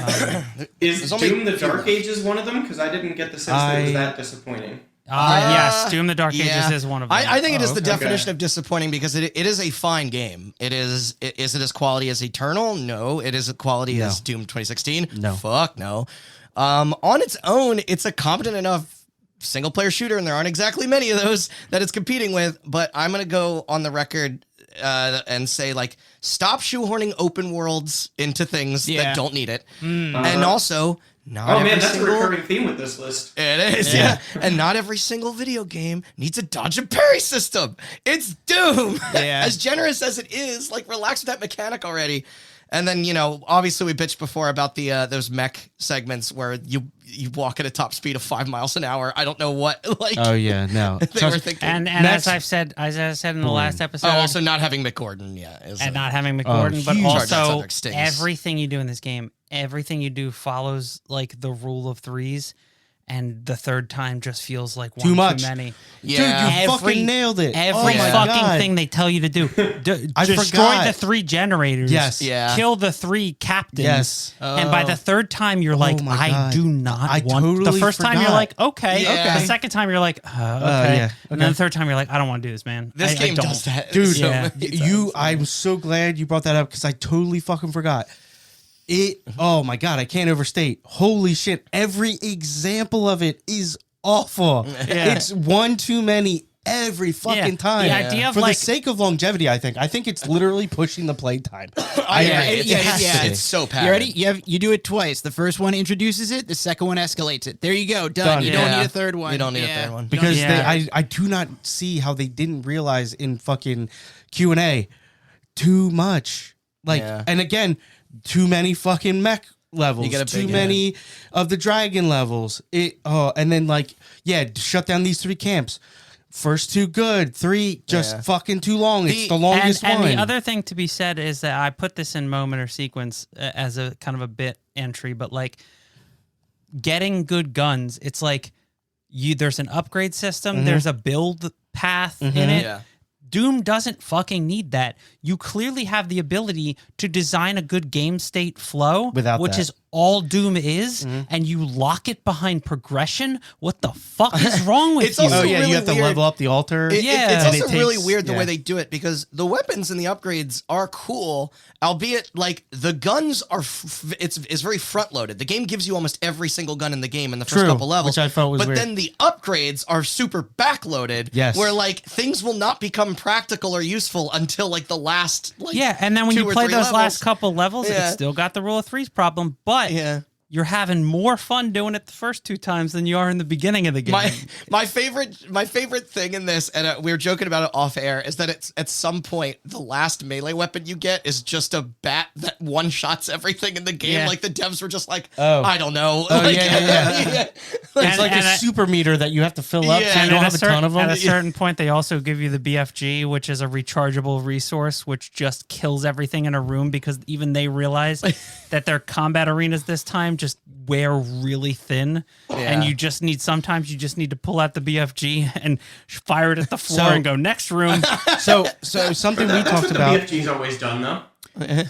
there's only Doom the a few Dark left. Ages one of them? Because I didn't get the sense that it was I- that disappointing. yes, Doom the Dark Yeah. Ages is one of them. I think it is the okay. definition of disappointing because it is a fine game. Is it as quality as Eternal? No. It is a quality as Doom 2016? No. Fuck no. On its own, it's a competent enough single player shooter, and there aren't exactly many of those that it's competing with. But I'm gonna go on the record and say, like, stop shoehorning open worlds into things Yeah. that don't need it, Hmm. and also not Oh every man, that's a single. recurring theme with this list. It is, yeah. And not every single video game needs a dodge and parry system. It's Doom. Yeah. As generous as it is, like, relax with that mechanic already. And then, obviously we bitched before about the those mech segments where you walk at a top speed of 5 miles an hour. I don't know what Oh yeah, no. they were thinking. And Mechs- as I said in the last episode, also not having McGordon, and not having McGordon, but huge. That's also other stings. everything you do in this game, everything you do follows like the rule of threes, and the third time just feels like one Too much. too many. Yeah. Dude, you fucking nailed it. Every Oh my fucking God. thing they tell you to do. I Destroy forgot. the 3 generators. Yes. Yeah. Kill the 3 captains. Yes. And by the third time, you're like, my I God. do not I want. The totally first time, you're forgot. like, okay. Yeah. Okay. The second time, you're like, okay. yeah, And then okay. the third time, you're like, I don't want to do this, man. This I game don't. does that. Dude, so yeah. many times. I'm so glad you brought that up because I totally fucking forgot. Oh my God, I can't overstate. Holy shit. Every example of it is awful. Yeah. It's one too many every fucking time. The idea of For like, the sake of longevity, I think it's literally pushing the play time. I Yeah, agree. yeah, It has yeah. to. It's so padded. You ready? You do it twice. The first one introduces it. The second one escalates it. There you go. Done. Done. You don't Yeah. need a third one. You don't need a Yeah. third one. Because Yeah. I do not see how they didn't realize in fucking Q&A too much. Like, Yeah. and again, too many fucking mech levels, You get a too big many of the dragon levels. And then like, shut down these 3 camps. First 2 good, 3 just Yeah. fucking too long. It's the longest and one. the other thing to be said is that I put this in moment or sequence as a kind of a bit entry, but like getting good guns, it's like there's an upgrade system, there's a build path in it. Yeah. Doom doesn't fucking need that. You clearly have the ability to design a good game state flow, Without which that. is all Doom is, and you lock it behind progression. What the fuck is wrong with It's you? also you really have to weird. level up the altar. Yeah. It's And also it really takes- weird the yeah. way they do it because the weapons and the upgrades are cool, albeit like the guns are. It's very front loaded. The game gives you almost every single gun in the game in the first True, couple levels, which I felt was but weird. then the upgrades are super backloaded. Yes. where like things will not become practical or useful until like the last. Like, Yeah, and then when 2 you or play 3 those levels. last couple levels, Yeah. it's still got the rule of threes problem, but Yeah. you're having more fun doing it the first 2 times than you are in the beginning of the game. My favorite thing in this, and we were joking about it off air, is that it's at some point the last melee weapon you get is just a bat that one shots everything in the game. Yeah. Like the devs were just like, Oh. I don't know. Oh, Like, yeah. It's like and a I- super meter that you have to fill up, Yeah. so you And don't at have a ton of them. At a certain point, they also give you the BFG, which is a rechargeable resource, which just kills everything in a room because even they realize that their combat arenas this time just wear really thin, and sometimes you just need to pull out the BFG and fire it at the floor So- and go next room. So something we That's talked what the about. BFG's always done, though.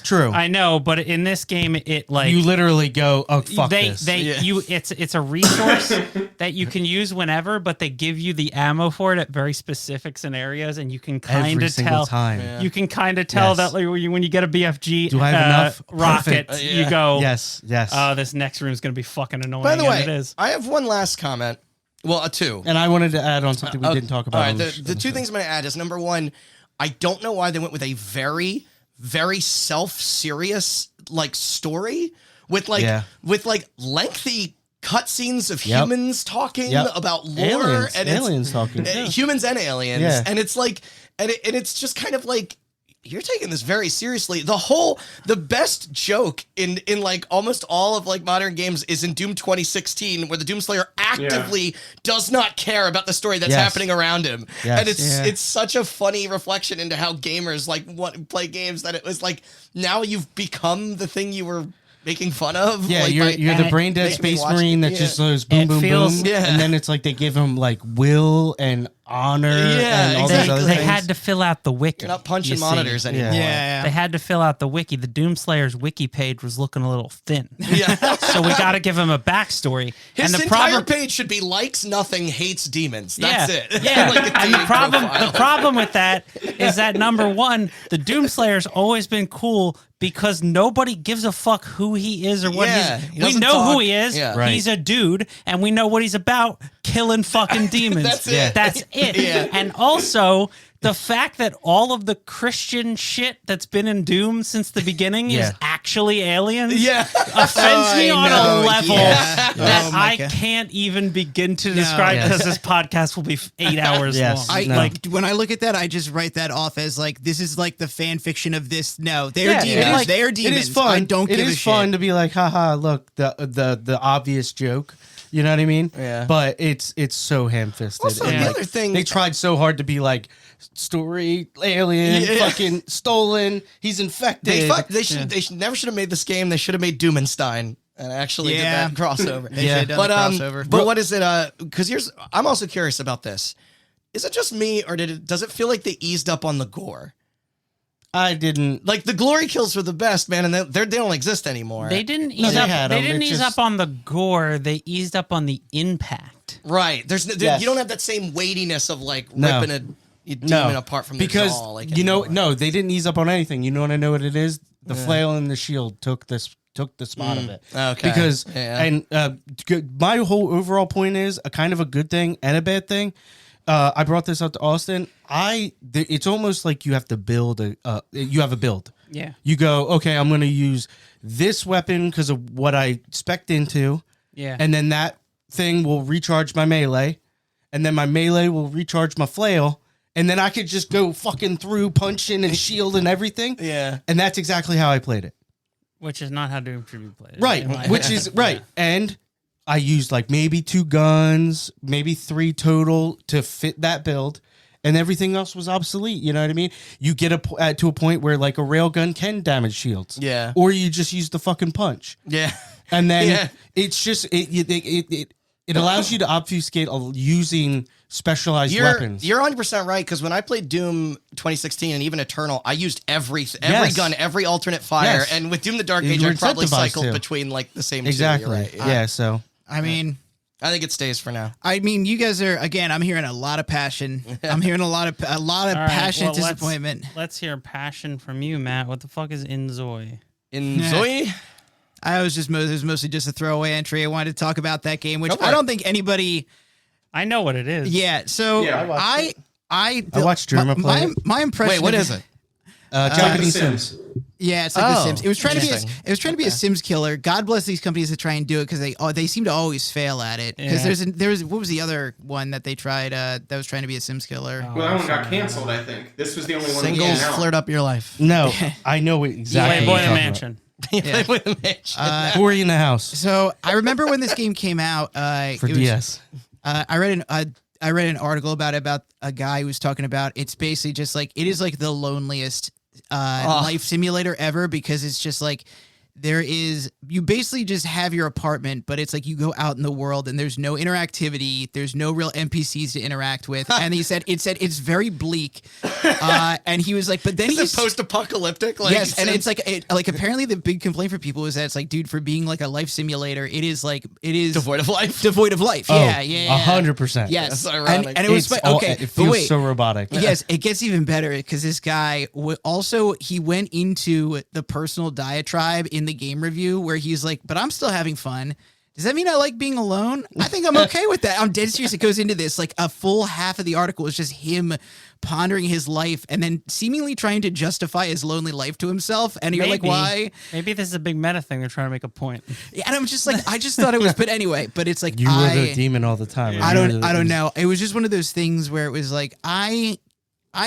True. I know, but in this game, it like You literally go, oh fuck they this. it's a resource that you can use whenever, but they give you the ammo for it at very specific scenarios, and you can kind Every of single tell. time. Yeah. You can kind of tell Yes. that like, when you get a BFG Do I have enough? rocket, Perfect. you Yeah. go, Yes. oh, this next room is going to be fucking annoying. By the and way, it is. I have one last comment. Well, 2. And I wanted to add on something we didn't talk about. All right, on the 2 things I'm going to add is number 1, I don't know why they went with a very, very self-serious like story with lengthy cutscenes of Yep. humans talking Yep. about lore aliens talking. humans and aliens, Yeah. and it's like, and it's just kind of like. You're taking this very seriously. The best joke in like almost all of like modern games is in Doom 2016, where the Doomslayer actively does not care about the story that's Yes. happening around him, Yes. and Yeah. it's such a funny reflection into how gamers like play games, that it was like now you've become the thing you were making fun of. Yeah, like, you're by the brain dead making me space watch marine it. that Yeah. just goes boom, It boom, feels- boom, Yeah. and then it's like they give him like will and honor Yeah, and all They, these other they things. had to fill out the wiki. You're not punching you see. monitors anymore. Yeah. They had to fill out the wiki. The Doomslayer's wiki page was looking a little thin. Yeah. So we got to give him a backstory. His and the entire problem, page should be likes nothing, hates demons. That's it. Yeah. Like a And the dating problem profile. with that is that number 1, the Doomslayer's always been cool because nobody gives a fuck who he is or what Yeah, he's. he We doesn't know who talk. he is. Yeah. Right. He's a dude, and we know what he's about: killing fucking demons. That's it. That's it. Yeah. And also, the fact that all of the Christian shit that's been in Doom since the beginning Yeah. is actually aliens Yeah. offends me I on know, a level yeah. that Oh my I God. can't even begin to describe Yes. because this podcast will be 8 hours Yes. long. I No. like when I look at that, I just write that off as like this is like the fan fiction of this. No, they're Yeah, demons. it is- They're It demons. is fun. I don't It give a is fun shit. to be like, haha, look, the obvious joke. You know what I mean? Yeah. But it's so ham-fisted. Also, And, the like, other thing- they tried so hard to be like story alien, Yeah. fucking stolen. He's infected. They never should have made this game. They should have made Doomenstein and actually Yeah. did that crossover. They Yeah. should have done But the crossover. but what is it? Because I'm also curious about this. Is it just me, or does it feel like they eased up on the gore? I didn't. Like the glory kills were the best, man, and they don't exist anymore. They didn't No, ease they up. had They 'em. didn't It ease just- up on the gore. They eased up on the impact. Right. Yes. You don't have that same weightiness of like No. ripping a demon apart from the because jaw. Like you know, anymore. no, they didn't ease up on anything. You know what I know what it is? The flail and the shield took the spot of it. Okay. Because Yeah. and my whole overall point is a kind of a good thing and a bad thing. I brought this up to Austin. It's almost like you have to build you have a build. Yeah. You go, okay, I'm going to use this weapon because of what I spec'd into, Yeah. and then that thing will recharge my melee, and then my melee will recharge my flail, and then I could just go fucking through punching and shield and everything. Yeah. And that's exactly how I played it. Which is not how Doom should be played. Right. in my Which opinion. is right. And I used like maybe 2 guns, maybe 3 total to fit that build. And everything else was obsolete. You know what I mean? You get to a point where like a railgun can damage shields. Yeah. Or you just use the fucking punch. Yeah. And then Yeah. it's just, it allows you to obfuscate using specialized weapons. You're 100% right, because when I played Doom 2016 and even Eternal, I used every Yes. gun, every alternate fire, Yes. and with Doom the Dark You're Age, I probably incentivized cycled to. between like the same Exactly. two. You're right. Yeah. So I mean, I think it stays for now. you guys are again. I'm hearing a lot of passion. I'm hearing a lot of All right, passionate well, disappointment. Let's hear passion from you, Matt. What the fuck is Inzoi? In Yeah. Zoe, I was just it was mostly just a throwaway entry. I wanted to talk about that game, which Go for I it. don't think anybody. I know what it is. Yeah. So Yeah, I watched Germa play it. my impression. wait, what of is it? Japanese The Sims. Sims. Yeah, it's like The Oh, Sims. It was trying to be interesting. a Sims killer. God bless these companies that try and do it because they seem to always fail at it. Because Yeah. there's what was the other one that they tried that was trying to be a Sims killer? Oh, Well, that one got canceled, I think. This was the only one Singles that came out. flirt up your life. No, I know exactly. Playboy what in you're the talking Mansion. Play with a bitch. Corey in the house So I remember when this game came out. for it was- DS. I read an article about a guy who was talking about it's basically just like it is like the loneliest life simulator ever because it's just like you basically just have your apartment, but it's like you go out in the world and there's no interactivity, there's no real NPCs to interact with, and it said it's very bleak, and he was like, but then Is he's it post-apocalyptic? Like, yes, and it's like apparently the big complaint for people is that it's like, dude, for being like a life simulator, it is devoid of life. devoid of life. Yeah, yeah, 100%. Yes, That's ironic. and it was It's all- okay. It But feels wait, so robotic. yes, it gets even better because this guy he went into the personal diatribe in the game review where he's like, but I'm still having fun. Does that mean I like being alone? I think I'm okay with that. I'm dead serious. It goes into this like a full half of the article is just him pondering his life and then seemingly trying to justify his lonely life to himself. And you're like, Maybe. why? Maybe this is a big meta thing. They're trying to make a point. Yeah, and I'm just like, I just thought it was, but anyway, but it's like, You were the demon all the time. I don't know. It was just one of those things where it was like I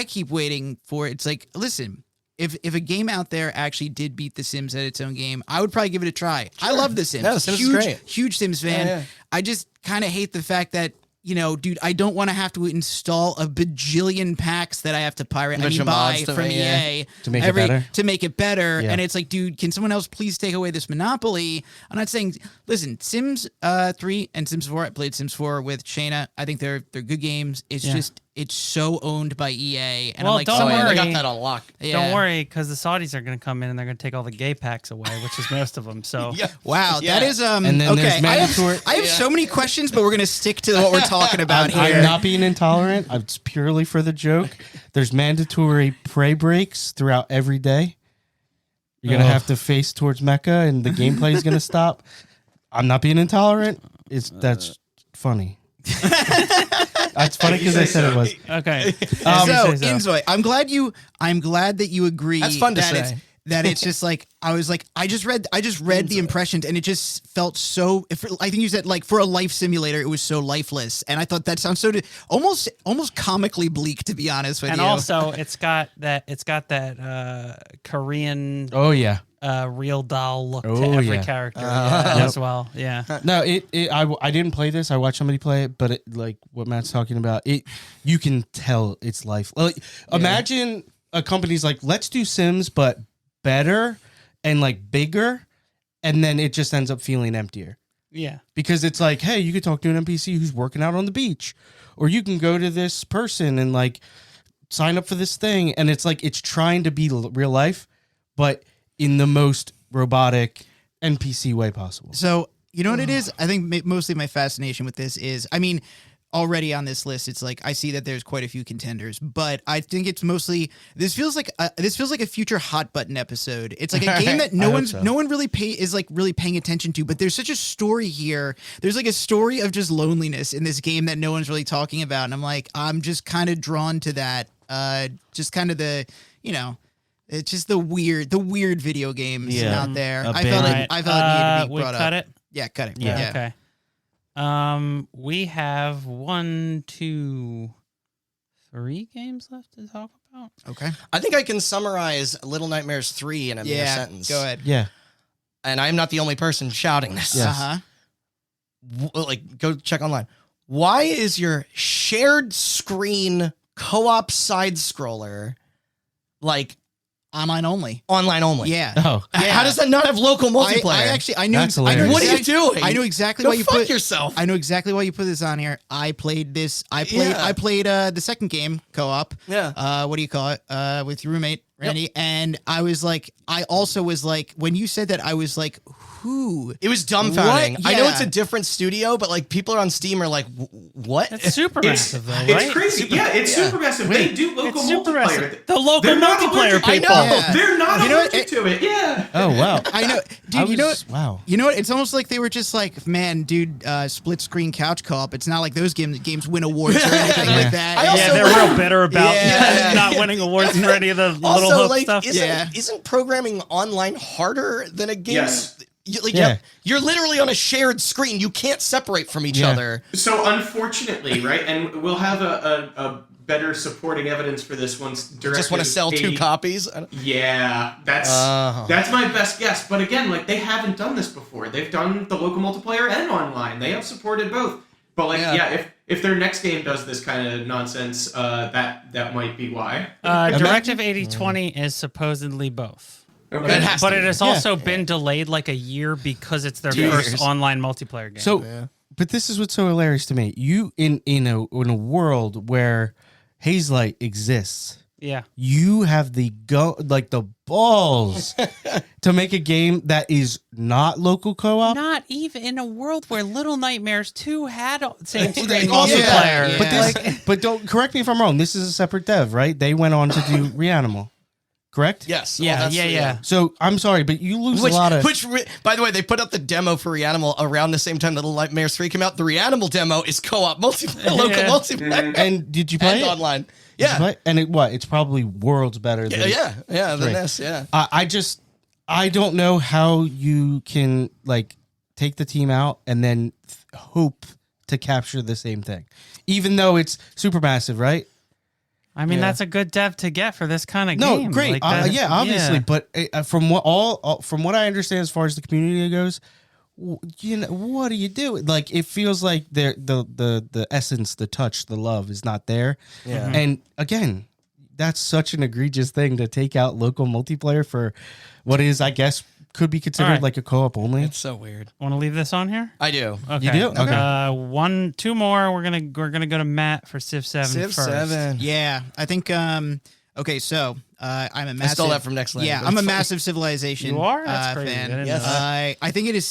keep waiting for it's like listen, if a game out there actually did beat The Sims at its own game, I would probably give it a try. I love The Sims. Yeah, The Sims is huge, great. huge Sims fan. Yeah. I just kind of hate the fact that dude, I don't want to have to install a bajillion packs that I have to pirate. Bunch of buy mods to from make- EA To make it better? To make it better. Yeah. And it's like, dude, can someone else please take away this monopoly? I'm not saying, listen, Sims 3 and Sims 4. I played Sims 4 with Shayna. I think they're good games. It's just it's so owned by EA. And Well, I'm like, don't Oh, yeah, they got worry. that on lock. yeah. Don't worry, because the Saudis are going to come in and they're going to take all the gay packs away, which is most of them. So Yeah. Wow, Yeah. that is And then okay. there's mandatory- I have so many questions, but we're gonna stick to what we're talking about here. I'm not being intolerant. It's purely for the joke. There's mandatory pray breaks throughout every day. You're gonna have to face towards Mecca, and the gameplay is gonna stop. I'm not being intolerant. That's funny. It's funny because I said it was. Okay. So, Inzoy, I'm glad that you agree. That's fun to that say. That it's just like I just read the impressions and it just felt so. I think you said like for a life simulator, it was so lifeless, and I thought that sounds so almost comically bleak, to be honest with And you. also, it's got that Korean Oh yeah. real doll look to Oh, every yeah. character Yep. as well. Yeah. No, I didn't play this. I watched somebody play it, but it, like what Matt's talking about, you can tell it's life. Like, imagine a company's like, let's do Sims, but better and like bigger, and then it just ends up feeling emptier Yeah. because it's like, hey, you could talk to an NPC who's working out on the beach, or you can go to this person and like sign up for this thing, and it's like it's trying to be real life, but in the most robotic NPC way possible. So, you know what it is? I think mostly my fascination with this is, I mean, already on this list, it's like I see that there's quite a few contenders, but I think it's mostly this feels like a future hot button episode. It's like a game that no one really really paying attention to, but there's such a story here. There's like a story of just loneliness in this game that no one's really talking about, and I'm just kind of drawn to that. Just kind of the, you know, it's just the weird video games out there. I felt it needed to be brought up. Cut it. Yeah, cut it. Yeah. Okay. We have 1, 2, 3 games left to talk about. Okay. I think I can summarize Little Nightmares 3 in a mere sentence. Go ahead. Yeah. And I'm not the only person shouting this. Yes. Like, go check online. Why is your shared screen co-op side scroller like Online only. online only? Yeah. Oh. Yeah. How does that not have local multiplayer? I knew. That's hilarious. What are you doing? I know exactly Go why you fuck put yourself. I know exactly why you put this on here. I played this. I played the second game co-op. Yeah. What do you call it? With your roommate Randy, and I also was like, when you said that, I was like, who? It was dumbfounding. What? I know Yeah. it's a different studio, but like people on Steam are like, what? It's super massive, though, right? It's crazy. It's super massive. They do local It's super multiplayer. massive. The local They're not multiplayer allergic- people. I know. Yeah. They're not You know what? allergic to it. Yeah. Oh wow. I know, dude. You know what? Wow. You know what? It's almost like they were just like, man, dude, split screen couch co-op. It's not like those games win awards or anything like that. I also- Yeah, they're real bitter about Yeah. not winning awards for any of the Little Also, Hope like, stuff. isn't programming online harder than a game? Yes. Yeah. You're literally on a shared screen. You can't separate from each Yeah. other. So unfortunately, right, and we'll have a better supporting evidence for this once. Just want to sell 2 copies. Yeah, that's my best guess. But again, like they haven't done this before. They've done the local multiplayer and online. They have supported both. But like, if their next game does this kind of nonsense, that might be why. Directive 8020 is supposedly both. Okay. It has But to it be. has also been delayed like a year because it's their 2 first years. online multiplayer game. So, but this is what's so hilarious to me. You in a world where Hazelight exists, yeah. you have the balls to make a game that is not local co-op. Not even in a world where Little Nightmares 2 had same screen Yeah. multiplayer. Yeah. But but don't correct me if I'm wrong. This is a separate dev, right? They went on to do Reanimal, correct? Yes. Yeah, Well, that's- yeah. So I'm sorry, but you lose a lot of. By the way, they put up the demo for Reanimal around the same time Little Nightmares 3 came out. The Reanimal demo is co-op multiplayer, local Yeah. multiplayer, And did you play and it? online. Did you Yeah. play it? And it's probably worlds better than. Yeah. Than Three. this. Yeah. I don't know how you can like take the team out and then hope to capture the same thing, even though it's super massive, right? I mean, Yeah. that's a good dev to get for this kind of No, game. great. Like that- Yeah, obviously, yeah. but from what I understand as far as the community goes, you know, what do you do? Like, it feels like the essence, the touch, the love is not there. Yeah. And again, that's such an egregious thing to take out local multiplayer for what is, I guess, could be considered All right. like a co-op only. It's so weird. Want to leave this on here? I do. Okay. You do? Okay. 2 more. We're gonna go to Matt for Civ 7 Civ first. 7. Yeah, I think. Okay, so I'm a massive. I stole that from Next Land. Yeah, That's I'm a funny. massive Civilization. You are? That's crazy. I fan. didn't Yes. know that. I think it's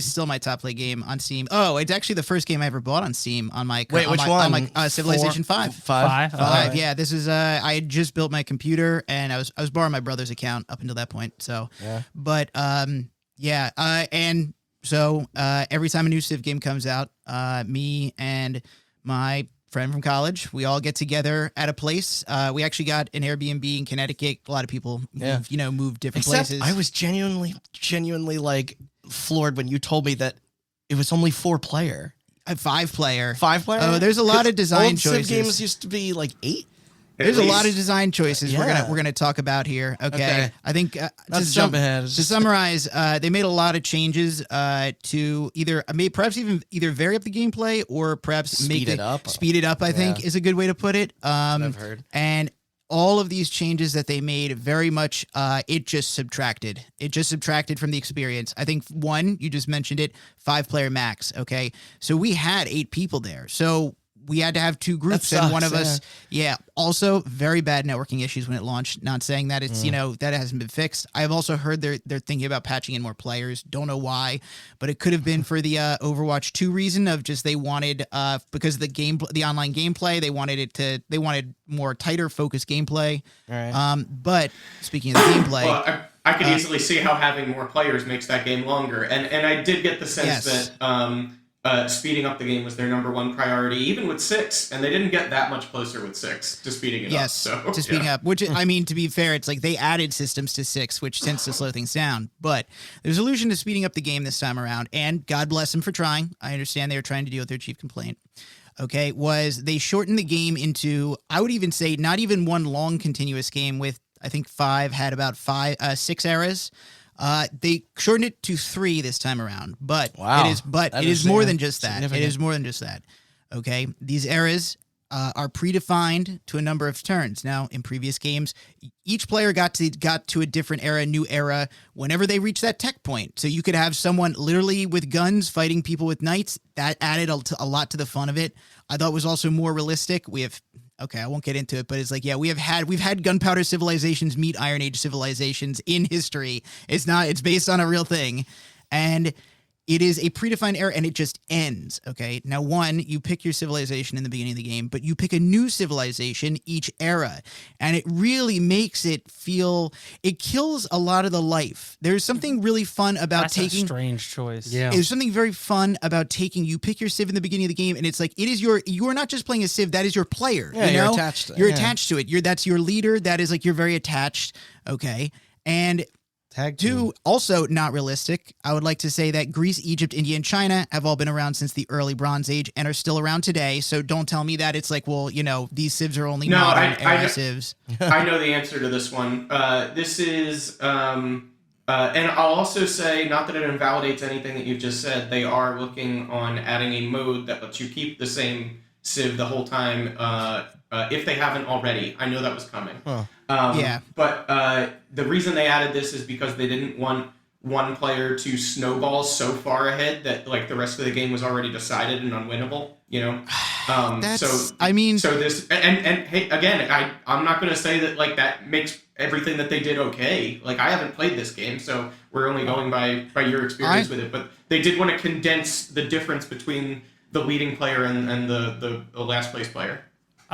still my top play game on Steam. Oh, it's actually the first game I ever bought on Steam on my. Wait, on which my, one? On my Civilization 5. 5. Five. Yeah, this is. I had just built my computer, and I was borrowing my brother's account up until that point. So, Yeah. but yeah, and so every time a new Civ game comes out, me and my friend from college. We all get together at a place. We actually got an Airbnb in Connecticut. A lot of people, move different Except places. I was genuinely like floored when you told me that it was only 4-player. a 5-player. 5-player? Oh, there's a lot of design old choices. Civ games used to be like 8. There's a lot of design choices Yeah. we're gonna talk about here. Okay, I think Let's jump ahead. To summarize, they made a lot of changes to perhaps either vary up the gameplay or perhaps Speed it up. Speed it up, I think is a good way to put it. I've heard. And all of these changes that they made, very much, it just subtracted. It just subtracted from the experience. I think one, you just mentioned it, 5-player max. Okay, so we had 8 people there. So we had to have 2 groups, That and one sucks, of us, also very bad networking issues when it launched. Not saying that it's, that it hasn't been fixed. I've also heard they're thinking about patching in more players. Don't know why, but it could have been for the Overwatch 2 reason of just they wanted, because the online gameplay, they wanted more tighter focused gameplay. Right. But speaking of the gameplay, Well, I could easily see how having more players makes that game longer, and I did get the sense that speeding up the game was their number one priority, even with 6, and they didn't get that much closer with 6 to speeding it up. So, to speeding up, which I mean, to be fair, it's like they added systems to 6, which tends to slow things down. But there's a solution to speeding up the game this time around, and God bless them for trying. I understand they were trying to deal with their chief complaint. Okay, was they shortened the game into, I would even say, not even one long continuous game with, I think 5 had about 6 eras. They shortened it to 3 this time around, but Wow. it is more than just that. It is more than just that. Okay, these eras are predefined to a number of turns. Now, in previous games, each player got to a different era, new era, whenever they reach that tech point. So you could have someone literally with guns fighting people with knights. That added a lot to the fun of it. I thought it was also more realistic. Okay, I won't get into it, but it's like, we've had gunpowder civilizations meet Iron Age civilizations in history. It's based on a real thing. And it is a predefined era, and it just ends. Okay, now you pick your civilization in the beginning of the game, but you pick a new civilization each era, and it really makes it kills a lot of the life. There's something really fun about That's a strange choice. Yeah. There's something very fun about you pick your civ in the beginning of the game, and it's like, you're not just playing a civ, that is your player. Yeah, you're attached to it. You're Yeah. attached to it. That's your leader. That is like, you're very attached. Okay. And Tag 2, also not realistic. I would like to say that Greece, Egypt, India, and China have all been around since the early Bronze Age and are still around today. So don't tell me that it's like, these civs are only modern era civs. I know the answer to this one. This is, and I'll also say, not that it invalidates anything that you've just said, they are looking on adding a mode that lets you keep the same civ the whole time, if they haven't already. I know that was coming. Huh. But the reason they added this is because they didn't want one player to snowball so far ahead that like the rest of the game was already decided and unwinnable. So this and hey, again, I'm not going to say that like that makes everything that they did okay. Like, I haven't played this game, so we're only going by your experience with it. But they did want to condense the difference between the leading player and the last place player.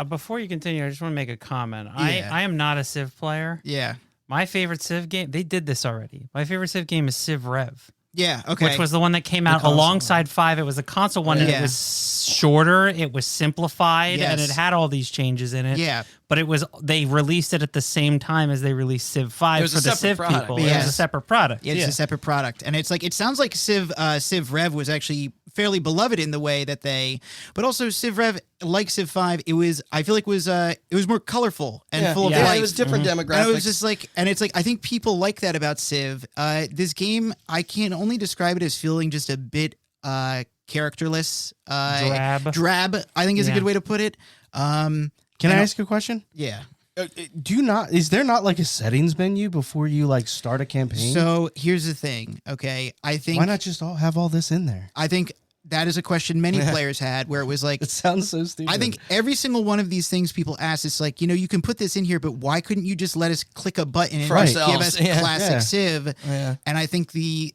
Before you continue, I just want to make a comment. Yeah. I am not a Civ player. Yeah. My favorite Civ game, they did this already. My favorite Civ game is Civ Rev. Yeah, okay. Which was the one that came out alongside 5. It was a console one, and it was shorter, it was simplified, and it had all these changes in it. Yeah. But they released it at the same time as they released Civ 5 for the Civ people. Yes. It was a separate product. Yeah, it's a separate product. And it's like, it sounds like Civ Rev was actually fairly beloved in the way that but also Civ Rev, like Civ 5, I feel like it was more colorful and full of life. It was different demographics. And it was just like, and it's like, I think people like that about Civ. This game, I can only describe it as feeling just a bit characterless. Drab, I think is a good way to put it. Can I ask you a question? Yeah. Is there not like a settings menu before you like start a campaign? So here's the thing, okay? I think why not just have all this in there? I think that is a question many players had, where it was like, It sounds so stupid. I think every single one of these things people ask, it's like, you can put this in here, but why couldn't you just let us click a button and just give us classic Civ? Yeah. And I think the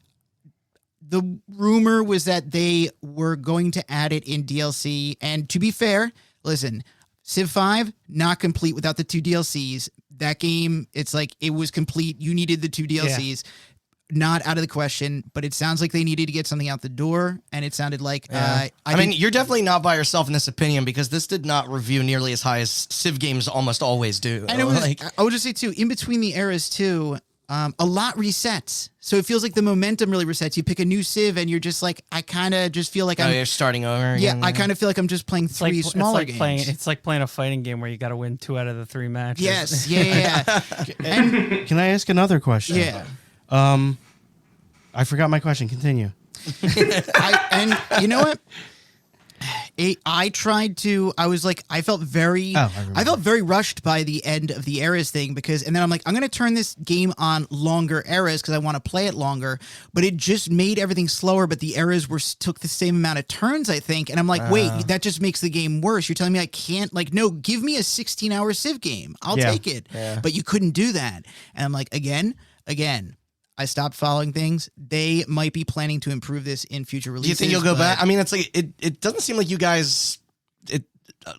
rumor was that they were going to add it in DLC. And to be fair, listen, Civ 5, not complete without the 2 DLCs. That game, it's like, it was complete. You needed the 2 DLCs. not out of the question, but it sounds like they needed to get something out the door, and it sounded like I mean, you're definitely not by yourself in this opinion because this did not review nearly as high as Civ games almost always do. and it was. Like, I would just say too, in between the eras too, a lot resets. So it feels like the momentum really resets. You pick a new Civ, and you're just like, I kind of just feel like you're starting over. Yeah, again. I kind of feel like I'm just playing three smaller games. It's like playing a fighting game where you got to win 2 out of the 3 matches. Yes, yeah. And Can I ask another question? yeah. I forgot my question. Continue. And you know what? I tried to. I was like, I felt very. Oh, I remember. I felt very rushed by the end of the eras thing because, and then I'm like, I'm gonna turn this game on longer eras because I want to play it longer. But it just made everything slower. But the eras took the same amount of turns, I think. And I'm like, wait, that just makes the game worse. You're telling me I can't? Like, no, give me a 16-hour Civ game. I'll take it. Yeah. But you couldn't do that. And I'm like, again. I stopped following things. They might be planning to improve this in future Do releases. you think you'll go but- back? I mean, it's like it doesn't seem like you guys.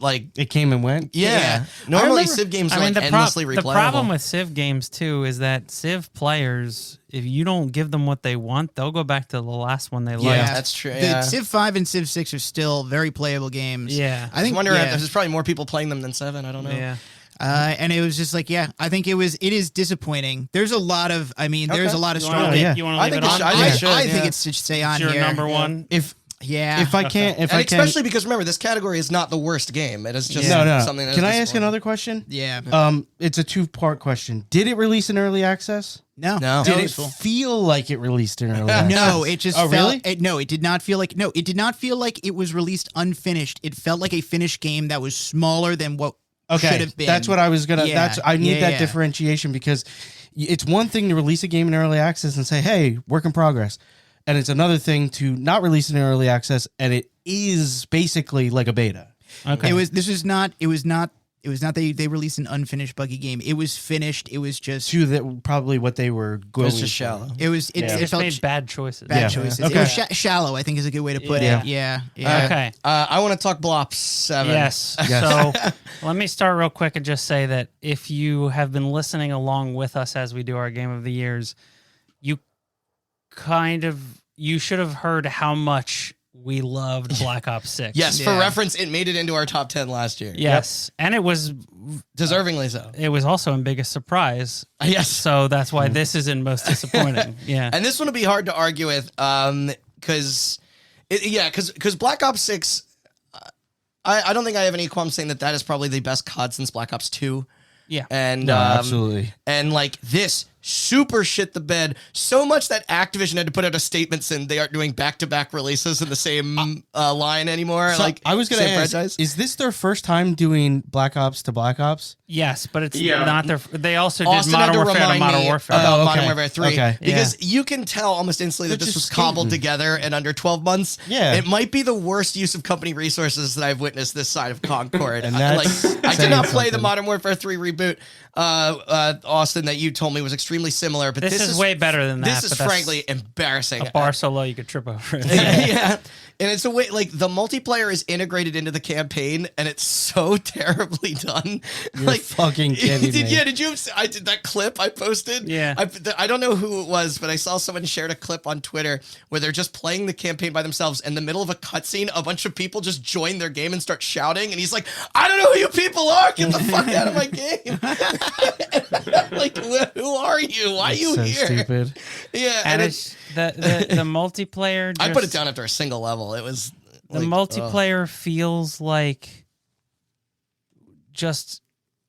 It came and went. Yeah. I Normally, remember- Civ games are I mean, like endlessly replayable. the problem with Civ games too is that Civ players, if you don't give them what they want, they'll go back to the last one they Yeah, liked. that's true. The Yeah. Civ 5 and Civ 6 are still very playable games. Yeah. I think. I wonder if yeah. there's probably more people playing them than 7. I don't know. Yeah. And it was just like, yeah, I think it is disappointing. There's a lot of, there's a lot of You strong. want to yeah. leave I it think on? it should- I think it should, I think yeah. it should stay on It's your here. number one. If Yeah. if I can't, if And I can, especially because remember, this category is not the worst game. It is just no. something. That Can is I ask disappointing. another question? Yeah. It's a 2-part question. Did it release in early access? No. No. Did it it was full. feel like it released in early access? No, it just Oh, felt. really? It did not feel like. No, it did not feel like it was released unfinished. It felt like a finished game that was smaller than what should Okay, have been. that's what I was gonna. Yeah, I need yeah, that yeah. differentiation because it's one thing to release a game in early access and say, "Hey, work in progress," and it's another thing to not release it in early access and it is basically like a beta. Okay. It was not. They released an unfinished buggy game. It was finished. It was just. To that, probably what they were going. It's just shallow. It was. It, They it just felt made bad choices. bad Yeah. choices. Okay. It was shallow, I think, is a good way to put Yeah. it. Yeah. Okay. I want to talk Blops 7. Yes. Yes. So let me start real quick and just say that if you have been listening along with us as we do our Game of the Years, you should have heard how much we loved Black Ops 6. Yes, for Yeah. reference, it made it into our top 10 last year. Yes. And it was Deservingly so. also in biggest surprise. Yes. So that's why this is in most disappointing. Yeah. And this one will be hard to argue with because Black Ops 6, I don't think I have any qualms saying that is probably the best COD since Black Ops 2. Yeah. And No, absolutely. And like this super shit the bed so much that Activision had to put out a statement saying they aren't doing back-to-back releases in the same line anymore. So like I was going to same ask, franchise. is this their first time doing Black Ops to Black Ops? Yes, but it's Yeah. not their. They also did Austin had Modern to Warfare to remind Modern me Warfare. about Oh, Modern okay. Warfare 3 Okay. because you can tell almost instantly that They're this was just cobbled skating. together in under 12 months. Yeah. It might be the worst use of company resources that I've witnessed this side of Concord. And that's I did saying not play the something. Modern Warfare 3 reboot, Austin, that you told me was extremely similar, but This is way better than that. This is but that's frankly embarrassing. a bar so low you could trip over it. Yeah. And it's a way like the multiplayer is integrated into the campaign and it's so terribly done. You're like fucking kidding me. Yeah, did you I did that clip I posted? Yeah. I don't know who it was, but I saw someone shared a clip on Twitter where they're just playing the campaign by themselves. In the middle of a cutscene, a bunch of people just join their game and start shouting, and he's like, "I don't know who you people are. Get the fuck out of my game!" Like, who are you? Why are you so here? stupid. Yeah, And it's the multiplayer. I put it just- down after a single level. It was The like, multiplayer feels like just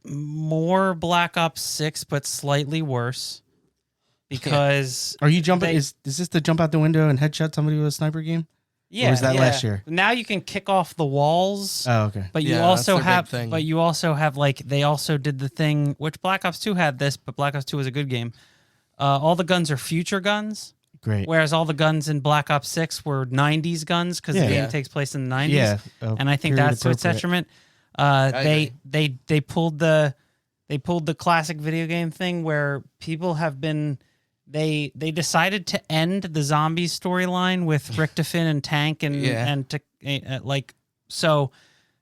more Black Ops 6, but slightly worse. Because Are you jumping? They- Is this the jump out the window and headshot somebody with a sniper game? yeah, Or was that yeah. last year? Now you can kick off the walls. Oh, okay. But you Yeah, also that's their big have, thing. but you also have like they also did the thing which Black Ops 2 had this, but Black Ops 2 was a good game. All the guns are future guns, Great. whereas all the guns in Black Ops 6 were 90s guns because Yeah. the game Yeah. takes place in the 90s. Yeah. And I think period that's to its appropriate. detriment. agree. They pulled the classic video game thing where people have been. They decided to end the zombies storyline with Richtofen and Tank and so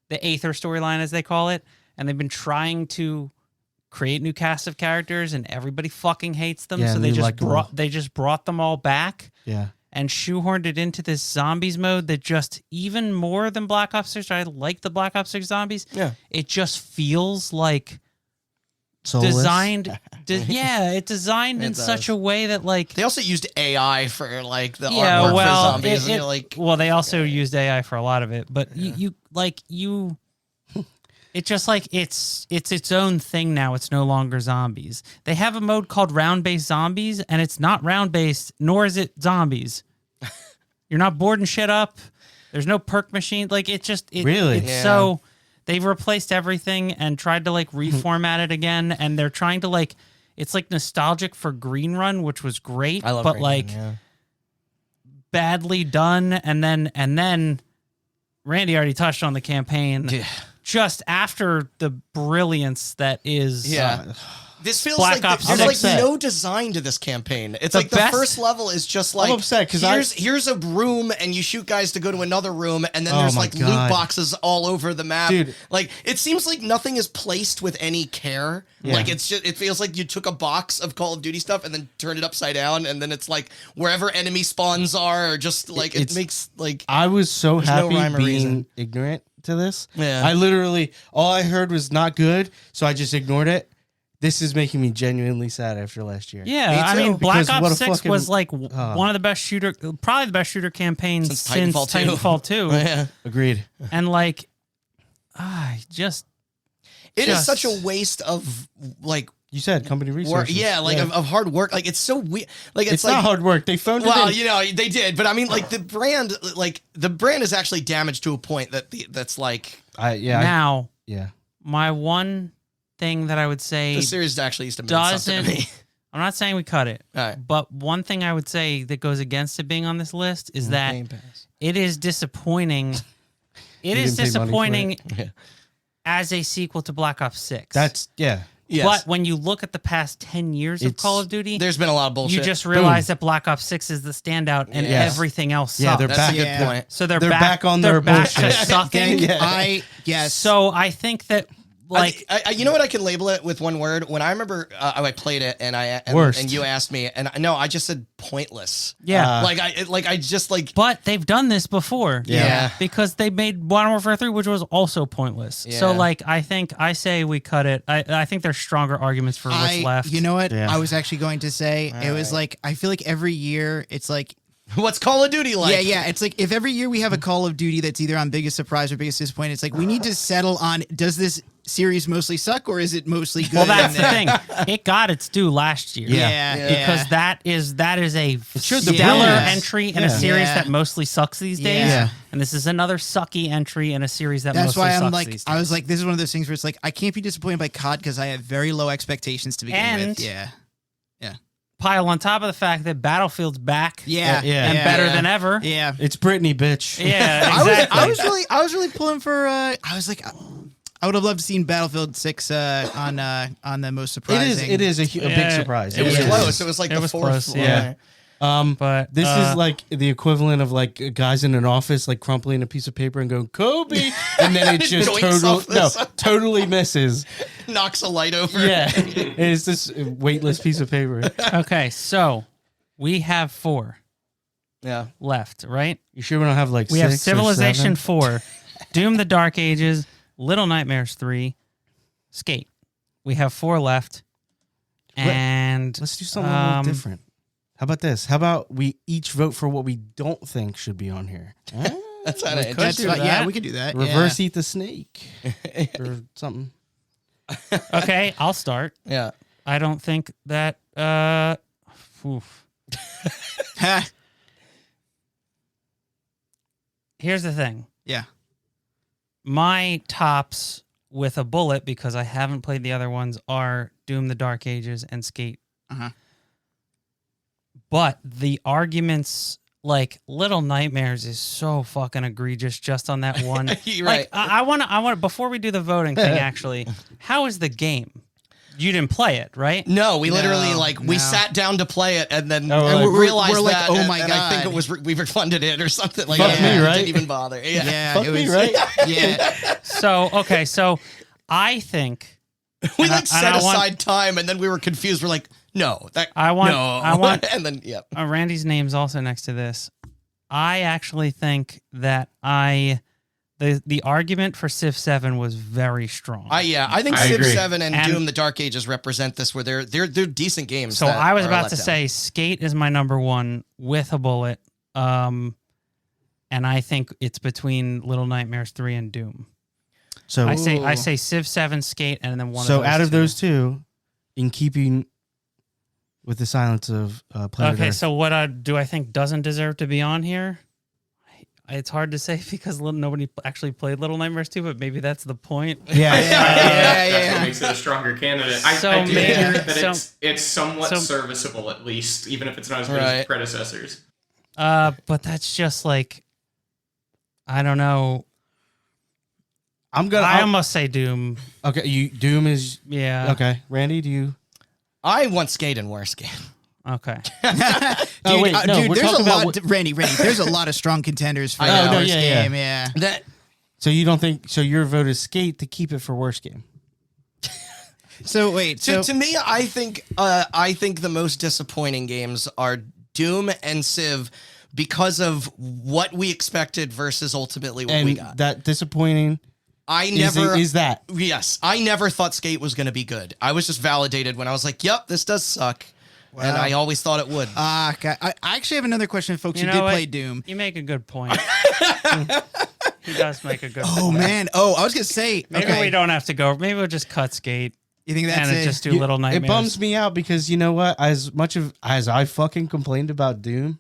the Aether storyline as they call it, and they've been trying to create new cast of characters, and everybody fucking hates them. Yeah, So and they just brought them all back. Yeah. And shoehorned it into this zombies mode that just even more than Black Ops 6. I like the Black Ops 6 zombies. Yeah. It just feels like Soulless. designed. It designed in does. such a way that like They also used AI for like the yeah, artwork well, for zombies. and you're like, well, they also used AI for a lot of it, but you. It's just like it's its own thing now. It's no longer zombies. They have a mode called round-based zombies, and it's not round-based, nor is it zombies. You're not boarding shit up. There's no perk machine. Like Really? It's Yeah. so they've replaced everything and tried to like reformat it again, and they're trying to like it's like nostalgic for Green Run, which was great, I love but Green like Run, yeah. badly done. And then Randy already touched on the campaign. Yeah. Just after the brilliance that is Yeah. This feels Black like Ops there's 6. like no design to this campaign. It's The like the best- first level is just like upset 'cause here's a room and you shoot guys to go to another room and then Oh there's my like loot God. boxes all over the map. Dude. Like it seems like nothing is placed with any care. Yeah. Like it's just it feels like you took a box of Call of Duty stuff and then turned it upside down and then it's like wherever enemy spawns are or just like it It's- makes like I was so There's no happy rhyme or being reason. ignorant to this. Yeah. I literally, all I heard was not good, so I just ignored it. This is making me genuinely sad after last year. Yeah, Me I too, mean, Black because what Ops a 6 fucking- was like one of the best probably the best shooter campaigns Since since Titanfall 2. Titanfall 2. yeah. Agreed. And like, just It is Just- such a waste of like You said company work. resources. Yeah, like Of hard work. Like it's so weird. Like It's like not hard work. They phoned well, it in. you know, they did, but I mean, like the brand is actually damaged to a point that's like now Yeah. my one thing that I would say the series actually used to mean something to me. doesn't. I'm not saying we cut it, All right. but one thing I would say that goes against it being on this list is that Game Pass. it is disappointing. It You is didn't pay money for it? disappointing as a sequel to Black Ops 6. That's, yeah. Yes. But when you look at the past 10 years of It's- Call of Duty, There's been a lot of bullshit. you just realize that Black Ops 6 is the standout and Yes. everything else Yeah, sucks. they're that's back. a good Yeah. point. So they're back on they're their back to bullshit. sucking. Yeah. Yes. So I think that like I you know what I can label it with one word? When I remember I played it and Worst. and you asked me and no, I just said pointless. yeah. I just like But they've done this before. Yeah. Because they made Modern Warfare 3, which was also pointless. So, Yeah. like, I say we cut it. I think there's stronger arguments for what's left. You know what? Yeah. I was actually going to say it was like I feel like every year it's like what's Call of Duty like? yeah. It's like if every year we have a Call of Duty that's either on biggest surprise or biggest disappointment, it's like we need to settle on does this series mostly suck or is it mostly good? well, that's And the then- thing. It got its due last year. Yeah. Because that is a showed the stellar brilliance. entry in Yeah. a series Yeah. that mostly sucks these days. Yeah. And this is another sucky entry in a series that That's mostly why sucks I'm like these days. I was like this is one of those things where it's like I can't be disappointed by COD because I have very low expectations to begin And- with. Yeah. pile on top of the fact that Battlefield's back Yeah. Yeah. and better Yeah. than ever. Yeah. It's Britney, bitch. Yeah, exactly. I was really pulling for I was like I would have loved to seen Battlefield 6 on the most surprising. It is a big Yeah. surprise. It was is. close. It was like It the was fourth close, one. yeah. But This is like the equivalent of like guys in an office like crumpling a piece of paper and going Kobe, and then it just Doinks off this. totally misses. Knocks a light over. Yeah, it's this weightless piece of paper. okay. So we have 4 Yeah. left, right? You sure we don't have like We 6 have or Civilization 7? 4, Doom: The Dark Ages, Little Nightmares 3, Skate. We have 4 left, and Let's do something a little different. How about this? How about we each vote for what we don't think should be on here? That's how could it That's do fine. that. Yeah, we could do that. Reverse eat the snake or something. okay, I'll start. Yeah. I don't think that. Oof. Yeah. Here's the thing. Yeah. My tops with a bullet, because I haven't played the other ones, are Doom: The Dark Ages and Skate. Uh-huh. But the arguments, like Little Nightmares, is so fucking egregious just on that one. You're Like, right. I want to. Before we do the voting thing, actually, how is the game? You didn't play it, right? No, we literally No, we no. sat down to play it and then Oh, and like- we realized we're like, that, oh and- my and I think God. it was we refunded it or something like Fuck that. me, Yeah, right? Didn't even bother. Yeah. Yeah. Fuck it me, was, right? Yeah. So okay, so I think We And I- like set and I want- aside time, and then we were confused. We're like, no, that I want- no. I want- and then yeah. Randy's name's also next to this. I actually think that the argument for Civ 7 was very strong. I think I Civ agree. 7 and And- Doom: The Dark Ages represent this, where they're decent games. So that I was are a about to letdown. say Skate is my number one with a bullet. And I think it's between Little Nightmares 3 and Doom. So I say Civ 7, Skate, and then one so of those out of two. those two, in keeping with the silence of Planet Okay, Earth, so what do I think doesn't deserve to be on here? It's hard to say because nobody actually played Little Nightmares 2, but maybe that's the point. yeah, That's what makes it a stronger candidate. So I do maybe- hear that so- it's somewhat so- serviceable, at least, even if it's not as good as Right. its predecessors. But that's just like, I don't know. I'm gonna. I almost say Doom. Okay, you Doom is Yeah. okay. Randy, do you? I want Skate and worse game. Okay. Oh, wait, no, dude, we're there's a talking about lot. Randy, there's a lot of strong contenders for I that know. No, worst yeah. game. Yeah. That So you don't think? So your vote is Skate to keep it for worst game. So wait. So to me, I think the most disappointing games are Doom and Civ because of what we expected versus ultimately what we And got. that disappointing I never is that. Yes, I never thought Skate was going to be good. I was just validated when I was like, "Yep, this does suck," and I always thought it would. okay. I actually have another question, folks. You Who know did what? play Doom? You make a good point. He does make a good Oh point. man. Oh, I was gonna say. Maybe okay. we don't have to go. Maybe we'll just cut Skate You think that's and it? just do You- Little Nightmares. It bums me out because you know what? As much as I fucking complained about Doom,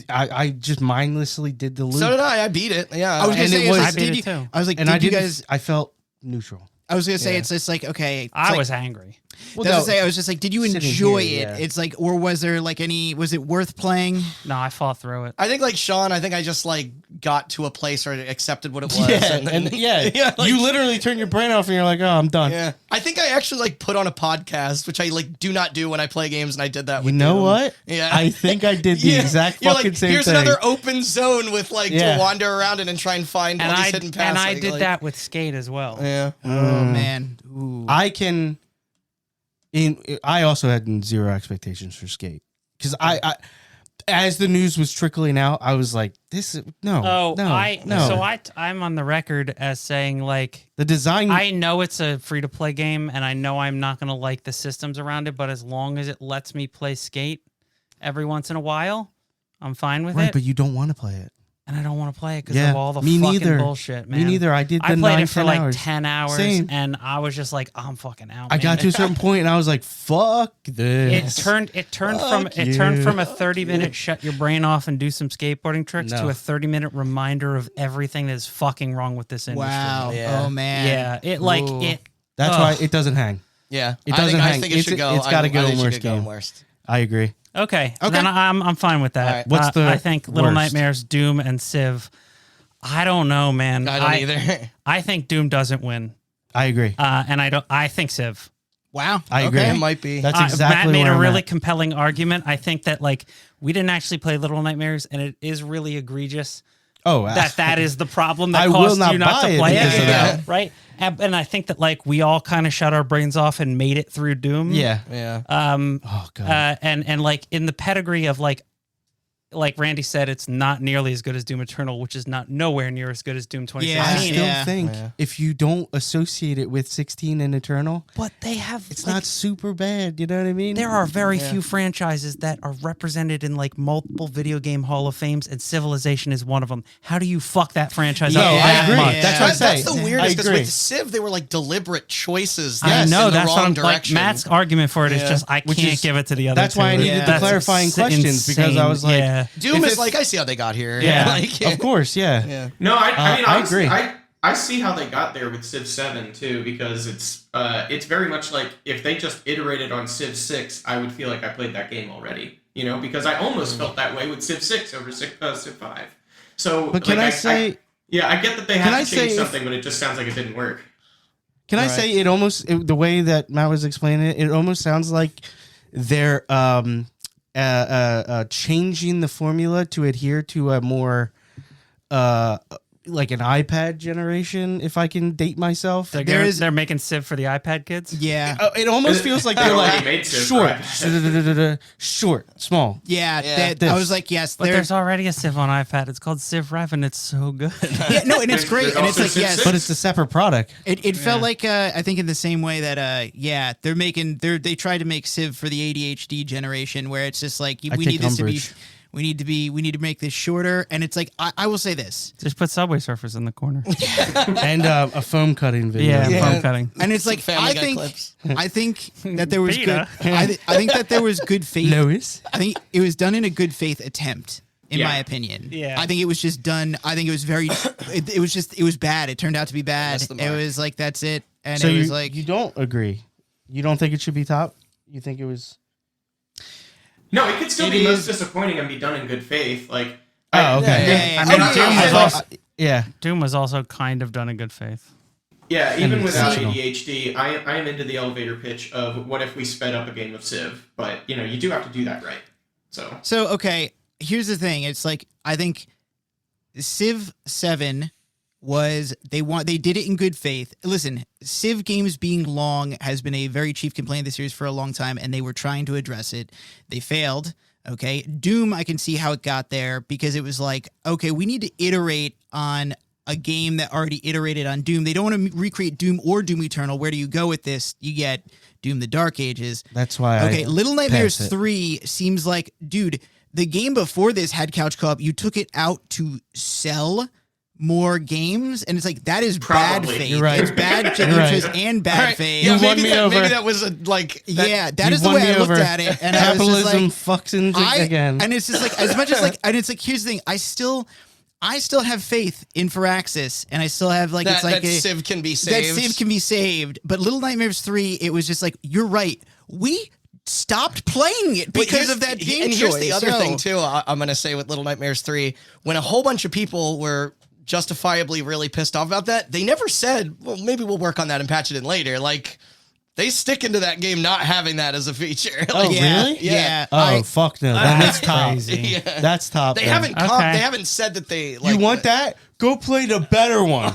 I just mindlessly did the loop. So did I. I beat it. Yeah, I was gonna And say, it was- is, I beat did it you, too. I was like, and did I you didn't. guys? I felt neutral. I was gonna say Yeah. it's just like okay. It's I like, was angry. Well, that's no, to say, I was just like, did you sitting enjoy here, it? yeah. It's like, or was there like any? Was it worth playing? No, I fought through it. I think like Sean. I think I just like got to a place where I accepted what it was. Yeah, and then, and yeah, yeah, like- you literally turn your brain off and you're like, oh, I'm done. Yeah, I think I actually like put on a podcast, which I like do not do when I play games, and I did that. You With know Doom. what? Yeah, I think I did the Yeah. exact You're fucking like, same here's thing. another open zone with like Yeah. to wander around it and try and find all these hidden paths. and I like- did like- that with Skate as well. Yeah, Oh man. Ooh. I can. I also had zero expectations for Skate because I, as the news was trickling out, I was like, "This is no, Oh, no, I'm on the record as saying like the design. I know it's a free to play game, and I know I'm not gonna like the systems around it, but as long as it lets me play Skate every once in a while, I'm fine with right, it. but you don't want to play it. And I don't want to play it because Yeah, of all the me fucking neither. bullshit, man. Me neither. I did the I played 9, it for 10 like hours. 10 hours, Same. and I was just like, I'm fucking out. I man. got to a certain point and I was like, "Fuck It this." turned from Fuck it turned you. from a 30-minute shut your brain off and do some skateboarding tricks No. to a 30-minute reminder of everything that is fucking wrong with this industry. Wow. Yeah. Oh man. Yeah, it like Ooh. it. That's Ugh. why it doesn't hang. yeah. It doesn't I hang. think it should go. It's got to I go think in it worst should go in game. worst. I agree. Okay, Okay. then I'm fine with that. All right. What's the I think Little worst? Nightmares, Doom, and Civ. I don't know, man. I don't either. I think Doom doesn't win, I agree. and I don't. I think Civ. Wow. I agree. Okay. It might be. That's exactly Matt made where a I'm really at. compelling argument. I think that like we didn't actually play Little Nightmares, and it is really egregious Oh, that is the problem that I will caused not you not buy to it play because it. of that. Right? And I think that like we all kind of shut our brains off and made it through Doom. yeah. Yeah. Oh god. And like in the pedigree of like Randy said, it's not nearly as good as Doom Eternal, which is not nowhere near as good as Doom 2016. I Yeah. still think if you don't associate it with 16 and Eternal, But they have it's like, not super bad. You know what I mean? there are very few franchises that are represented in like multiple video game Hall of Fames, and Civilization is one of them. How do you fuck that franchise No, up? I that agree. much? That's what I'm That's saying. the weirdest because I agree. with Civ, they were like deliberate choices. I know in the that's wrong what I'm like. direction. Matt's argument for it is Yeah. just I Which can't is- give it to the other. that's why I two. needed the clarifying That's questions, because I was like, yeah. Doom If is it's- like I see how they got here. Yeah. Like, of course, yeah. yeah. No, I mean, I honestly, agree. I see how they got there with Civ 7 too, because it's very much like if they just iterated on Civ 6, I would feel like I played that game already. You know, because I almost felt that way with Civ 6 over Civ 5. So, But can like, I say? yeah, I get that they Can had I to change say if- something, but it just sounds like it didn't work. Can I Right. say it almost the way that Matt was explaining it? It almost sounds like they're changing the formula to adhere to a more like an iPad generation, if I can date myself. They're making Civ for the iPad kids. Yeah. It almost feels like They they're already like made Civ, short, right? short, small. Yeah, Yeah. I was like, yes, But there's already a Civ on iPad. It's called Civ Rev, and it's so good. yeah, no, and it's great, There's and it's also like, Civ yes, 6. But it's a separate product. it felt like I think in the same way that they tried to make Civ for the ADHD generation, where it's just like I we take need this umbrage. to be. We need to make this shorter, and it's like I will say this, Just put Subway Surfers in the corner. And a foam cutting video. Yeah, Yeah. foam cutting. and it's Some like Family Guy clips. I think that there was good. Beta. I think that there was good faith. Lois. I think it was done in a good faith attempt, in Yeah. my opinion. Yeah. I think it was just done. I think it was very. It was bad. It turned out to be bad. That's the It mark. was like that's it, and So it was you, like you don't agree? You don't think it should be top? You think it was? No, it could still It be most is- disappointing and be done in good faith. Like, Oh, okay. Yeah. I mean, Oh, Doom yeah. was also Yeah. Doom was also kind of done in good faith. yeah, even And without intentional. ADHD, I am into the elevator pitch of what if we sped up a game of Civ. But you do have to do that right. So okay. Here's the thing. It's like I think Civ 7 was they did it in good faith. Listen, Civ games being long has been a very chief complaint of the series for a long time, and they were trying to address it. They failed. Okay, Doom, I can see how it got there because it was like, okay, we need to iterate on a game that already iterated on Doom. They don't want to recreate Doom or Doom Eternal. Where do you go with this? You get Doom: The Dark Ages. That's why. Okay, Little Nightmares passed it. 3 seems like, dude, the game before this had couch co-op. You took it out to sell more games, and it's like that is bad Probably. faith. You're right. It's bad You're right. interest and bad All right, faith. You Yeah, won maybe me that, over. maybe that was a like. That, Yeah, that You is the won way me I looked over. at it, and I was just Capitalism like, fucks in again. and it's just like as much as like, and it's like here's the thing, I still have faith in Firaxis, and I still have like that, it's like that a, Civ can be that saved. Civ can be saved. But Little Nightmares 3, it was just like, you're right, we stopped playing it But because here's- of that game And here's the choice. other So- thing too. I'm gonna say with Little Nightmares 3, when a whole bunch of people were justifiably really pissed off about that, they never said, "Well, maybe we'll work on that and patch it in later." Like they stick into that game not having that as a feature. Oh, Like, yeah, really? yeah. Oh fuck no! That's top. crazy. yeah. That's top. They then. haven't. Okay. They haven't said that they. Like, You want that? Go play the better one.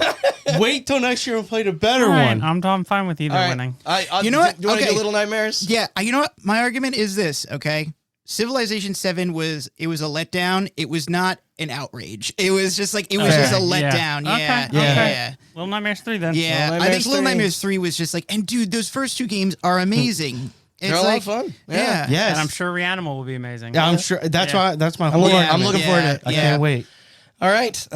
Wait till next year and play the better All right, one. I'm fine with either All right. winning. You know what? You want to Okay. do Little Nightmares? Yeah, you know what? My argument is this, okay? Civilization 7 was a letdown. It was not an outrage. It was just like it was Fair. just a Yeah. letdown. Okay, Yeah. okay. Yeah. Little Nightmares 3 then. Yeah. Little I Nightmares think Little 3. Nightmares 3 was just like, and dude, those first two games are amazing. It's They're a lot like, of fun. Yeah. Yes. And I'm sure Reanimal will be amazing. Yeah, I'm sure. That's Yeah. why. That's my whole Yeah, argument. I'm looking forward to it. I Yeah. can't wait. All right.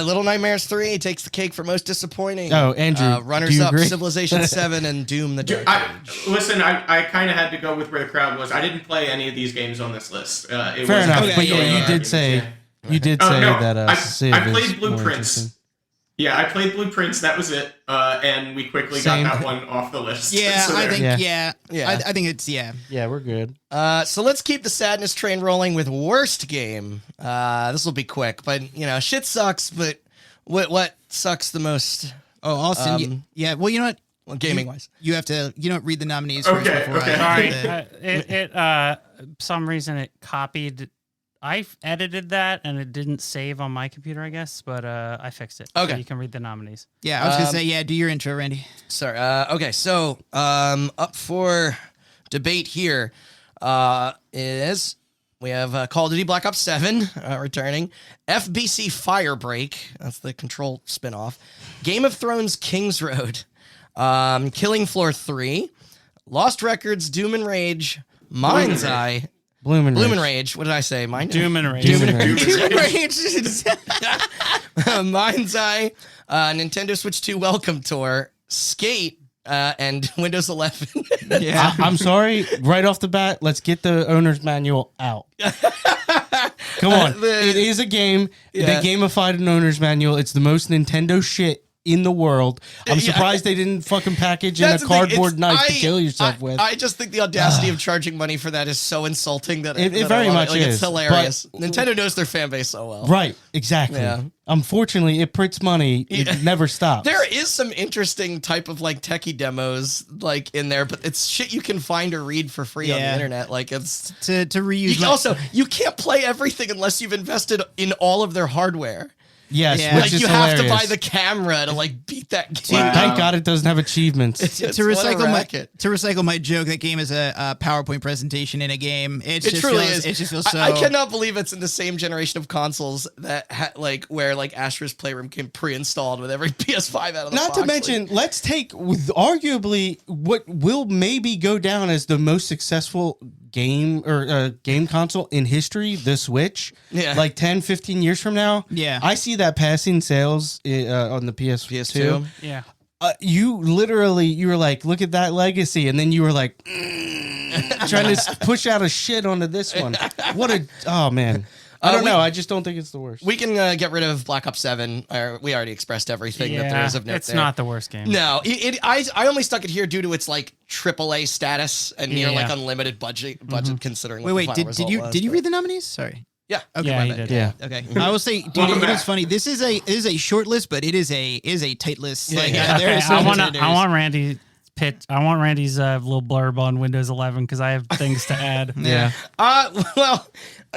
Little Nightmares 3 takes the cake for most disappointing. Oh, Andrew, do runners you up: agree? Civilization 7 and Doom: The Dark Age. Listen, I kind of had to go with where the crowd was. I didn't play any of these games on this list. It Fair was enough. Okay, But yeah, yeah, yeah, you yeah. did say you did Oh, say no, that Civ I is played more Blueprints. interesting. Yeah, I played Blueprints. That was it, and we quickly Same. got that one off the list. Yeah, So I there. think Yeah. yeah. I think it's Yeah, we're good. So let's keep the sadness train rolling with worst game. This will be quick, but shit sucks. But what sucks the most, Oh, Austin. yeah. Well, you know what? gaming wise? You have to read the nominees Okay, first before okay. I Sorry, some reason it copied. I edited that and it didn't save on my computer, I guess, but I fixed it. Okay. So you can read the nominees. Yeah, I was gonna say, yeah, do your intro, Randy. Sorry. Okay. So up for debate here is we have Call of Duty Black Ops 7 returning, FBC Firebreak, that's the Control spinoff, Game of Thrones King's Road, Killing Floor 3, Lost Records Doom and Rage, Mind's Eye, Bloom and Rage. What did I say? Doom and Rage. Doom and Rage. Mind's Eye, Nintendo Switch 2 Welcome Tour, Skate, and Windows 11. I'm sorry. Right off the bat, let's get the owner's manual out. Come on. It is a game. Yeah. They gamified an owner's manual. It's the most Nintendo shit in the world. I'm Yeah. surprised they didn't fucking package in a That's the thing, cardboard it's- knife to kill yourself with. I just think the audacity of charging money for that is so insulting that It that I very love much Like, is, It's hilarious. Nintendo knows their fan base so well. Right, exactly. Yeah. Unfortunately, it prints money. It Yeah. never stops. There is some interesting type of like techie demos like in there, but it's shit you can find or read for free on the Yeah. internet. Like it's to reuse. you can't play everything unless you've invested in all of their hardware. Yes, Yeah. which Like is you have to hilarious. buy the camera to like beat that game. Wow. Thank God it doesn't have achievements. It's to what a recycle racket. to recycle my joke, that game is a PowerPoint presentation in a game. It truly is. It just feels so. I cannot believe it's in the same generation of consoles that like where like Asher's Playroom came pre-installed with every PS5 out of the Not box. to mention, let's take with arguably what will maybe go down as the most successful game or game console in history, the Switch. Yeah. Like 10, 15 years from now. Yeah. I see that passing sales on the PS2. Yeah. You were like, look at that legacy. And then you were like, trying to push out a shit onto this one. Oh man. I don't know. I just don't think it's the worst. We can get rid of Black Ops 7. We already expressed everything that there is of note it's there. not the worst game. No, I only stuck it here due to its like AAA status and near like Yeah. unlimited budget considering. Wait, what the final did result you was, did you but- read the nominees? Sorry. Yeah. Okay. Yeah, my he bad. did. Yeah. Okay. I will say, dude, Welcome it is back. funny. This is a short list, but it is a tight list. Like, yeah. there are Okay, some I contenders. want Randy pitch. I want Randy's little blurb on Windows 11 because I have things to add. Yeah. Well,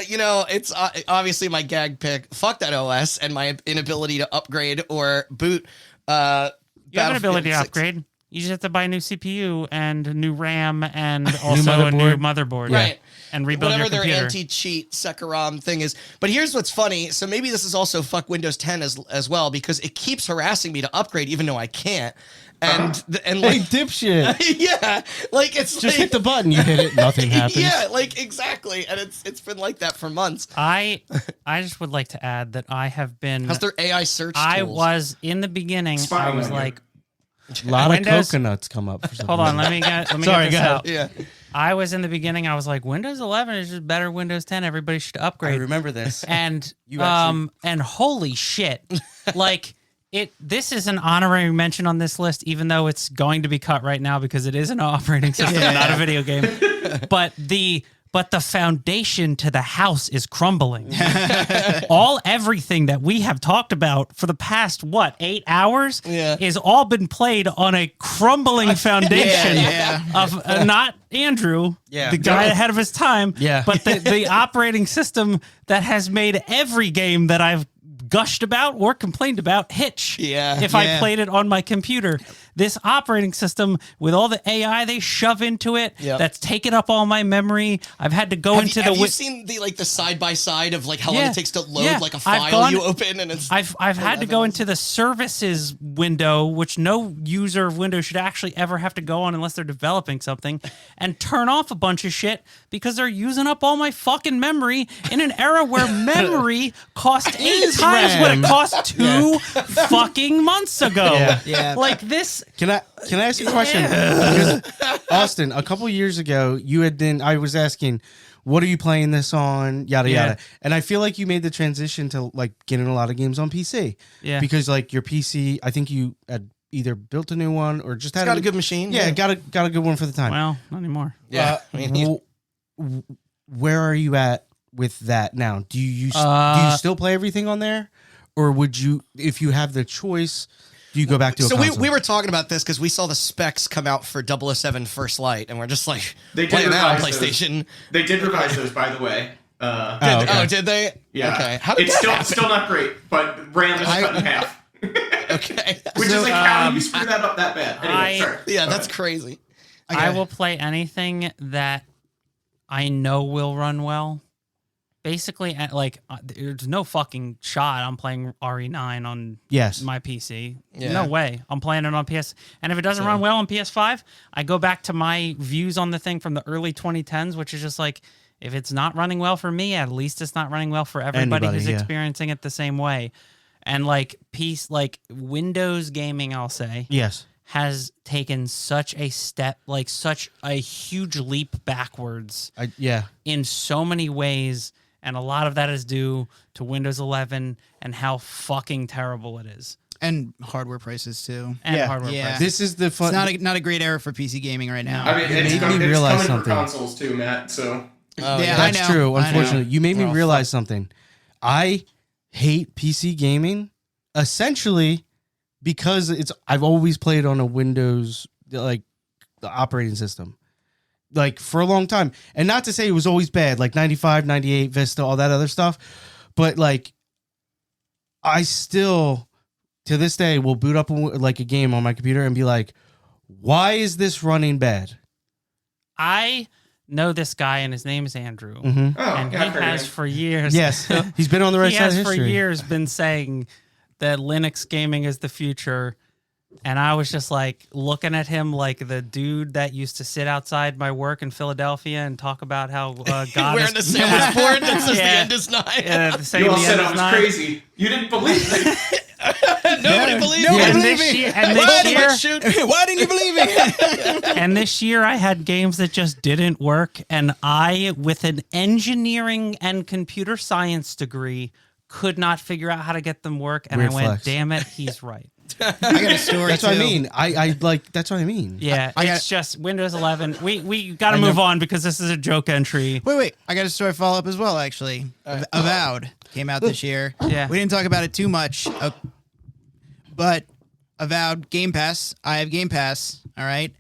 you know, it's obviously my gag pick. Fuck that OS and my inability to upgrade or boot. You have an ability to Battlefield 6. upgrade. You just have to buy a new CPU and a new RAM and also a new motherboard. Right. And rebuild Whatever your their computer. anti-cheat Sekaram thing is. But here's what's funny. So maybe this is also fuck Windows 10 as well because it keeps harassing me to upgrade even though I can't. And Hey, like dipshit. yeah, like it's Just like, hit the button. You hit it. Nothing happens. yeah, like exactly. And it's been like that for months. I just would like to add that I have been. How's their AI search I tools? was in the beginning. Spying I was on you. like, A lot Windows- of coconuts come up. For some hold on, reason. let me Sorry, get this go ahead. out. Yeah. I was in the beginning. I was like, Windows 11 is just better. Windows 10. Everybody should I upgrade. remember this. And You actually- and holy shit, like it. This is an honorary mention on this list, even though it's going to be cut right now because it is an operating system, not a video game. But the foundation to the house is crumbling. Everything that we have talked about for the past 8 hours Yeah. is all been played on a crumbling foundation Yeah. of not Andrew, Yeah. the guy ahead of his time, Yeah. but the operating system that has made every game that I've gushed about or complained about hitch. Yeah. If I Yeah. played it on my computer. This operating system with all the AI they shove into it, Yep. that's taken up all my memory. I've had to go into have the you seen the side by side of like how long Yeah. it takes to load Yeah. like a I've file gone- you open and it's I've had to go into the services window, which no user of Windows should actually ever have to go on unless they're developing something, and turn off a bunch of shit because they're using up all my fucking memory in an era where memory cost 8 times what it RAM. cost 2 fucking months ago. Yeah. Yeah. Like this. Can I ask you a question? Because, Austin, a couple years ago, I was asking, what are you playing this on? Yada Yeah. yada. And I feel like you made the transition to like getting a lot of games on PC. Yeah. Because like your PC, I think you had either built a new one or just had got a good machine. Yeah, got a good one for the time. Well, not anymore. Yeah. I mean, Where are you at with that now? Do you still play everything on there, or would you, if you have the choice, do you go back to a so console? we were talking about this because we saw the specs come out for 007 First Light, and we're just like They did playing that on revise those. PlayStation. They did revise those, by the way. okay. Oh, did they? Yeah. Okay. How did it's that still not great, but RAM is cut in half. happen? Okay. Which is like, how do you screw that up that bad? Anyway, sorry. Yeah, Go that's ahead. crazy. I will play anything that I know will run well. Basically, there's no fucking shot I'm playing RE9 on Yes. my PC. Yeah. No way. I'm playing it on PS. And if it doesn't run well on PS5, I go back to my views on the thing from the early 2010s, which is just like, if it's not running well for me, at least it's not running well for everybody Anybody, who's yeah. experiencing it the same way. And Windows gaming, I'll say, Yes. has taken such a step, such a huge leap backwards in so many ways. And a lot of that is due to Windows 11 and how fucking terrible it is. And hardware prices too. And Yeah. hardware Yeah. prices. This is the fun. It's not a great era for PC gaming right now. I mean, It it's, made com- me it's realize coming something. for consoles too, Matt. So Oh, Yeah, That's I know. true. I know. Unfortunately, you made me Oh, realize something. I hate PC gaming essentially because I've always played on a Windows the operating system. For a long time. And not to say it was always bad, 95, 98, Vista, all that other stuff, but I still, to this day, will boot up like a game on my computer and be like, why is this running bad? I know this guy, and his name is Andrew. Mm-hmm. Oh, And he yeah, I've heard of has him. for years. Yes, he's been on the right he side of has for history. years been saying that Linux gaming is the future. And I was just like looking at him like the dude that used to sit outside my work in Philadelphia and talk about how God Wearing is the sandwich board that says the Yeah. end is nigh. saying You all the said end I is was nigh. crazy. You didn't believe me. Nobody believes And it. this year, and Why this did year, I shoot? Why didn't you believe it? and this year I had games that just didn't work, and I, with an engineering and computer science degree, could not figure out how to get them work. And Weird I went, flex. damn it, he's right. I got a story. That's what I too. mean. I like. That's what I mean. Yeah, I it's just Windows 11. We got to I know. move on because this is a joke entry. Wait. I got a story follow up as well. Actually, Avowed came out this year. Yeah. we didn't talk about it too much, but Avowed Game Pass. I have Game Pass. All right.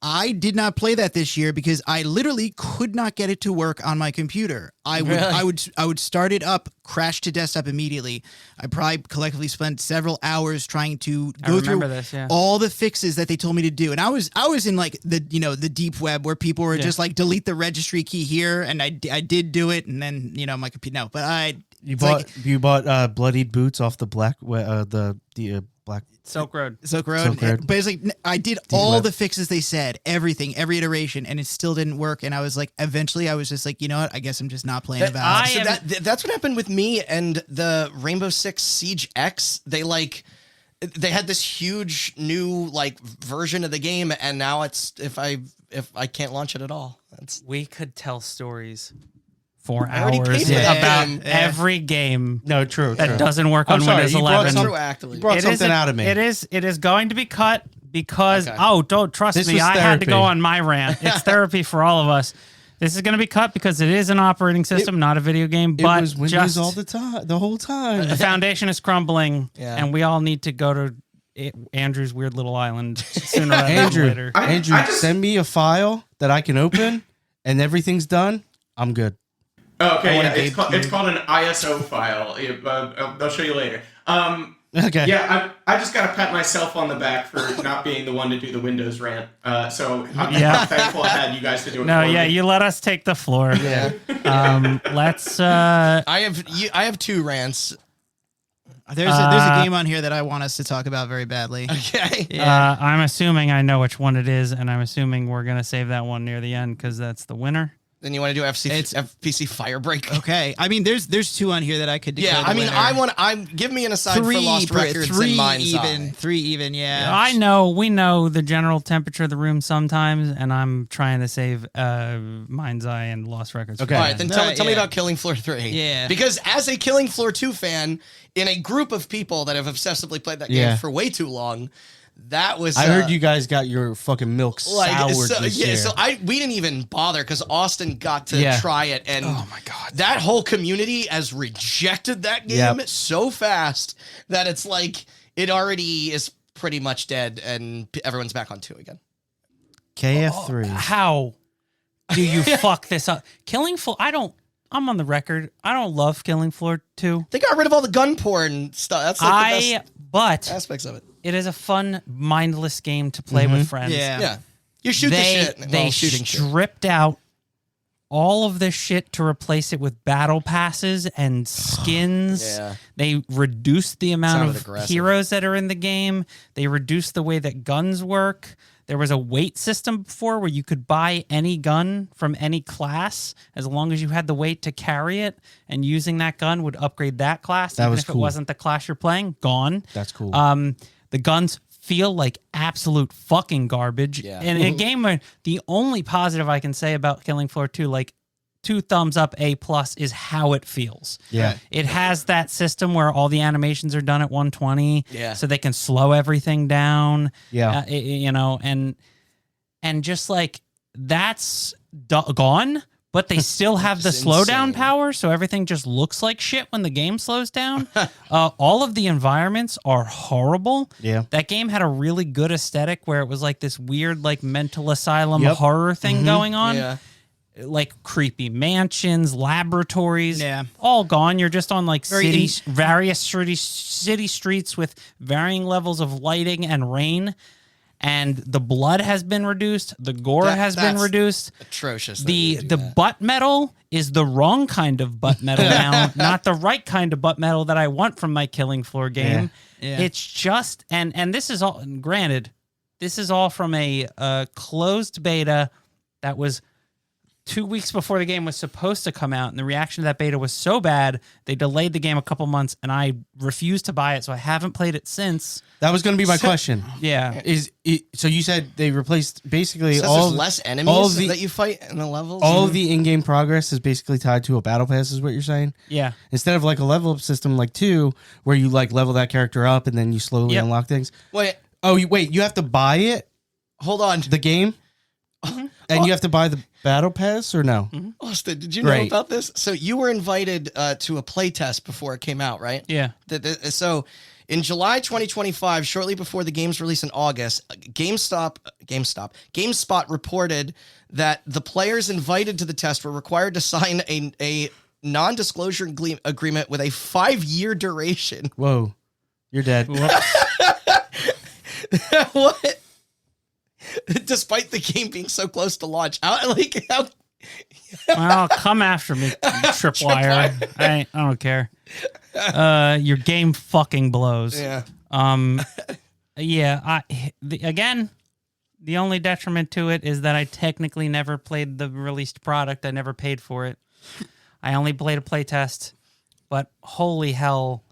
I did not play that this year because I literally could not get it to work on my computer. I would start it up, crash to desktop immediately. I probably collectively spent several hours trying to I go remember through this, yeah. all the fixes that they told me to do. And I was in like the deep web where people were just like delete the registry key here, and I did do it, and then my computer You it's bought like- bloodied boots off the black black. Silk Road. Silk Road. Silk Road. But it's like I did all the fixes they said, everything, every iteration, and it still didn't work. And I was like, eventually, I was just like, you know what? I guess I'm just not playing Avowed. So that's what happened with me and the Rainbow Six Siege X. They had this huge new version of the game, and now it's if I can't launch it at all. We could tell stories for I already hours paid for that about game. every game No, true. that doesn't work I'm on sorry, Windows you brought 11. some- Retroactively. You brought It something isn't- out of me. It is going to be cut because Okay. don't trust This me. was I had to go therapy. on my rant. It's therapy for all of us. This is going to be cut because it is an operating system, not a video game. It But was Windows just all the time, the whole time. the foundation is crumbling, Yeah. and we all need to go to Andrew's weird little island sooner rather than Andrew, later. Andrew, I just- send me a file that I can open, and everything's done. I'm good. Oh, okay, I yeah, want a it's Gabe called an ISO file. They'll show you later. Okay. Yeah, I just got to pat myself on the back for not being the one to do the Windows rant. So I'm Yeah. thankful I had you guys to do it. No, for yeah, me. you let us take the floor. Yeah. Let's. I have two rants. There's a game on here that I want us to talk about very badly. Okay. I'm assuming I know which one it is, and I'm assuming we're gonna save that one near the end because that's the winner. Then you want to do It's- FPC Firebreak? Okay, I mean there's two on here that I could declare Yeah, the I mean, winner. give me an aside for Lost Records three and Mind's even, Eye. three even, yeah. We know the general temperature of the room sometimes, and I'm trying to save Mind's Eye and Lost Records. Okay. All right, then tell me yeah. about Killing Floor 3. Yeah. Because as a Killing Floor 2 fan, in a group of people that have obsessively played that Yeah. game for way too long, that was... I heard you guys got your fucking milk soured this year. So we didn't even bother because Austin got to try it, and Oh my God. that whole community has rejected that game Yep. so fast that it's like it already is pretty much dead, and everyone's back on 2 again. KF3. How do you fuck this up? Killing Floor. I'm on the record. I don't love Killing Floor 2. They got rid of all the gun porn stuff. That's like the But best aspects of it. it is a fun, mindless game to play with friends. Yeah. Yeah, you shoot the shit They while shooting shit. stripped out all of this shit to replace it with battle passes and skins. Yeah. They reduced the amount Sounded of aggressive. heroes that are in the game. They reduced the way that guns work. There was a weight system before where you could buy any gun from any class as long as you had the weight to carry it, and using that gun would upgrade that class. That even was if it cool. wasn't the class you're playing, gone. That's cool. The guns feel like absolute fucking garbage. Yeah. And in a game where the only positive I can say about Killing Floor 2, like 2 thumbs up, A+, is how it feels. Yeah. It has that system where all the animations are done at 120. Yeah. So they can slow everything down. Yeah. And just like that's gone, but they still have the It's slowdown insane. power, so everything just looks like shit when the game slows down. All of the environments are horrible. Yeah. That game had a really good aesthetic where it was like this weird, like mental asylum Yep. horror thing going on. Yeah. like creepy mansions, laboratories, Yeah. all gone. You're just on like Very various city streets with varying levels of lighting and rain. And the blood has been reduced. The gore has been that's reduced. Atrocious. that The you do that. butt metal is the wrong kind of butt metal now, not the right kind of butt metal that I want from my Killing Floor game. Yeah. It's just and this is all granted. This is all from a closed beta that was 2 weeks before the game was supposed to come out, and the reaction to that beta was so bad they delayed the game a couple months, and I refused to buy it, so I haven't played it since. That was going to be my question. Yeah, So you said they replaced basically Says all there's less enemies that you fight in the levels. all of the in-game progress is basically tied to a battle pass, is what you're saying? yeah. Instead of like a level up system like 2, where you like level that character up and then you slowly Yep. unlock things. Wait, Oh, wait, you have to buy it, hold on. the game, and you have to buy the battle pass, or no? Austin, did you know Great. about this? So you were invited to a playtest before it came out, right? Yeah. So in July 2025, shortly before the game's release in August, GameSpot reported that the players invited to the test were required to sign a non-disclosure agreement with a 5-year duration. Whoa, you're dead. What? Despite the game being so close to launch, how? Well, come after me, Tripwire. I don't care. Your game fucking blows. Yeah. Yeah. Again, the only detriment to it is that I technically never played the released product. I never paid for it. I only played a playtest. But holy hell,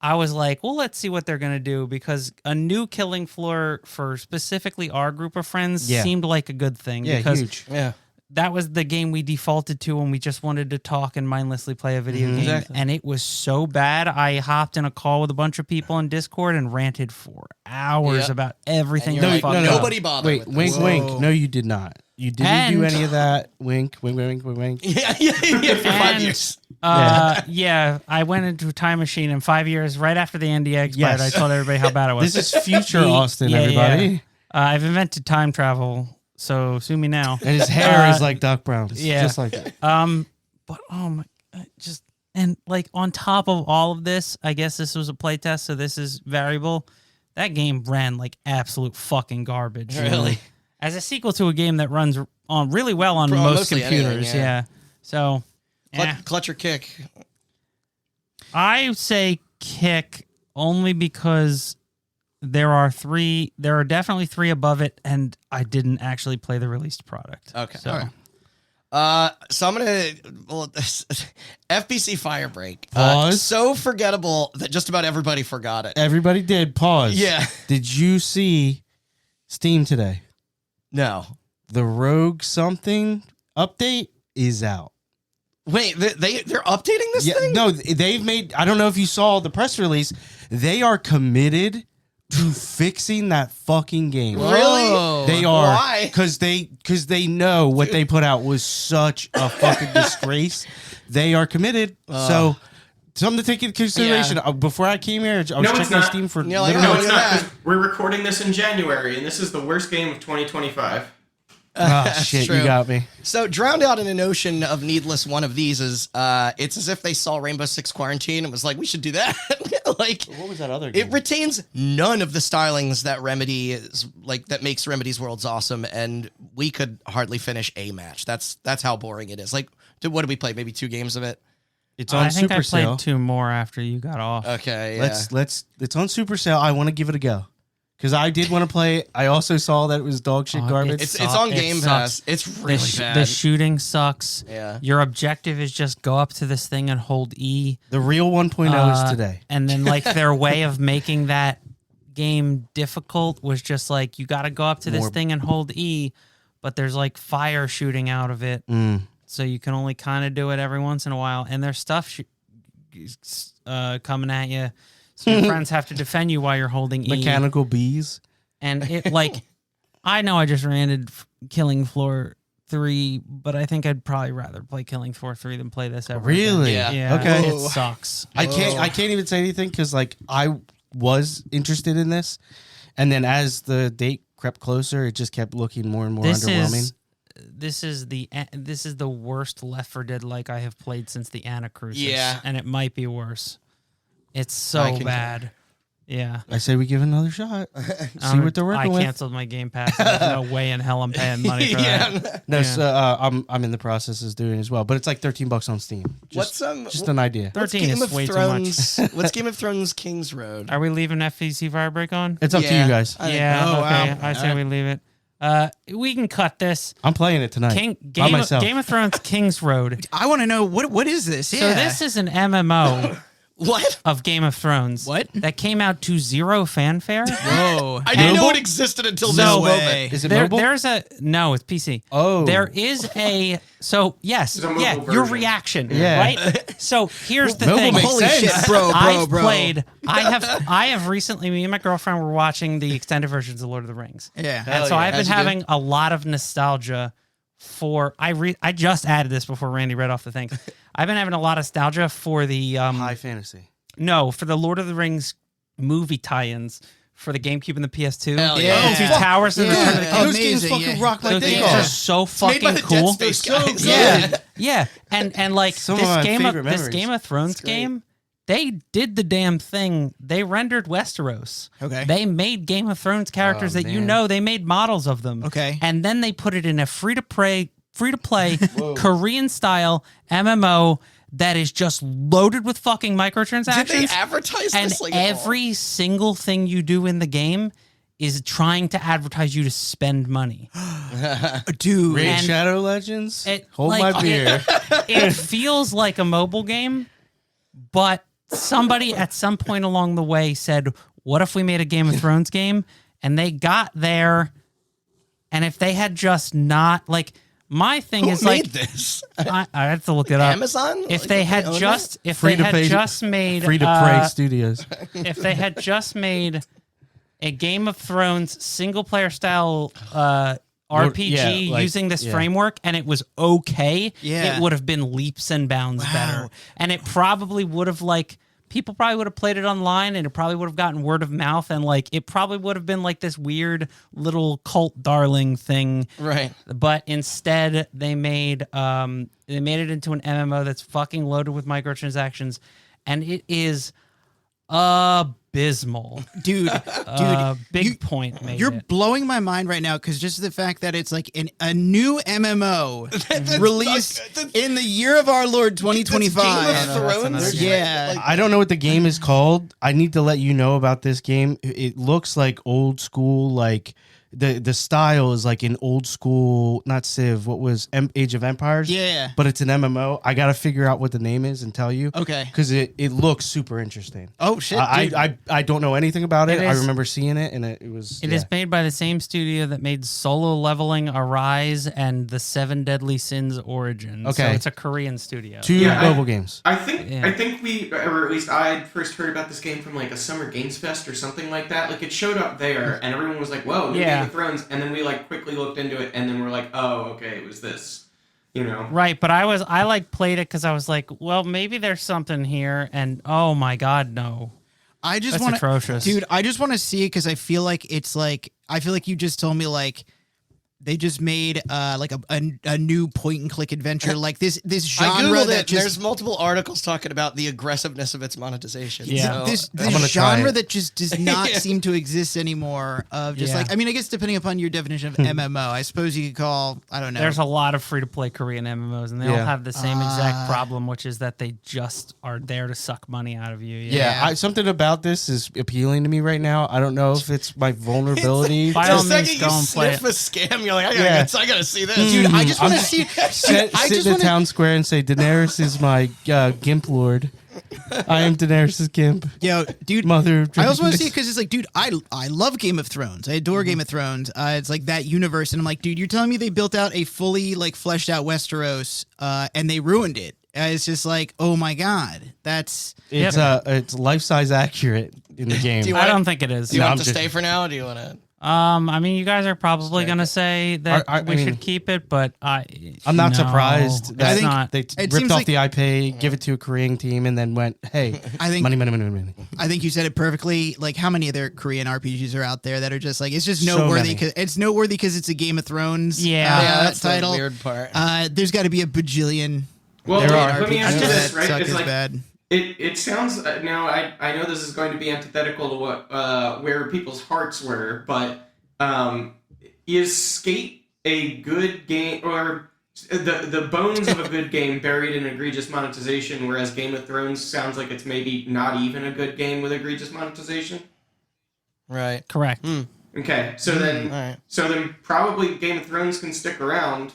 I was like, well, let's see what they're gonna do, because a new Killing Floor for specifically our group of friends Yeah. seemed like a good thing. Yeah, because huge. Yeah. that was the game we defaulted to when we just wanted to talk and mindlessly play a video game. Exactly. And it was so bad. I hopped in a call with a bunch of people in Discord and ranted for hours Yep. about everything. And you're that like, fucked up. nobody bothered. Wait, with wink, this. wink. No, you did not. You didn't do And- any of that. Wink, wink, wink, wink, wink. Yeah, for 5 And- years. Yeah, I went into a time machine in 5 years, right after the NDA expired. Yes. I told everybody how bad it was. This is future Austin, Yeah, everybody. yeah. I've invented time travel, so sue me now. And his hair is like Doc Brown's. yeah. Just like that. But oh my, just and like on top of all of this, I guess this was a playtest, so this is variable. That game ran like absolute fucking garbage. Really? As a sequel to a game that runs on really well on For most mostly anything, computers, yeah. yeah. So, Clutch or kick. I say kick only because there are definitely 3 above it, and I didn't actually play the released product. Okay. So, All right. So I'm gonna FBC Firebreak. Pause. So forgettable that just about everybody forgot it. Everybody did. Pause. Yeah. Did you see Steam today? No. The Rogue something update is out. Wait, they're updating this thing? No, they've made. I don't know if you saw the press release. They are committed to fixing that fucking game. Really? They are. Why? Because they know what they put out was such a fucking disgrace. They are committed. So something to take into consideration. Yeah. Before I came here, I was No, it's checking my not. Steam for. You're like, literally- No, it's look at not. that. 'Cause we're recording this in January, and this is the worst game of 2025. Oh shit! true. You got me. So drowned out in an ocean of needless one of these is it's as if they saw Rainbow Six Quarantine and was like, we should do that. Like, What was that other it retains none of the stylings that Remedy is like that makes Remedy's worlds awesome, and we could hardly finish a match. That's how boring it is. Like, what did we play? Maybe 2 games of it. It's on I think I played Supercell. 2 more after you got off. Okay, yeah. Let's. It's on Supercell. I want to give it a go because I did want to play it. I also saw that it was dog shit Oh, garbage. it's on It Game sucks. Pass. It's really bad. The shooting sucks. Yeah. Your objective is just go up to this thing and hold E. The real 1.0 is today. And then like their way of making that game difficult was just like you got to go up to this More- thing and hold E, but there's like fire shooting out of it, so you can only kind of do it every once in a while. And there's stuff coming at you, so your friends have to defend you while you're holding E. Mechanical bees. And it like, I know I just ranted Killing Floor 3, but I think I'd probably rather play Killing Floor 3 than play this ever. Really? Yeah. Yeah. Okay. It Whoa. sucks. I can't even say anything because like I was interested in this, and then as the date crept closer, it just kept looking more and more underwhelming. this is the worst Left 4 Dead like I have played since the Anacrucis. Yeah. And it might be worse. It's I so can- bad. Yeah. I say we give it another shot. See what they're working I with. cancanceled my Game Pass. There's no way in hell I'm paying money for that. No, Yeah. so, I'm in the process of doing it as well, but it's like $13 on Steam. What's Just an idea. 13 is way too much. What's Game of Thrones King's Road? Are we leaving FEC Firebreak on? It's up to Yeah. you guys. I think- Yeah, Oh, okay. wow. I say we leave it. We can cut this. I'm playing it tonight by myself. Game of Thrones King's Road. I want to know what is this? So Yeah. this is an MMO What? of Game of Thrones. What? That came out to zero fanfare. Whoa. I didn't know Mobile? it existed until No this way. moment. Is it There, mobile? there's a no, it's PC. Oh. There is a yes, There's a mobile yeah, your version. reaction, Yeah. right? So here's the Mobile thing. makes Holy sense. shit, bro, I've bro. played. I have recently. Me and my girlfriend were watching the extended versions of Lord of the Rings. Yeah. And so yeah, I've been as you do. having a lot of nostalgia for I just added this before Randy read off the things. I've been having a lot of nostalgia for the High fantasy. for the Lord of the Rings movie tie-ins for the GameCube and the PS2. Hell yeah. The Two Towers and Yeah. Return of the King. Oh, Those games amazing, fucking yeah. rock like Those they games are. are so It's made by fucking the cool. Dead Space They're so guys. good. Yeah, yeah, and like Some of this my game favorite of this memories. Game of Thrones great. game, they did the damn thing. They rendered Westeros. Okay. They made Game of Thrones characters Oh, that you man. know. They made models of them. Okay. and then they put it in a free to play Korean style MMO that is just loaded with fucking Did they microtransactions. advertise And this? Like, at all? every single thing you do in the game is trying to advertise you to spend money. Dude. Raid And Shadow Legends. It, Hold like, my beer. It feels like a mobile game, but somebody at some point along the way said, what if we made a Game of Thrones game? And they got there, and if they had just not, like, my thing Who is made like, this? I have to look it up. Amazon? If Like, they they had own just, if Free they to had pay- just made, Free to Prey Studios. if they had just made a Game of Thrones single player style RPG yeah, like- using this yeah. framework and it was okay, Yeah. it would have been leaps and bounds better. And it probably would have people probably would have played it online and it probably would have gotten word of mouth and it probably would have been like this weird little cult darling thing. Right. But instead they made it into an MMO that's fucking loaded with microtransactions and it is abysmal. Dude, Big you- Point made You're it. blowing my mind right now because just the fact that it's like a new MMO released in the year of our Lord 2025. Game of that's Thrones. another game. Yeah. I don't know what the game is called. I need to let you know about this game. It looks like old school, like the style is like an old school, not Civ. What was Age of Empires? Yeah. but it's an MMO. I got to figure out what the name is and tell you. Okay. because it looks super interesting. Oh shit. dude. I don't know anything about it. It I is- remember seeing it, and it was. It is made by the same studio that made Solo Leveling, Arise, and the Seven Deadly Sins Origins. So Okay. it's a Korean studio. two Yeah, mobile games. I think Yeah. we, or at least I first heard about this game from like a Summer Games Fest or something like that. Like it showed up there, and everyone was like, "Whoa, new Yeah. Game of Thrones!" And then we like quickly looked into it, and then we're like, "Oh, okay, it was this." You know? Right, but I played it because I was like, well, maybe there's something here, and oh my god, no. I just That's want atrocious. dude. I just want to see it because I feel like it's like I feel like you just told me like they just made like a new point and click adventure like this I genre googled that it. just There's multiple articles talking about the aggressiveness of its monetization. Yeah. So, this I'm gonna try genre it. that just does not Yeah. seem to exist anymore. Of just Yeah. like I mean, I guess depending upon your definition of MMO, I suppose you could call I don't know. There's a lot of free to play Korean MMOs, and they all Yeah. have the same exact problem, which is that they just are there to suck money out of you. Yeah, something about this is appealing to me right now. I don't know if it's my vulnerability. By the all means, second go you and play sniff a scam, you're like, I gotta see this. dude. I just want to see. Sit I in just the want to. town square and say, Daenerys is my gimp lord. I am Daenerys' gimp. Yo, dude. Mother of I also want to see it dragons. because it's like, dude, I love Game of Thrones. I adore Game of Thrones. It's like that universe, and I'm like, dude, you're telling me they built out a fully like fleshed out Westeros, and they ruined it. It's just like, oh my god, that's It's life size accurate in the game. Do you I want- don't think it is. Do you No, want I'm to just- stay for now? Or do you want to? I mean, you guys are probably gonna say that I we mean, should keep it, but I'm not no, surprised it's that not. they It ripped seems off like- the IP, give it to a Korean team, and then went, "Hey, I think money." I think you said it perfectly. Like, how many other Korean RPGs are out there that are just like it's just So noteworthy? many. It's noteworthy because it's a Game of Thrones. Yeah. that's title. the weird part. There's got to be a bajillion. Well, There let are. me ask you RPGs this, that right? suck It's as like bad. it sounds now. I know this is going to be antithetical to what where people's hearts were, but is Skate a good game, or the bones of a good game buried in egregious monetization, whereas Game of Thrones sounds like it's maybe not even a good game with egregious monetization? Right. Correct. Okay, so then Alright. probably Game of Thrones can stick around,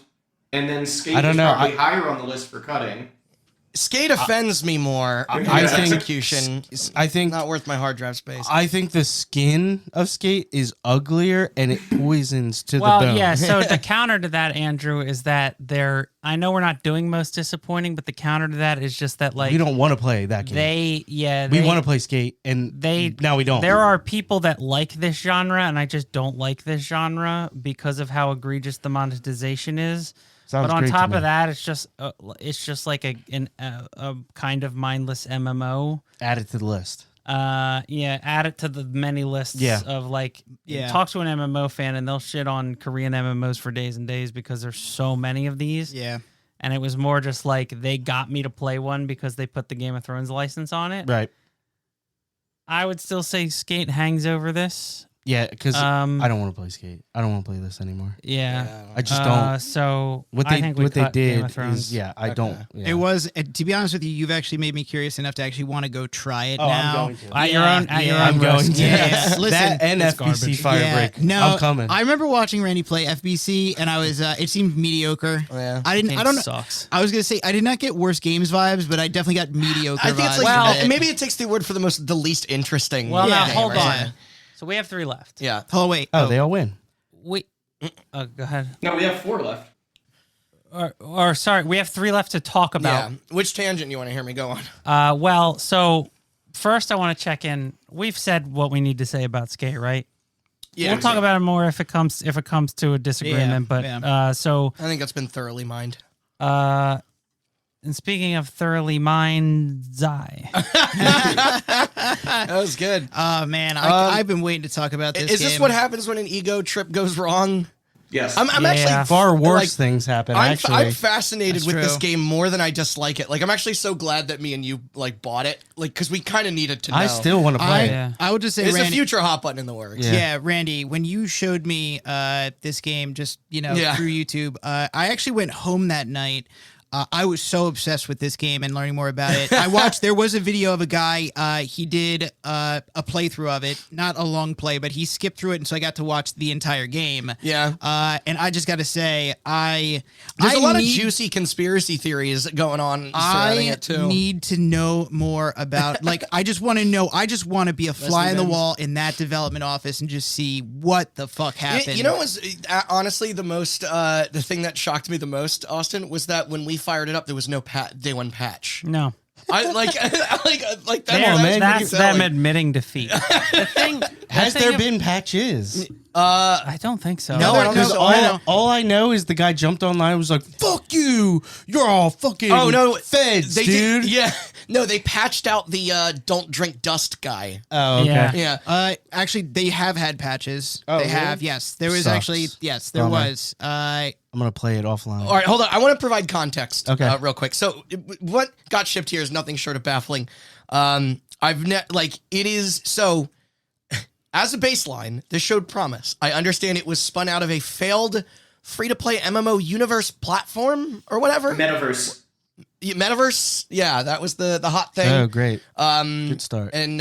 and then Skate I don't is know, probably higher on the list for cutting. Skate offends me more. I because think- execution. I think Not worth my hard drive space. I think the skin of Skate is uglier and it poisons to Well, the bone. yeah. So the counter to that, Andrew, is that I know we're not doing most disappointing, but the counter to that is just that like we don't want to play that game. We want to play Skate, and now we don't. There are people that like this genre, and I just don't like this genre because of how egregious the monetization is. Sounds but on great to top me. of that, it's just like a kind of mindless MMO. Add it to the list. Yeah, add it to the many lists Yeah. of like, Yeah. talk to an MMO fan and they'll shit on Korean MMOs for days and days because there's so many of these. Yeah. And it was more just like they got me to play one because they put the Game of Thrones license on it. Right. I would still say Skate hangs over this. Yeah, because I Um, don't want to play Skate. I don't want to play this anymore. Yeah. I just don't. So What I they think we what they cut Game did of Thrones. is I don't. Yeah. It was, to be honest with you, you've actually made me curious enough to actually want to go try it Oh, now. I'm going to. At your own I'm going risk. to. Yeah. Yes. Listen, that and it's FBC garbage. Firebreak. No, I'm coming. I remember watching Randy play FBC, and I was. It seemed mediocre. Yeah. I didn't. Game I don't know. sucks. I was gonna say I did not get worse games vibes, but I definitely got mediocre I think it's vibes. like from it. maybe it takes the word for the least interesting. Well, Yeah. now thing, hold right? on. So we have 3 left. Yeah. Oh wait. Oh, they all win. We. Go ahead. No, we have 4 left. Or sorry, we have 3 left to talk about. Yeah. Which tangent you want to hear me go on? Well, so first I want to check in. We've said what we need to say about Skate, right? Yeah. We'll talk about it more if it comes to a disagreement. But yeah. so I think that's been thoroughly mined. and speaking of thoroughly mind's eye, That was good. Oh man, I've been waiting to talk about this. Is this game. what happens when an ego trip goes wrong? Yes. I'm Yeah. actually Far worse like, things happen. I'm Actually, fascinated That's with this true. game more than I dislike it. Like, I'm actually so glad that me and you like bought it, like, because we kind of needed to know. I still want to play. Yeah. I would just say, It's a Randy, future hot button in the works. Yeah. Yeah, Randy, when you showed me this game just, Yeah. through YouTube, I actually went home that night. I was so obsessed with this game and learning more about it. There was a video of a guy, he did a playthrough of it, not a long play, but he skipped through it, and so I got to watch the entire game. Yeah. And I just got to say, There's a a lot of juicy conspiracy theories going on surrounding I it too. need to know more about. Like, I just want to know. I just want to be a fly in the Benz. wall in that development office and just see what the fuck happened. You know, what was honestly the most the thing that shocked me the most, Austin, was that when we fired it up, there was no day 1 patch. no. I like that. Damn, man, that's you them selling. admitting defeat. The thing Has the thing there of- been patches? I don't think so. No, I don't think Because so. all I know is the guy jumped online and was like, "Fuck you! You're all fucking Oh no, feds, they dude." Did, yeah, no, they patched out the don't drink dust guy. Oh, okay. Yeah. Yeah, Actually, they have had patches. Oh, they really? have. Yes, there was Sucks. actually. Yes, there Bummer. was. I'm gonna play it offline. All right, hold on. I want to provide context, Okay. real quick. So, what got shipped here is nothing short of baffling. It is so. As a baseline, this showed promise. I understand it was spun out of a failed free-to-play MMO universe platform or whatever. Metaverse. Metaverse. Yeah, that was the hot thing. Oh, great. Um, Good start. And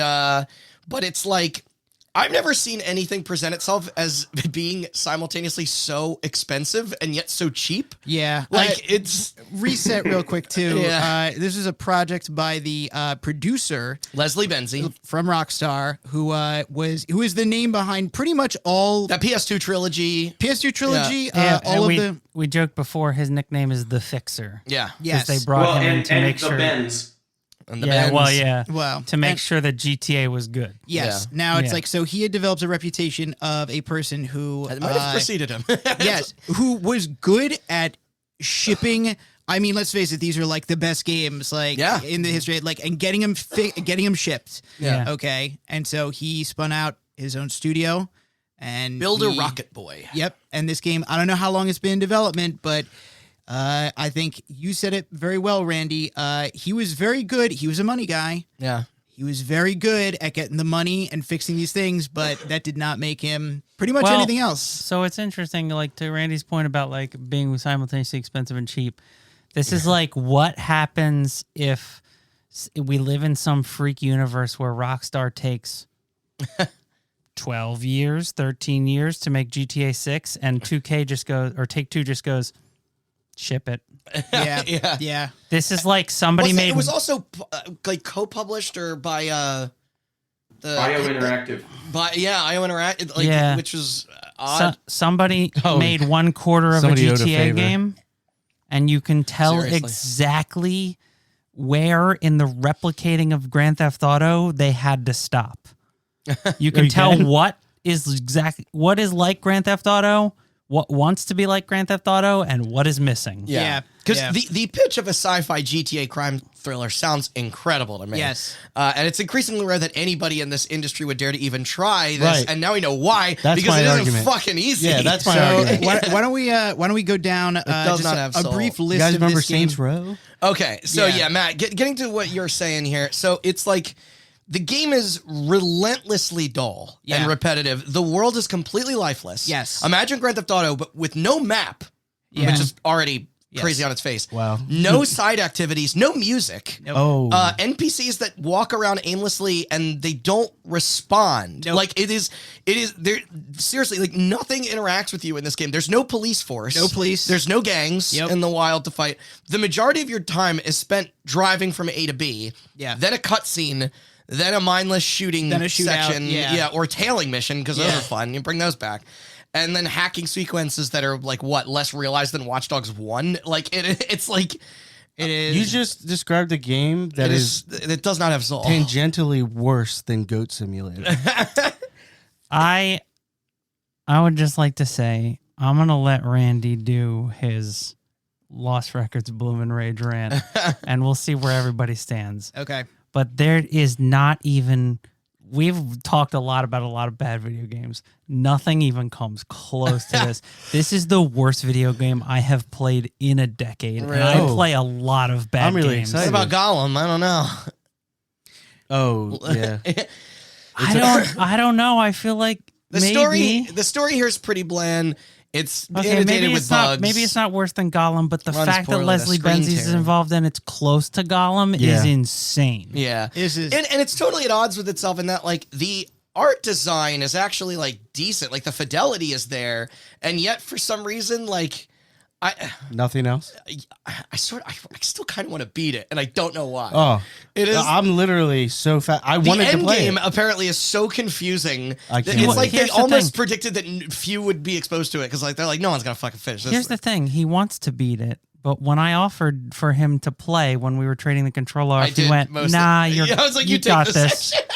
but it's like I've never seen anything present itself as being simultaneously so expensive and yet so cheap. Yeah. Like it's reset real quick too. Yeah. This is a project by the producer Leslie Benzie. from Rockstar, who is the name behind pretty much all That PS2 trilogy. PS2 trilogy. Yeah, All and of we joked before his nickname is the Fixer. Yeah. yes. They brought Well, him in and to make the sure. Benz. and the Yeah, bends. well, yeah. Wow. To make And- sure that GTA was good. Yes. Yeah. Now it's Yeah. like, so he had developed a reputation of a person who It might have preceded him. yes, who was good at shipping. I mean, let's face it; these are like the best games, like Yeah. in the history, like and getting them shipped. Yeah. Okay, and so he spun out his own studio and Builder he- Rocket Boy. Yep, and this game, I don't know how long it's been in development, but I think you said it very well, Randy. He was very good. He was a money guy. Yeah. He was very good at getting the money and fixing these things, but that did not make him pretty much Well, anything else. So it's interesting, like to Randy's point about like being simultaneously expensive and cheap. This is like what happens if we live in some freak universe where Rockstar takes 12 years, 13 years to make GTA 6 and 2K just goes, or Take-Two just goes, ship it. Yeah, Yeah. yeah. This is like somebody Wasn't it- made. It was also like co-published or by the IO Interactive. IO Interactive, like, Yeah. which was odd. Somebody Oh, made 1/4 of a somebody owed a GTA favor. game, and you can tell Seriously. exactly where in the replicating of Grand Theft Auto they had to stop. You can you tell can? what is like Grand Theft Auto, what wants to be like Grand Theft Auto, and what is missing. Yeah. Because Yeah. the pitch of a sci-fi GTA crime thriller sounds incredible to me. Yes. And it's increasingly rare that anybody in this industry would dare to even try this. Right. And now we know why. That's because my it isn't argument. fucking easy. Yeah, that's my So argument. why don't we go down does just not have a soul. brief You list guys of remember this game? Saints Row? Okay, so Yeah. yeah, Matt, getting to what you're saying here. So it's like the game is relentlessly dull Yeah. and repetitive. The world is completely lifeless. Yes. Imagine Grand Theft Auto, but with no map, Yeah. which is already Yes. crazy on its face. Wow. No side activities, no music. Nope. Oh. NPCs that walk around aimlessly and they don't respond. Nope. Like it is there seriously, like nothing interacts with you in this game. There's no police force. No police. There's no gangs Yep. in the wild to fight. The majority of your time is spent driving from A to B. Yeah. Then a cutscene, then a mindless shooting Then a shootout, section. yeah. Or tailing mission, because those Yeah. are fun. You bring those back. And then hacking sequences that are like what, less realized than Watch Dogs 1? Like it's like It is. You just described a game that it does not have soul. tangentially worse than Goat Simulator. I would just like to say I'm gonna let Randy do his Lost Records Bloomin' Rage rant, and we'll see where everybody stands. okay. But there is not even. We've talked a lot about a lot of bad video games. Nothing even comes close to this. This is the worst video game I have played in a decade, and I Really? play a lot of bad I'm really games. What excited. about Gollum? I don't know. Oh, yeah. I don't know. I feel like The maybe. story here is pretty bland. It's Okay, inundated maybe with it's not. bugs. Maybe it's not worse than Gollum, but the Runs fact that poorly, Leslie the screen Benzies is tearing. involved and it's close to Gollum Yeah. is insane. Yeah, This is and it's totally at odds with itself in that like the art design is actually like decent, like the fidelity is there, and yet for some reason like Nothing else? I still kind of want to beat it, and I don't know why. Oh, It is. I'm literally so fast. I The wanted to end play game it. apparently is so confusing. I that can't it's wait. like they Here's the almost thing. predicted that few would be exposed to it because like they're like, no one's gonna fucking finish this. Here's the thing: he wants to beat it, but when I offered for him to play when we were trading the controller, I he did went, most of- "Nah, you're. Yeah, I was like, you you take got this this." section.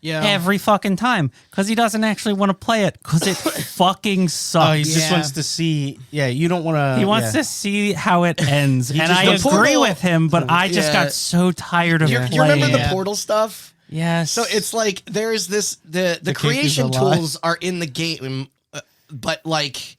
yeah. Every fucking time, because he doesn't actually want to play it, because it fucking sucks. Oh, he just Yeah. wants to see. Yeah, you don't want to. He wants to see how it ends, and I just- the agree portal- with him. But I just Yeah. got so tired of You playing. remember the Yeah. portal stuff? Yes. So it's like there's this the cake is creation a lie. tools are in the game, but like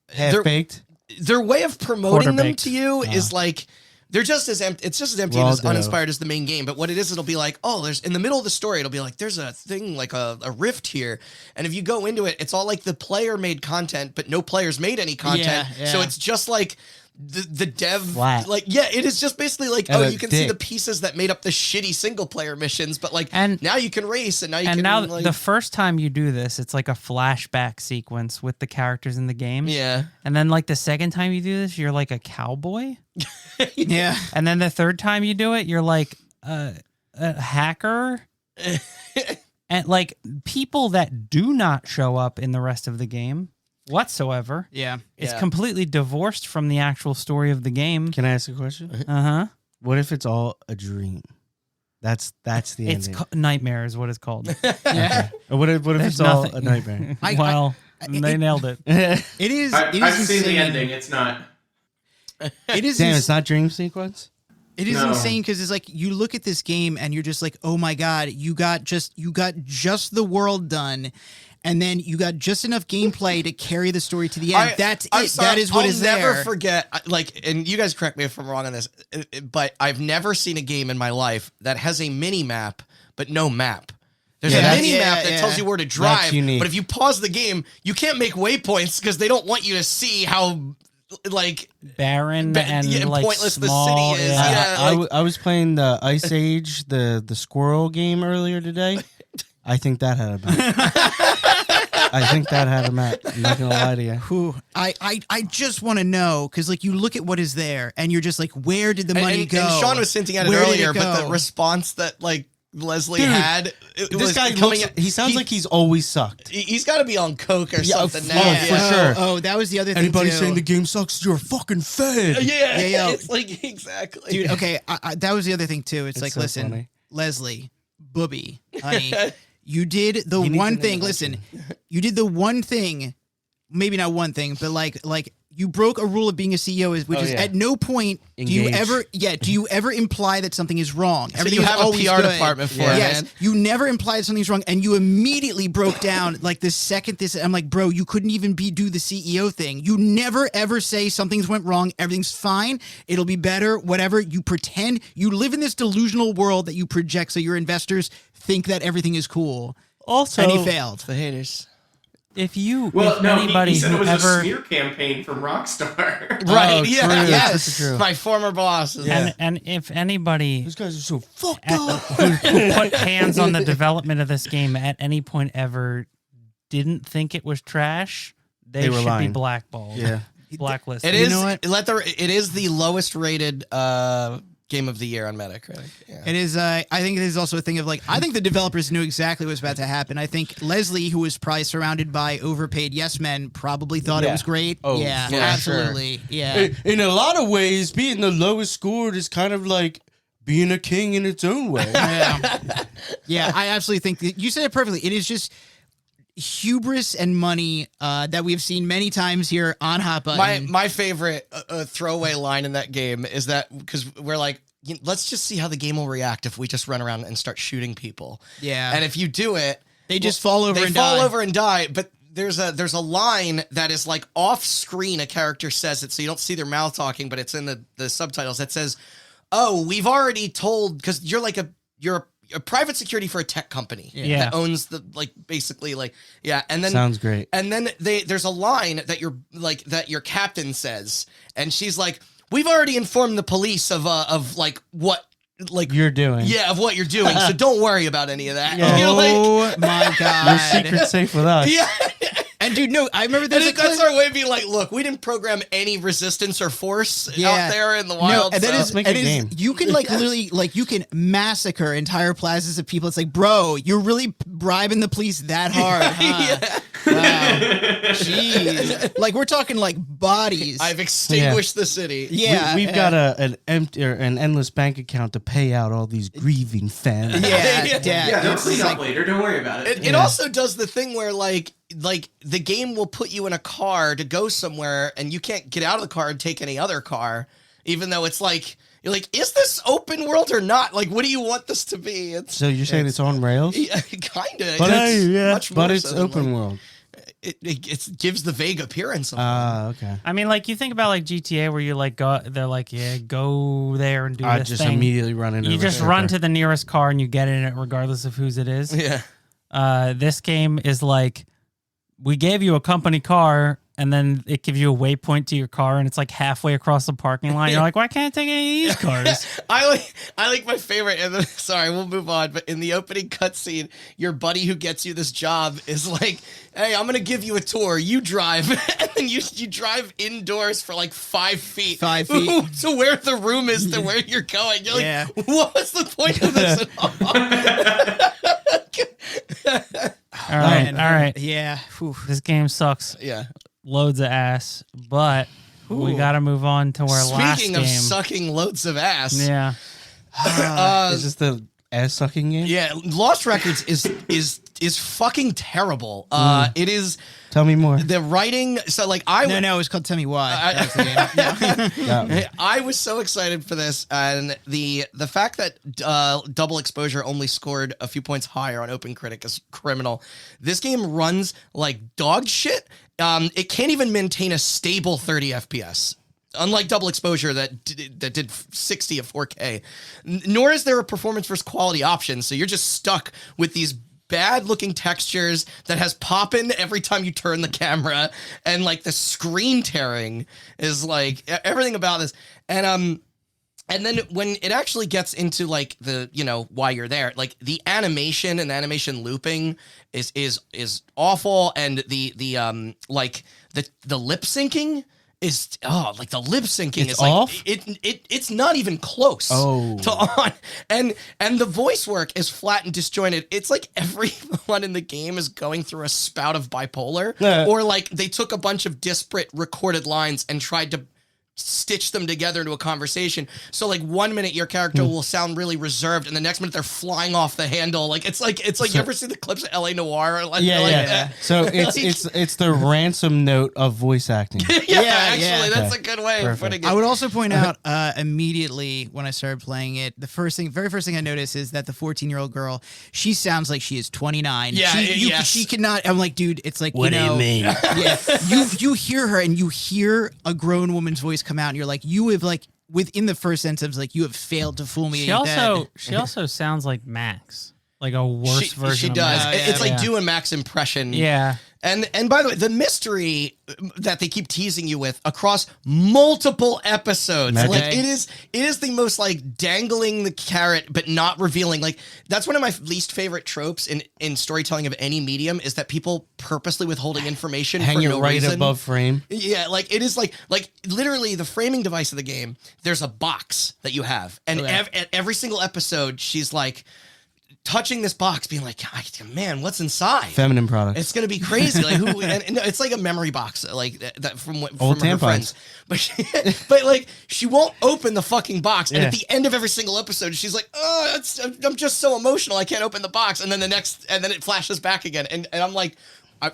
half baked. their way of promoting them Quarter-baked. to you is like they're just as empty. It's just as empty Raw and as dough. uninspired as the main game. But what it is, it'll be like, oh, there's in the middle of the story, it'll be like there's a thing like a rift here, and if you go into it, it's all like the player made content, but no players made any content. Yeah, So yeah. it's just like. The dev Flat. like yeah it is just basically like And oh a you can see dick. the pieces that made up the shitty single player missions but like And- now you can race and now you and can now like, the first time you do this, it's like a flashback sequence with the characters in the game. yeah And then like the second time you do this, you're like a cowboy. Yeah. And then the third time you do it, you're like a hacker. And like people that do not show up in the rest of the game whatsoever. Yeah. It's Yeah. completely divorced from the actual story of the game. Can I ask a question? Uh-huh. What if it's all a dream? That's the It's ending. Nightmare is what it's called. Yeah. What if There's it's all nothing- a nightmare? They nailed it. It is. It is I've seen insane. the ending. It's not. It is. Damn, it's not dream sequence. It is No. insane because it's like you look at this game and you're just like, oh my god, you got just the world done, and then you got just enough gameplay to carry the story to the end. That's I'm it. sorry, That is what I'll is never there. forget, like, and you guys correct me if I'm wrong on this, but I've never seen a game in my life that has a mini map but no map. There's Yeah, a mini yeah, map that yeah. tells you where to drive, unique. but if you pause the game, you can't make waypoints because they don't want you to see how, like, Barren and yeah, like pointless the small. city is. Yeah. Yeah. I was playing the Ice Age, the squirrel game earlier today. I think that had a map. I think that had a map. I'm not gonna lie to you. Whew. I just want to know because like you look at what is there and you're just like, where did the money and, go? and Sean was hinting at it Where did it earlier, but the go? response that, like, Leslie Dude, had, it This was guy coming. he sounds like he's always sucked. He's got to be on coke or Yeah, something oh, now. for yeah. sure. Oh, that was the other thing. Anybody too. saying the game sucks, you're a fucking fed. Yeah, Yeah, yo. it's like exactly. Dude, okay, that was the other thing too. It's like, so listen, funny. Leslie, booby, honey, you did the He needs one an thing. introduction. Listen, you did the one thing, maybe not one thing, but like you broke a rule of being a CEO, which is yeah. at no point do you Engage. ever imply that something is wrong. So you have a always PR good. department for Yeah. it, Yes, man. you never implied something's wrong, and you immediately broke down like the second this. I'm like, bro, you couldn't even do the CEO thing. You never ever say something's went wrong. Everything's fine. It'll be better. Whatever. You pretend you live in this delusional world that you project, so your investors think that everything is cool. Also, And he failed. The haters. if you, Well, if no, anybody he said who it was ever, a smear campaign from Rockstar. Right. Oh, yeah. true. Yes. That's true. My former boss. and if anybody These guys are so fucked at, up. who put hands on the development of this game at any point ever didn't think it was trash, they were should be lying. blackballed. Yeah. Blacklisted. It You is. know what? It is the lowest rated game of the year on Metacritic. Yeah. It is. I think it is also a thing of like. I think the developers knew exactly what was about to happen. I think Leslie, who was probably surrounded by overpaid yes men, probably thought it Yeah. was great. Oh, yeah, yeah, absolutely. Yeah. In a lot of ways, being the lowest scored is kind of like being a king in its own way. Yeah. Yeah, I absolutely think that you said it perfectly. It is just hubris and money that we've seen many times here on Hot Button. My favorite throwaway line in that game is that because we're like, let's just see how the game will react if we just run around and start shooting people. Yeah. And if you do it, They just fall over they and fall die. over and die. But there's a line that is like off screen. A character says it, so you don't see their mouth talking, but it's in the subtitles that says, "Oh, we've already told," because you're a private security for a tech company Yeah. that owns the basically and then Sounds great. and then there's a line that your captain says, and she's like, "We've already informed the police of what You're doing. yeah, of what you're doing, so don't worry about any of that." Yeah. You're like, Oh my god! Your secret's safe with us. yeah. And dude, no, I remember And there's a that's clip- our way of being like, look, we didn't program any resistance or force Yeah. out there in the No, wild. and that so- is, make a and it is- game. you can literally you can massacre entire plazas of people. It's like, bro, you're really bribing the police that hard, huh? Wow, jeez, like we're talking like bodies. I've extinguished the city. yeah, We've got an empty or an endless bank account to pay out all these grieving families. yeah, Yeah. yeah. Yeah, they'll It's clean like- up later. Don't worry about it. It also does the thing where like the game will put you in a car to go somewhere and you can't get out of the car and take any other car, even though it's like you're like, is this open world or not? Like, what do you want this to be? It's So you're saying it's on rails? kind of, But it's, much more but it's so than, open like, world. it gives the vague appearance of Okay. I mean, like you think about like GTA, where you like they're like, yeah, go there and do I this just thing. immediately run into You a just car. run to the nearest car and you get in it, regardless of whose it is. yeah. This game is like, we gave you a company car, and then it gives you a waypoint to your car, and it's like halfway across the parking lot. You're like, why can't I take any of these cars? I like my favorite. Sorry, we'll move on. But in the opening cutscene, your buddy who gets you this job is like, "Hey, I'm gonna give you a tour. You drive," and then you drive indoors for like 5 feet, 5 feet. to where the room is to where you're going. You're Yeah. like, "What was the point of this at all?" All right, Man, all right. yeah. Whew. This game sucks Yeah. loads of ass, but we got to move on to our last Speaking game. of sucking loads of ass, Yeah. Is this the ass sucking game. Yeah, Lost Records is fucking terrible. It is Tell me more. the writing. So like No, it was called Tell Me Why. That was the game. Yeah. I was so excited for this, and the fact that Double Exposure only scored a few points higher on OpenCritic is criminal. This game runs like dog shit. It can't even maintain a stable 30 FPS. Unlike Double Exposure that did 60 at 4K, nor is there a performance versus quality option. So you're just stuck with these bad looking textures that has poppin' every time you turn the camera, and like the screen tearing is like everything about this. And then when it actually gets into like the, why you're there, like the animation and animation looping is awful, and the lip syncing is like the lip syncing It's is like off? it's not even close to on, and the voice work is flat and disjointed. It's like everyone in the game is going through a spout of bipolar, or like they took a bunch of disparate recorded lines and tried to stitch them together into a conversation. So like 1 minute your character will sound really reserved, and the next minute they're flying off the handle. Like it's like you ever see the clips of LA Noire? Or like, Yeah. So it's the ransom note of voice acting. Actually, that's a good way of putting it. I would also point out immediately when I started playing it, the very first thing I noticed is that the 14-year-old girl, she sounds like she is 29. Yeah, she cannot. I'm like, dude, it's like, What do you mean? Yeah, you hear her and you hear a grown woman's voice come out, and you're like, you have like within the first sentence, like you have failed to fool me. She also sounds like Max, like a worse version. She of does. Max. It's like doing Max impression. Yeah. And by the way, the mystery that they keep teasing you with across multiple episodes, Magic. like it is the most like dangling the carrot but not revealing. Like that's one of my least favorite tropes in storytelling of any medium, is that people purposely withholding information Hang for it no right reason. above frame. Yeah, like it is like literally the framing device of the game. There's a box that you have, and at every single episode, she's like touching this box, being like, man, what's inside? Feminine product. It's gonna be crazy. Like who? And it's like a memory box, like that from Old her tampons. friends. But like she won't open the fucking box. And Yeah. at the end of every single episode, she's like, oh, I'm just so emotional, I can't open the box. And then then it flashes back again, and I'm like,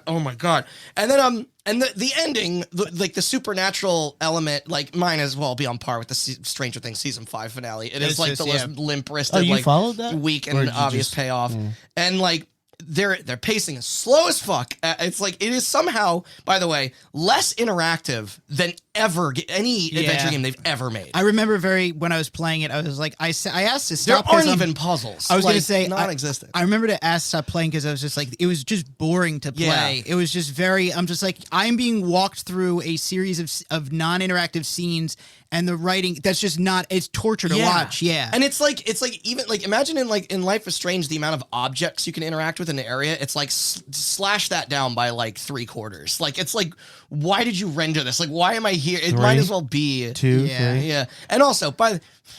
oh my god. And then and the ending, like the supernatural element, like might as well be on par with the Stranger Things season 5 finale. It is It's like just, the yeah. most limp-wristed, you like followed that? weak Or and did you obvious just- payoff. And like their pacing is slow as fuck. It's like it is somehow, by the way, less interactive than any adventure game they've ever made. I remember when I was playing it, I was like, I asked to There stop. 'cause aren't I'm- even puzzles. I was like, gonna say non-existent. I remember to ask to stop playing because I was just like, it was just boring to play. Yeah. It was just I'm just like, I'm being walked through a series of non-interactive scenes, and the writing that's just not. It's torture to watch. Yeah, And it's like even like imagine in Life is Strange the amount of objects you can interact with in the area. It's like slash that down by like 3/4. Like it's like, why did you render this? Like why am I here? It might as well be 2, Yeah. 3. Yeah. And also,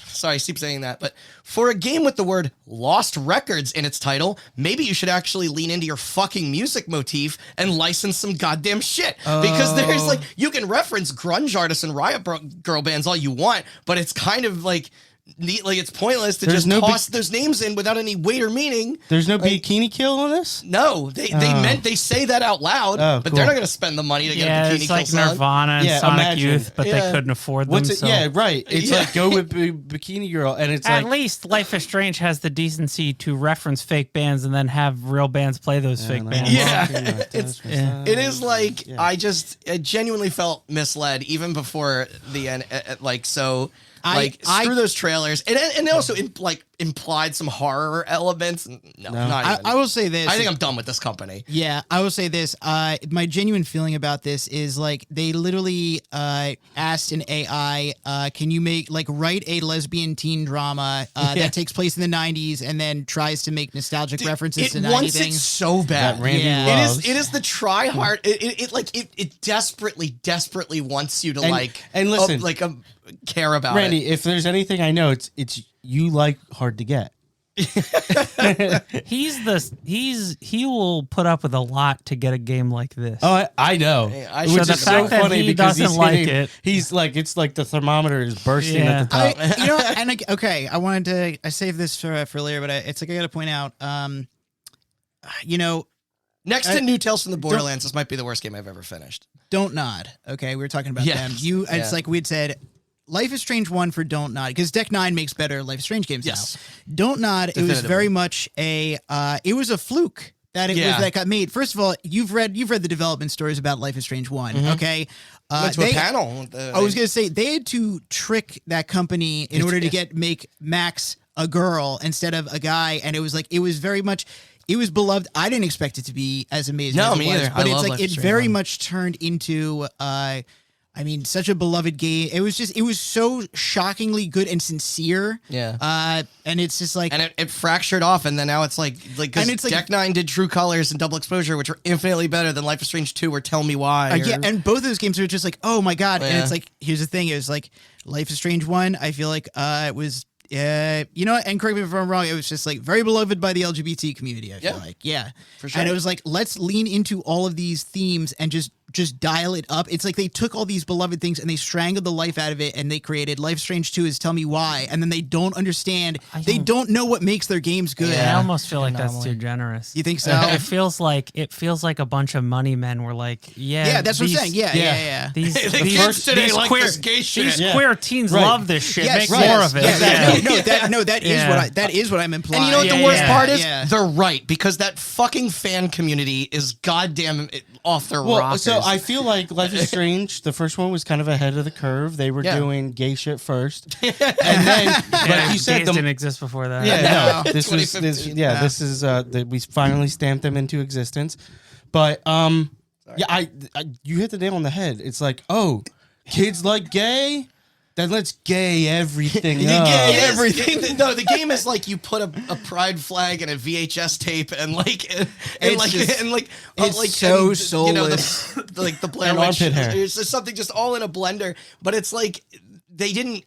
sorry, I keep saying that, but for a game with the word Lost Records in its title, maybe you should actually lean into your fucking music motif and license some goddamn shit. Because there's like, you can reference grunge artists and Riot Girl bands all you want, but it's kind of like, it's pointless to There's just no toss those names in without any weight or meaning. There's no bikini kill on this? No, they say that out loud, Oh, but cool. they're not going to spend the money to get Yeah, a bikini it's kill like song. Nirvana and Yeah, Sonic imagine. Youth, but Yeah. they couldn't afford them. What's it? so. Yeah, right. It's Yeah. like go with Bikini Girl, and it's At like least Life is Strange has the decency to reference fake bands and then have real bands play those fake bands. Yeah. It's It is like I genuinely felt misled even before the end. Screw those trailers, and it also implied some horror elements. No, not even. I will say this. I think I'm done with this company. Yeah, I will say this. My genuine feeling about this is like they literally asked an AI, "Can you write a lesbian teen drama that takes place in the '90s and then tries to make nostalgic references to It 90 wants it things?" so bad. That Randy Yeah. loves. It is the try hard. It desperately wants you to and listen, care about Randy, it. if there's anything I know, it's you like hard to get. He will put up with a lot to get a game like this. Oh, I know. I Which the is so fact that funny he because doesn't he's like hitting- it. He's like, it's like the thermometer is bursting Yeah. at the top. I wanted to. I saved this for later, but it's like I got to point out. Next to New Tales from the Borderlands, this might be the worst game I've ever finished. Don't Nod. Okay, we were talking about Yeah. them. It's like we'd said. Life is Strange 1 for Don't Nod, because Deck 9 makes better Life is Strange games Yes. now. Don't Nod, it was Definitively. very much it was a fluke that that got made. First of all, you've read the development stories about Life is Strange 1, okay? Went to a panel. I was going to say, they had to trick that company in order to make Max a girl instead of a guy, and it was very much... It was beloved. I didn't expect it to be as amazing No, as it me was, either. but I it's love like Life is it Strange very 1. much turned into such a beloved game. It was so shockingly good and sincere. Yeah. And it's just like, And it fractured off, and then now it's like because And it's like- Deck 9 did True Colors and Double Exposure, which are infinitely better than Life is Strange 2 or Tell Me Why. yeah, and both of those games are just like, oh my God. And Yeah. it's like, here's the thing. It was like Life is Strange 1. I feel like it was, you know what? And correct me if I'm wrong. It was just like very beloved by the LGBT community. I feel like, yeah. For sure. And it was like, let's lean into all of these themes and just dial it up. It's like they took all these beloved things and they strangled the life out of it, and they created Life is Strange 2 is Tell Me Why. And then they don't understand. They don't know what makes their games good. I almost feel like that's too generous. You think so? It feels like a bunch of money men were like, Yeah, that's what I'm saying. Yeah. These The kids today these like queer, this gay shit. these Yeah. queer teens Right. love this shit. Yes, Make yes, more of it. yes, Yeah. That is what I'm implying. And you know what the Yeah, worst yeah, part is? yeah. They're right, because that fucking fan community is goddamn off their Well, rockers. so I feel like Life is Strange, the first one was kind of ahead of the curve. They were Yeah. doing gay shit first. And then, like you said, gays didn't exist before that. yeah, No. this was, 2015. this is, we finally stamped them into existence. But, yeah, you hit the nail on the head. It's like, oh, kids like gay? Then let's gay everything up. everything. No, the game is like you put a pride flag and a VHS tape and it's so soulless. The Blair And Witch. armpit hair. It's just something just all in a blender, but it's like they didn't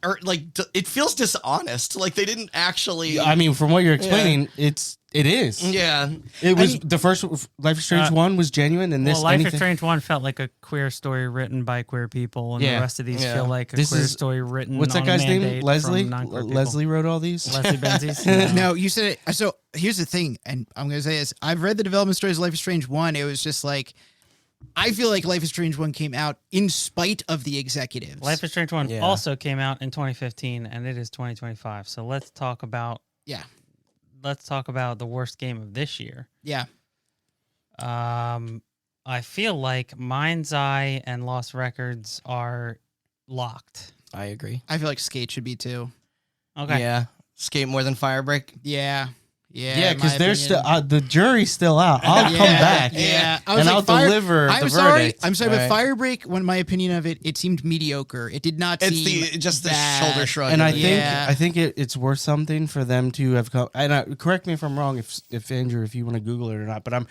it feels dishonest. Like they didn't actually. I mean, from what you're explaining, it is. Yeah. It was the first Life is Strange 1 was genuine, and this Well, Life anything. is Strange 1 felt like a queer story written by queer people, and Yeah. the rest of these Yeah. feel like a This queer is- story written What's that on guy's a name? mandate Leslie. from non-queer people. Leslie wrote all these. Leslie Benzies? No, you said it. So here's the thing, and I'm going to say this. I've read the development stories of Life is Strange 1. It was just like, I feel like Life is Strange 1 came out in spite of the executives. Life is Strange 1 Yeah. also came out in 2015, and it is 2025. So let's talk about the worst game of this year. Yeah. I feel like Mind's Eye and Lost Records are locked. I agree. I feel like Skate should be too. Okay. Yeah. Skate more than Firebreak. Yeah. Yeah. Yeah, in because my they're opinion. still the jury's still out. I'll come back. Yeah. I was and like, I'll deliver I'm the sorry. verdict. I'm sorry, Right. but Firebreak, when my opinion of it, it seemed mediocre. It did not It's seem the bad. shoulder shrug. And I of it. think Yeah. it's worth something for them to have come. And correct me if I'm wrong, if Andrew, if you want to Google it or not. But I'm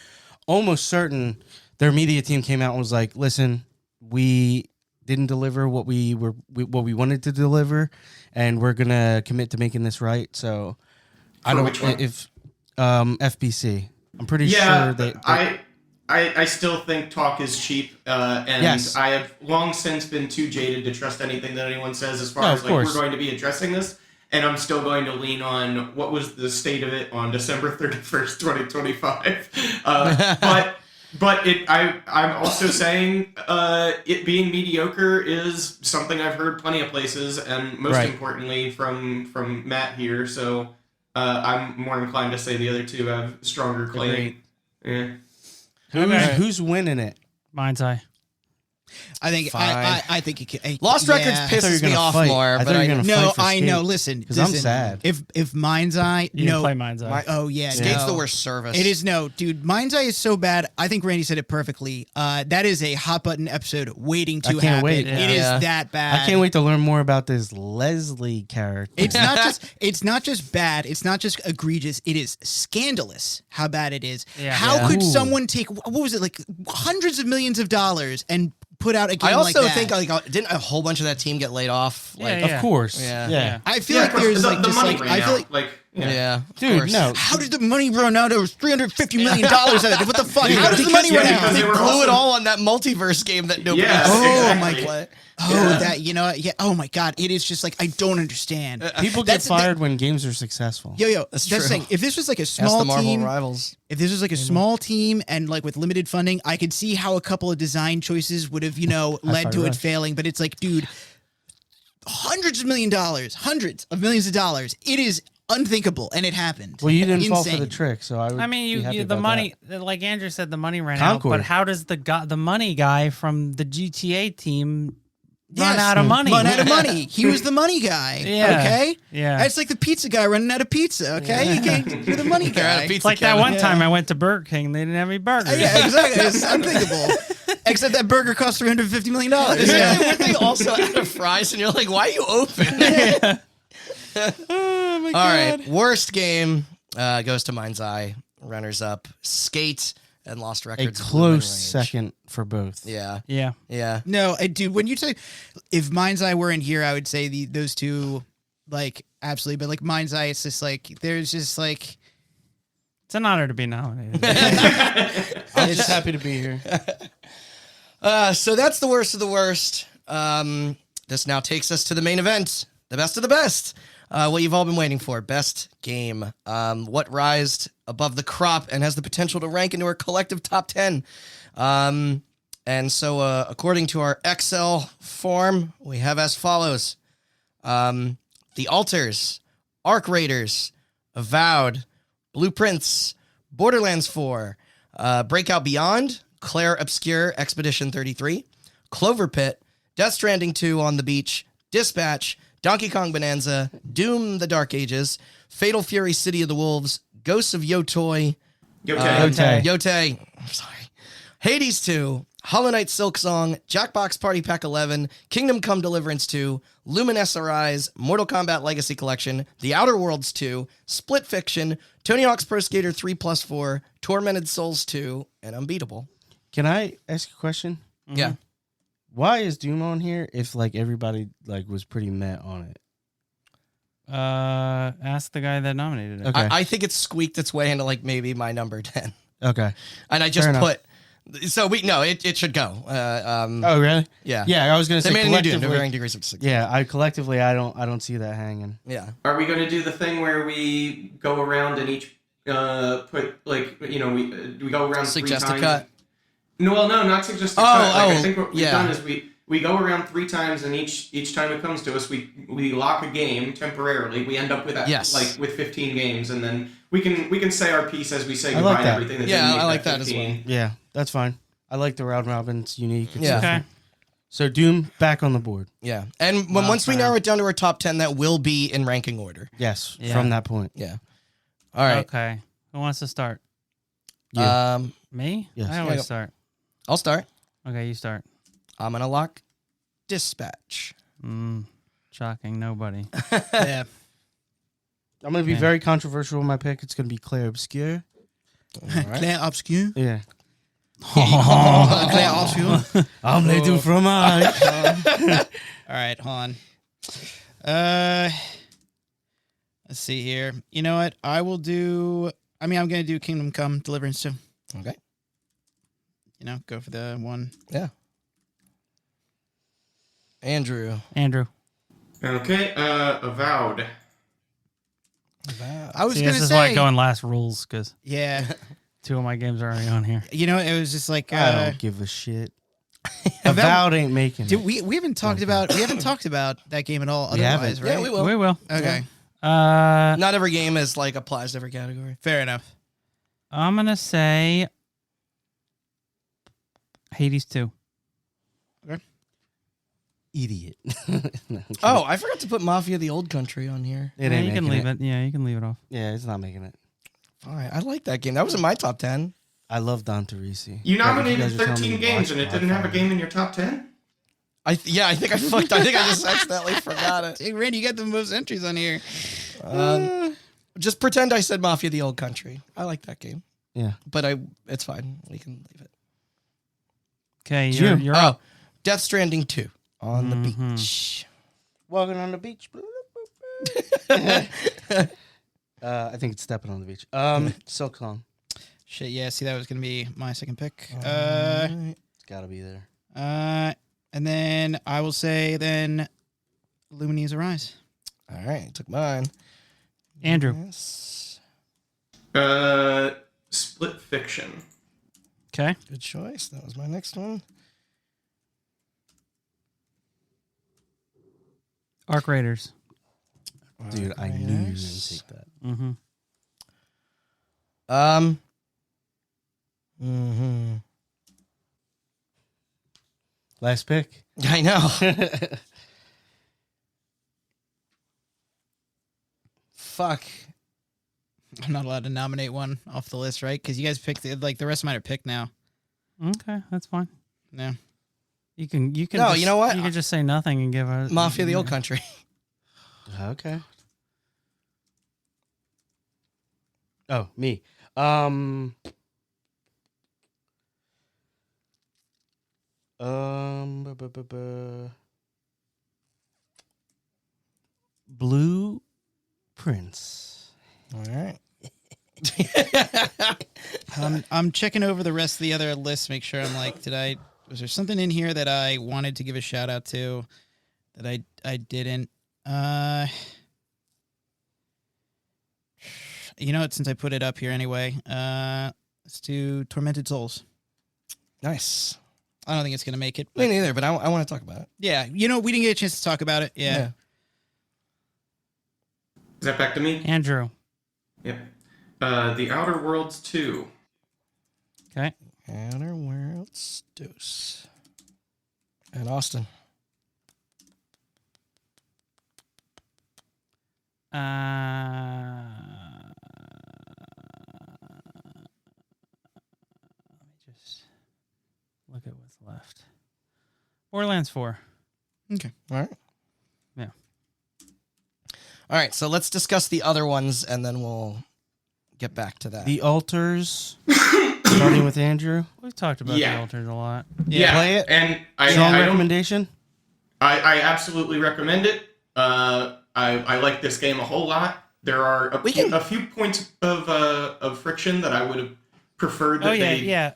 almost certain their media team came out and was like, "Listen, we didn't deliver what we wanted to deliver, and we're gonna commit to making this right." So I For don't which one? if FBC. I'm pretty Yeah, sure they I still think talk is cheap, and Yes. I have long since been too jaded to trust anything that anyone says as far No, as of like course. we're going to be addressing this. And I'm still going to lean on what was the state of it on December 31st, 2025. But I'm also saying it being mediocre is something I've heard plenty of places, and most Right. importantly from Matt here. So I'm more inclined to say the other two have stronger claim. Yeah. who's winning it. Mind's Eye. I think Fine. I think it can. Lost Records I thought you pisses were me gonna off fight. more, I but thought you were I gonna No, fight for I know. Skate. Listen, 'Cause I'm listen, sad. If Mind's Eye, You didn't no. play Mind's Eye. Oh yeah, Skate's no. the worst service. It is no, dude. Mind's Eye is so bad. I think Randy said it perfectly. That is a hot button episode waiting to I can't happen. wait. It is Yeah. that bad. I can't wait to learn more about this Leslie character. It's not just bad. It's not just egregious. It is scandalous how bad it is. Yeah. How Yeah. could Ooh. someone take what was it like hundreds of millions of dollars and put out a game I like also that? think didn't a whole bunch of that team get laid off? Yeah, Like, yeah. Of course. Yeah. Yeah. I feel Yeah, like of course, there's the like just money like ran I feel out. like Yeah, of Dude, course. no. How did the money run out? There was $350 million out of it. What the fuck? How does the money run because out? they were Blew also- it all on that multiverse game that nobody Yeah, Oh, my exactly. God. Oh, that, you know, yeah. Oh my God. It is just like, I don't understand. People get fired when games are successful. Yo, That's that's the true. thing. If this was like a Ask small the Marvel team, rivals. if this was like a small team and like with limited funding, I could see how a couple of design choices would have, you know, led to it Rush. failing. But it's like, dude, hundreds of millions of dollars. It is unthinkable, and it happened. Well, you didn't fall for Insane. the trick, so I would. I mean, be happy the about money, like Andrew said, the money ran Concord. out. But how does the money guy from the GTA team run Yes. out of money? Run out of money. He was the money guy. Yeah. Okay. Yeah. It's like the pizza guy running out of pizza. Okay. You're the money They're out guy. of pizza. It's like that Kevin. one time I went to Burger King, they didn't have any burgers. Yeah, exactly. It's unthinkable. Except that burger cost $350 million. Yeah. Weren't they also out of fries? And you're like, why are you open? Oh my All right, worst game goes to Mind's Eye. Runners up, Skate and Lost a Records. close Rage. second for both. Yeah, Yeah. yeah. No, dude, when you say if Mind's Eye were in here, I would say those two, like, absolutely. But like Mind's Eye, it's just like there's just like It's an honor to be nominated. I'm just happy to be here. So that's the worst of the worst. This now takes us to the main event, the best of the best. What you've all been waiting for, best game. What rised above the crop and has the potential to rank into our collective top 10. And so according to our Excel form, we have as follows. The Alters, Arc Raiders, Avowed, Blueprints, Borderlands 4, Breakout Beyond, Claire Obscure Expedition 33, Clover Pit, Death Stranding 2 on the Beach, Dispatch, Donkey Kong Bonanza, Doom the Dark Ages, Fatal Fury City of the Wolves, Ghosts of Yotoy, Yote. I'm sorry, Hades 2, Hollow Knight Silk Song, Jackbox Party Pack 11, Kingdom Come Deliverance 2, Luminous Arise, Mortal Kombat Legacy Collection, The Outer Worlds 2, Split Fiction, Tony Hawk's Pro Skater 3+4, Tormented Souls 2, and Unbeatable. Can I ask a question? Yeah. Why is Doom on here if like everybody like was pretty met on it? Ask the guy that nominated it. Okay. I think it's squeaked its way into like maybe my number 10. Okay. And I just Fair enough. put, so it should go. Oh really? Yeah. Yeah, I was gonna They say made a new Doom to collectively. varying degrees of success. Yeah, I collectively I don't see that hanging. Yeah. Are we going to do the thing where we go around and each put like we go around Suggest a 3 times? cut. No, well, no, not suggest a Oh, cut. Like, oh, I think what we've yeah. done is we go around 3 times, and each time it comes to us, we lock a game temporarily. We end up with that, Yes. like with 15 games, and then we can say our piece as we say I goodbye like to that. everything. That Yeah, didn't make I like that as 15. Yeah, that's fine. I like the round robin. It's unique. It's Yeah. different. Okay. So Doom back on the board. Yeah. And once we narrow it down to our top 10, that will be in ranking order. Yes, Yeah. from that point. Yeah. All right. Okay. Who wants to start? Yeah. Me? Yes. I Yeah, always go. start. I'll start. Okay, you start. I'm going to lock Dispatch. Shocking. Nobody. yeah. I'm gonna be Okay. very controversial with my pick. It's gonna be Claire Obscure. All right. Claire Obscure. Yeah. Claire Obscure. I'm gonna do from I. All right, hold on. Let's see here. You know what? I'm going to do Kingdom Come Deliverance 2. Okay. You know, go for the one. Yeah. Andrew. Andrew. Okay, Avowed. I was See, going this to is say. why I go in last rules because Yeah. 2 of my games are already on here. You know, it was just like. I don't give a shit. Avowed ain't making Dude, it. we haven't talked about that game at all. We haven't. Otherwise, right? Yeah, we will. We will. Okay, Not every game is like applies to every category. fair enough. I'm gonna say Hades 2. Idiot. No, I'm Oh, I forgot to put Mafia the Old Country on here. kidding. Yeah, It you ain't can making leave it. Yeah, you can leave it off. Yeah, it's not making it. Fine. I like that game. That was in my top 10. I love Don Teresi. You Like, if nominated guys are telling me 13 to games, watch and it didn't have a I'll game in your top 10. I think I fucked. I think I just accidentally forgot it. Hey, Randy, you got the most entries on here. Just pretend I said Mafia the Old Country. I like that game, Yeah. but it's fine. We can leave it. Okay, Jim. you're up. Death Stranding 2 on the beach. Walking on the beach. I think it's Stepping on the Beach. Silk Song. Shit, yeah. See, that was gonna be my second pick. It's got to be there. And then I will say then, Lumines Arise. All right, took mine. Andrew. Yes. Split Fiction. Okay. Good choice. That was my next one. Arc Raiders. Dude, I knew you were going to take that. Mm-hmm. Last pick. I know. Fuck. I'm not allowed to nominate one off the list, right? Because you guys picked the rest of mine are picked now. Okay, that's fine. Yeah. You can. No, just- you know what? You can just say nothing and give a Mafia of the Old Country. Okay. Oh, me. Blue Prince. All right. I'm checking over the rest of the other lists, make sure I'm like, was there something in here that I wanted to give a shout out to that I didn't? You know what? Since I put it up here anyway, let's do Tormented Souls. Nice. I don't think it's gonna make it. Me But neither, but I want to talk about it. yeah, you know, we didn't get a chance to talk about it. Yeah. Is that back to me? Andrew. Yep. The Outer Worlds 2. Okay. Outer Worlds Deuce. And Austin. Let me just look at what's left. Borderlands 4. Okay. All right. Yeah. All right, so let's discuss the other ones, and then we'll get back to that. The Altars. Starting with Andrew. We've talked about Yeah. the altars a lot. Yeah. Play it. And Strong I don't. recommendation. I absolutely recommend it. I like this game a whole lot. There are a few points of friction that I would have preferred. That yeah.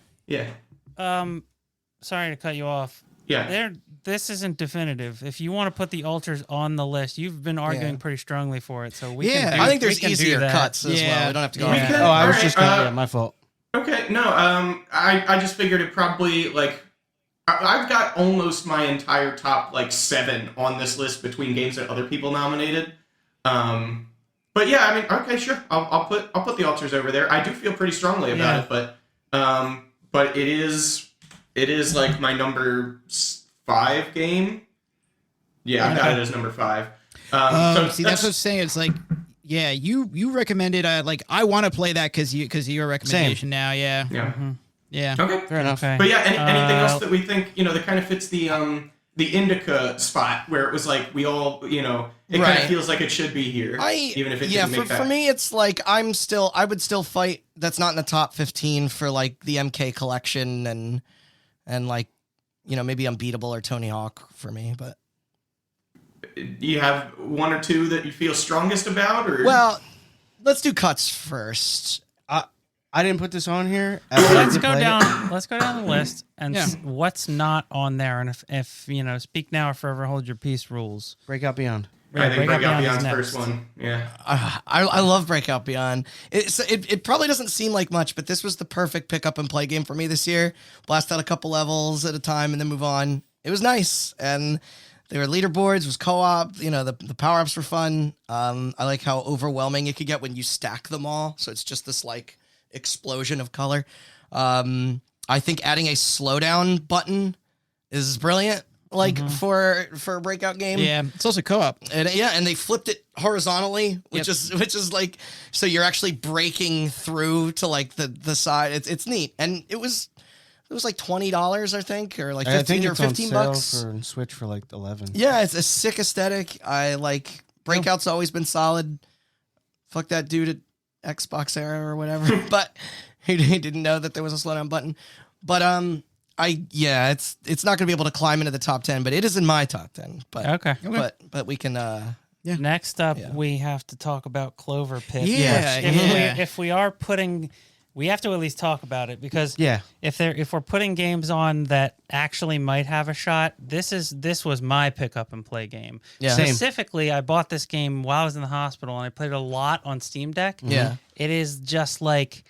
Sorry to cut you off. Yeah. This isn't definitive. If you want to put the altars on the list, you've been arguing Yeah. pretty strongly for it. So we Yeah. can do, I think we there's can do easier that. cuts as well. We don't have to go We on could- that. Oh, I was Alright, just gonna. Yeah, my fault. Okay. No. I just figured it probably like. I've got almost my entire top like 7 on this list between games that other people nominated. But yeah, I mean, okay, sure. I'll put the altars over there. I do feel pretty strongly about it, but it is like my number 5 game. Yeah, I've got it as number 5. So See, that's what I'm saying. It's like, yeah, you recommended. Like, I want to play that because of your recommendation. Now, yeah, yeah. yeah. Okay. Fair enough. Okay. But yeah, anything else that we think, that kind of fits the Indica spot where it was like we all, it kind Right. of feels like it should be here, even if it didn't make that. for me, it's like I would still fight. That's not in the top 15 for like the MK collection and like, maybe Unbeatable or Tony Hawk for me, but. Do you have one or two that you feel strongest about, or Well, let's do cuts first. I didn't put this on here. Let's go down. Let's go down the list and Yeah. what's not on there. And if speak now or forever hold your peace rules. Breakout Beyond. I think Breakout Beyond is Beyond's next. first one. Yeah. I love Breakout Beyond. It probably doesn't seem like much, but this was the perfect pick up and play game for me this year. Blast out a couple levels at a time and then move on. It was nice, and they were leaderboards. It was co-op. The power ups were fun. I like how overwhelming it could get when you stack them all. So it's just this like explosion of color. I think adding a slowdown button is brilliant. Like for a breakout game. Yeah, it's also co-op. And and they flipped it horizontally, which is like, so you're actually breaking through to like the side. It's neat, and it was like $20, I think, or like 15 I think or it's on $15. sale for Switch for like 11. Yeah, it's a sick aesthetic. I like Breakout's always been solid. Fuck that dude at Xbox era or whatever, but he didn't know that there was a slowdown button. But it's not gonna be able to climb into the top 10, but it is in my top 10. But Okay. but we can Next up, Yeah. we have to talk about Clover Pit. Yeah, If, yeah. if we are putting, we have to at least talk about it because Yeah. if we're putting games on that actually might have a shot, this was my pick up and play game. Yeah. Same. Specifically, I bought this game while I was in the hospital and I played a lot on Steam Deck. Yeah. It is just like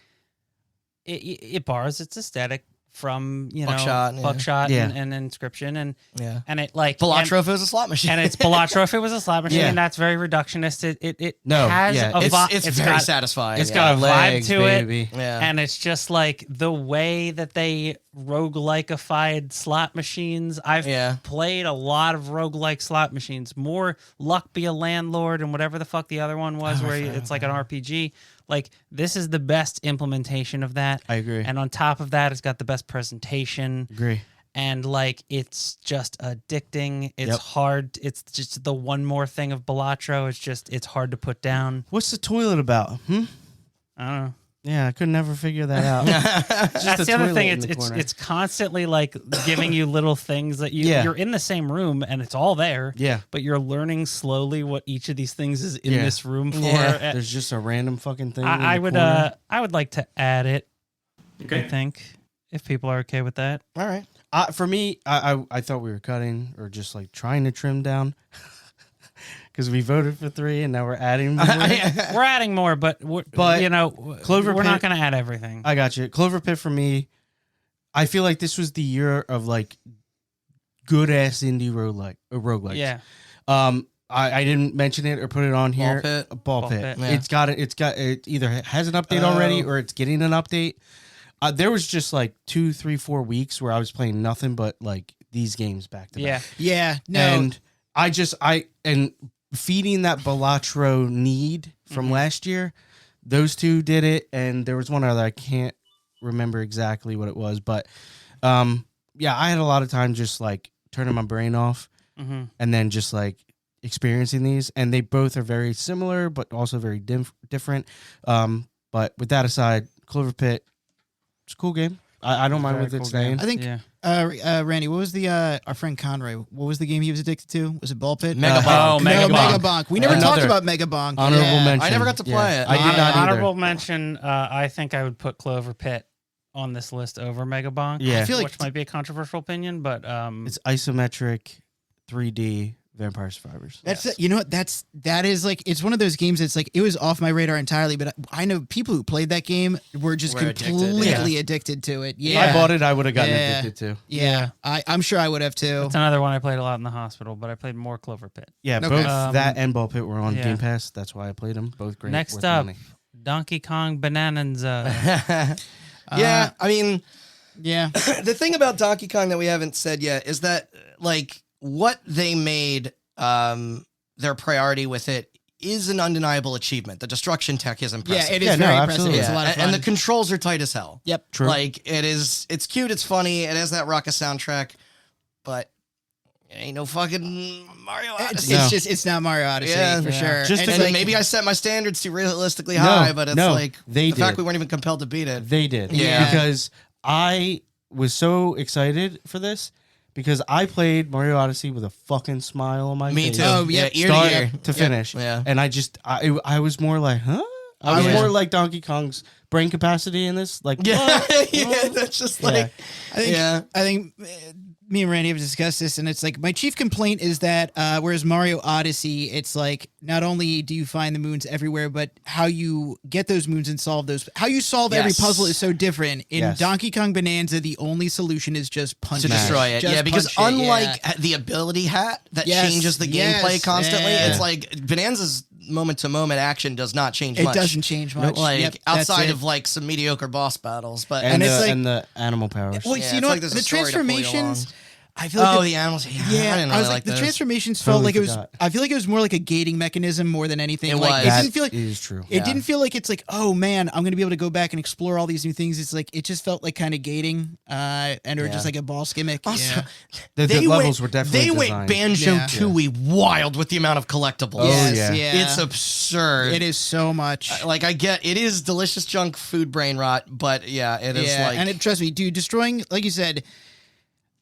it borrows its aesthetic from Buckshot, yeah. Buckshot Yeah. and Inscription and Yeah. it like Balatro if it was a slot machine. and it's Balatro if it was a slot machine, Yeah. and that's very reductionist. It No, has yeah, a vibe. it's very satisfying. It's yeah. got a Legs, vibe to baby. it, Yeah. and it's just like the way that they roguelike-ified slot machines. I've Yeah. played a lot of roguelike slot machines. More Luck Be a Landlord and whatever the fuck the other one was, where it's like an RPG. Like, this is the best implementation of that. I agree. And on top of that, it's got the best presentation. Agree. And like it's just addicting. It's Yep. hard. It's just the one more thing of Balatro. It's hard to put down. What's the toilet about? I don't know. Yeah, I could never figure that out. That's a the other toilet thing. in the It's corner. it's constantly like giving you little things that Yeah. you're in the same room and it's all there. Yeah. But you're learning slowly what each of these things is in Yeah. this room for. Yeah. There's just a random fucking thing. in I the would corner. I would like to add it. I Okay. think if people are okay with that. All right. For me, I thought we were cutting or just like trying to trim down because we voted for 3 and now we're adding more. We're adding more, but Clover we're not Pit- going to add everything. I got you. Clover Pit for me, I feel like this was the year of like good ass indie roguelikes. Yeah. I didn't mention it or put it on here. Ball Pit. Pit. Yeah. It either has an update already or it's getting an update. There was just like 2, 3, 4 weeks where I was playing nothing but like these games back to Yeah. back. Yeah, no. And and feeding that Balatro need from last year, those two did it, and there was one other I can't remember exactly what it was, but yeah, I had a lot of time just like turning my brain off Mm-hmm. and then just like experiencing these, and they both are very similar but also very different. But with that aside, Clover Pit, it's a cool game. I don't mind Very what it's cool game. saying. I think Yeah. Randy, what was the our friend Conroy? What was the game he was addicted to? Was it Ball Pit? Mega Bonk. No, Mega Mega Bonk. Bonk. We never talked Another about Mega Bonk. Honorable Yeah. mention. I never got to play it. I did not either. Honorable mention. I think I would put Clover Pit on this list over Mega Bonk. Yeah. I feel like which might be a controversial opinion, but It's isometric 3D Vampire Survivors. That's you know what that is like it's one of those games that's like it was off my radar entirely, but I know people who played that game were just Were addicted, completely addicted to it. If Yeah, I bought it, I would have gotten Yeah. addicted to. Yeah, I'm sure I would have too. it's another one I played a lot in the hospital. But I played more Clover Pit. Yeah, Okay. both Um, that and Ball Pit were on yeah. Game Pass. That's why I played them. Both great. Next worth up, money. Donkey Kong Bonanza. Yeah, I mean, Yeah, the thing about Donkey Kong that we haven't said yet is that like what they made their priority with it is an undeniable achievement. The destruction tech is yeah, impressive. it is Yeah, no, very impressive. absolutely. It's a lot of fun. And the controls are tight as hell. Yep. True. Like it's cute, it's funny, it has that Rocka soundtrack, but it ain't no fucking Mario Odyssey. It's not Mario Odyssey Yeah. for Yeah. sure. Just And to And like, maybe I set my standards too realistically No, high, but it's no, like they the fact did. we weren't even compelled to beat it. They did. Yeah. Because I was so excited for this because I played Mario Odyssey with a fucking smile on my Me face. too. Oh, yeah, yep. ear Start to ear. to finish. Yeah. And I was more like, huh? I was Yeah. more like Donkey Kong's brain capacity in this. Like, Yeah, what? yeah, that's just Yeah. like, I think me and Randy have discussed this, and it's like my chief complaint is that whereas Mario Odyssey, it's like not only do you find the moons everywhere, but how you get those moons and solve those, how you solve every Yes. puzzle is so different. In Yes. Donkey Kong Bonanza, the only solution is just punch to it. destroy it. Just Yeah, because punch it, unlike yeah. the ability hat that Yes, changes the yes, gameplay constantly, yeah. it's like Bonanza's moment to moment action does not change It much. doesn't change much. Like Yep, that's outside it. of like some mediocre boss battles, but and, it's like- the animal powers. Well, Yeah, so you it's know like what? there's a The story to pull you transformations. along. I feel like Oh, the animals. Yeah, yeah, I didn't I really was like the those. transformations felt Totally like it was. forgot. I feel like it was more like a gating mechanism more than anything. It like was. it That didn't feel like is true. it didn't feel like it's like, oh man, I'm gonna be able to go back and explore all these new things. It's like it just felt like kind of gating, and or Yeah. just like a boss gimmick. Also, yeah. The levels were definitely They went designed. Banjo Yeah. Tooie wild with the amount of collectibles. Oh, Yes, yeah. yeah. It's absurd. It is so much. Like I get it is delicious junk food brain rot, but yeah, it is yeah, like and trust me, dude, destroying like you said.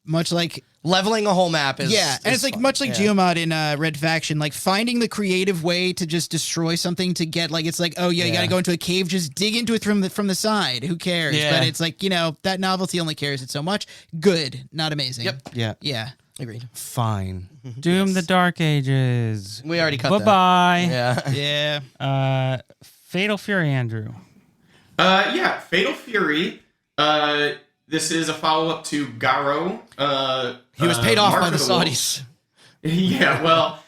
much like Leveling a whole map is and it's like fun. much like Yeah. Geomod in Red Faction, like finding the creative way to just destroy something to get like it's like, oh yeah, you got to go into a cave, just dig into it from the side. Who cares? Yeah. But it's like, that novelty only carries it so much. Good, not amazing. Yep. Yeah. Yeah. Agreed. Fine. Doom the Dark Ages. We already cut Bye-bye. that. Yeah. Yeah. Fatal Fury, Andrew. Yeah, Fatal Fury. This is a follow-up to Garo. He was paid off by the Marketable. Saudis. Yeah, well,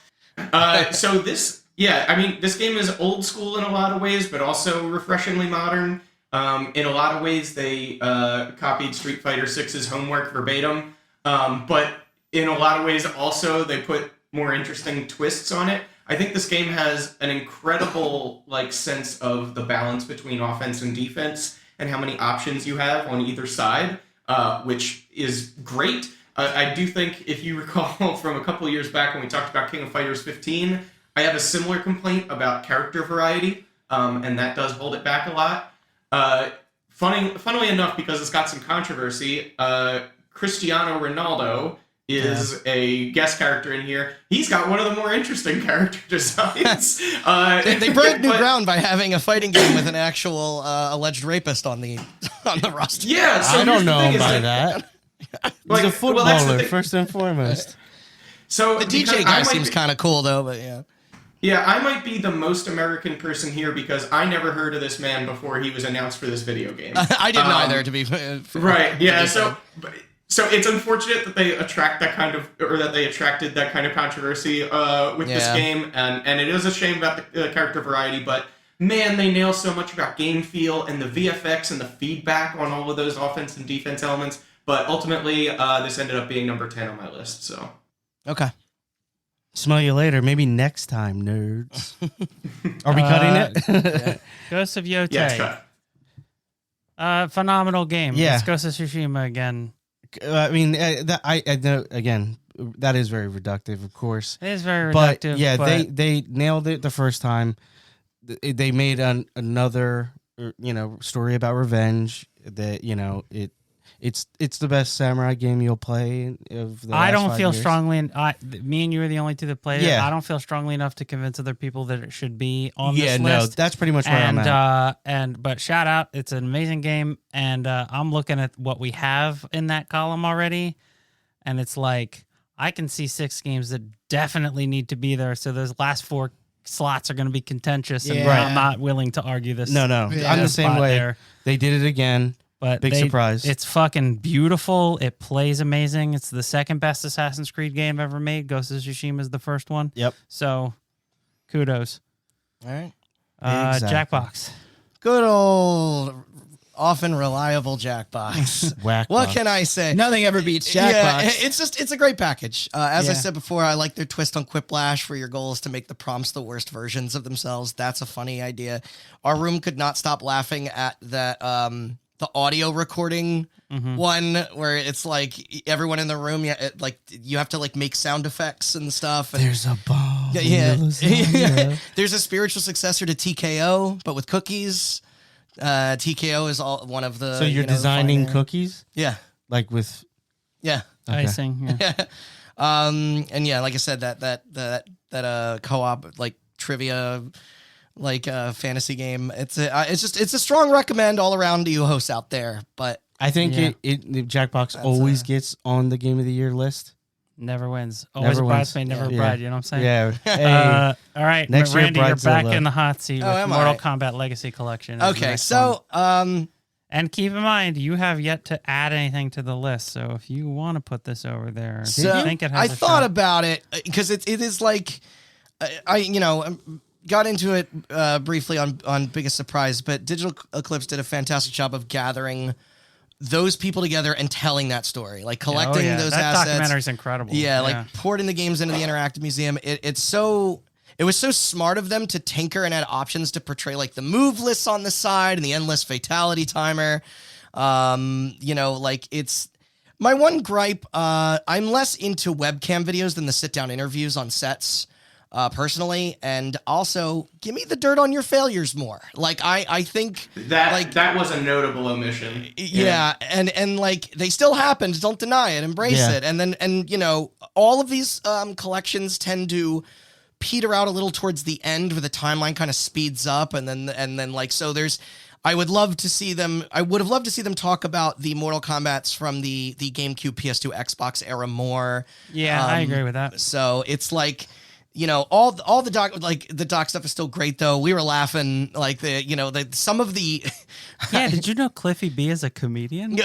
so this game is old school in a lot of ways, but also refreshingly modern. In a lot of ways, they copied Street Fighter 6's homework verbatim, but in a lot of ways, also they put more interesting twists on it. I think this game has an incredible sense of the balance between offense and defense, and how many options you have on either side, which is great. I do think, if you recall from a couple of years back when we talked about King of Fighters 15, I have a similar complaint about character variety, and that does hold it back a lot. Funnily enough, because it's got some controversy, Cristiano Ronaldo is a guest character in here. He's got one of the more interesting character designs. They broke new ground by having a fighting game with an actual alleged rapist on the roster. Yeah, so I don't here's the know thing is about that. that. He's Like, a well, footballer, that's the thing. first and foremost. So The because DJ I guy might seems be- kind of cool though, but yeah. Yeah, I might be the most American person here because I never heard of this man before he was announced for this video game. I didn't either, to be Right. Yeah. to be So it's unfortunate that they attracted that kind of controversy with this Yeah. game, and it is a shame about the character variety. But man, they nail so much about game feel and the VFX and the feedback on all of those offense and defense elements. But ultimately, this ended up being number 10 on my list. So Okay. Smell you later. Maybe next time, nerds. Are we cutting it? Ghost of Yotei. yeah, it's cut. Phenomenal game. Yeah. It's Ghost of Tsushima again. I mean, I know, again, that is very reductive, of course. It is very But reductive. yeah, but they nailed it the first time. They made another, story about revenge. That it's the best samurai game you'll play of the I last don't 5 feel years. strongly. Me and you are the only two that played it. Yeah. I don't feel strongly enough to convince other people that it should be on Yeah, this no, list. that's pretty much where I'm at. But shout out, it's an amazing game, and I'm looking at what we have in that column already, and it's like I can see 6 games that definitely need to be there. So those last 4 slots are going to be contentious, and Yeah. I'm not willing to argue this. No, Yeah. I'm the same spot way. there. They did it again. But Big surprise. It's fucking beautiful. It plays amazing. It's the second best Assassin's Creed game ever made. Ghost of Tsushima is the first one. Yep. So, kudos. All right. Exactly. Jackbox. Good old, often reliable Jackbox. Whack What box. can I say? Nothing ever beats Jackbox. Yeah, it's a great package. As I Yeah. said before, I like their twist on Quiplash, where your goal is to make the prompts the worst versions of themselves. That's a funny idea. Our room could not stop laughing at that the audio recording one, where it's like everyone in the room, you have to make sound effects and stuff. And There's a bomb. yeah, in the lasagna. There's a spiritual successor to TKO, but with cookies. TKO is one of the. So you're the designing finer- cookies, Yeah, like with yeah. okay. Icing. Yeah. And yeah, like I said, that co-op trivia fantasy game. It's a strong recommend all around to you hosts out there. But I think Yeah. the Jackbox That's always gets on the game of the year list. Never wins. Always Never a wins. bridesmaid, never a Yeah. bride. You know what I'm saying? Yeah. Hey. All right. Next year, Randy, you're back Bridezilla. in the hot seat Oh, with am Mortal I? Kombat Legacy Collection. is the okay, next so one. And keep in mind, you have yet to add anything to the list. So if you want to put this over there, if you think it has I a thought shot, about it because it is like I got into it briefly on Biggest Surprise, but Digital Eclipse did a fantastic job of gathering those people together and telling that story, collecting those that assets. documentary's incredible. Yeah, porting the games into the interactive museum. It was so smart of them to tinker and add options to portray the move lists on the side and the endless fatality timer. It's my one gripe. I'm less into webcam videos than the sit down interviews on sets. personally, and also give me the dirt on your failures more. Like I think that was a notable omission. yeah, and like they still happened. Don't deny it. Embrace it. And then all of these collections tend to peter out a little towards the end, where the timeline kind of speeds up, and then like so there's. I would have loved to see them talk about the Mortal Kombats from the GameCube, PS2, Xbox era more. Yeah, I agree with that. So it's like, all the doc stuff is still great though. We were laughing like some of the. Yeah, did you know Cliffy B is a comedian?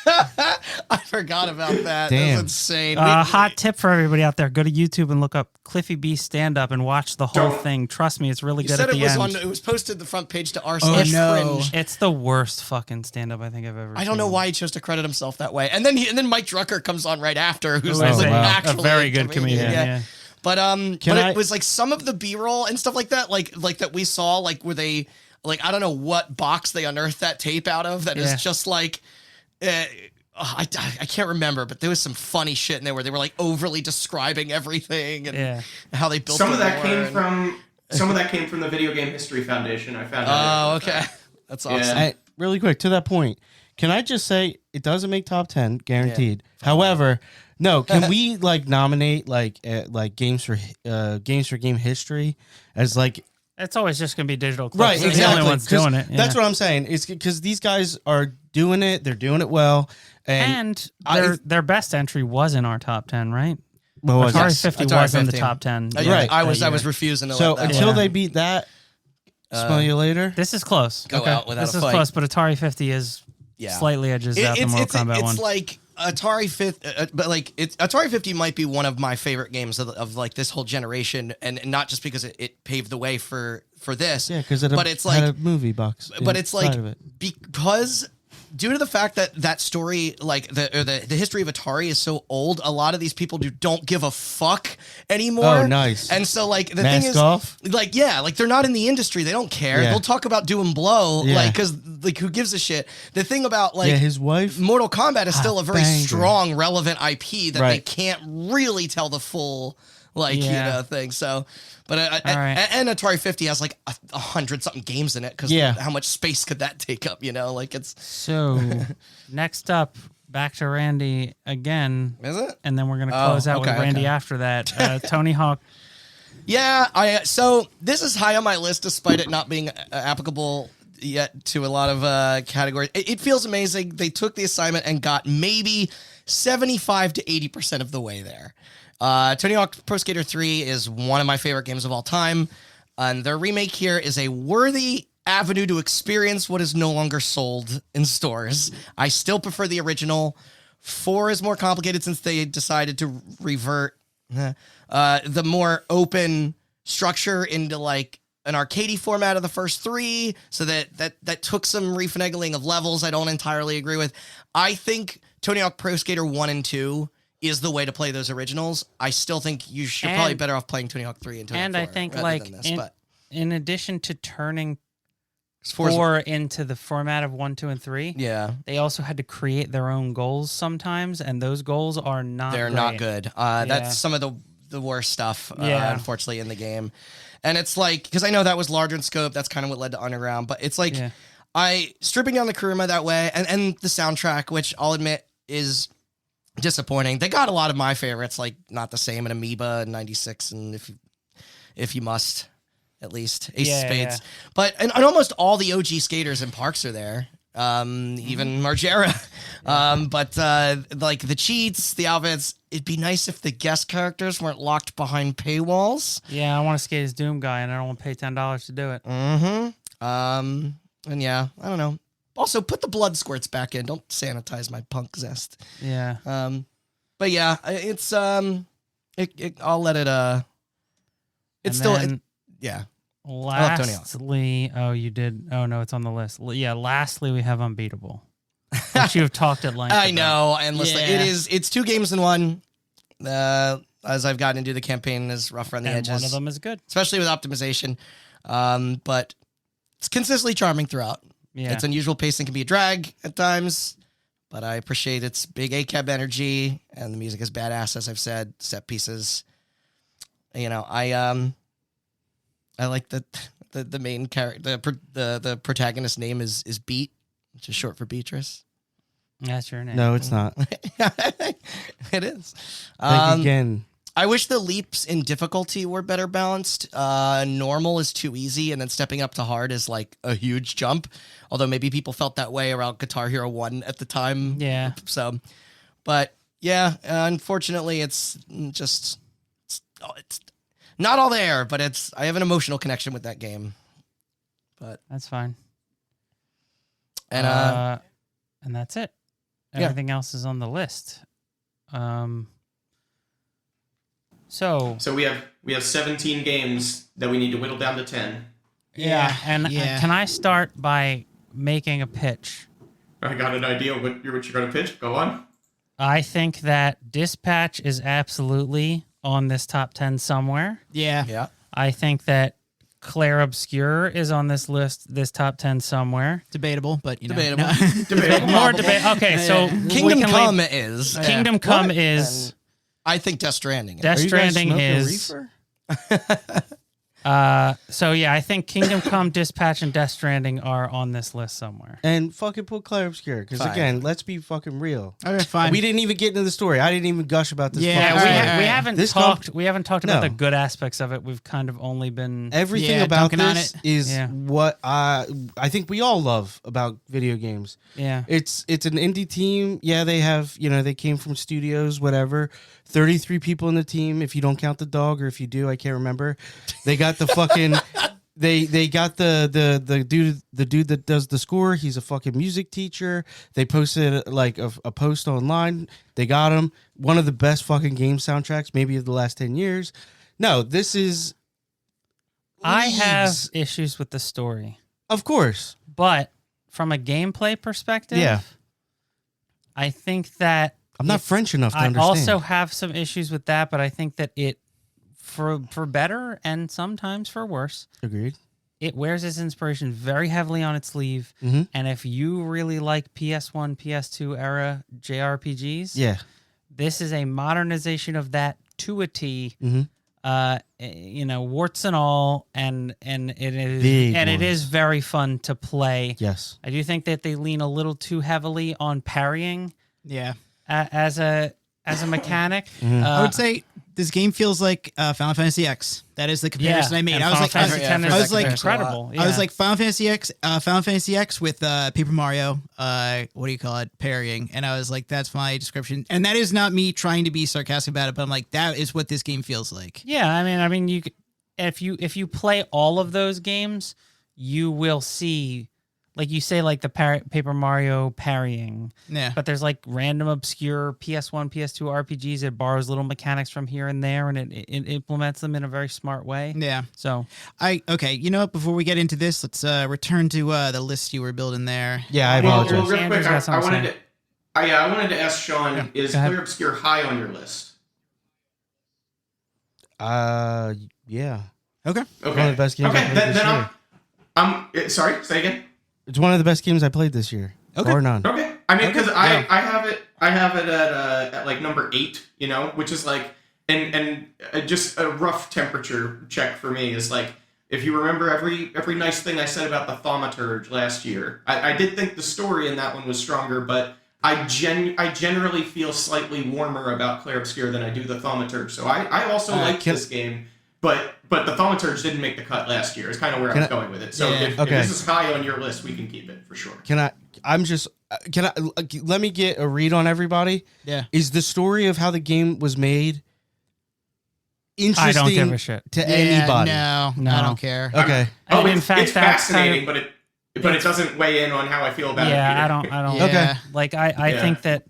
I forgot about that. Damn. That's insane. Hot tip for everybody out there: go to YouTube and look up Cliffy B stand up and watch the whole thing. Trust me, it's really You good said at it the was end. it was posted the front page to r// no. Fringe. It's the worst fucking stand up I think I've ever. I don't know why he chose to credit himself that way. And then Mike Drucker comes on right after, who's Wow. actually A very good comedian. Yeah. But I- it was like some of the B-roll and stuff like that, like that we saw, like where they I don't know what box they unearthed that tape out of. That is just like. I can't remember, but there was some funny shit in there where they were like overly describing everything and how they built. Some of that came from the Video Game History Foundation. I found out. Oh, okay, that's awesome. Hey, really quick to that point, can I just say it doesn't make top 10 guaranteed. However, no, can we nominate games for game history as like. It's always just gonna be digital clips. Right, They're exactly. the only ones 'Cause doing it. That's what I'm saying. It's because these guys are doing it. They're doing it well. And I- their best entry was in our top 10, right? What was Atari it? 50 Atari was in the 50. top 10. Right. I was refusing to So let that until Yeah. they beat that, smell you later. This is close. go out without This a is fight. close, but Atari 50 is slightly edges out the Mortal Kombat one. It's like Atari 50, but Atari 50 might be one of my favorite games of like this whole generation, and not just because it paved the way for this. Yeah, because but it's had like a movie box. but it's like inside of it. because due to the fact that story, like the history of Atari is so old, a lot of these people don't give a fuck anymore. Oh, nice. And so like the Mask thing is, off? like they're not in the industry. They don't care. Yeah. They'll talk about do and blow, Yeah. because who gives a shit? The thing about his wife. Mortal Kombat is still a very banger. strong, relevant IP that they Right. can't really tell the full thing. So, but right. and Atari 50 has like 100-something games in it because how much space could that take up? Like it's So, next up, back to Randy again. is it? And then we're going to close out with Randy after that. Tony Hawk. Yeah, so this is high on my list despite it not being applicable yet to a lot of categories. It feels amazing. They took the assignment and got maybe 75 to 80% of the way there. Tony Hawk Pro Skater 3 is one of my favorite games of all time, and their remake here is a worthy avenue to experience what is no longer sold in stores. I still prefer the original. 4 is more complicated since they decided to revert the more open structure into like an arcadey format of the first 3, so that took some refinagling of levels I don't entirely agree with. I think Tony Hawk Pro Skater 1 and 2 is the way to play those originals. I still think you should probably better off playing Tony Hawk 3 and Tony Hawk 4. And I think rather like than this, in addition to turning 4's 4 into the format of 1, 2, and 3, yeah, they also had to create their own goals sometimes, and those goals are not they're great. not good. Yeah. That's some of the worst stuff, Yeah. unfortunately, in the game. And it's like, because I know that was larger in scope, that's kind of what led to Underground, but it's like, stripping down the Kuruma that way, and the soundtrack, which I'll admit is disappointing. They got a lot of my favorites, like Not the Same and Amoeba and 96, and if you must, at least Ace of Spades. But and almost all the OG skaters in Parks are there. Even Margera. But like the cheats, the outfits, it'd be nice if the guest characters weren't locked behind paywalls. Yeah, I want to skate as Doom guy, and I don't want to pay $10 to do it. And yeah, I don't know. Also, put the blood squirts back in. Don't sanitize my punk zest. Yeah. But yeah, it's I'll let it. It's And still then yeah. love Tony Hawk. Lastly, you did. Oh no, it's on the list. Yeah, lastly, we have Unbeatable, which you've talked at length. I about. know, endlessly. Yeah. It's 2 games in one. As I've gotten into the campaign, is rough around the And edges. one of them is good. especially with optimization. But it's consistently charming throughout. Yeah. Its unusual pacing can be a drag at times, but I appreciate its big ACAB energy, and the music is badass, as I've said. Set pieces, I like that the main character, the protagonist name is Beat, which is short for Beatrice. That's your name. No, it's not. It is. Again, I wish the leaps in difficulty were better balanced. Normal is too easy, and then stepping up to hard is like a huge jump. Although maybe people felt that way around Guitar Hero 1 at the time. Yeah. So, but yeah, unfortunately, it's just it's not all there. But I have an emotional connection with that game. But That's fine. and And that's it. Yeah. Everything else is on the list. So So we have 17 games that we need to whittle down to 10. yeah, and yeah. can I start by making a pitch? I got an idea what you're going to pitch. Go on. I think that Dispatch is absolutely on this top 10 somewhere. Yeah. yeah, I think that Claire Obscure is on this list, this top 10 somewhere. Debatable, but you know. Debatable. no. Debatable. More debate. Okay, so Kingdom we can Come leave- is. Kingdom Come What? is And I think Death Stranding. Death are you guys Stranding smoking is. reefer? So yeah, I think Kingdom Come, Dispatch, and Death Stranding are on this list somewhere. And fucking put Claire Obscure. Because Fine. again, let's be fucking real. Okay, fine. We didn't even get into the story. I didn't even gush about this. Yeah, fucking Yeah, all we, right, story. all we right. haven't This talked. We haven't talked about No. the good aspects of it. We've kind of only been. Everything Yeah, about dunking on this it. is Yeah. what I think we all love about video games. Yeah. It's an indie team. Yeah, they have, they came from studios, whatever. 33 people in the team, if you don't count the dog, or if you do, I can't remember. They got the fucking they got the dude that does the score. He's a fucking music teacher. They posted like a post online. They got him. One of the best fucking game soundtracks maybe of the last 10 years. No, this is I have leagues. issues with the story, Of course. but from a gameplay perspective, Yeah. I think that I'm not French enough to I understand. also have some issues with that, but I think that it, for better and sometimes for worse, Agreed. it wears its inspiration very heavily on its sleeve. Mhm. And if you really like PS1, PS2 era JRPGs, Yeah. this is a modernization of that to a T. Mhm. Warts and all, and it is Big and it ones. is very fun to play. Yes. I do think that they lean a little too heavily on parrying Yeah. as a mechanic. I would say this game feels like Final Fantasy X. That is the comparison I made. and I was Final like, Fantasy I X was is like- incredible. I was like Final Fantasy X with Paper Mario. What do you call it? Parrying. And I was like, that's my description. And that is not me trying to be sarcastic about it, but I'm like, that is what this game feels like. yeah. I mean, you if you play all of those games, you will see, like you say, like the Paper Mario parrying. Yeah. But there's like random obscure PS1, PS2 RPGs. It borrows little mechanics from here and there, and it implements them in a very smart way. Yeah. So Okay. You know what? Before we get into this, let's return to the list you were building there. Yeah, I Well, apologize. real quick, Andrew's got I something to wanted to. I wanted to ask Sean: is go ahead. Clear Obscure high on your list? Yeah. Okay. Okay. One of the best games I Okay, played then, this then year. sorry. Say again. It's one of the best games I played this year. Okay. Or none. Okay. I mean, because yeah. I have it at like number 8. Which is like and just a rough temperature check for me is like, if you remember every nice thing I said about the Thaumaturge last year, I did think the story in that one was stronger, but I generally feel slightly warmer about Clair Obscur than I do the Thaumaturge. So I also like this game, but the Thaumaturge didn't make the cut last year. Is kind of where I was going with it. So Yeah. if Okay. this is high on your list, we can keep it for sure. Let me get a read on everybody. Yeah. Is the story of how the game was made interesting I don't give a shit. to anybody? No, No. I don't care. Okay. And in fact, it's that's fascinating, kind but it doesn't weigh in on how I feel about it. yeah, either. I don't. Yeah. Okay. Like I Yeah. think that.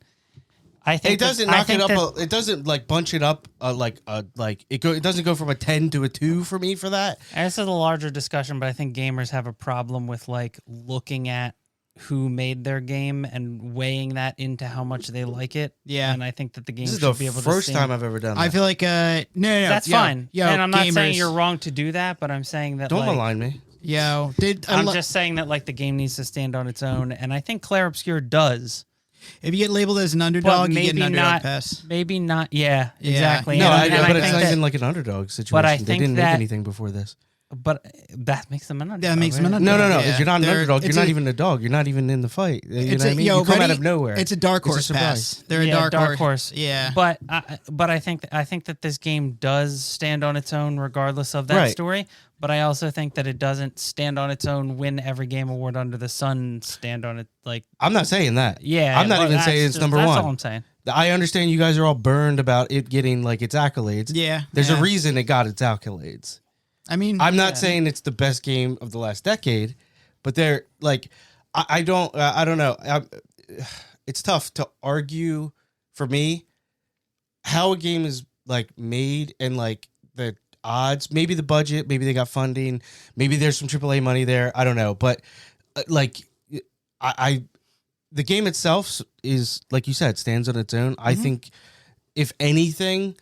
I think It doesn't that, I knock think it up. that- It doesn't like bunch it up. It doesn't go from a 10 to a 2 for me for that. This is a larger discussion, but I think gamers have a problem with like looking at who made their game and weighing that into how much they like it. Yeah. And I think that the game This is should the be able to first stand- time I've ever done that. I feel like no. That's fine. Yo, and I'm not saying gamers- you're wrong to do that, but I'm saying that Don't like, malign me. Yo, I'm just saying that like the game needs to stand on its own, and I think Clair Obscur does. If you get labeled as an underdog, you get an maybe underdog not. pass. Maybe not. Yeah, Yeah. exactly. No, And but I it's think not that- even like an underdog situation. but I They think didn't make that- anything before this. But that makes them an underdog. That makes them an right? underdog. No. Yeah. If you're not an They're- underdog, you're it's not a- even a dog. You're not even in the fight. You know It's what I mean? You come out of nowhere. It's a dark It's a horse surprise. pass. They're Yeah, a dark horse. Yeah. But I think that this game does stand on its own regardless of that Right. story. But I also think that it doesn't stand on its own, win every game award under the sun, stand on it like I'm not saying that. yeah. I'm not well, even saying that's it's just- number that's one. all I'm saying. I understand you guys are all burned about it getting like its accolades. Yeah. There's yeah. a reason it got its accolades. I mean, I'm not saying it's the best game of the last decade, but they're like, I don't know. It's tough to argue for me how a game is like made and like the odds. Maybe the budget, maybe they got funding, maybe there's some AAA money there. I don't know, but like the game itself is like you said, stands on its own. I think if anything,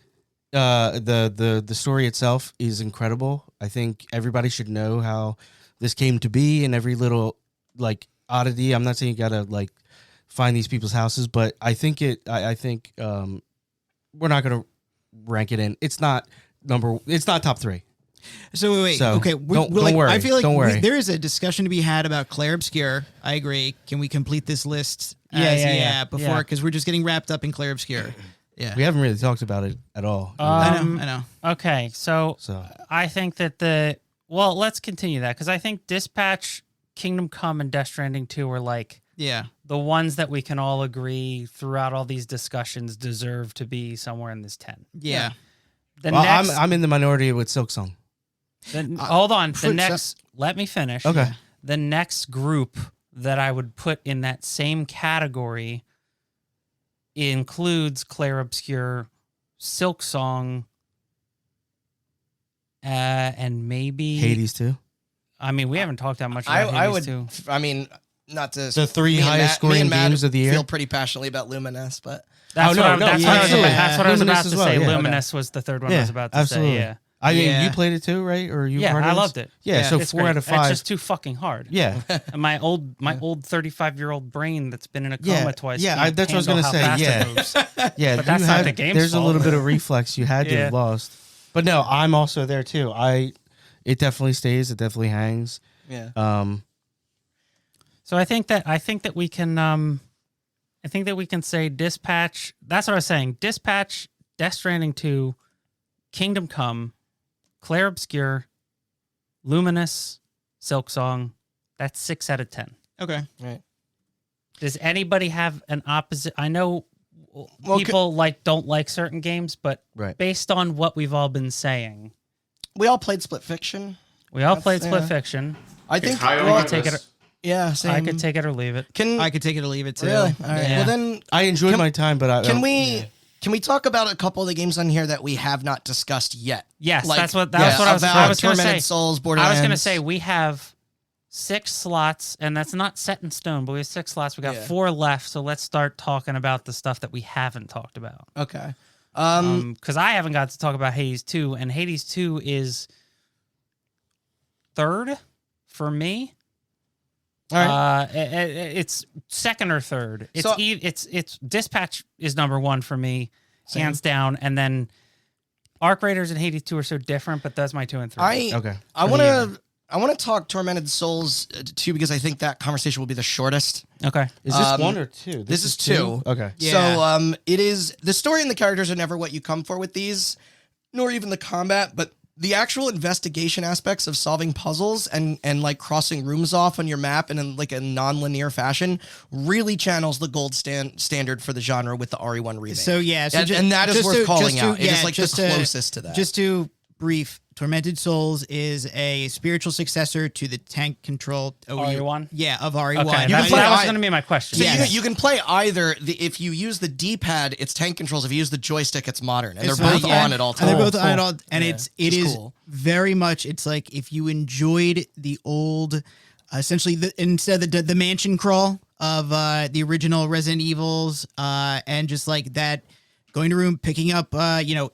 the story itself is incredible. I think everybody should know how this came to be and every little like oddity. I'm not saying you gotta like find these people's houses, but I think I think we're not gonna rank it in. It's not top 3. So wait. So, Okay. don't like, worry. I feel like Don't worry. there is a discussion to be had about Claire Obscure. I agree. Can we complete this list? Yeah. Before, because we're just getting wrapped up in Claire Obscure. Yeah. We haven't really talked about it at all. I know. Okay, so I think that let's continue that because I think Dispatch, Kingdom Come, and Death Stranding 2 were like Yeah. the ones that we can all agree throughout all these discussions deserve to be somewhere in this 10. Yeah. The Well, next, I'm in the minority with Silk Song. hold on. The for- next, let me finish. Okay. The next group that I would put in that same category includes Claire Obscure, Silk Song, and maybe Hades too. I mean, we haven't talked that much about I Hades would. too. I mean, not to The 3 me and highest Matt- scoring me and Matt games of the year. Feel pretty passionately about Luminous, but That's no, what, no, that's yeah, what I was absolutely. about, that's what I was Luminous about as to well, say. yeah. Luminous was the third one I was about to absolutely. say. Yeah. I mean, Yeah. you played it too, right? Or you? Yeah, part of I this? loved it. Yeah, so It's 4 great. out of 5. It's just too fucking hard. Yeah, And my old 35-year-old brain that's been in a Yeah, coma twice. yeah, can't that's what I was handle gonna how say, fast it yeah. moves. yeah. But that's you not had- the game's There's fault. a little bit of reflex you had to Yeah. have lost. But no, I'm also there too. It definitely stays. It definitely hangs. yeah. So I think that we can say Dispatch. That's what I was saying. Dispatch, Death Stranding 2, Kingdom Come, Claire Obscure, Luminous, Silk Song. That's 6 out of 10. Okay. Right. Does anybody have an opposite? I know Well, people don't like certain games, but Right. based on what we've all been saying, We all played Split Fiction. we all That's- played Split yeah. Fiction. I think. high on well, my take it- list. yeah, same. I could take it or leave it. Can I could take it or leave it too. really? All right. Yeah. Well, then I enjoyed Can- my time, but can we talk about a couple of the games on here that we have not discussed yet? Yes, Like, that's what I was about going to say. Tormented Souls, I Borderlands. was going to say we have 6 slots, and that's not set in stone, but we have 6 slots. We got Yeah. 4 left, so let's start talking about the stuff that we haven't talked about. Okay. Because I haven't got to talk about Hades 2, and Hades 2 is third for me. All right. It's second or third. It's So- it's Dispatch is number 1 for me, Same. hands down, and then Arc Raiders and Hades 2 are so different, but that's my 2 and 3. Okay. I want to talk Tormented Souls too because I think that conversation will be the shortest. Okay. Is this 1 or 2? This is 2. Okay. Yeah. So it is the story and the characters are never what you come for with these, nor even the combat, but the actual investigation aspects of solving puzzles and like crossing rooms off on your map in like a non-linear fashion really channels the gold standard for the genre with the RE1 remake. So yeah, so and that is worth calling to- out. It is yeah, like the just to- closest to that. Just to brief, Tormented Souls is a spiritual successor to the tank control RE1? Yeah, of RE1. Okay, You can that play was I- going to be my question. So Yes. you can play either. If you use the D-pad, it's tank controls. If you use the joystick, it's modern, and It's they're both yeah. on at all And times. they're both on Cool. at all, and Yeah, it which is is cool. very much. It's like if you enjoyed the old, essentially instead of the mansion crawl of the original Resident Evils, and just like that, going to room, picking up,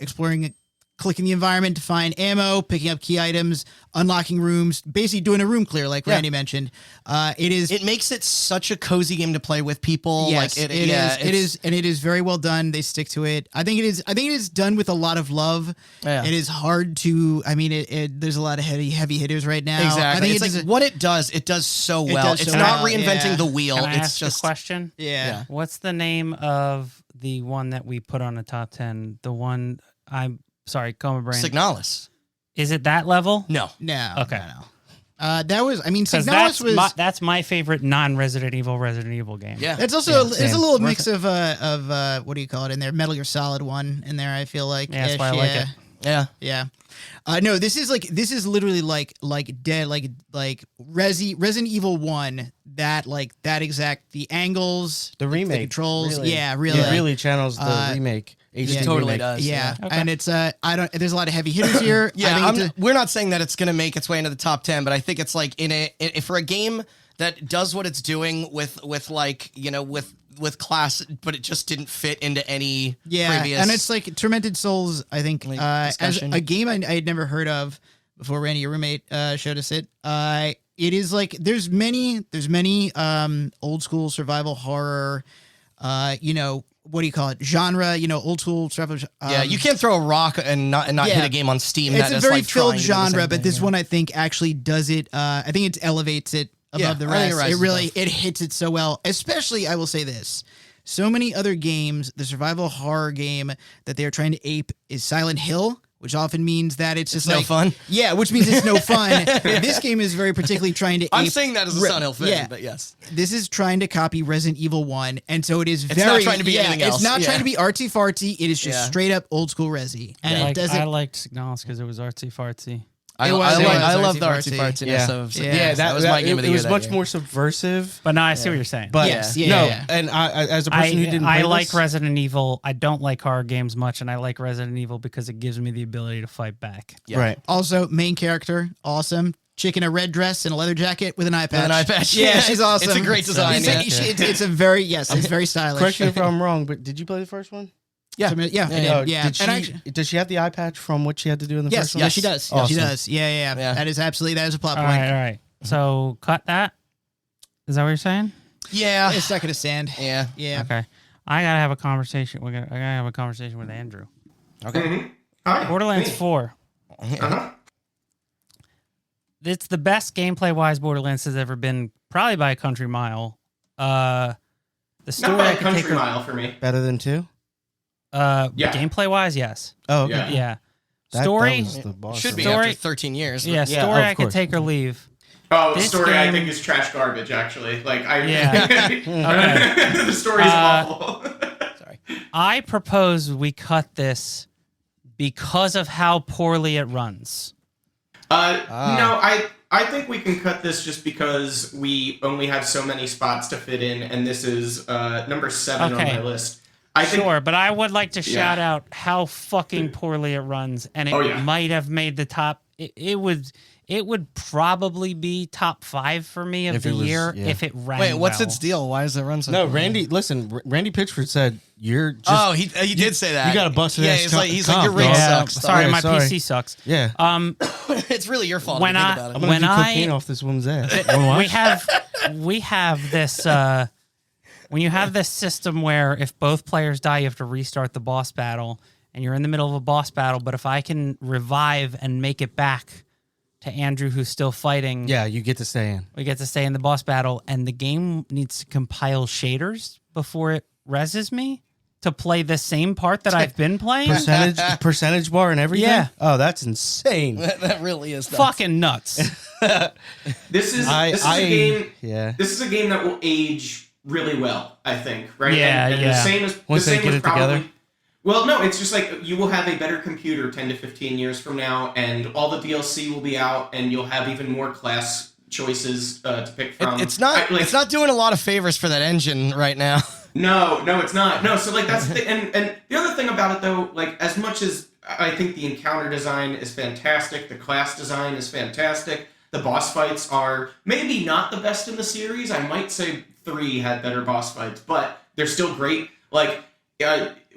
exploring clicking the environment to find ammo, picking up key items, unlocking rooms, basically doing a room clear, like Randy mentioned. It makes it such a cozy game to play with people. Yes, like it is, and it is very well done. They stick to it. I think it is done with a lot of love. Yeah. It is hard to. I mean, there's a lot of heavy hitters right now. Exactly. I think it's like what it does so well. does It's so not well, reinventing yeah. the wheel. Can I It's ask just a question? yeah. What's the name of the one that we put on the top 10? The one I'm sorry, Coma Brain. Signalis. Is it that level? No. No. Okay. No. That was. I mean, Because Signalis that's my favorite non-Resident Evil game. Yeah. It's also Yeah, it's same. a little mix of what do you call it in there? Metal Gear Solid 1 in there. I feel like. Yeah, that's Ish, why I like it. Yeah. Yeah. No, this is literally like Resident Evil 1, that exact the angles, The remake, controls. really. Yeah, really. It really channels the remake. HD yeah, totally remake. does. Yeah. Okay. And it's there's a lot of heavy hitters here. Yeah, I think we're not saying that it's going to make its way into the top 10, but I think it's like for a game that does what it's doing with like, with class, but it just didn't fit into any previous. and it's like Tormented Souls, I think, Like, as discussion. a game I had never heard of before Randy, your roommate, showed us it. It is like there's many old school survival horror, what do you call it? Genre, old school survival. yeah, you can't throw a rock and not yeah. hit a game on Steam. It's that a is very like filled trying to do the genre, same but thing, this yeah. one I think actually does it. I think it elevates it Yeah, above the I think it rest. It rises really above. it hits it so well. Especially, I will say this: so many other games, the survival horror game that they are trying to ape is Silent Hill, which often means that it's just no like fun? Yeah, which means it's no fun. This game is very particularly trying to ape. I'm saying that as a Silent Hill fan, yeah. but yes. This is trying to copy Resident Evil 1, and so it is It's very not trying to be anything else. It's not Yeah. trying to be artsy fartsy. It is just Yeah. straight up old school Resi, and it doesn't. I liked Signalis because it was artsy fartsy. I It was love the artsy-fartsy. artsy fartsiness of Yeah. that was my game of the It year. was that much year. more subversive. But no, I see what you're saying. But Yes, no, yeah. and I, as a person who didn't play I like this, Resident Evil. I don't like horror games much, and I like Resident Evil because it gives me the ability to fight back. Yeah. right? Also, main character, awesome. Chick in a red dress and a leather jacket with an eye patch. an eye patch. Yeah, Yeah. she's awesome. It's a great design, It's a very it's very stylish. Correct me if I'm wrong, but did you play the first one? Yeah. yeah. Did she, And actually, does she have the eye patch from what she had to do in the yes, first one? yes, she does. Awesome. She does. Yeah. Yeah. That is a plot All point. right. So cut that. Is that what you're saying? Yeah. It's stuck in a sand. Yeah. Yeah. Okay. I gotta have a conversation. I gotta have a conversation with Andrew. Okay. Hi. Borderlands Me. 4. Uh-huh. It's the best gameplay wise Borderlands has ever been, probably by a country mile. The story Not by I a could take country mile for me. Better than 2? Yeah. gameplay wise, yes. Oh, okay. Yeah. Yeah. That Story, was the boss Should of be it. Story- after 13 years. but- yeah. Yeah, Story of I could course. take or leave. Oh, the This story I game- think is trash garbage. Actually, like I. Yeah. Okay. The story's awful. Sorry. I propose we cut this because of how poorly it runs. No, I think we can cut this just because we only have so many spots to fit in, and this is number 7 Okay. on my list. I think, Sure, but I would like to Yeah. shout out how fucking poorly it runs, and it Oh, yeah. might have made the top. It would probably be top 5 for me of If the it was- year yeah. if it ran. Wait, what's well. its deal? Why does it run so? No, poorly? Randy. Listen, Randy Pitchford said you're just. Oh, he did say that. you got a busted Yeah, ass he's co- like he's like comp, your rig dog. Yeah, sucks. sorry, Yeah, my sorry. PC sucks. Yeah. It's really your fault. When if you I- think about I'm it. gonna when do I- cocaine off this woman's ass. Wanna watch? we have this when you have this system where if both players die you have to restart the boss battle and you're in the middle of a boss battle, but if I can revive and make it back to Andrew who's still fighting, Yeah, you get to stay in. we get to stay in the boss battle, and the game needs to compile shaders before it reses me to play the same part that I've been playing. Percentage bar and everything. Yeah. Oh, that's insane. that really is nuts. Fucking nuts. this is I- this is I- a game. Yeah. This is a game that will age really well, I think. Right? Yeah, and yeah. The same as Once the they same get was it together? Well, no, it's just like you will have a better computer 10 to 15 years from now, and all the DLC will be out, and you'll have even more class choices to pick from. It's not. It's not doing a lot of favors for that engine right now. No, it's not. No, so like that's the and the other thing about it though, like as much as I think the encounter design is fantastic, the class design is fantastic, the boss fights are maybe not the best in the series. I might say 3 had better boss fights, but they're still great. Like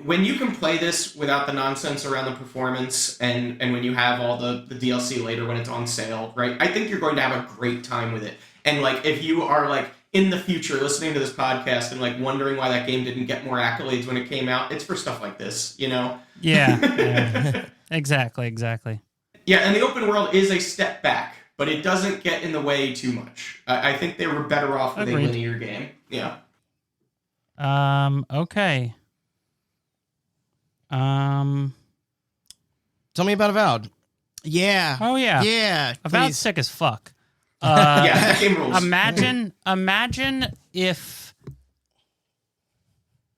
when you can play this without the nonsense around the performance, and when you have all the DLC later when it's on sale, right? I think you're going to have a great time with it. And like, if you are like in the future listening to this podcast and like wondering why that game didn't get more accolades when it came out, it's for stuff like this, you know? Yeah. Exactly. Yeah, and the open world is a step back, but it doesn't get in the way too much. I think they were better off with Agreed. a linear game. Yeah. Okay. Tell me about Avowed. Yeah. Oh yeah. Yeah. Avowed's please. sick as fuck. Yeah, that game rules. Imagine if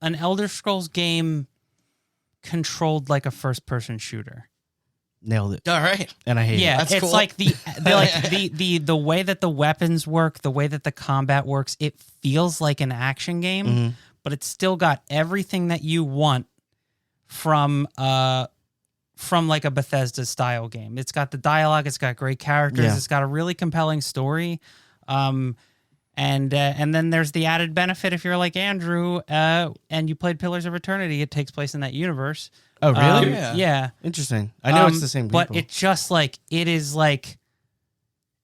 an Elder Scrolls game controlled like a first-person shooter. Nailed it. All right. And I hate Yeah, it. That's it's cool. like the way that the weapons work, the way that the combat works. It feels like an action game, Mhm. but it's still got everything that you want from like a Bethesda style game. It's got the dialogue, it's got great characters, Yeah. it's got a really compelling story. And then there's the added benefit if you're like Andrew and you played Pillars of Eternity, it takes place in that universe. Oh, really? Yeah. Yeah. Interesting. I know it's the same people. But it just like it is like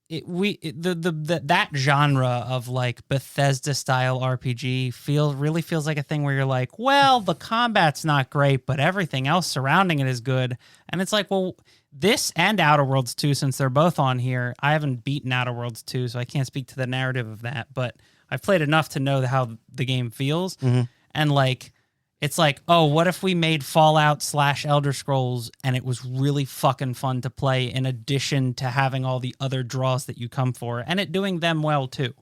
that genre of like Bethesda style RPG really feels like a thing where you're like, well, the combat's not great, but everything else surrounding it is good. And it's like, well, this and Outer Worlds 2, since they're both on here, I haven't beaten Outer Worlds 2, so I can't speak to the narrative of that, but I've played enough to know how the game feels. Mhm. And like, it's like, oh, what if we made Fallout / Elder Scrolls and it was really fucking fun to play in addition to having all the other draws that you come for and it doing them well too.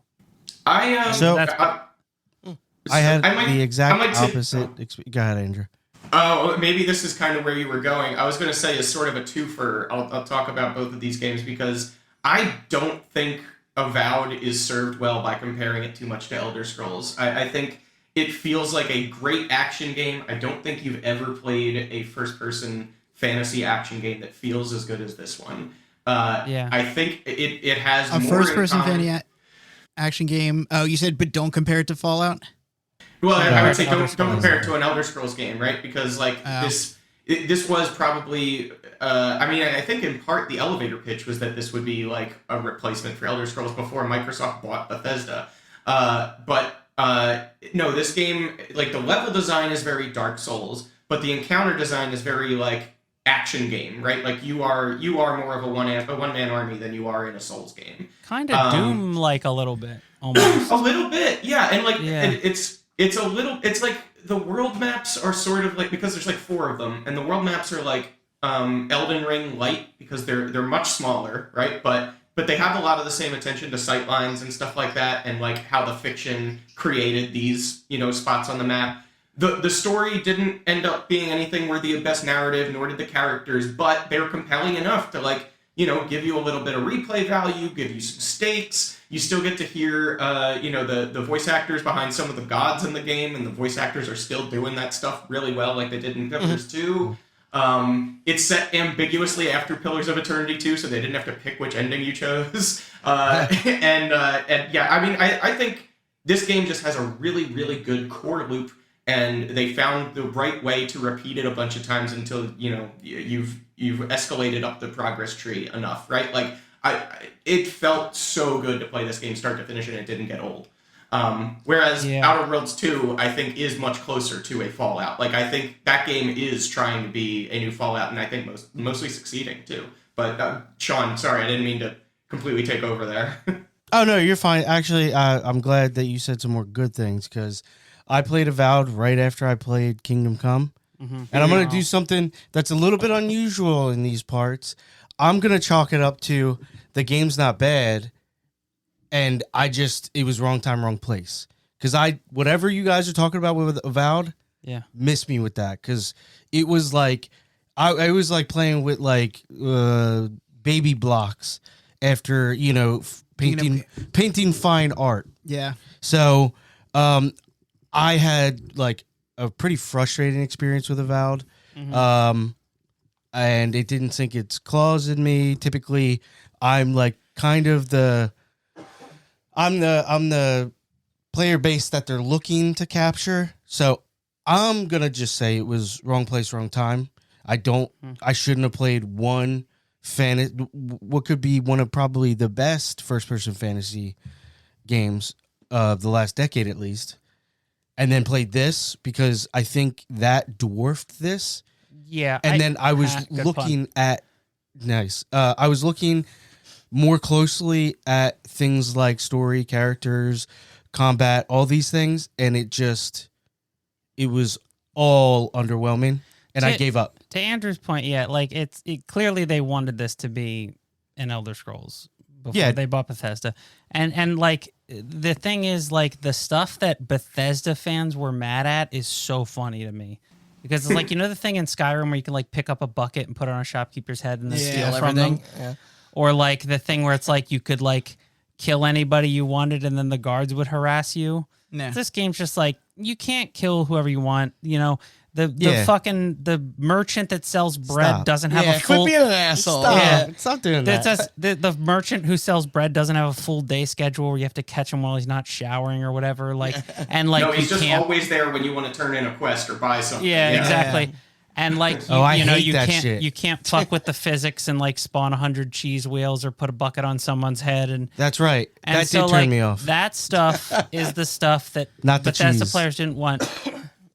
So- That's- I had I might- the exact I might say- opposite. Go ahead, Andrew. Oh, maybe this is kind of where you were going. I was going to say as sort of a twofer. I'll talk about both of these games because I don't think Avowed is served well by comparing it too much to Elder Scrolls. I think it feels like a great action game. I don't think you've ever played a first-person fantasy action game that feels as good as this one. Yeah. I think it has A more first-person in common. action game. Oh, you said, but don't compare it to Fallout? Well, I would say Elder don't Scrolls. compare it to an Elder Scrolls game, right? Because like Oh. this was probably. I mean, I think in part the elevator pitch was that this would be like a replacement for Elder Scrolls before Microsoft bought Bethesda. No, this game, like the level design is very Dark Souls, but the encounter design is very like action game, right? Like you are more of a one man army than you are in a Souls game. Kind of Doom like a little bit almost. A little bit, yeah, and like Yeah. it's a little. It's like the world maps are sort of like, because there's like 4 of them, and the world maps are like Elden Ring light because they're much smaller, right? But they have a lot of the same attention to sight lines and stuff like that, and like how the fiction created these spots on the map. The story didn't end up being anything worthy of best narrative, nor did the characters, but they were compelling enough to like give you a little bit of replay value, give you some stakes. You still get to hear, the voice actors behind some of the gods in the game, and the voice actors are still doing that stuff really well, like they did in Pillars 2. It's set ambiguously after Pillars of Eternity 2, so they didn't have to pick which ending you chose. And yeah, I mean, I think this game just has a really, really good core loop, and they found the right way to repeat it a bunch of times until you've escalated up the progress tree enough, right? Like it felt so good to play this game start to finish, and it didn't get old. Whereas Outer Worlds 2, I think, is much closer to a Fallout. Like I think that game is trying to be a new Fallout, and I think mostly succeeding too. But Sean, sorry, I didn't mean to completely take over there. Oh, no, you're fine. Actually, I'm glad that you said some more good things because I played Avowed right after I played Kingdom Come. Mm-hmm. And I'm going to do something that's a little bit unusual in these parts. I'm going to chalk it up to the game's not bad, and it was wrong time, wrong place. Because whatever you guys are talking about with Avowed, missed me with that. Because it was like, I was like playing with like baby blocks after, painting fine art. Yeah. So I had like a pretty frustrating experience with Avowed. And it didn't sink its claws in me. Typically, I'm like kind of I'm the player base that they're looking to capture. So I'm gonna just say it was wrong place, wrong time. I shouldn't have played what could be one of probably the best first-person fantasy games of the last decade at least, and then played this because I think that dwarfed this. Yeah. And then I was good looking at I was looking more closely at things like story, characters, combat, all these things, and it was all underwhelming, and I gave up. To Andrew's point, yeah, like it clearly they wanted this to be an Elder Scrolls before they bought Bethesda. And like the thing is, like, the stuff that Bethesda fans were mad at is so funny to me. Because it's like, you know, the thing in Skyrim where you can like pick up a bucket and put it on a shopkeeper's head and then steal from them? Yeah. Or like the thing where it's like you could like kill anybody you wanted and then the guards would harass you. Nah. This game's just like, you can't kill whoever you want. You know, the merchant that sells bread doesn't have a full... Quit being an asshole. Stop doing that. It says the merchant who sells bread doesn't have a full day schedule where you have to catch him while he's not showering or whatever. Like, and like, No, he's you just can't... always there when you want to turn in a quest or buy something. Yeah, exactly. And like, you can't fuck with the physics and like spawn 100 cheese wheels or put a bucket on someone's head. And That's right. and That so, did turn like, me off. That stuff is the stuff that Not the Bethesda cheese. players didn't want.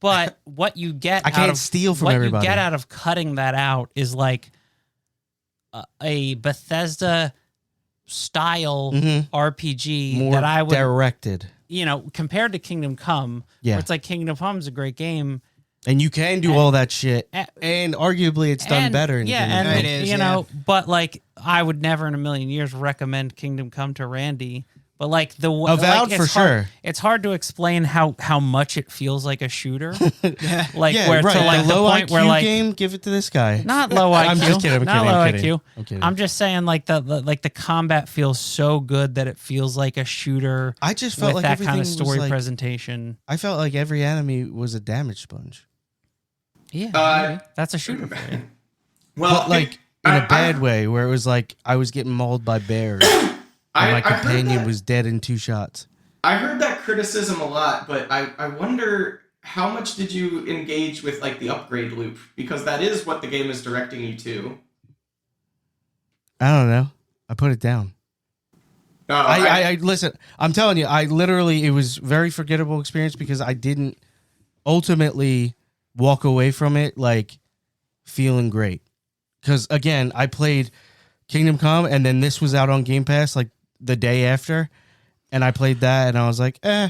But what you get I can't out of steal from what everybody. you get out of cutting that out is like a Bethesda style RPG More that I would, directed. you know, compared to Kingdom Come, Yeah. where it's like Kingdom Come's a great game. And you can do all that shit, and- and arguably it's done better. In Kingdom and Come. It is, you know, but like I would never in a million years recommend Kingdom Come to Randy. But like Avowed like, for it's hard, sure. It's hard to explain how much it feels like a shooter. Like Yeah, where right. to like the low point IQ where like game, give it to this guy. not low IQ. I'm just kidding. Not low I'm IQ. kidding. I'm just saying like the combat feels so good that it feels like a shooter. I just felt with like that kind of everything was story like- presentation. I felt like every enemy was a damage sponge, Yeah, maybe. That's a shooter for you. Well, but like in a bad way, where it was like I was getting mauled by bears, and my I heard companion that. was dead in 2 shots. I heard that criticism a lot, but I wonder how much did you engage with like the upgrade loop, because that is what the game is directing you to. I don't know. I put it down. I listen. I'm telling you, I literally it was very forgettable experience because I didn't ultimately walk away from it like feeling great. Because again, I played Kingdom Come, and then this was out on Game Pass like the day after, and I played that, and I was like, no,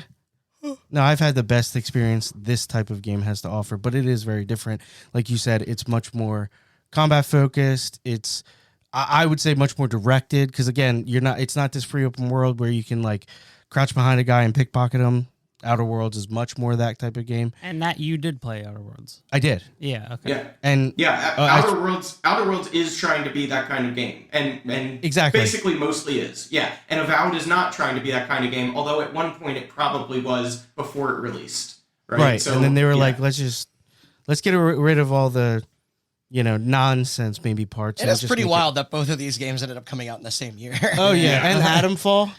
I've had the best experience this type of game has to offer, but it is very different. Like you said, it's much more combat focused. It's I would say much more directed because again, it's not this free open world where you can like crouch behind a guy and pickpocket him. Outer Worlds is much more that type of game. And that you did play Outer Worlds. I did. Yeah. Okay. Yeah. And Outer Worlds is trying to be that kind of game, and Exactly. basically mostly is. Yeah, and Avowed is not trying to be that kind of game, although at one point it probably was before it released. Right. So, and then they were like, let's get rid of all the, nonsense maybe parts. It and is just pretty make wild that both of these games ended up coming out in the same year. Oh yeah, and Atomfall,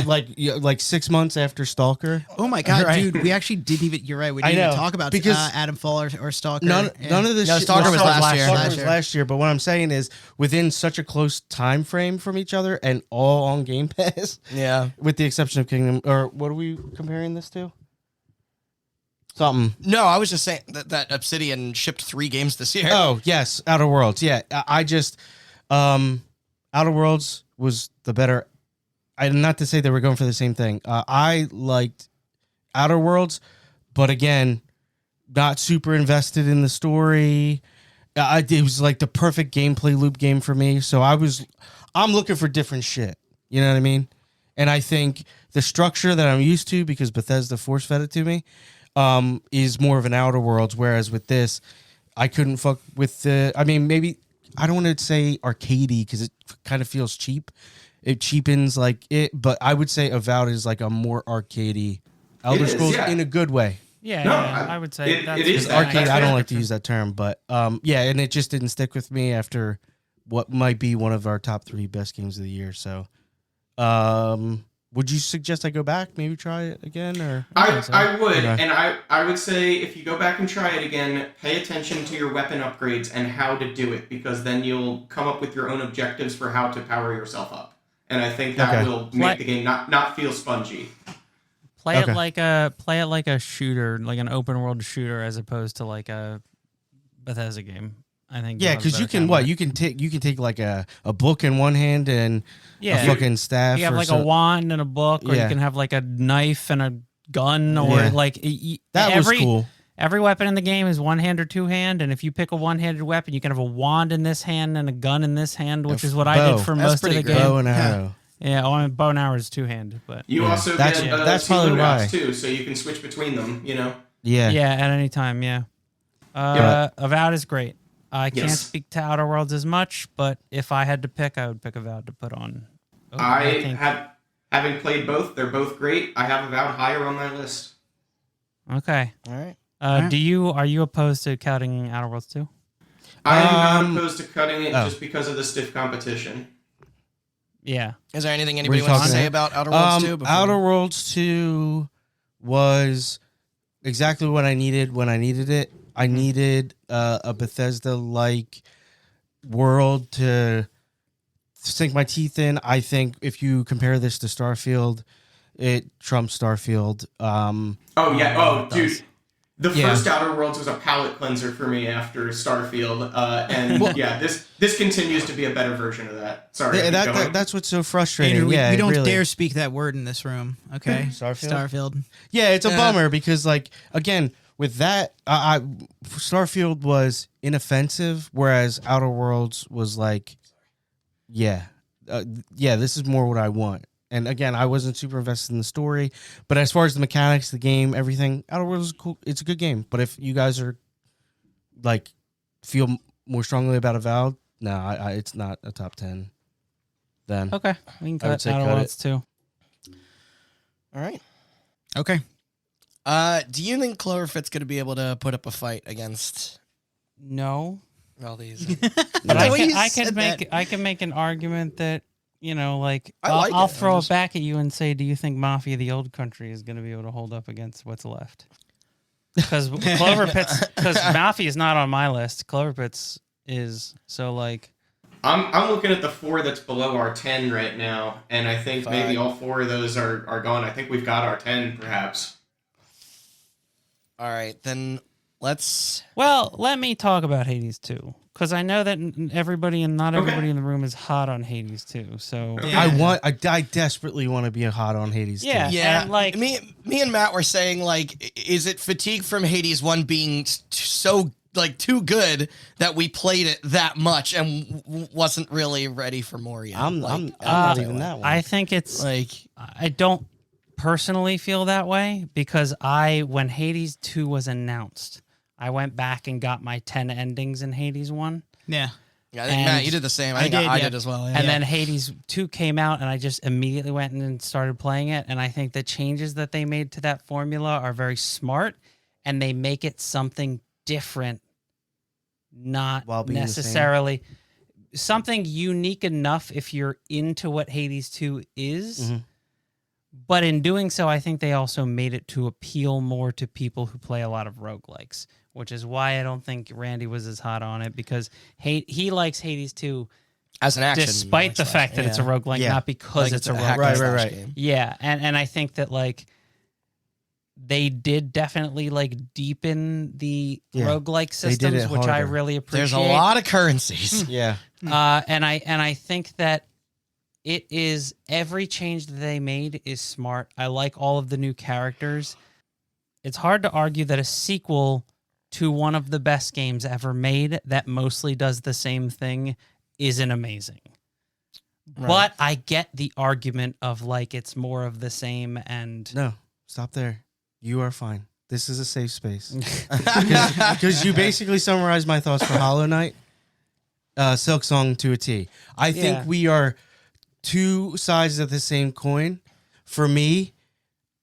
like 6 months after Stalker. Oh my god, Right. dude! We actually didn't even. You're right. We I didn't even know, talk about because Atomfall or Stalker. None of this. No, shit- Stalker was last year. Stalker Last was year. last year. But what I'm saying is, within such a close time frame from each other, and all on Game Pass, Yeah. with the exception of Kingdom. Or what are we comparing this to? Something. No, I was just saying that Obsidian shipped 3 games this year. Oh yes, Outer Worlds. Yeah, I just Outer Worlds was the better. Not to say they were going for the same thing. I liked Outer Worlds, but again, not super invested in the story. It was like the perfect gameplay loop game for me. So I'm looking for different shit. You know what I mean? And I think the structure that I'm used to, because Bethesda force fed it to me, is more of an Outer Worlds. Whereas with this, I couldn't fuck with the. I mean, maybe I don't want to say arcadey because it kind of feels cheap. It cheapens like it, but I would say Avowed is like a more arcadey Elder is, Scrolls yeah. in a good way. Yeah, No, yeah, I would say it that's is that. Arcade, That's I don't fair. like to use that term, but yeah, and it just didn't stick with me after what might be one of our top 3 best games of the year. So, would you suggest I go back, maybe try it again, or? I would, Okay. and I would say if you go back and try it again, pay attention to your weapon upgrades and how to do it, because then you'll come up with your own objectives for how to power yourself up. And I think that Okay. will make the game not feel spongy. Play Okay. it like a shooter, like an open world shooter, as opposed to like a Bethesda game. I think. Yeah, you'll have because you better can combat. you can take like a book in one hand and Yeah. a fucking staff. You have or like so- a wand and a book, or Yeah. you can have like a knife and a gun, or Yeah. like That every, was cool. Every weapon in the game is one hand or two hand, and if you pick a one-handed weapon, you can have a wand in this hand and a gun in this hand, which A is what I bow. did for That's most of pretty the great. game. Bow and arrow. Yeah, bow and arrow is two-handed, but You Yeah. also That's- get that's two probably loadouts why. too, so you can switch between them. Yeah. yeah, at any time, yeah. Avowed is great. I can't Yes. speak to Outer Worlds as much, but if I had to pick, I would pick Avowed to put on. Having played both, they're both great. I have Avowed higher on my list. Okay. All right. Are you opposed to cutting Outer Worlds too? I am not opposed to cutting it oh. just because of the stiff competition. Yeah. Is there anything anybody you wants to talking say about? about Outer Worlds 2? before- Outer Worlds 2 was exactly what I needed when I needed it. I needed a Bethesda-like world to sink my teeth in. I think if you compare this to Starfield, it trumps Starfield. Oh yeah. Oh, it dude. does. The Yeah. first Outer Worlds was a palate cleanser for me after Starfield, and yeah, this continues to be a better version of that. Sorry, keep going. that's what's so frustrating. Andrew, yeah, we don't really. dare speak that word in this room, okay? Starfield. Yeah, it's a bummer because, like, again, with that, Starfield was inoffensive, whereas Outer Worlds was like, yeah, this is more what I want. And again, I wasn't super invested in the story, but as far as the mechanics, the game, everything, Outer Worlds is cool. It's a good game. But if you guys are like feel more strongly about Avowed, no, it's not a top 10. Then Okay. We can I would cut say Outer cut it. Worlds too. All right. Okay. Do you think Cloverfit's going to be able to put up a fight against No. all these? But The way you I said can make an argument that, like I like I'll it. throw I'm it just- back at you and say, do you think Mafia: The Old Country is going to be able to hold up against what's left? Because because Mafia is not on my list. Cloverpits is, so like. I'm looking at the 4 that's below our 10 right now, and I think maybe all 4 of those are gone. I think we've got our 10, perhaps. All right, then let's. Well, let me talk about Hades 2, because I know that everybody and not everybody in the room is hot on Hades 2. So Okay. I desperately want to be a hot on Hades. Yeah. too. Yeah, and, like- me and Matt were saying, like, is it fatigue from Hades 1 being so like too good that we played it that much and wasn't really ready for more yet? I'm Like, not even that one. I think it's like. I don't personally feel that way, because when Hades 2 was announced, I went back and got my 10 endings in Hades 1. Yeah. Yeah, I think, And Matt, you did the same. I think did, I yeah. did as well. Yeah. And then Hades 2 came out, and I just immediately went and started playing it. And I think the changes that they made to that formula are very smart, and they make it something different, not While being the same. necessarily something unique enough if you're into what Hades 2 is. Mhm. But in doing so, I think they also made it to appeal more to people who play a lot of roguelikes, which is why I don't think Randy was as hot on it, because he likes Hades 2 as an action, despite the fact that it's a roguelike, Yeah. not because it's a hack roguelike. and slash Right. game. Yeah, and I think that, like, they did definitely, like, deepen the Yeah. roguelike They did systems, it which I harder. really appreciate. There's a lot of currencies. Yeah. And I think that it is, every change that they made is smart. I like all of the new characters. It's hard to argue that a sequel to one of the best games ever made that mostly does the same thing isn't amazing. Right. But I get the argument of, like, it's more of the same, and No, stop there. You are fine. This is a safe space. Because you basically summarized my thoughts for Hollow Knight, Silk Song to a T. I think Yeah. we are two sides of the same coin. For me,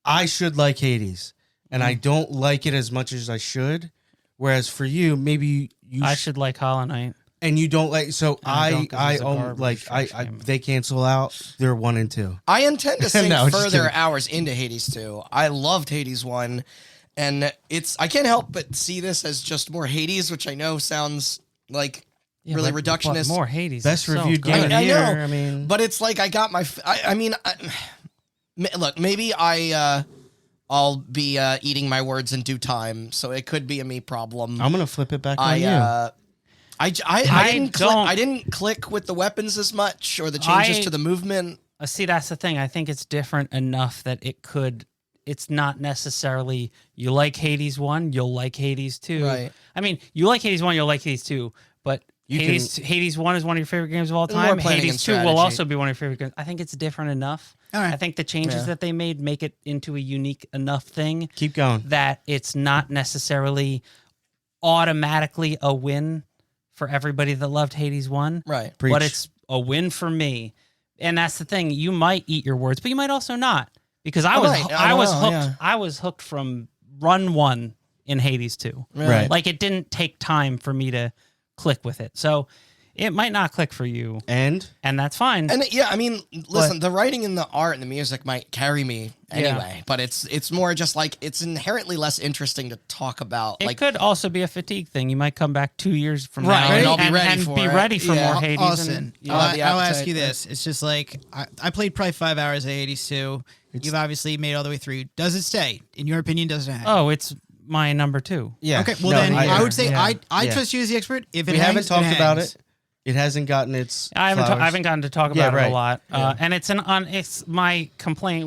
I should like Hades, and I don't like it as much as I should. Whereas for you, maybe you I should like Hollow Knight. And you don't like so I don't 'cause I it's a garbage like first I game. they cancel out. They're 1 and 2. I intend to sink No, just further kidding. hours into Hades 2. I loved Hades 1, and I can't help but see this as just more Hades, which I know sounds like Yeah, really but reductionist. more Hades. Best is so reviewed good. game of the I year. know, I mean, but it's like I got my. Look, maybe I'll be eating my words in due time, so it could be a me problem. I'm gonna flip it back on you. I didn't click with the weapons as much or the changes to the movement. See, that's the thing. I think it's different enough that it's not necessarily you like Hades 1, you'll like Hades 2. Right. I mean, you like Hades 1, you'll like Hades 2, but Hades 1 is one of your favorite games of all More time. planning and Hades 2 will strategy. also be one of your favorite games. I think it's different enough. All right. I think the changes that they made make it into a unique enough thing Keep going. that it's not necessarily automatically a win for everybody that loved Hades 1. Right. Preach. But it's a win for me. And that's the thing. You might eat your words, but you might also not. Because I was hooked. Yeah. I was hooked from run 1 in Hades 2. Right. Like it didn't take time for me to click with it. So it might not click for you, And and that's fine. And yeah, I mean, listen, the writing and the art and the music might carry me anyway, but it's more just like it's inherently less interesting to talk about. It Like, could also be a fatigue thing. You might come back 2 years from Right, now and I'll be ready and for be it. ready for Yeah. more Hades. Austin, And, I'll have the I'll ask appetite, you but- this. It's just like, I played probably 5 hours of Hades 2. You've obviously made it all the way through. Does it stay? In your opinion, does it have? oh, it's my number 2. yeah. Okay, well No, then I would say yeah. I Yeah. trust you as the expert. If it we haven't hangs, talked about hangs. it. It hasn't gotten its. I haven't flowers. I haven't gotten to talk Yeah, about it right. a lot, Yeah. and it's my complaint.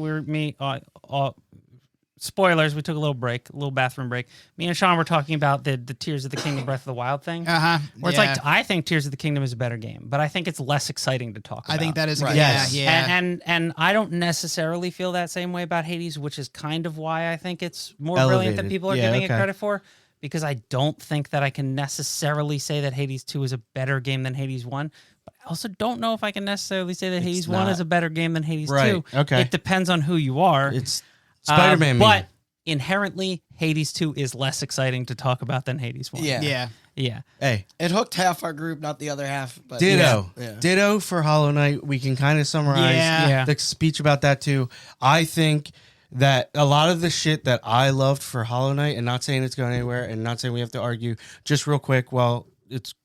Spoilers. We took a little bathroom break. Me and Sean were talking about the Tears of the Kingdom Breath of the Wild thing. Where it's like I think Tears of the Kingdom is a better game, but I think it's less exciting to talk about. I think that is a Right. good, Yes. yeah. And I don't necessarily feel that same way about Hades, which is kind of why I think it's more brilliant than Elevated. people are Yeah, giving it okay. credit for. Because I don't think that I can necessarily say that Hades 2 is a better game than Hades 1. But I also don't know if I can necessarily say that Hades 1 not. is a better game than Hades Right, 2. okay. It depends on who you are. It's Spider-Man. But inherently, Hades 2 is less exciting to talk about than Hades 1. yeah. Yeah. Yeah. hey, It hooked half our group, not the other half. But ditto, Yeah. ditto for Hollow Knight. We can kind of summarize Yeah. the speech about that too. I think that a lot of the shit that I loved for Hollow Knight, and not saying it's going anywhere, and not saying we have to argue, just real quick. Well,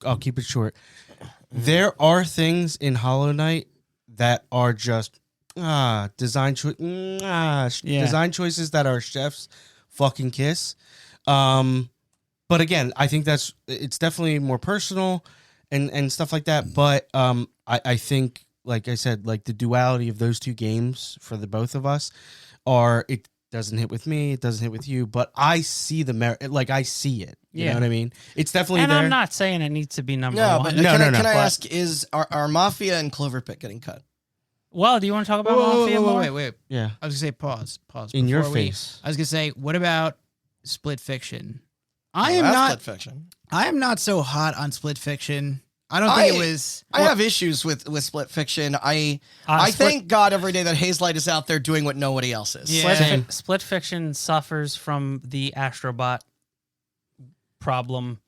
I'll keep it short. There are things in Hollow Knight that are just design choices that are chef's fucking kiss. But again, I think it's definitely more personal and stuff like that. But I think, like I said, like the duality of those two games for the both of us it doesn't hit with me, it doesn't hit with you, but I see the merit. Like I see it. You know what I mean? It's definitely And there. I'm not saying it needs to be number No, 1. but No, can no, I but- ask, are Mafia and Clover Pit getting cut? Well, do you want to talk about Mafia more? Wait. Yeah. I was gonna say pause. In your before we- face. I was gonna say, what about Split Fiction? I Oh, am that's not. Split Fiction. I am not so hot on Split Fiction. I don't think it was. I have issues with Split Fiction. I Split- thank God every day that Hazelight is out there doing what nobody else is. Yeah. Same. Split Fiction suffers from the Astrobot problem,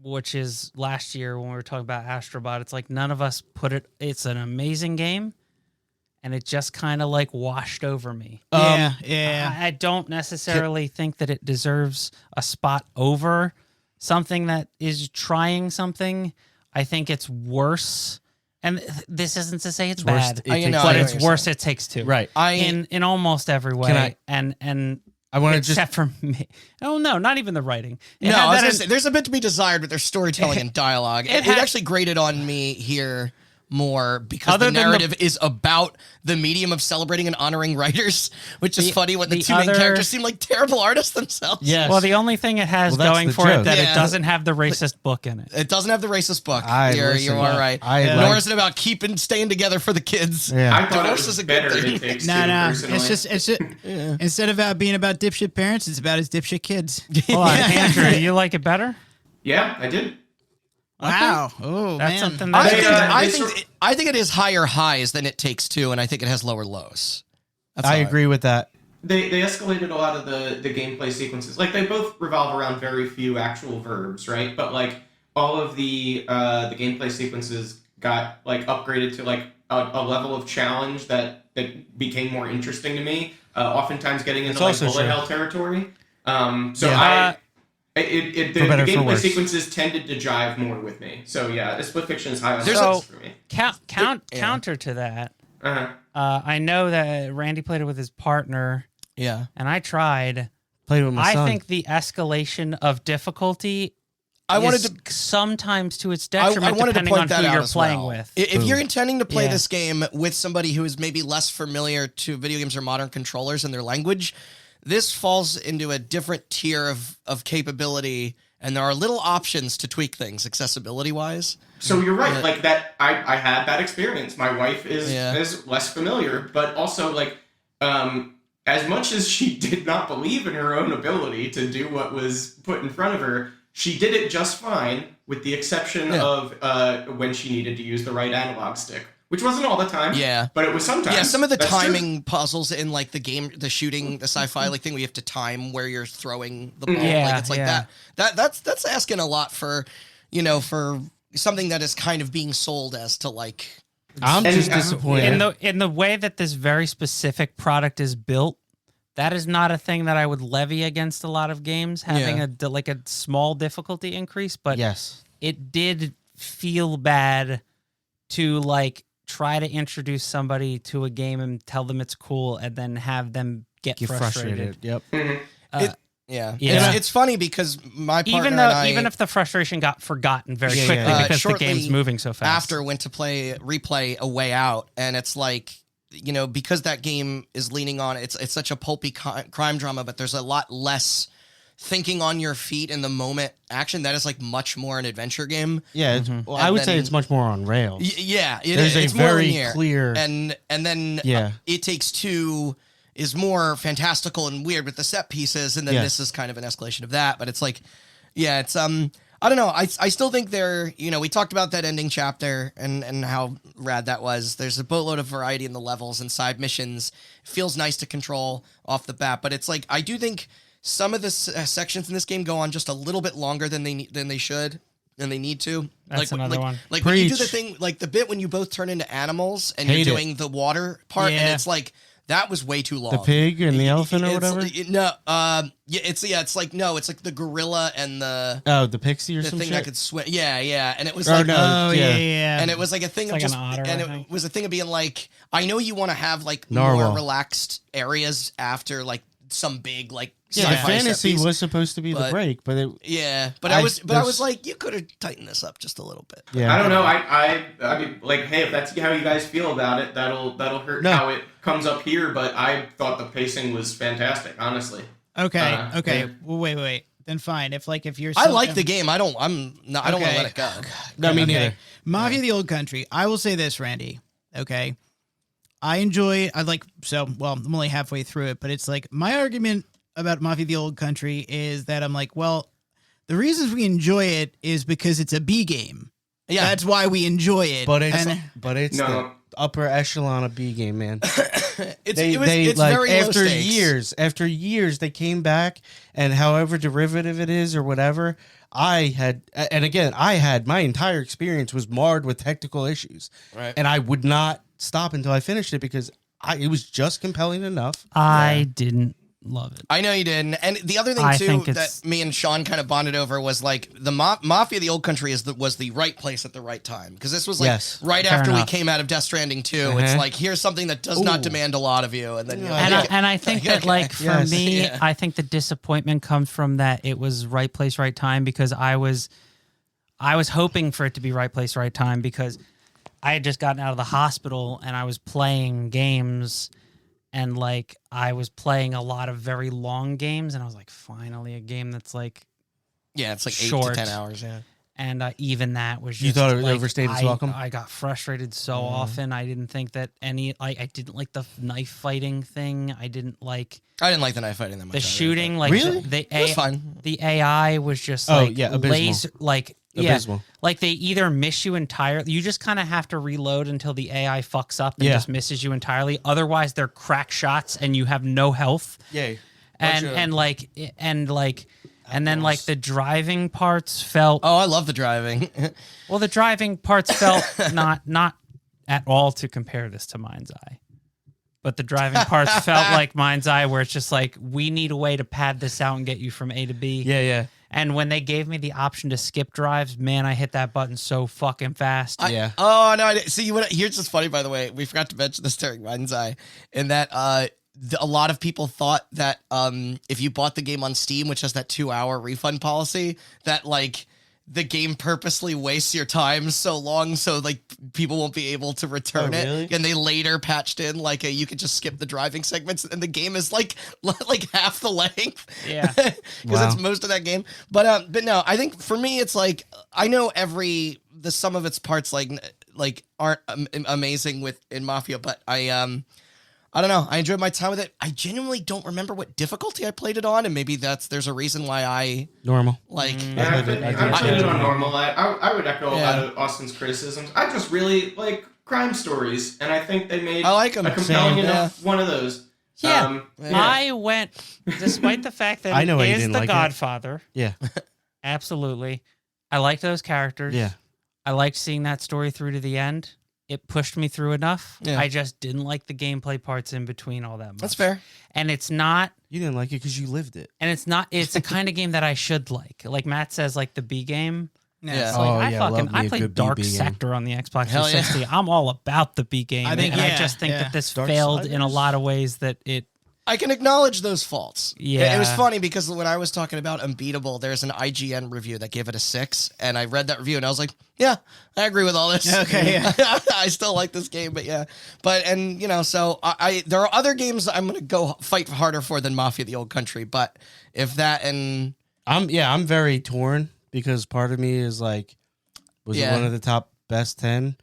which is last year when we were talking about Astrobot. It's like none of us put it. It's an amazing game, and it just kind of like washed over me. Yeah. I don't necessarily think that it deserves a spot over something that is trying something. I think it's worse. And this isn't to say it's Worse, bad, It Takes but Two. it's worse. It Takes Two, Right. in almost every way. I- and I want to just except for me. Oh no, not even the writing. It No, had I was that gonna in- say, there's a bit to be desired with their storytelling and dialogue. It had- actually grated on me here more because Other the than the- narrative is about the medium of celebrating and honoring writers, which is funny when the the two main other- characters seem like terrible artists themselves. Yes. well, the only thing it has Well, that's going the for it joke. that Yeah. it doesn't have the racist book in it. It doesn't have the racist book. Listen, You are right. I Nor like- is it about staying together for the kids. Yeah. I thought it Divorce was is a good better thing. It Takes Two, No. personally. It's just instead of being about dipshit parents, it's about his dipshit kids. Hold on, Andrew, do you like it better? Yeah, I did. Wow. Oh That's man. something I that think, They, I, think, I think it is higher highs than It Takes Two, and I think it has lower lows. That's I all agree with that. They escalated a lot of the gameplay sequences. Like, they both revolve around very few actual verbs, right? But, like, all of the gameplay sequences got like upgraded to like a level of challenge that became more interesting to me. Oftentimes getting into like also bullet true. hell territory. Yeah. The For better or for gameplay worse. sequences tended to jive more with me. So yeah, Split Fiction is high on the So- list for me. Counter to that, Uh-huh. I know that Randy played it with his partner, Yeah. and I tried. Played with my I son. think the escalation of difficulty I wanted is to sometimes to its I detriment wanted to depending point on that who out you're as playing well. with. If you're intending to play Yeah. this game with somebody who is maybe less familiar to video games or modern controllers and their language, this falls into a different tier of capability, and there are little options to tweak things accessibility-wise. So you're right. Yeah. Like that, I had that experience. My wife is Yeah. less familiar, but also like, as much as she did not believe in her own ability to do what was put in front of her, she did it just fine, with the exception Yeah. of when she needed to use the right analog stick, which wasn't all the time. Yeah. but it was sometimes. Yeah, some of the That's true. timing puzzles in like the game, the shooting, the sci-fi like thing, where you have to time where you're throwing the ball. Yeah, like it's like yeah. that's asking a lot for, for something that is kind of being sold as to like. I'm And- just and- disappointed. In the way that this very specific product is built, that is not a thing that I would levy against a lot of games having Yeah. like a small difficulty increase, but Yes. it did feel bad to like try to introduce somebody to a game and tell them it's cool and then have them get frustrated. Yep. Yeah, Yeah. It's funny because my partner Even and though I, even if the frustration got forgotten very Yeah, quickly yeah. because the Shortly game's moving so fast. after went to replay A Way Out, and it's like, because that game is leaning on it's such a pulpy crime drama, but there's a lot less thinking on your feet in the moment action. That is like much more an adventure game. Yeah. Well, I And would say then- it's much more on rails. Yeah, There's a it's more very linear. clear. and then Yeah. It Takes Two is more fantastical and weird with the set pieces, and then Yes. this is kind of an escalation of that. But it's like, yeah, it's I don't know. I still think we talked about that ending chapter and how rad that was. There's a boatload of variety in the levels and side missions. It feels nice to control off the bat, but it's like I do think some of the sections in this game go on just a little bit longer than they should. And they need to. That's another one. Like when you do the Preach. thing, like the bit when you both turn into animals and Hate you're it. doing the water part, and Yeah. it's like that was way too long. The pig and the elephant or It's- whatever. It's like the gorilla and the Oh, the pixie or the some thing shit. that could swim. Yeah, and it was Or like, no, Oh yeah. yeah. and it was like a thing of like just, an otter, and I it think. was a thing of being like, I know you want to have like Narwhal. more relaxed areas after like some big like Yeah, the sci-fi set fantasy piece. was supposed to be the but- break, but it. Yeah, but I- I was there's- like, you could have tightened this up just a little bit. Yeah. I don't know. I mean, like, hey, if that's how you guys feel about it, that'll hurt No. how it comes up here. But I thought the pacing was fantastic, honestly. Okay. Okay. Yeah. Well, wait. Then fine. If you're I still- like the game. I don't want to Okay. let it go. No, me Okay. neither. Mafia the Old Country. I will say this, Randy. Okay. I'm only halfway through it, but it's like my argument about Mafia the Old Country is that I'm like, well, the reasons we enjoy it is because it's a B game. Yeah, That's why we enjoy it. But it's No. the upper echelon of B game, man. it's It's like very low after stakes. years they came back, and however derivative it is or whatever, I had my entire experience was marred with technical issues, Right. and I would not stop until I finished it because it was just compelling enough. I didn't love it. I know you didn't. And the other thing I too think that it's- me and Sean kind of bonded over was like the Mafia the Old Country was the right place at the right time, because this was like Yes. right Fair after enough. we came out of Death Stranding 2. It's Uh-huh. like, here's something that does not Ooh. demand a lot of you, and then you're And like, I think that, like, for Yes. me, Yeah. I think the disappointment comes from that it was right place, right time, because I was hoping for it to be right place, right time, because I had just gotten out of the hospital and I was playing games, and like I was playing a lot of very long games, and I was like, finally a game that's like, yeah, it's like 8 Short. to 10 hours. Yeah. and even that was just, You thought it like, overstayed its welcome? I got frustrated so often. I didn't think that I didn't like the knife fighting thing. I didn't like I didn't like the knife fighting that much. the either, shooting. Like Really? it was fun. the AI was just Oh, like yeah, abysmal. laser, like yeah, Abysmal. like they either miss you entirely. You just kind of have to reload until the AI fucks up and Yeah. just misses you entirely. Otherwise, they're crack shots and you have no health. Yay. And like And then like the driving parts felt Oh, I love the driving. well, the driving parts felt not at all to compare this to Mind's Eye. But the driving parts felt like Mind's Eye, where it's just like, we need a way to pad this out and get you from A to B. Yeah. And when they gave me the option to skip drives, man, I hit that button so fucking fast. Yeah. Oh no! See, here's what's funny. By the way, we forgot to mention this during Mind's Eye, in that a lot of people thought that if you bought the game on Steam, which has that 2-hour refund policy, that like the game purposely wastes your time so long, so like people won't be able to return it. really? And they later patched in like you could just skip the driving segments, and the game is like half the length. Yeah. Because Wow. it's most of that game. But no, I think for me it's like, I know the sum of its parts like aren't amazing in Mafia, but I don't know. I enjoyed my time with it. I genuinely don't remember what difficulty I played it on, and maybe there's a reason why I Normal. like. Yeah, I played it on normal. I would echo a lot of Austin's criticisms. I just really like crime stories, and I think they made I like 'em. a compelling Same, enough one of those. Yeah. Yeah. I went, despite the fact that I know why it you is didn't The like it. Godfather. Yeah. Absolutely. I liked those characters. Yeah. I liked seeing that story through to the end. It pushed me through enough. Yeah. I just didn't like the gameplay parts in between all that much. That's fair. And it's not, You didn't like it because you lived it. it's a kind of game that I should like. Like Matt says, like the B game. Yeah. It's like, Oh, I yeah, love me a played good Dark B game. Sector on the Xbox Hell yeah. 360. I'm all about the B game. I think, and I yeah, just think yeah. that this Dark failed in a Siders? lot of ways that it, I can acknowledge those faults. Yeah. It was funny because when I was talking about Unbeatable, there's an IGN review that gave it a 6, and I read that review and I was like, yeah, I agree with all this. Okay, yeah. I still like this game, but yeah. And so there are other games I'm going to go fight harder for than Mafia: The Old Country, but if that and I'm very torn because part of me is like, was it Yeah. one of the top best 10?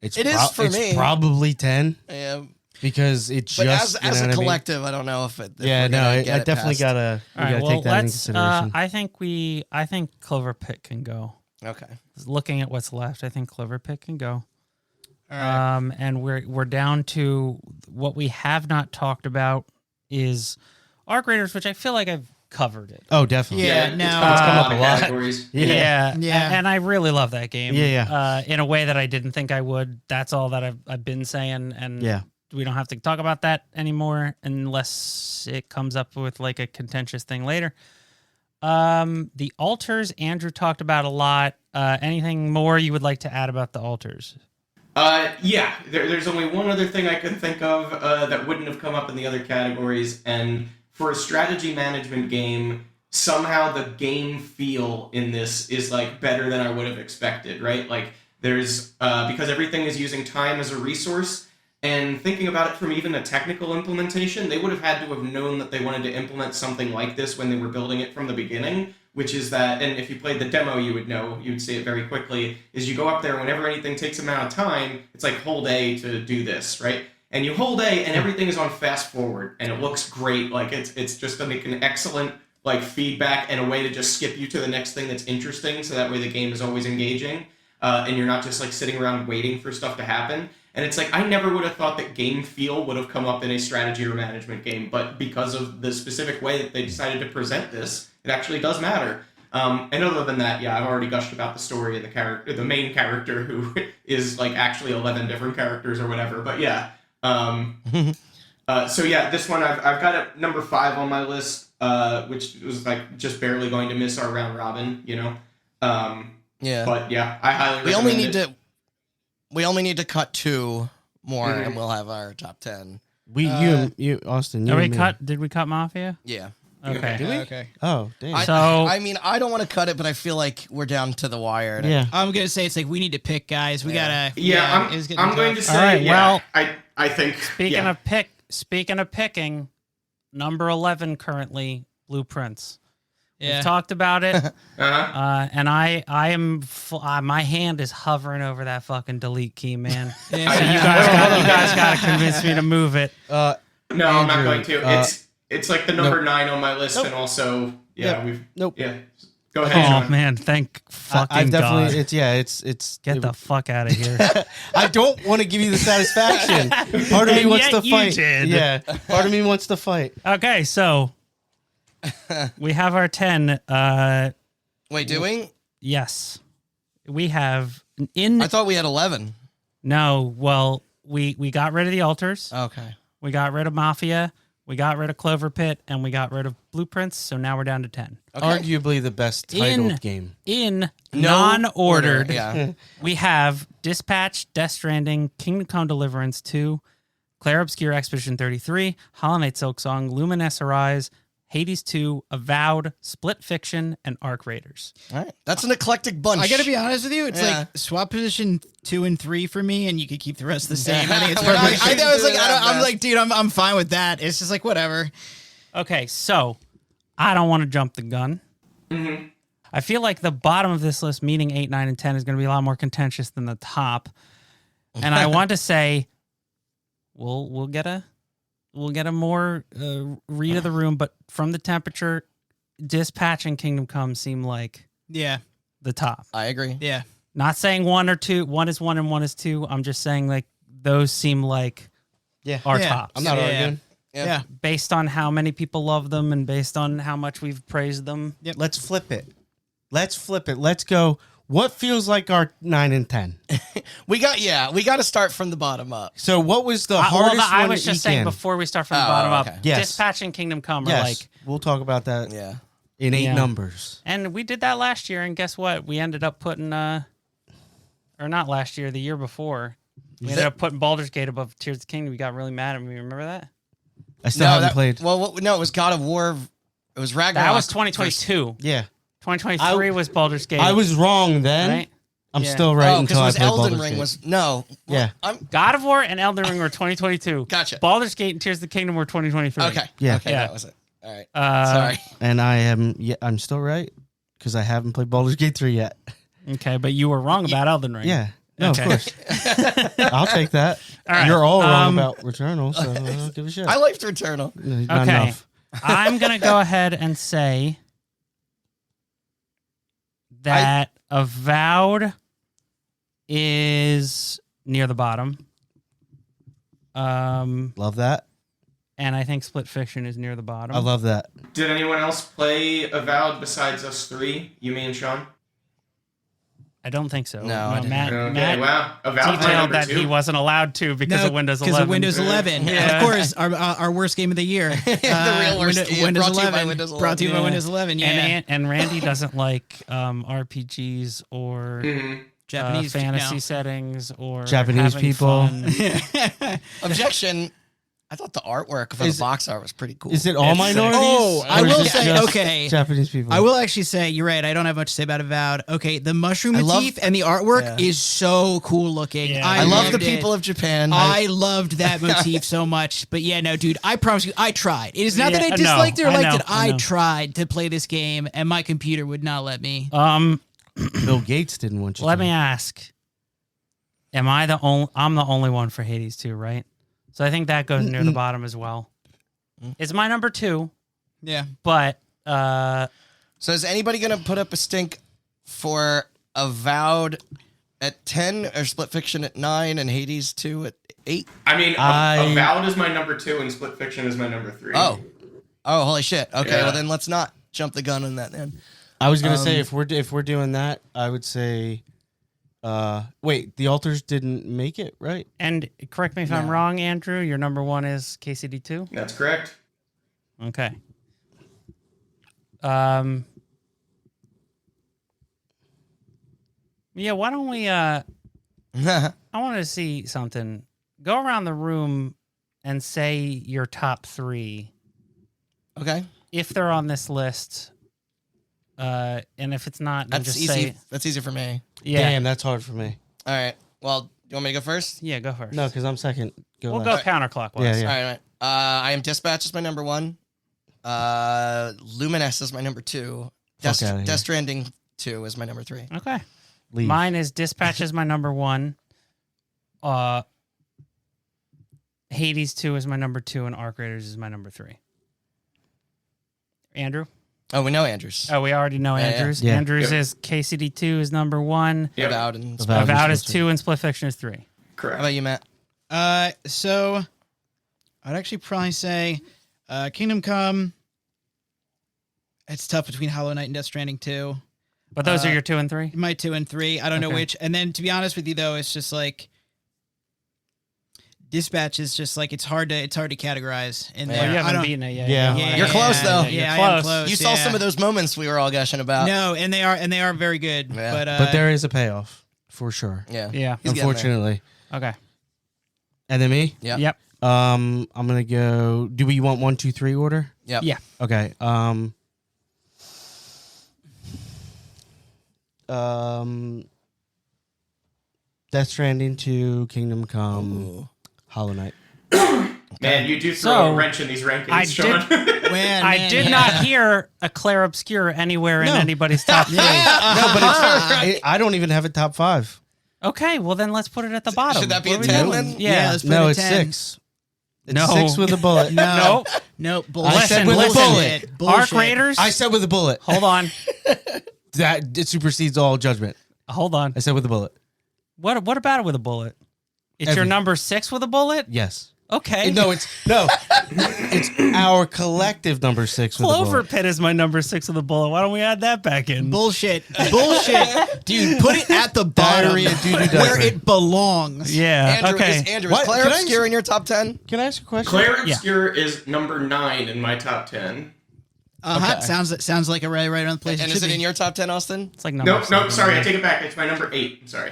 It is for it's me. probably 10 but because it just as a you know what I mean? collective, I don't know if it. If Yeah, we're no, gonna I get it definitely past. gotta all right, well, take that into let's, consideration. I think Clover Pit can go. Okay. Looking at what's left, I think Clover Pit can go. All right. And we're down to what we have not talked about is Arc Raiders, which I feel like I've covered it. Oh, definitely. Yeah, it's no, come up a a lot. categories. Yeah, Yeah. and I really love that game. Yeah, In a way that I didn't think I would. That's all that I've been saying, and Yeah. we don't have to talk about that anymore unless it comes up with like a contentious thing later. The altars Andrew talked about a lot. Anything more you would like to add about the altars? Yeah, there's only one other thing I could think of that wouldn't have come up in the other categories, and for a strategy management game, somehow the game feel in this is like better than I would have expected, right? Like there's because everything is using time as a resource, and thinking about it from even a technical implementation, they would have had to have known that they wanted to implement something like this when they were building it from the beginning, which is that, and if you played the demo, you would know, you'd see it very quickly, is you go up there, whenever anything takes amount of time, it's like hold A to do this, right? And you hold A, and everything is on fast forward, and it looks great. Like it's just to make an excellent like feedback and a way to just skip you to the next thing that's interesting, so that way the game is always engaging, and you're not just like sitting around waiting for stuff to happen. And it's like, I never would have thought that game feel would have come up in a strategy or management game, but because of the specific way that they decided to present this, it actually does matter. And other than that, yeah, I've already gushed about the story and the main character who is like actually 11 different characters or whatever. But yeah. So yeah, this one I've got it number 5 on my list, which was like just barely going to miss our round robin, you know. Yeah. But yeah, I highly We only recommend need we only need to cut 2 more, and we'll have our top 10. You Austin, you and me. Did we cut Mafia? Yeah. Okay. Did we? Okay. Oh, damn. I mean, I don't want to cut it, but I feel like we're down to the wire. yeah. I'm gonna say it's like we need to pick, guys. We gotta. Yeah, it's getting I'm going to tough. say, All right, yeah, well, I think Speaking of picking, number 11 currently, Blueprints. Yeah. We've talked about it, uh-huh. and I am my hand is hovering over that fucking delete key, man. So you Yeah. guys got to convince me to move it. No, I'm not Andrew, going to. It's like the number 9 on my list, Nope. and also Yep. Nope. Yeah. Go ahead. Oh Sean. man, thank fucking I've definitely. God. It's. Get the fuck out of here. I don't want to give you the satisfaction. Part of me And wants yet to you fight. did. Yeah. Part of me wants to fight. Okay, so We have our 10. Wait, doing? Yes. We have in I thought we had 11. No, well, we got rid of the altars. Okay. We got rid of Mafia. We got rid of Clover Pit, and we got rid of Blueprints. So now we're down to 10. Okay. Arguably the best titled game. In No non-ordered, order, yeah. we have Dispatch, Death Stranding, Kingdom Come Deliverance 2, Claire Obscure Expedition 33, Hollow Knight Silksong, Luminous Arise, Hades 2, Avowed, Split Fiction, and Arc Raiders. All right. That's an eclectic bunch. I gotta be honest with you. It's Yeah. like swap position 2 and 3 for me, and you could keep the rest the same. I think it's We're not perfect. I was like, doing that I'm fast. like, dude, I'm fine with that. It's just like whatever. Okay, so I don't want to jump the gun. Mm-hmm. I feel like the bottom of this list, meaning 8, 9, and 10, is going to be a lot more contentious than the top. And I want to say, we'll get a more read of the room, but from the temperature, Dispatch and Kingdom Come seem like Yeah, the top. I agree. yeah. Not saying 1 or 2. 1 is 1 and 1 is 2. I'm just saying like those seem like Yeah. our Yeah. tops. I'm not Yeah. arguing. Yeah. Yeah. Based on how many people love them and based on how much we've praised them. Let's flip it. Let's go. What feels like our 9 and 10? We got to start from the bottom up. So what was the Well, hardest I one was to just eke saying in? before we start from the Oh, bottom okay. up, Yes. Dispatch and Kingdom Come are Yes, like, we'll talk about that Yeah. in 8 Yeah. numbers. and we did that last year, and guess what? We ended up putting, or not last year, the year before, we ended up putting Baldur's Gate above Tears of the Kingdom. We got really mad at me. Remember that? I still haven't that, played. Well, no, it was God of War. It was Ragnarok. That was 2022. Yeah, 2023 was Baldur's Gate. I was wrong then. right? I'm Yeah. still right Oh, until because I it played was Elden Baldur's Ring. Gate. Was no. Yeah. I'm God of War and Elden Ring were 2022. Gotcha. Baldur's Gate and Tears of the Kingdom were 2023. okay. Yeah. Okay, Yeah. that was it. All right. Uh, Sorry. And I am. Yeah, I'm still right because I haven't played Baldur's Gate 3 yet. Okay, but you were wrong about Elden Ring. Yeah. No, Okay. of course. I'll take that. All right. You're all wrong about Returnal, so I don't give a shit. I liked Returnal. Not Okay. enough. I'm going to go ahead and say that Avowed is near the bottom. Love that. And I think Split Fiction is near the bottom. I love that. Did anyone else play Avowed besides us three? You, me, and Sean? I don't think so. No, I didn't. Matt, Okay, Matt wow. Avowed's my detailed number that two. he wasn't allowed to because of Windows 11. Because of Windows 11. Yeah. Of course, our worst game of the year. The real worst game. Windows Brought to you by 11. Windows Brought to you by Yeah. Windows 11. Yeah. And Randy doesn't like RPGs or Mhm. Japanese fantasy no. settings or Japanese having people. fun. Objection. I thought the artwork for Is- the box art was pretty cool. Is it all It's sick. minorities? Oh, I Or is will it say, just okay. Japanese people. I will actually say, you're right. I don't have much to say about Avowed. Okay, the mushroom I love- motif and the artwork Yeah. is so cool looking. Yeah. I love the loved it. people of Japan. I loved that motif so much. But yeah, no, dude, I promise you, I tried. It is not that Yeah, I no, disliked it or I liked know, it. I I know. tried to play this game, and my computer would not let me. Bill Gates didn't want you Let to. me ask. Am I the only? I'm the only one for Hades 2, right? So I think that goes near the bottom as well. It's my number 2, Yeah. but So is anybody going to put up a stink for Avowed at 10 or Split Fiction at 9 and Hades 2 at 8? I mean, I- Avowed is my number 2 and Split Fiction is my number 3. Oh, holy shit. Okay, Yeah. well then let's not jump the gun on that then. I was gonna say if we're doing that, I would say. Wait, the altars didn't make it, right? and correct me if I'm wrong, Andrew. Your number 1 is KCD2. That's correct. Okay. Yeah. Why don't we? I want to see something. Go around the room and say your top 3 Okay, if they're on this list. And if it's not, then that's just easy. say That's easy for me. yeah. Damn, that's hard for me. All right. Well, you want me to go first? Yeah, go first. No, because I'm second. we'll last. go counterclockwise. Yeah, All yeah. right. All right. I am Dispatch is my number 1. Luminous is my number 2. Fuck outta here. Death Stranding 2 is my number 3. Okay. Leave. Mine is Dispatch is my number 1. Hades 2 is my number 2, and Arc Raiders is my number 3. Andrew? Oh, we know Andrews. Oh, we already know Yeah, yeah. Andrews. Yeah. Andrews Yep. is KCD2 is number 1. Yep. Avowed and Avowed. Avowed is supposed to- 2, and Split Fiction is 3. How Correct. about you, Matt? So I'd actually probably say Kingdom Come, It's tough between Hollow Knight and Death Stranding 2. But those are your 2 and 3? My 2 and 3. I don't know Okay. which. And then to be honest with you though, it's just like Dispatch is just like it's hard to categorize in Yeah. there. Oh, you I haven't don't- beaten it yet. Yeah. Yeah, You're close, though. Yeah, You're I am close. close. You saw some of those moments we were all gushing about. No, and they are very good. Yeah. But But there is a payoff for sure. Yeah. Yeah. He's getting there. Unfortunately. Okay. And then me. Yeah. Yep. I'm gonna go. Do we want 1, 2, 3 order? Yep. Yeah. Okay. Death Stranding 2, Kingdom Come, Ooh. Hollow Knight. Man, you do throw So, a wrench in these rankings, I Sean. I did not hear a Claire Obscure anywhere No. in anybody's top 3. No, but I don't even have a top 5. Okay, well then let's put it at the bottom. Should that be What a are we 10 doing? then? Yeah. let's put No, it it's 10. 6. It's No. 6 with a bullet. No. No, bullshit. I said Listen, with a listen. bullet. Bullshit. Arc Raiders. I said with a bullet. Hold on. That it supersedes all judgment. Hold on. I said with a bullet. What about it with a bullet? It's your Every- number 6 with a bullet? Yes. Okay. No, it's our collective number 6 with a Clover bullet. Pit is my number 6 with a bullet. Why don't we add that back in? Bullshit. Bullshit. Dude, put it at the bottom Diarrhea doo-doo where diaper. it belongs. Yeah. Andrew, okay. is What? Claire Can I Obscure in your top 10? Can I ask a question? Claire Yeah. Obscure is number 9 in my top 10. Uh-huh. Okay. Sounds like a right on the place. And it is is it in your top 10, Austin? It's like number Nope, 7. sorry, I take it back. It's my number 8. I'm sorry.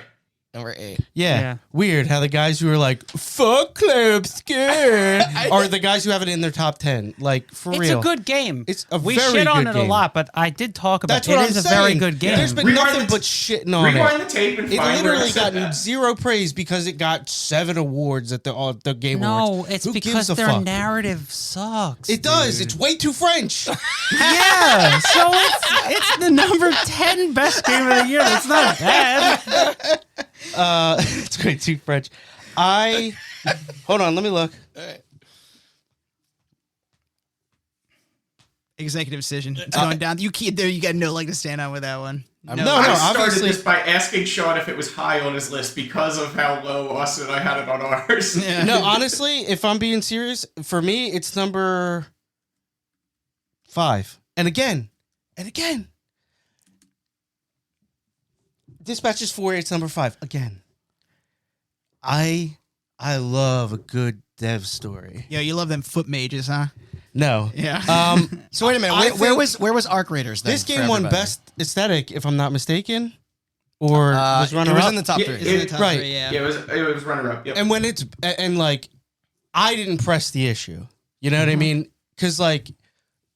Number 8. Yeah. Yeah. Weird how the guys who are like, fuck Claire Obscure are the guys who have it in their top 10. Like, for It's real. a good game. It's a we very shit on good it a game. lot, but I did talk about That's it. what It I'm is a saying. very good game. There's been Rewind nothing the- but shitting on Rewind it. the tape and It find where literally it said got that. 0 praise because it got 7 awards at the Game No, Awards. it's Who because gives a their fuck? narrative sucks. It does. It's way too French. Yeah, so it's the number 10 best game of the year. That's not bad. It's way too French. Hold on. Let me look. executive decision. It's going down. You got no leg to stand on with that one. No, I started obviously. this by asking Sean if it was high on his list because of how low Austin and I had it on ours. Yeah. No, honestly, if I'm being serious, for me, it's number 5. And again, Dispatch is 4. It's number 5 again. I love a good dev story. Yo, you love them foot mages, huh? No. Yeah. So wait a minute. I Where think was Arc Raiders then? This for game won everybody? best aesthetic, if I'm not mistaken, or was It runner was up. in the top Yeah, 3. It's in the top right. 3, yeah. Yeah, it was runner up. Yep. And when it's and like, I didn't press the issue. You know what I mean? Because like,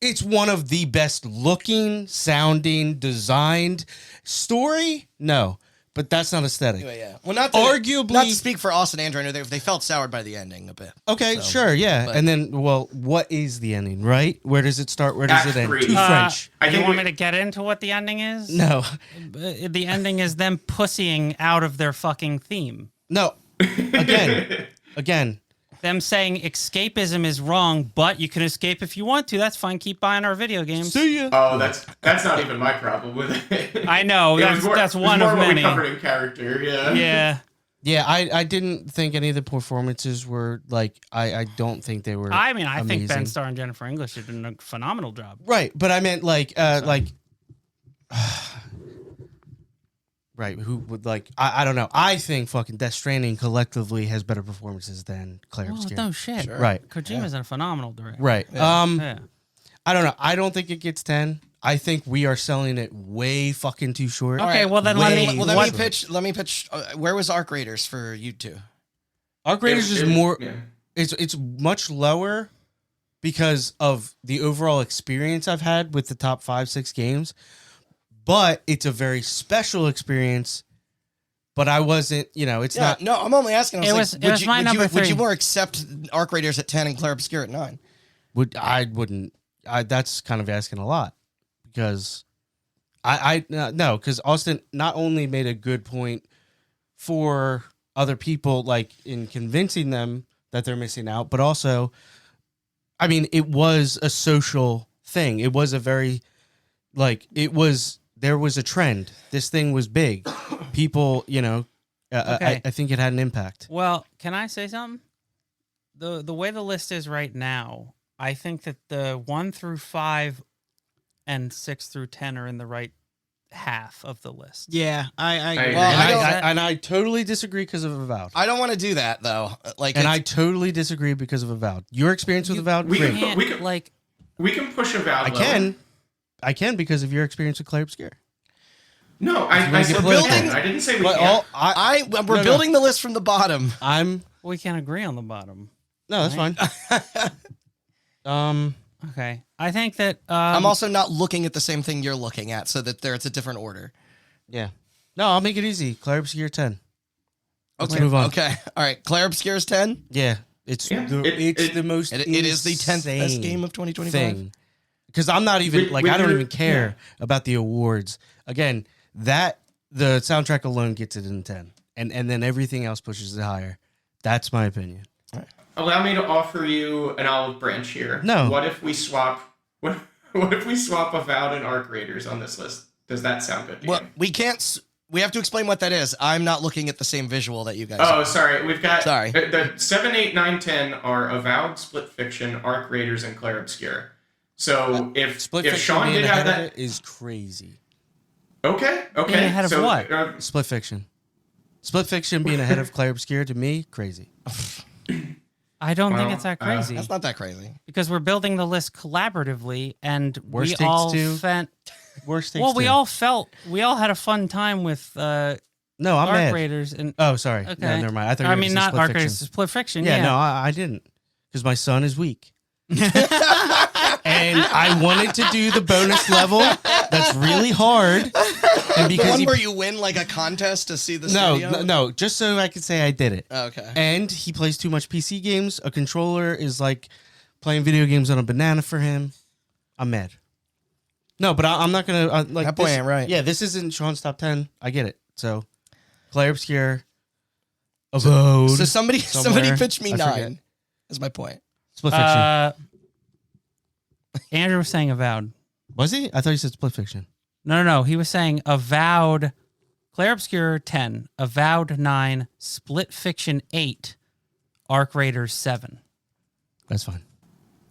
it's one of the best looking, sounding, designed story. No, but that's not aesthetic. Anyway, yeah. Well, not Arguably- not to speak for Austin and Andrew. I know they felt soured by the ending a bit. Okay, So, sure, yeah. but- And then, well, what is the ending? Right? Where does it start? Where does Act it end? 3. Too French. I You think want we- me to get into what the ending is? No, The ending is them pussying out of their fucking theme. no. Again. Them saying escapism is wrong, but you can escape if you want to. That's fine. Keep buying our video games. See ya. Oh, that's not even my problem with it. I know. It was That's more- one it was of more what many. we covered in character. Yeah. Yeah. Yeah, I didn't think any of the performances were like I don't think they were. I mean, I think Ben amazing. Starr and Jennifer English did a phenomenal job. Right, but I meant like right. Who would like? I don't know. I think fucking Death Stranding collectively has better performances than Claire Oh, Obscure. no shit. Sure. Right, Kojima's a phenomenal director. right. Yeah. I don't know. I don't think it gets 10. I think we are selling it way fucking too short. Okay, All well then let Way me. Well, let what- me pitch. Let me pitch. Where was Arc Raiders for you two? Arc Raiders is It- more. yeah. It's much lower because of the overall experience I've had with the top 5-6 games, but it's a very special experience. But I wasn't, it's Yeah, not. no, I'm only asking. I It was was- like, it was my number would 3. you more accept Arc Raiders at 10 and Claire Obscure at 9? I wouldn't. That's kind of asking a lot because no, because Austin not only made a good point for other people, like in convincing them that they're missing out, but also, I mean, it was a social thing. It was a very, there was a trend. This thing was big. People, Okay. I think it had an impact. Well, can I say something? The way the list is right now, I think that the 1 through 5 and 6 through 10 are in the right half of the list. Yeah, I agree. Well, And I totally disagree because of Avowed. I don't want to do that though. Like, And I totally disagree because of Avowed. Your experience with Avowed, we great. can- Can't, like, We can push Avowed. I can because of your experience with Clay Obscure. No, wanna I get said we political. can. I didn't say we But can't. we're building the list from the bottom. we can't agree on the bottom. No, that's fine. Okay. I think that I'm also not looking at the same thing you're looking at, so that it's a different order. Yeah. No, I'll make it easy. Clay Obscure 10. Let's Okay. move on. Okay. All right. Claire Obscure's 10. Yeah. It's Yeah. it's the most It is the 10th best insane game of 2025. thing. Because I'm not even We- I don't we're- even care about the awards. Again, the soundtrack alone gets it in 10, and then everything else pushes it higher. That's my opinion. Allow me to offer you an olive branch here. No. What if we swap? What if we swap Avowed and Arc Raiders on this list? Does that sound good to Well, you? we can't. We have to explain what that is. I'm not looking at the same visual that you guys. Oh, are. sorry. We've got Sorry. the 7, 8, 9, 10 are Avowed, Split Fiction, Arc Raiders, and Claire Obscure. So if Split if Fiction Sean being did have ahead of that, it is crazy. okay. Being ahead of so, what? Split Fiction. Split Fiction being ahead of Clay Obscure to me, crazy. I don't think Well, it's that crazy That's not that crazy. because we're building the list collaboratively, and Worst we takes all two. felt. Worst takes Well, we two. all had a fun time with No, I'm Arc mad. Raiders and Oh, sorry. okay. No, never mind. I thought you I were mean, gonna say not Split Arc Fiction. Raiders, Split Fiction. Yeah, Yeah, no, I didn't. Because my son is weak. And I wanted to do the bonus level that's really hard. And The because one he, where you win like a contest to see the no, studio? no, just so I could say I did it. Okay. And he plays too much PC games. A controller is like playing video games on a banana for him. I'm mad. No, but I'm not gonna like That boy this- ain't right. Yeah, this isn't Sean's top 10. I get it. So, Clay Obscure, Abode, So somebody somewhere. pitched me I 9. forget. That's my point. Split Fiction. Andrew was saying Avowed. Was he? I thought you said Split Fiction. No. He was saying Avowed, Claire Obscure 10, Avowed 9, Split Fiction 8, Arc Raiders 7. That's fine.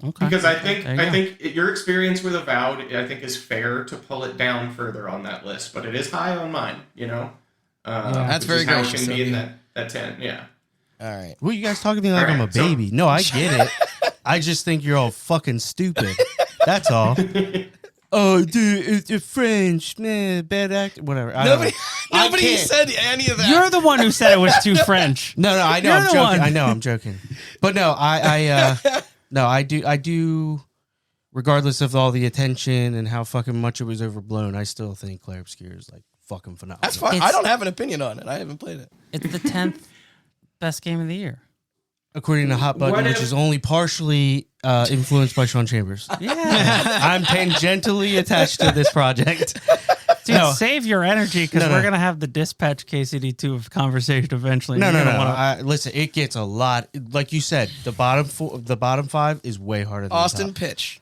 Okay. because I There you go. think your experience with Avowed, I think, is fair to pull it down further on that list, but it is high on mine. You know, That's which very is how it gracious can of be in you. that 10. Yeah. All right. Well, you guys talking to me like I'm a Alright, so- baby. No, I get it. I just think you're all fucking stupid. That's all. Oh, dude, it's French. Man, bad act. Whatever. I don't Nobody, know. I nobody can't. said any of that. You're the one who said it was too French. No, I know You're I'm the joking. one. I know I'm joking. But no, I do. Regardless of all the attention and how fucking much it was overblown, I still think Claire Obscure is like fucking phenomenal. That's fine. It's- I don't have an opinion on it. I haven't played it. It's the 10th best game of the year. According to Hot Button, What which if- is only partially influenced by Sean Chambers. Yeah. I'm tangentially attached to this project. Dude, No. save your energy because No, we're no. going to have the dispatch KCD2 of conversation eventually. No. You're gonna wanna- Listen, it gets a lot. Like you said, the bottom 5 is way harder than Austin the top. Pitch.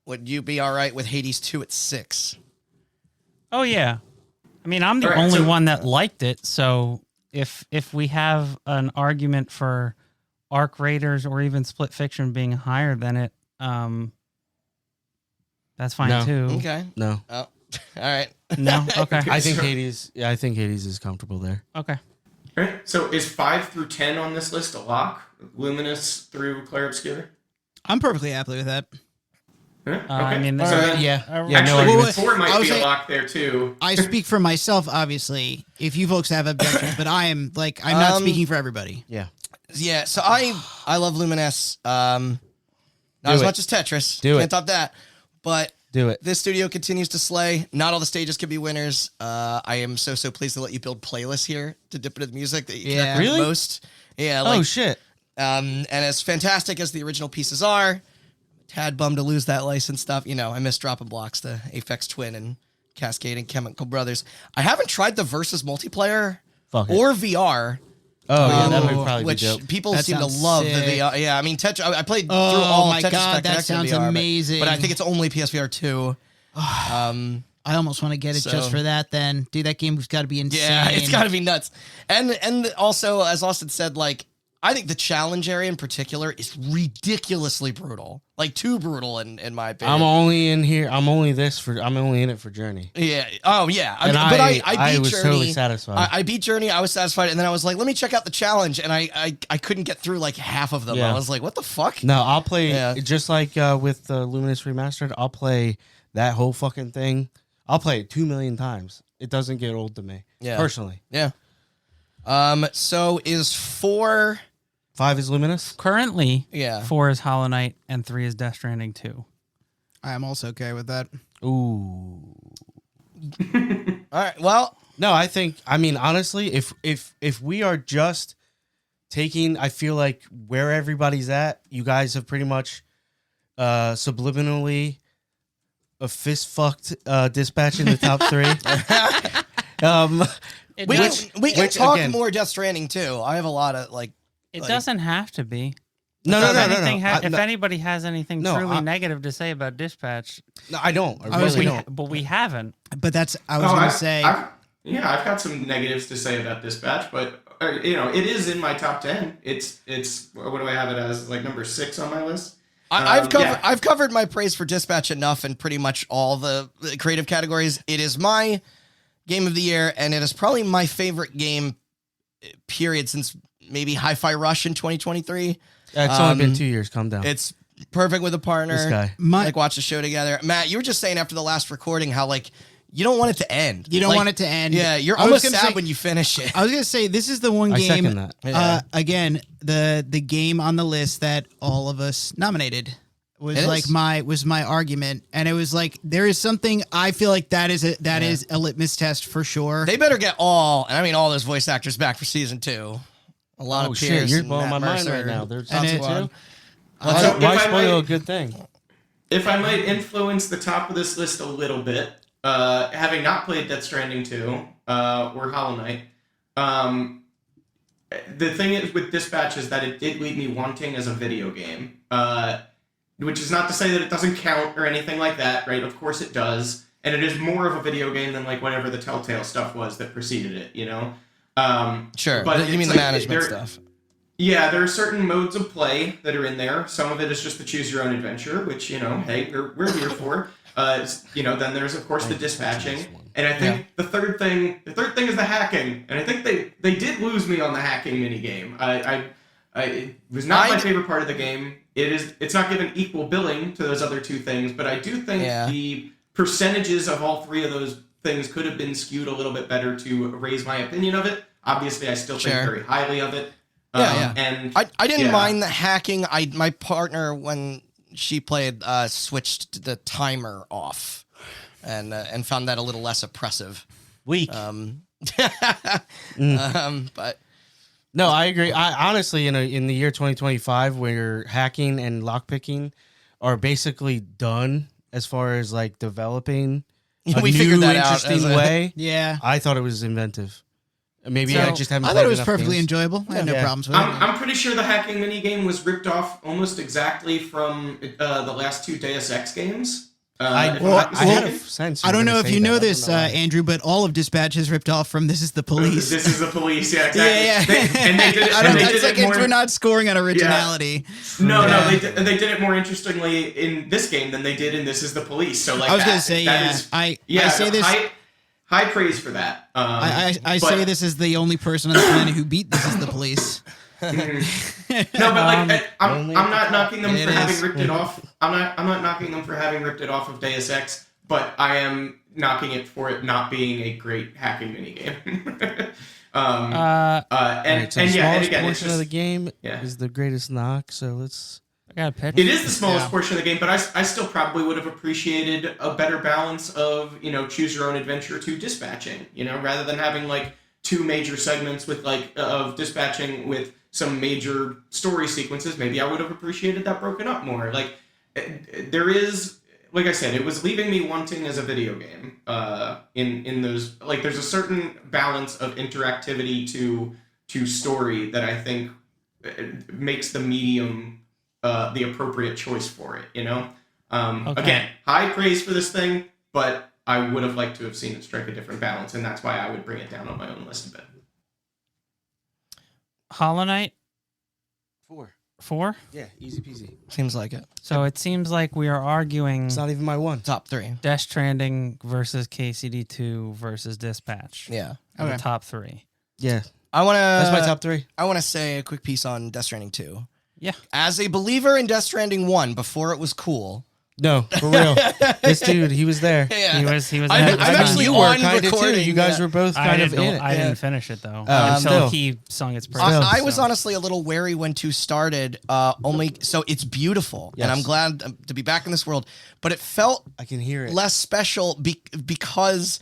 Would you be all right with Hades 2 at 6? Oh, yeah. I mean, I'm the All right, only so- one that liked it. So if we have an argument for Arc Raiders or even Split Fiction being higher than it, that's fine No. too. Okay. No, Oh, all right. No? Okay. I think Hades. Yeah, I think Hades is comfortable there. Okay. All right. So is 5 through 10 on this list a lock? Luminous through Claire Obscure? I'm perfectly happy with that. Yeah, I mean, so this- then, Yeah, Uh, yeah. No actually, arguments. 4 I might was be a saying- lock there too. I speak for myself, obviously. If you folks have objections, but I'm not speaking for everybody. Yeah. Yeah, so I love Luminous. Not as it. much as Tetris. Do Can't it. top that. But Do it. this studio continues to slay. Not all the stages can be winners. I am so pleased to let you build playlists here to dip into the music that you Yeah. connect with Really? most. Yeah, Oh like, shit. and as fantastic as the original pieces are, tad bummed to lose that license stuff. You know, I miss dropping blocks to Aphex Twin and Cascade and Chemical Brothers. I haven't tried the Versus multiplayer Fuck it. or VR. Oh yeah, that would probably Which be dope. people That seem to sounds love the sick. VR. Yeah, I mean, Tetris. I played through Oh all my Tetris God, Effect that Connect in sounds VR, amazing. But I think it's only PSVR 2. I almost want to get it So- just for that. Then, dude, that game's got to be insane. Yeah, it's got to be nuts. And also, as Austin said, like I think the challenge area in particular is ridiculously brutal, like too brutal in my opinion. I'm only in it for Journey. Yeah. Oh yeah. And But I beat was Journey. totally satisfied. I beat Journey. I was satisfied, and then I was like, let me check out the challenge, and I couldn't get through like half of them. Yeah. I was like, what the fuck? No, I'll play Yeah. just like with Luminous Remastered. I'll play that whole fucking thing. I'll play it 2 million times. It doesn't get old to me. Yeah. Personally. Yeah. So is 4? 5 is Luminous. Currently, Yeah. 4 is Hollow Knight and 3 is Death Stranding 2. I'm also okay with that. Ooh. All right. Well, No, I mean honestly, if we are just taking, I feel like where everybody's at, you guys have pretty much subliminally a fist fucked Dispatch in the top 3. we can talk again- more Death Stranding too. I have a lot of like. It Like- doesn't have to be. No. If anybody has anything No, truly I- negative to say about Dispatch, No, I don't. I I was really gonna- don't. but we haven't. But that's I was gonna say. I've got some negatives to say about Dispatch, but it is in my top 10. It's what do I have it as, like number 6 on my list? I've covered my praise for Dispatch enough in pretty much all the creative categories. It is my game of the year, and it is probably my favorite game period since maybe Hi-Fi Rush in 2023. It's only been 2 years. Calm down. It's perfect with a partner. This guy. Like watch the show together. Matt, you were just saying after the last recording how like you don't want it to end. You don't Like, want it to end. Yeah, you're I was almost gonna sad say- when you finish it. I was gonna say this is the one I game. second that. Yeah. Again, the game on the list that all of us nominated was It like is. my argument, and it was like there is something I feel like that is a litmus test for sure. They better get all those voice actors back for season 2. A lot Oh of shit! Pierce You're and blowing Matt my mind Mercer right now. There's and top it- 2. So Why if I spoil might- a good thing? If I might influence the top of this list a little bit, having not played Death Stranding 2 or Hollow Knight, the thing is with Dispatch is that it did leave me wanting as a video game. Which is not to say that it doesn't count or anything like that, right? Of course it does. And it is more of a video game than like whatever the Telltale stuff was that preceded it, you know? Sure. But You it's mean the like management there- stuff. Yeah, there are certain modes of play that are in there. Some of it is just the choose your own adventure, which, hey, we're here for. Then there's of course the dispatching. And I think the third thing is the hacking. And I think they did lose me on the hacking minigame. It was not my favorite part of the game. It's not given equal billing to those other 2 things, but I do think the percentages of all 3 of those things could have been skewed a little bit better to raise my opinion of it. Obviously, I still think very highly of it. And I didn't mind the hacking. My partner, when she played, switched the timer off and found that a little less oppressive. Weak. But No, I agree. I honestly, in the year 2025, where hacking and lockpicking are basically done as far as like developing a we new, figured that out interesting as a- way, yeah, I thought it was inventive. Maybe So, I just haven't. I played thought it was enough perfectly games. enjoyable. I had no Yeah. problems with it. I'm pretty sure the hacking minigame was ripped off almost exactly from the last 2 Deus Ex games. If I'm not I had a mistaken. sense. I don't know if you know this, this, Andrew, but all of Dispatch is ripped off from This Is the Police. This is the police, yeah, exactly. Yeah. And they did it. I don't and they know. did It's like it more, we're not scoring on originality. No, Yeah. they did it more interestingly in this game than they did in This Is the Police. So like I was that, going to say, that yeah. is- I say this. High praise for that. I but- say this is the only person on the planet who beat This Is the Police. No, but like I'm only not at the knocking them It for is. having ripped it off. I'm not knocking them for having ripped it off of Deus Ex, but I am knocking it for it not being a great hacking minigame. Uh, Right, so and the again, smallest it's portion of just, the game yeah. is the greatest knock. So let's. I got a pitch. it is the smallest Yeah. portion of the game, but I still probably would have appreciated a better balance of choose your own adventure to dispatching. Rather than having like 2 major segments with like of dispatching with some major story sequences. Maybe I would have appreciated that broken up more. Like there is. Like I said, it was leaving me wanting as a video game. In those, like, there's a certain balance of interactivity to story that I think makes the medium the appropriate choice for it. Okay. Again, high praise for this thing, but I would have liked to have seen it strike a different balance, and that's why I would bring it down on my own list a bit. Hollow Knight 4. 4? Yeah, easy peasy. Seems like it. So it seems like we are arguing It's not even my 1. Top 3. Death Stranding versus KCD2 versus Dispatch. Yeah. Are the Okay. top 3. Yeah, I want to. that's my top 3. I want to say a quick piece on Death Stranding 2. Yeah. As a believer in Death Stranding 1 before it was cool. No, for real. This dude, he was there. Yeah. He was I'm ahead of his actually time. you were on kind of too. recording, You guys yeah. were both kind of in it. I didn't finish it though still. until he sung its praises. I was so. honestly a little wary when 2 started. Only so it's beautiful, and Yes. I'm glad to be back in this world. But it felt I can hear it. less special because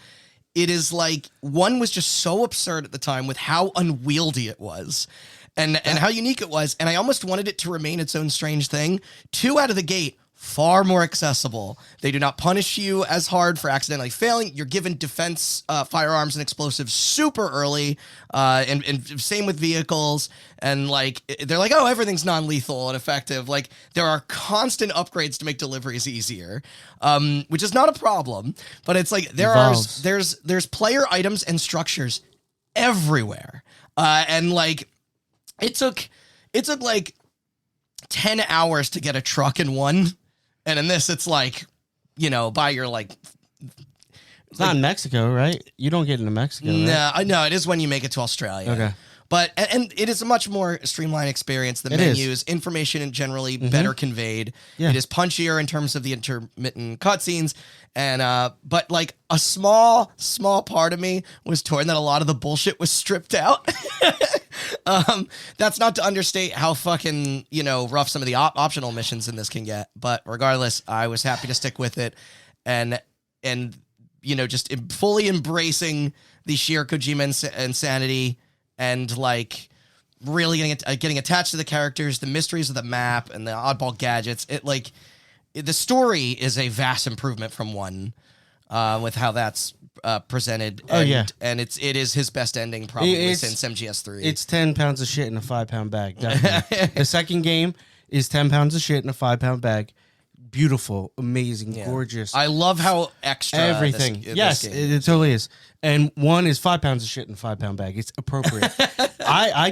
it is like 1 was just so absurd at the time with how unwieldy it was, and how unique it was, and I almost wanted it to remain its own strange thing. 2 out of the gate. Far more accessible. They do not punish you as hard for accidentally failing. You're given defense firearms and explosives super early, and same with vehicles. And like they're like, oh, everything's non-lethal and effective. Like there are constant upgrades to make deliveries easier, which is not a problem. But it's like there's player items and structures everywhere, and like it took like 10 hours to get a truck in 1. And in this, it's like, by your like. It's not in Mexico, right? You don't get into Mexico, right? No, it is when you make it to Australia. Okay. But and it is a much more streamlined experience. The It is. menus, information, and generally better conveyed. Yeah. It is punchier in terms of the intermittent cutscenes, and but like a small part of me was torn that a lot of the bullshit was stripped out. That's not to understate how fucking rough some of the optional missions in this can get. But regardless, I was happy to stick with it, and just fully embracing the sheer Kojima insanity. And like really getting attached to the characters, the mysteries of the map, and the oddball gadgets. The story is a vast improvement from 1, with how that's presented. And it is his best ending probably since MGS3. It's 10 pounds of shit in a 5-pound bag. Definitely. The second game is 10 pounds of shit in a 5-pound bag. Beautiful, amazing, gorgeous. I love how extra everything. This game it totally is. And 1 is 5 pounds of shit in a 5-pound bag. It's appropriate. I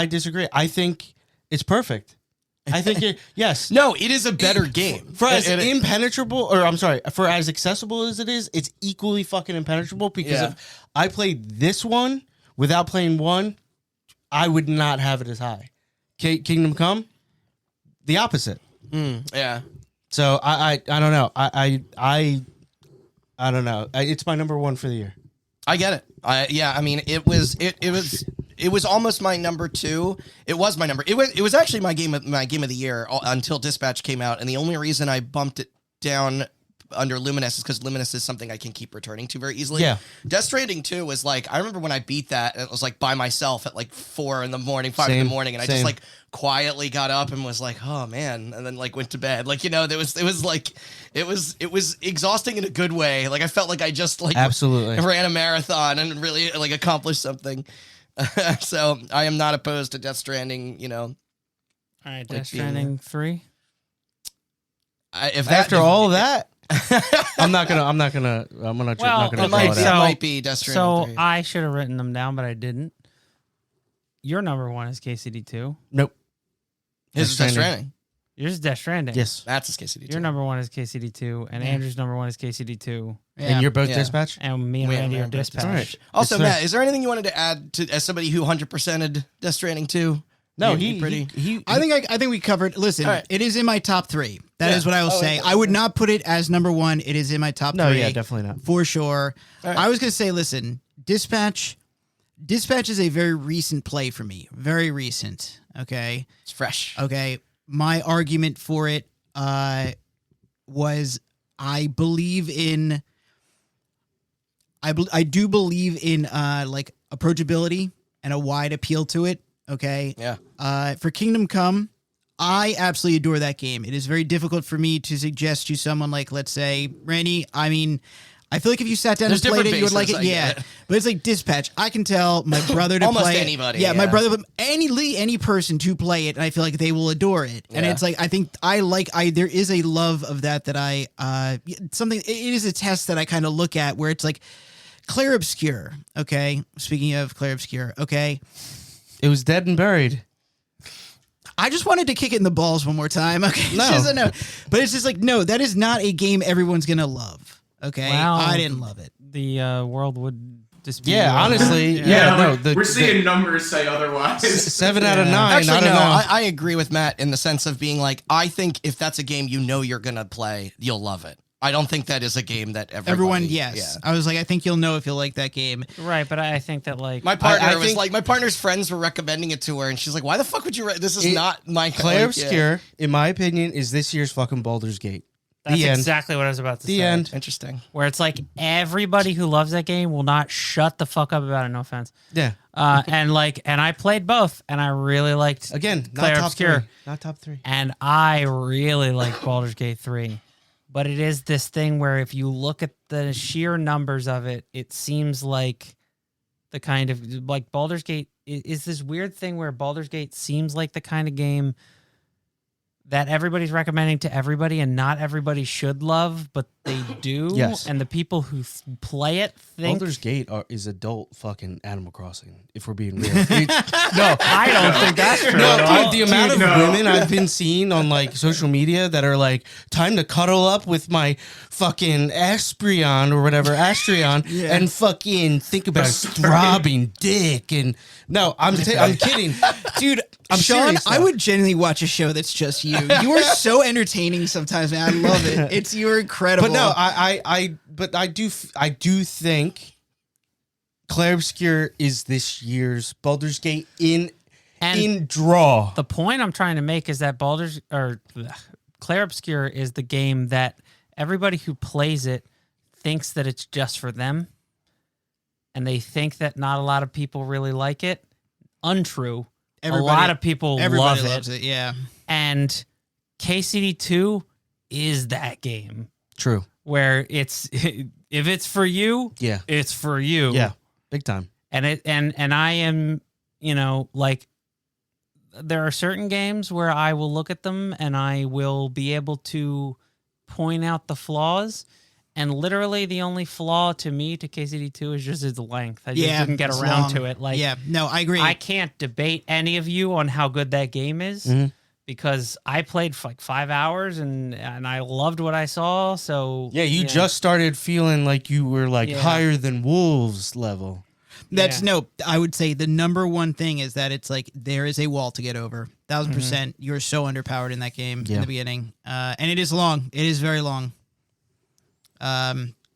disagree. I think it's perfect. I think yes. No, it is a better game. For as impenetrable, or I'm sorry, for as accessible as it is, it's equally fucking impenetrable because if I played this one without playing 1, I would not have it as high. Kingdom Come, the opposite. Yeah. So I don't know. I don't know. It's my number 1 for the year. I get it. I mean, it was almost my number 2. It was my number. It was actually my game of the year until Dispatch came out, and the only reason I bumped it down under Luminous is because Luminous is something I can keep returning to very easily. Yeah. Death Stranding 2 was like, I remember when I beat that, and it was like by myself at like 4 in the morning, 5 in the morning, and I just like quietly got up and was like, oh man, and then like went to bed. Like, it was exhausting in a good way. Like I felt like I just like absolutely ran a marathon and really like accomplished something. So I am not opposed to Death Stranding, All right, Death Stranding 3. After all of that, I'm gonna not gonna It call it out. might be Death Stranding 3. I should have written them down, but I didn't. Your number 1 is KCD2. Nope. His is Death Stranding. Yours is Death Stranding. Yes. That's his KCD2. Your number 1 is KCD2, and Andrew's number 1 is KCD2, And you're both Yeah. Dispatch? and me and We Randy are are Dispatch. All right. Also, Yes, sir. Matt, is there anything you wanted to add to as somebody who 100%ed Death Stranding 2? No, You he I think we covered. Listen, All right. it is in my top 3. That Yeah. is what I will say. I would not put it as number 1. It is in my top 3. No, yeah, definitely not. For sure. right. I was gonna say, listen, Dispatch is a very recent play for me. Very recent. Okay. It's fresh. Okay. My argument for it was I believe in. I do believe in like approachability and a wide appeal to it. Okay. Yeah. For Kingdom Come, I absolutely adore that game. It is very difficult for me to suggest to someone like, let's say, Randy. I mean, I feel like if you sat down There's and played different it, you would like bases, it. I Yeah. get it. But it's like Dispatch. I can tell my brother to Almost play anybody, it. Yeah, my yeah. brother, any person to play it, and I feel like they will adore it. And Yeah. it's like, I think there is a love of that I, it is a test that I kind of look at where it's like, Clair Obscur, okay? Speaking of Clair Obscur, okay? It was dead and buried. I just wanted to kick it in the balls one more time. Okay, it's No. just a no. But it's just like, no, that is not a game everyone's gonna love. Okay, Wow. I didn't love it. The world would dispute. Yeah, you on that. honestly, Yeah, no. we're seeing numbers say otherwise. 7 out of 9. Actually, I don't no. know. I agree with Matt in the sense of being like, I think if that's a game you know you're gonna play, you'll love it. I don't think that is a game that Everyone, everybody- yes. Yeah. I was like, I think you'll know if you'll like that game. Right, but I think that like My partner I was think- like, my partner's friends were recommending it to her, and she's like, "Why the fuck would you? This is not my Claire like, yeah. Obscure, in my opinion, is this year's fucking Baldur's Gate. that's the end. exactly what I was about to The say. end. Interesting. Where it's like everybody who loves that game will not shut the fuck up about it. No offense. Yeah. And I played both, and I really liked Again, not Claire top Obscure. 3. Not top 3. And I really like Baldur's Gate 3. But it is this thing where if you look at the sheer numbers of it, it seems like the kind of like Baldur's Gate is this weird thing where Baldur's Gate seems like the kind of game that everybody's recommending to everybody and not everybody should love, but they do. Yes. And the people who play it think Baldur's Gate is adult fucking Animal Crossing, if we're being real. No, I don't think that's true. No, at all. dude, the amount of no. women I've been seeing on like social media that are like, time to cuddle up with my fucking Asprion or whatever, Astrion, and fucking think about throbbing dick. And no, I'm kidding. Dude, I'm Sean, serious, I though. would genuinely watch a show that's just you. You are so entertaining sometimes, man. I love it. You're incredible. But no, I do think Claire Obscure is this year's Baldur's Gate in draw. The point I'm trying to make is that Claire Obscure is the game that everybody who plays it thinks that it's just for them, and they think that not a lot of people really like it. Untrue. A lot of people everybody love loves it. it. Yeah. And KCD2 is that game True. where it's if it's for you, Yeah. it's for you. Yeah. Big time. And I am, like there are certain games where I will look at them and I will be able to point out the flaws. And literally the only flaw to me to KCD2 is just its length. I just didn't get it's around long. to it. Like, yeah, no, I agree. I can't debate any of you on how good that game is because I played for like 5 hours and I loved what I saw. So Yeah, you just started feeling like you were like Yeah. higher than wolves level. That's Yeah. no, I would say the number one thing is that it's like there is a wall to get over. 1,000%. You're so underpowered in that game in Yeah. the beginning. And it is long. It is very long.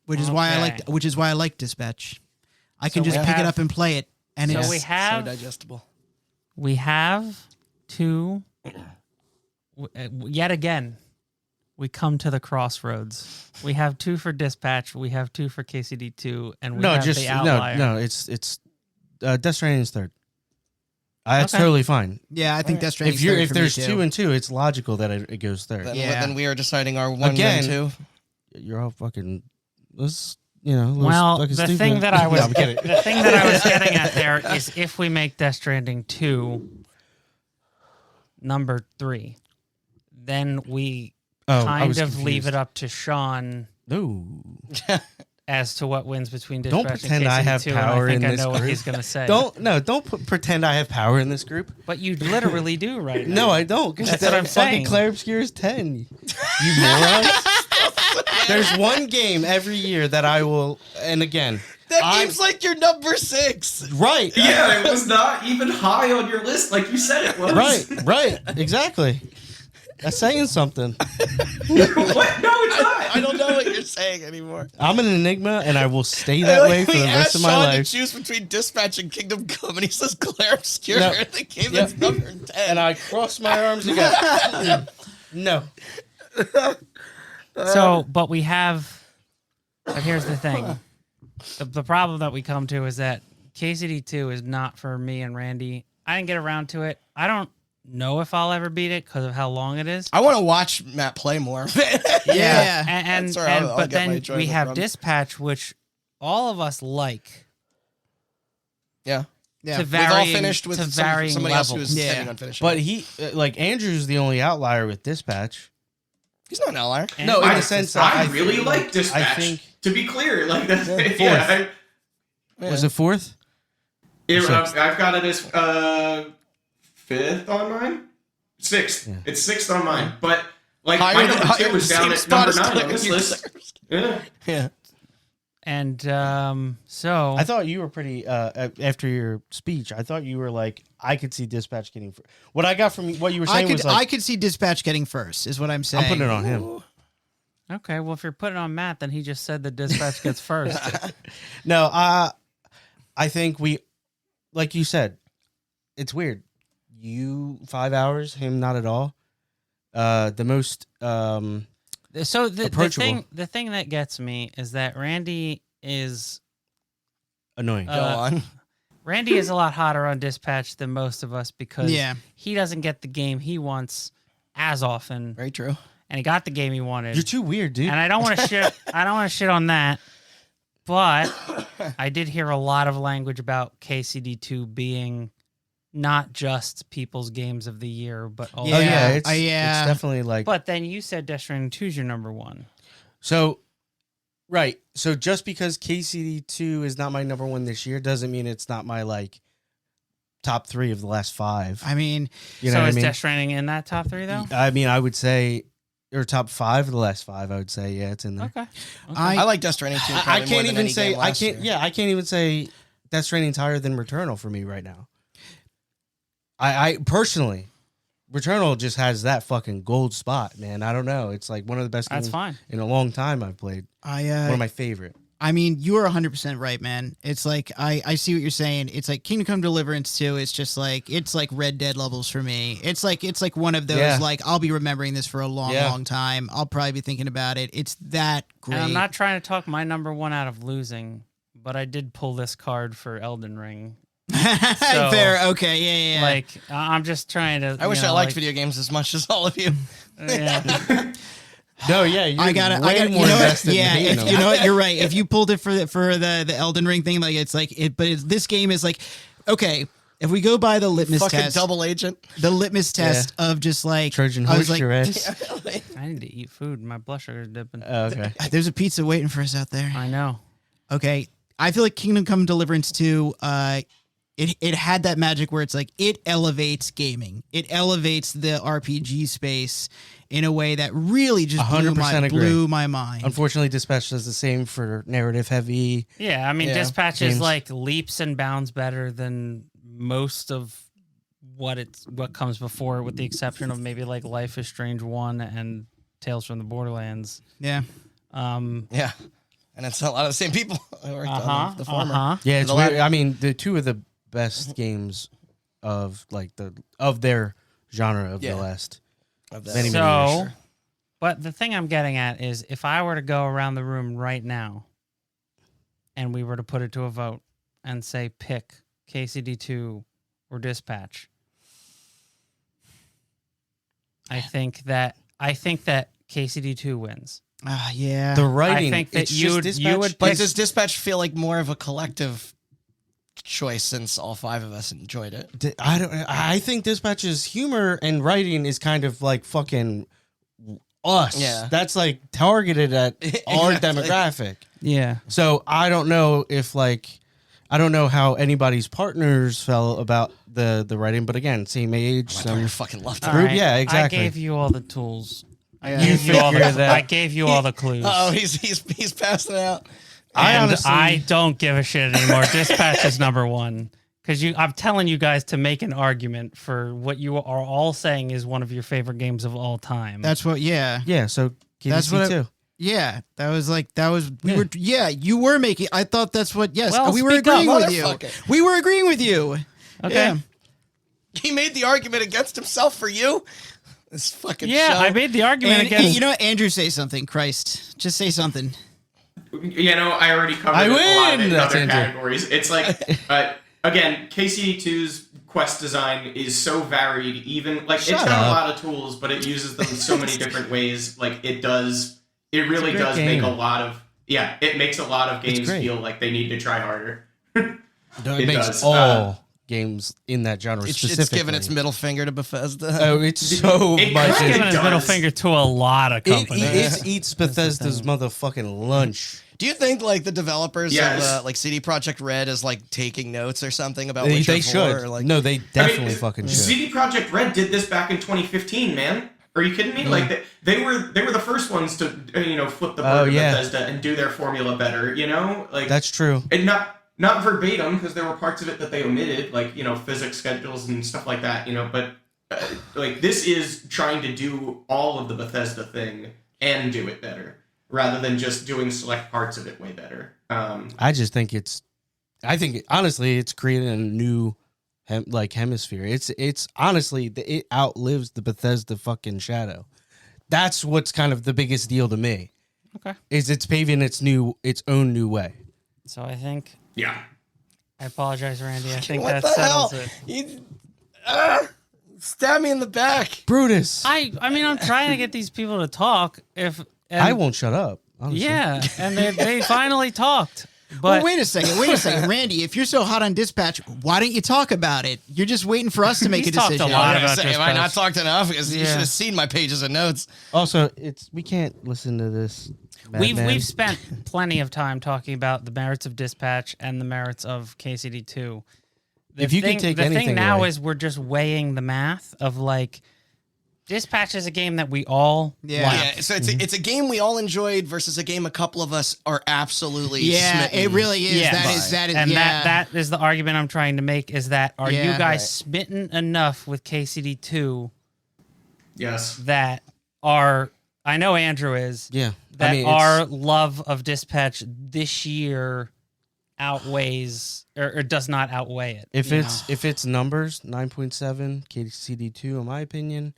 Which is why I like Dispatch. I can So just we pick it have- up and play it. And So it's we have so digestible. We have to, yet again, we come to the crossroads. We have 2 for Dispatch, we have 2 for KCD2, and we have the outlier. no. It's Death Stranding is third. That's Okay. totally fine. yeah, I think that's If there's 2 and 2, it's logical that it goes third. Then we are deciding our 1 Again, and 2. You're all fucking. Let's Well, fucking the stupid. thing that I was No, I'm kidding. the thing that I was getting at there is if we make Death Stranding 2 number 3, then we kind of leave it up to Sean No. as to what wins between Dispatch Don't and pretend I have KCD2, power and I think in this I know what group. he's going to say. Don't pretend I have power in this group. But you literally do right now. No, I don't. 'Cause That's what I'm fucking saying. Claire Obscure is 10. You moron. There's one game every year that I will, and again, That game's like your number 6. right, Yeah, it was not even high on your list like you said it was. right, exactly. That's saying something. What? No, it's not. I don't know what you're saying anymore. I'm an enigma, and I will stay that way for the rest of my Sean life. to choose between Dispatch and Kingdom Come, and he says Claire Obscure, Yep. the game that's number 10. And I cross my arms again. No. So, but we have. But here's the thing: the problem that we come to is that KCD2 is not for me and Randy. I didn't get around to it. I don't know if I'll ever beat it because of how long it is. I want to watch Matt play more. yeah. And That's where I'll but get my then we enjoyment have from. Dispatch, which all of us like. Yeah. Yeah. To We've all varying, finished with to varying somebody levels. else who was Yeah. intending on finishing. But he, like, Andrew's the only outlier with Dispatch. he's not an outlier. And No, in I, the sense I that really like Dispatch. I think to be clear, like that's Fourth. yeah. was it 4th? I've Sixth. got it as 5th on mine. 6th. Yeah. It's 6th on mine, but like Higher my than- number 2 higher was than down same at spot number as 9 on Claire this you list. Yeah. Yeah. And so I thought you were pretty after your speech. I thought you were like, I could see Dispatch getting first. What I got from what you were saying was I like, could see Dispatch getting first, is what I'm saying. I'm putting it on him. okay, well if you're putting it on Matt, then he just said the Dispatch gets first. No, I think we, like you said, it's weird. You 5 hours, him not at all. The most So Approachable. the thing that gets me is that Randy is annoying. Go on. Randy is a lot hotter on Dispatch than most of us because Yeah. he doesn't get the game he wants as often, Very true. and he got the game he wanted. You're too weird, dude. And I don't want to shit. I don't want to shit on that. But I did hear a lot of language about KCD2 being not just people's games of the year, but also. Oh yeah, Yeah, it's yeah. definitely like. But then you said Death Stranding 2 is your number one. So, right. So just because KCD2 is not my number one this year doesn't mean it's not my like top 3 of the last 5. I mean, You know So what I is mean? Death Stranding in that top 3 though? I mean, I would say, or top 5 of the last 5. I would say, yeah, it's in there. Okay. I like Death Stranding 2. I probably more can't than even any say game I last can't. year. Yeah, I can't even say Death Stranding's higher than Returnal for me right now. I personally, Returnal just has that fucking gold spot, man. I don't know. It's like one of the best That's games fine. in a long time I've played. One of my favorite. I mean, you are 100% right, man. It's like I see what you're saying. It's like Kingdom Come Deliverance 2. It's just like it's like Red Dead levels for me. It's like one of those Yeah. like I'll be remembering this for a long, Yeah. long time. I'll probably be thinking about it. It's that great. And I'm not trying to talk my number one out of losing, but I did pull this card for Elden Ring. So, Fair. Okay. Yeah. Yeah. Like, I'm just trying to. I wish I liked video games as much as all of you. Yeah. No, yeah, you're I got way it. more You know what? invested. Yeah, in hating if, them. you know what? You're right. If you pulled it for the Elden Ring thing, like it's like it. But this game is like, okay, if we go by the litmus Fucking test, double agent. the litmus test of just like Trojan I was horse like, your ass. I need to eat food. My blood sugar is dipping. Okay. there's a pizza waiting for us out there. I know. Okay, I feel like Kingdom Come Deliverance 2, it had that magic where it's like it elevates gaming. It elevates the RPG space in a way that really just 100% agree. blew my mind. Unfortunately, Dispatch does the same for narrative heavy. Yeah, I mean, Yeah. Dispatch Games. is like leaps and bounds better than most of what comes before, with the exception of maybe like Life is Strange 1 and Tales from the Borderlands. Yeah. Yeah. And it's a lot of the same people who worked on the former. Yeah, it's The la- weird. I mean, the 2 of the best games of like of their genre of Yeah. the last Of that. many, many So, years. but the thing I'm getting at is if I were to go around the room right now and we were to put it to a vote and say pick KCD2 or Dispatch, I think that KCD2 wins. Yeah. The writing, I think that it's you just would Dispatch. But pick- does Dispatch feel like more of a collective choice since all 5 of us enjoyed it? I think Dispatch's humor and writing is kind of like fucking us. Yeah. That's like targeted at our Exactly. demographic. Yeah. So I don't know if I don't know how anybody's partners felt about the writing, but again, same age, My some partner fucking loved it. Group, yeah, exactly. I gave you all the tools. I Yeah. gave You you all figure the. that- I gave you all the clues. Oh, he's passing out. I And honestly- I don't give a shit anymore. Dispatch is number one because I'm telling you guys to make an argument for what you are all saying is one of your favorite games of all time. That's what. Yeah. Yeah, so That's what I- too. Yeah. That was like we Yeah. were. Yeah. You were making. I thought that's what. Yes. Well, we were speak up, agreeing with you. motherfucker. We were agreeing with you. okay. Yeah. He made the argument against himself for you. This fucking Yeah, show. I made the argument And against. you know what? Andrew, say something. Christ, just say something. You know, I already covered I a lot of win! it in That's other Andrew. categories. It's like, again, KCD2's quest design is so varied. Even like Shut it's got up. a lot of tools, but it uses them in so many different ways. Like it does, it really great does game. make a lot of it makes a lot of It's games great. feel like they need to try harder. It It makes does. all games in that genre It's specifically. giving its middle finger to Bethesda. Oh, it's so It much. kinda He's giving his does. middle finger to a lot of companies. It eats Bethesda's motherfucking lunch. Do you think like the developers Yes. of like CD Projekt Red is like taking notes or something about They Witcher 4? should. Or, like, No, they definitely fucking should. CD Projekt Red did this back in 2015, man. Are you kidding me? Like they were the first ones to flip the bird of Bethesda and do their formula better. Like That's true. and not verbatim because there were parts of it that they omitted, like physics schedules and stuff like that. But like this is trying to do all of the Bethesda thing and do it better rather than just doing select parts of it way better. I just think honestly, it's creating a new hemisphere. It's honestly, it outlives the Bethesda fucking shadow. That's what's kind of the biggest deal to me. Okay. Is it's paving its own new way. So I think Yeah. I apologize, Randy. I think what that the hell? settles it. You, stab me in the back. Brutus. I mean, I'm trying to get these people to talk. I won't shut up. Honestly. Yeah, and they finally talked. But Well, wait a second, Randy. If you're so hot on Dispatch, why don't you talk about it? You're just waiting for us to make He's a talked a decision. lot. I about say, this have I not post. talked enough? Because you Yeah. should have seen my pages of notes. Also, we can't listen to this. madman. we've spent plenty of time talking about the merits of Dispatch and the merits of KCD2. If you could take the anything thing now away. is we're just weighing the math of like Dispatch is a game that we all Yeah. like. Yeah, so it's a game we all enjoyed versus a game a couple of us are absolutely Yeah, smitten. it really is. Yeah. That is, And yeah. that is the argument I'm trying to make is that are you Yeah. guys Right. smitten enough with KCD2 Yes. that are I know Andrew is Yeah. that I mean, our love of Dispatch this year outweighs or does not outweigh it. if you it's know? numbers 9.7, KCD2 in my opinion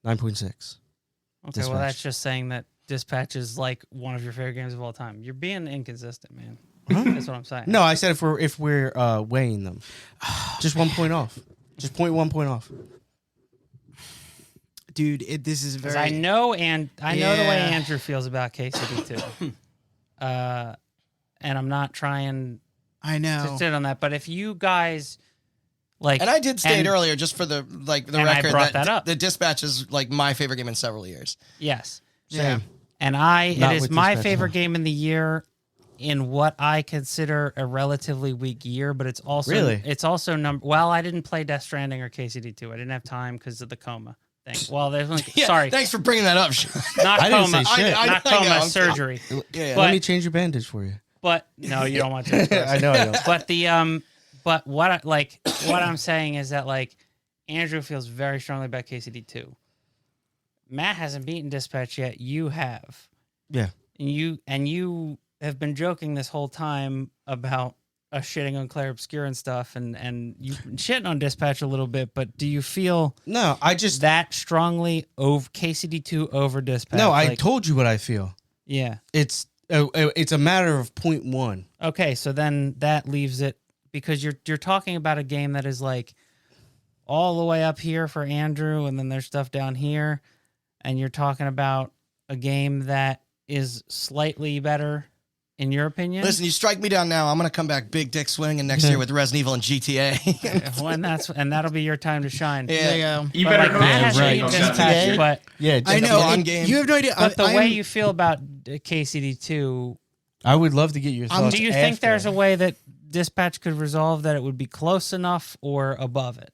9.6. Okay, Dispatch. well that's just saying that Dispatch is like one of your favorite games of all time. You're being inconsistent, man. That's what I'm saying. No, I said if we're weighing them, just 1 point off, just 0.1 point off. Dude, this is 'Cause very. I know the way Yeah. Andrew feels about KCD2. And I'm not trying I to know. sit on that, but if you guys like And I did state and- earlier, just for the And I record, brought that up. the Dispatch is like my favorite game in several years. Yes. Yeah. And Not it is with my Dispatch, favorite no. game in the year in what I consider a relatively weak year, but it's also Really? it's also well, I didn't play Death Stranding or KCD2. I didn't have time because of the coma thing. Well, there's only Yeah, sorry, thanks for bringing that up. Sean. not I didn't coma, say shit. not I know, coma, I'm- surgery. Yeah, But- Let me change your bandage for you. But no, you don't want to. I know I don't. But but what I'm saying is that like Andrew feels very strongly about KCD2. Matt hasn't beaten Dispatch yet. You have. Yeah. And you have been joking this whole time about us shitting on Claire Obscure and stuff, and you've been shitting on Dispatch a little bit. But do you feel No, I just that strongly over KCD2 over Dispatch? no. I Like, told you what I feel. yeah. It's a matter of 0.1. Okay, so then that leaves it because you're talking about a game that is like all the way up here for Andrew, and then there's stuff down here, and you're talking about a game that is slightly better in your opinion. Listen, you strike me down now. I'm gonna come back big dick swinging next year with Resident Evil and GTA. Well, and that'll be your time to shine. There you go. You But better like hope Matt you hasn't right. beaten on GTA? Dispatch, but Yeah, I just- know. long and game. You have no idea. but the I way am- you feel about KCD2, I would love to get your thoughts. do you think after. there's a way that Dispatch could resolve that it would be close enough or above it?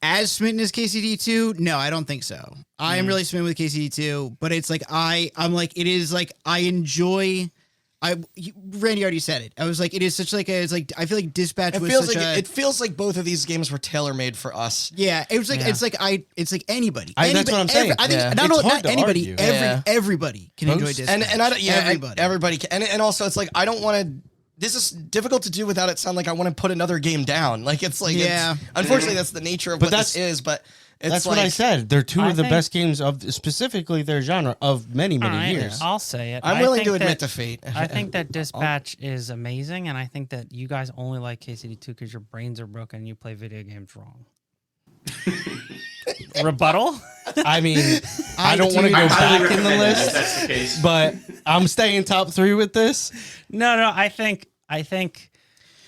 as smitten as KCD2, no, I don't think so. I am really smitten with KCD2, but it's like I'm like it is like I enjoy. Randy already said it. I was like, it is such like a. It's like I feel like Dispatch was such a. It feels like both of these games were tailor made for us. Yeah, it was like Yeah. it's like anybody. That's what I'm saying. I think Yeah. not, It's hard not to anybody. argue. Yeah. Everybody can enjoy Most- Dispatch. And I don't, yeah, everybody. can, and also it's like I don't want to. This is difficult to do without it sound like I want to put another game down. Like it's like, Yeah. unfortunately that's the nature of But what this that's- is. But it's That's like, what I said. They're two I of the think- best games of specifically their genre of many All right, years. I'll say it. I'm I willing think to admit that- defeat. I think that Dispatch is amazing, and I think that you guys only like KCD2 because your brains are broken and you play video games wrong. Rebuttal? I mean, I don't want to do- go I highly back in the recommend it if list, that's the case. but I'm staying top 3 with this. No, I think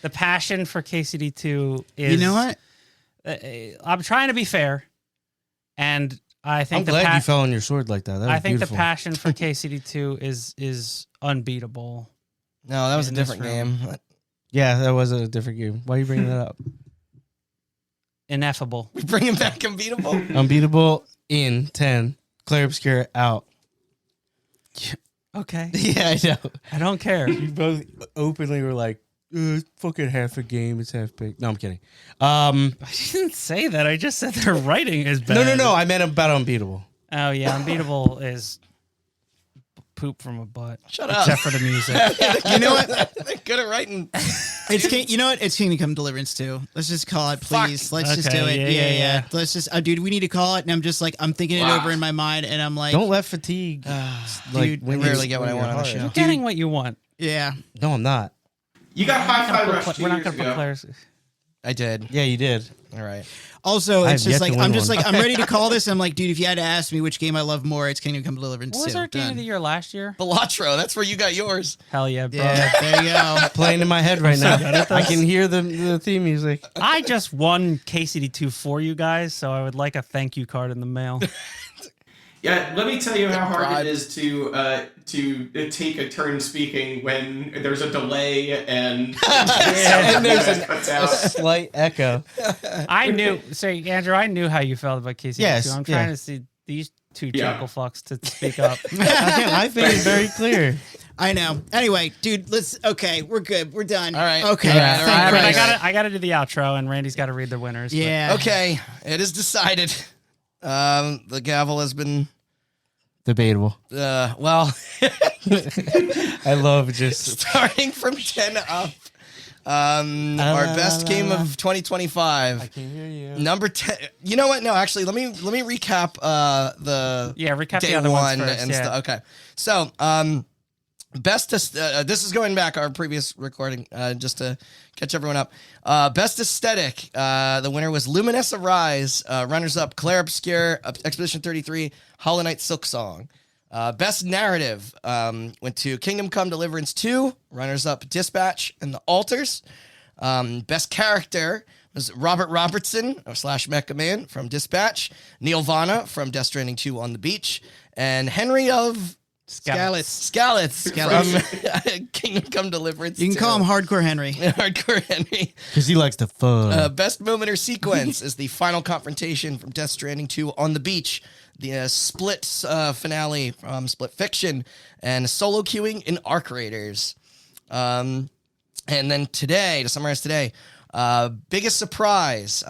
The passion for KCD2 is. You know what? I'm trying to be fair, and I think I'm glad you fell on your sword like that. That was I think beautiful. the passion for KCD2 is unbeatable. No, that was a In this different room. game. Yeah, that was a different game. Why are you bringing that up? Ineffable. We bring him back unbeatable. Unbeatable in 10. Claire Obscura out. Okay. Yeah, I know. I don't care. You both openly were like, it's fucking half a game. It's half big. No, I'm kidding. No. I didn't say that. I just said their writing is bad. I meant about Unbeatable. Oh yeah, Unbeatable is poop from a butt. Shut up. Except for the music. You know what? They're good at writing. You know what? It's Kingdom Come Deliverance 2. Let's just call it, please. Let's just Okay, do it. yeah. Let's just, dude, we need to call it. And I'm just like, I'm thinking it over in my mind, and I'm like, Don't let fatigue. dude, I rarely get what I want on the show. You're getting what you want. yeah. No, I'm not. You got Hi-Fi Rush 2 We're not years going to put ago. players. I did. Yeah, you did. All right. Also, I it's have just yet like to win I'm just one. like I'm ready to call this. I'm like, dude, if you had to ask me which game I love more, it's Kingdom Come Deliverance What was 2. our game Done. of the year last year? Balatro. That's where you got yours. Hell yeah, bro. Yeah, there you go. Playing in my head right now. good at I this. can hear the theme music. I just won KCD2 for you guys, so I would like a thank you card in the mail. Yeah, let me tell you how hard bribe. it is to take a turn speaking when there's a delay and And there's it cuts a out. slight echo. I knew, Andrew, I knew how you felt about KCD2. Yes, I'm trying yeah. to see these two Yeah. chuckle fucks to speak up. Again, I've made it very clear. I know. Anyway, dude, okay, we're good. We're done. All right. Okay. All right, all thank right, Christ. I gotta do the outro, and Randy's got to read the winners. but- Yeah. Okay. It is decided. The gavel has been, Debatable. well, I love just. starting from 10 up. Our best game of 2025. can hear you. Number 10. You know what? No, actually, let me recap the Yeah, recap day the other one ones first. and yeah. stuff. Okay. So, best this is going back our previous recording just to catch everyone up. Best aesthetic, the winner was Luminessa Rise. Runners up Claire Obscure, Expedition 33, Hollow Knight Silk Song. Best narrative went to Kingdom Come Deliverance 2. Runners up Dispatch and The Altars. Best character was Robert Robertson / Mecha Man from Dispatch, Neil Vana from Death Stranding 2 on the Beach, and Henry of Scalith from Kingdom Come Deliverance. You can call him Hardcore Henry. Hardcore Henry. Because he likes to fun. Best moment or sequence is the final confrontation from Death Stranding 2 on the beach, the split finale from Split Fiction, and solo queuing in Arc Raiders. And then today, to summarize today, biggest surprise,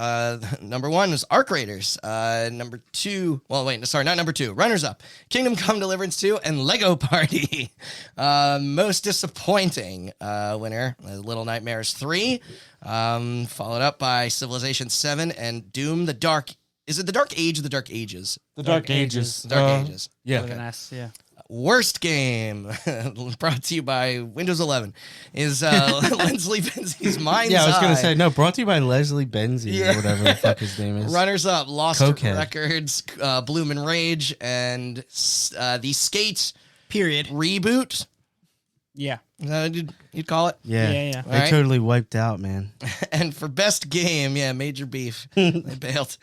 number one was Arc Raiders. Number two, not number two. Runners up, Kingdom Come Deliverance 2 and Lego Party. Most disappointing winner, Little Nightmares 3, followed up by Civilization 7 and Doom: The Dark. Is it the Dark Age or the Dark Ages? The Dark Ages. Dark Ages. Yeah. With an S, yeah. Worst game, brought to you by Windows 11, is Leslie Benzie's Mind's Yeah, I was going Eye. to say, no, brought to you by Leslie Benzie or whatever the fuck his name is. Runners up, Lost Cokehead. Records, Bloom and Rage, and the Skate Period. reboot. Yeah. You'd call it. Yeah. Yeah. They Alright. totally wiped out, man. And for best game, Major Beef. They bailed.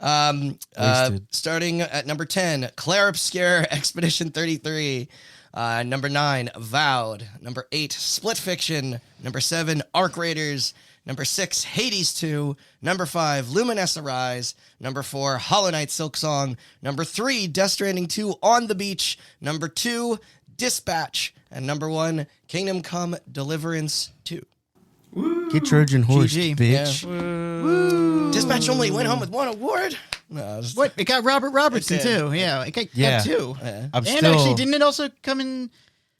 Wasted. Starting at number 10, Claire Obscure, Expedition 33. Number 9, Vowed. Number 8, Split Fiction. Number 7, Arc Raiders. Number 6, Hades 2. Number 5, Luminessa Rise. Number 4, Hollow Knight Silk Song. Number 3, Death Stranding 2 on the Beach. Number 2, Dispatch. And number 1, Kingdom Come Deliverance 2. Get Trojan horse, GG. bitch. Dispatch only went home with 1 award. No, What? It got Robert Robertson It did. too. Yeah, it got Yeah. 2. I'm And still actually, didn't it also come in?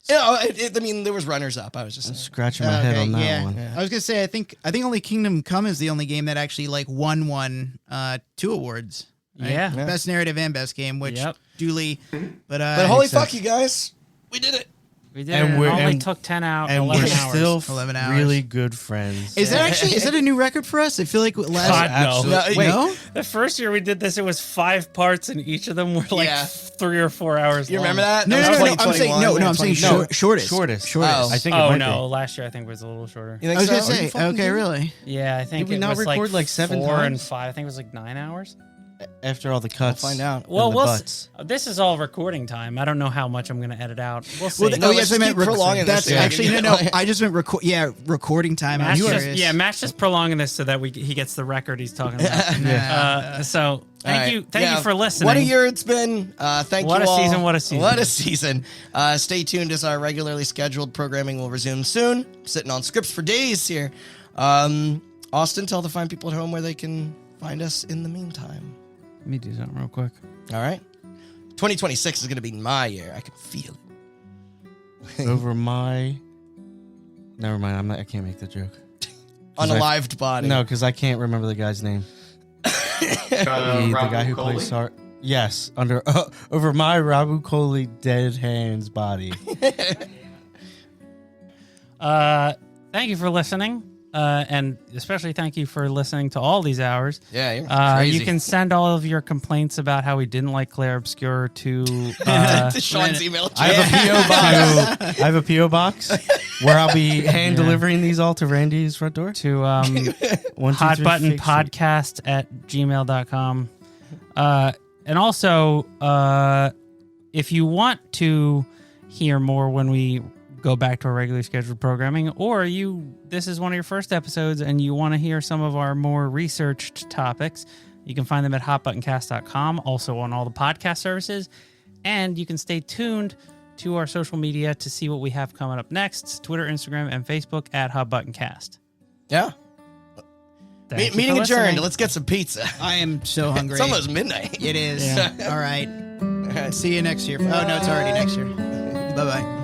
there was runners up. I was just saying. scratching my head on that yeah. one. I was gonna say, I think only Kingdom Come is the only game that actually won 2 awards. right? Yeah. Best narrative and best game, which Yep. duly. But But holy fuck, you guys, we did it. We did And it. we're- It only and- took 10 out, And 11 we're hours. still 11 hours. really good friends. Is that a new record for us? I feel like last. God, no. Absolutely. Wait, No? The first year we did this, it was 5 parts, and each of them were like Yeah. 3 or 4 hours You long. remember that? No, That no, was no, I'm saying 2021 no. I'm saying 2022. shortest. Shortest. Oh. I think it Oh, might no. Last year I think was a little shorter. You I think was so? gonna say, fucking okay, kidding? really? Yeah, I think Did we it not was record like 7 4 and times? 5. I think it was like 9 hours. be. After all the cuts. We'll find out. Well, and the we'll butts. this is all recording time. I don't know how much I'm going to edit out. We'll see. Well, No, oh let's yes, I keep meant prolonging this, That's dude. actually no. I just meant recording time. I'm Matt's curious. Matt's just prolonging this so that he gets the record he's talking about. So thank you for listening. What a year it's been. Thank What you a all. season, what a season. What a season. Stay tuned as our regularly scheduled programming will resume soon. Sitting on scripts for days here. Austin, tell the fine people at home where they can find us in the meantime. Let me do something real quick. All right? 2026 is going to be my year. I can feel it. Over my. Never mind. I can't make the joke. Unalived body. No, because I can't remember the guy's name. The guy who plays Sar. Yes, over my Rabu Kohli dead hands body. Thank you for listening. And especially thank you for listening to all these hours. Yeah, you're crazy. You can send all of your complaints about how we didn't like Claire Obscure to to Sean's email. I have a PO box. I have a PO box where I'll be hand delivering these all to Randy's front door. to 1, 2, 3, hotbuttonpodcast@gmail.com. And also, if you want to hear more when we go back to our regularly scheduled programming, or this is one of your first episodes and you want to hear some of our more researched topics, you can find them at hotbuttoncast.com, also on all the podcast services. And you can stay tuned to our social media to see what we have coming up next: Twitter, Instagram, and Facebook at hotbuttoncast. Yeah. Thank you Meeting for adjourned. listening. Let's get some pizza. I am so hungry. It's almost midnight. It is. Yeah. All right. See you next year. Oh no, it's already next year. Bye bye.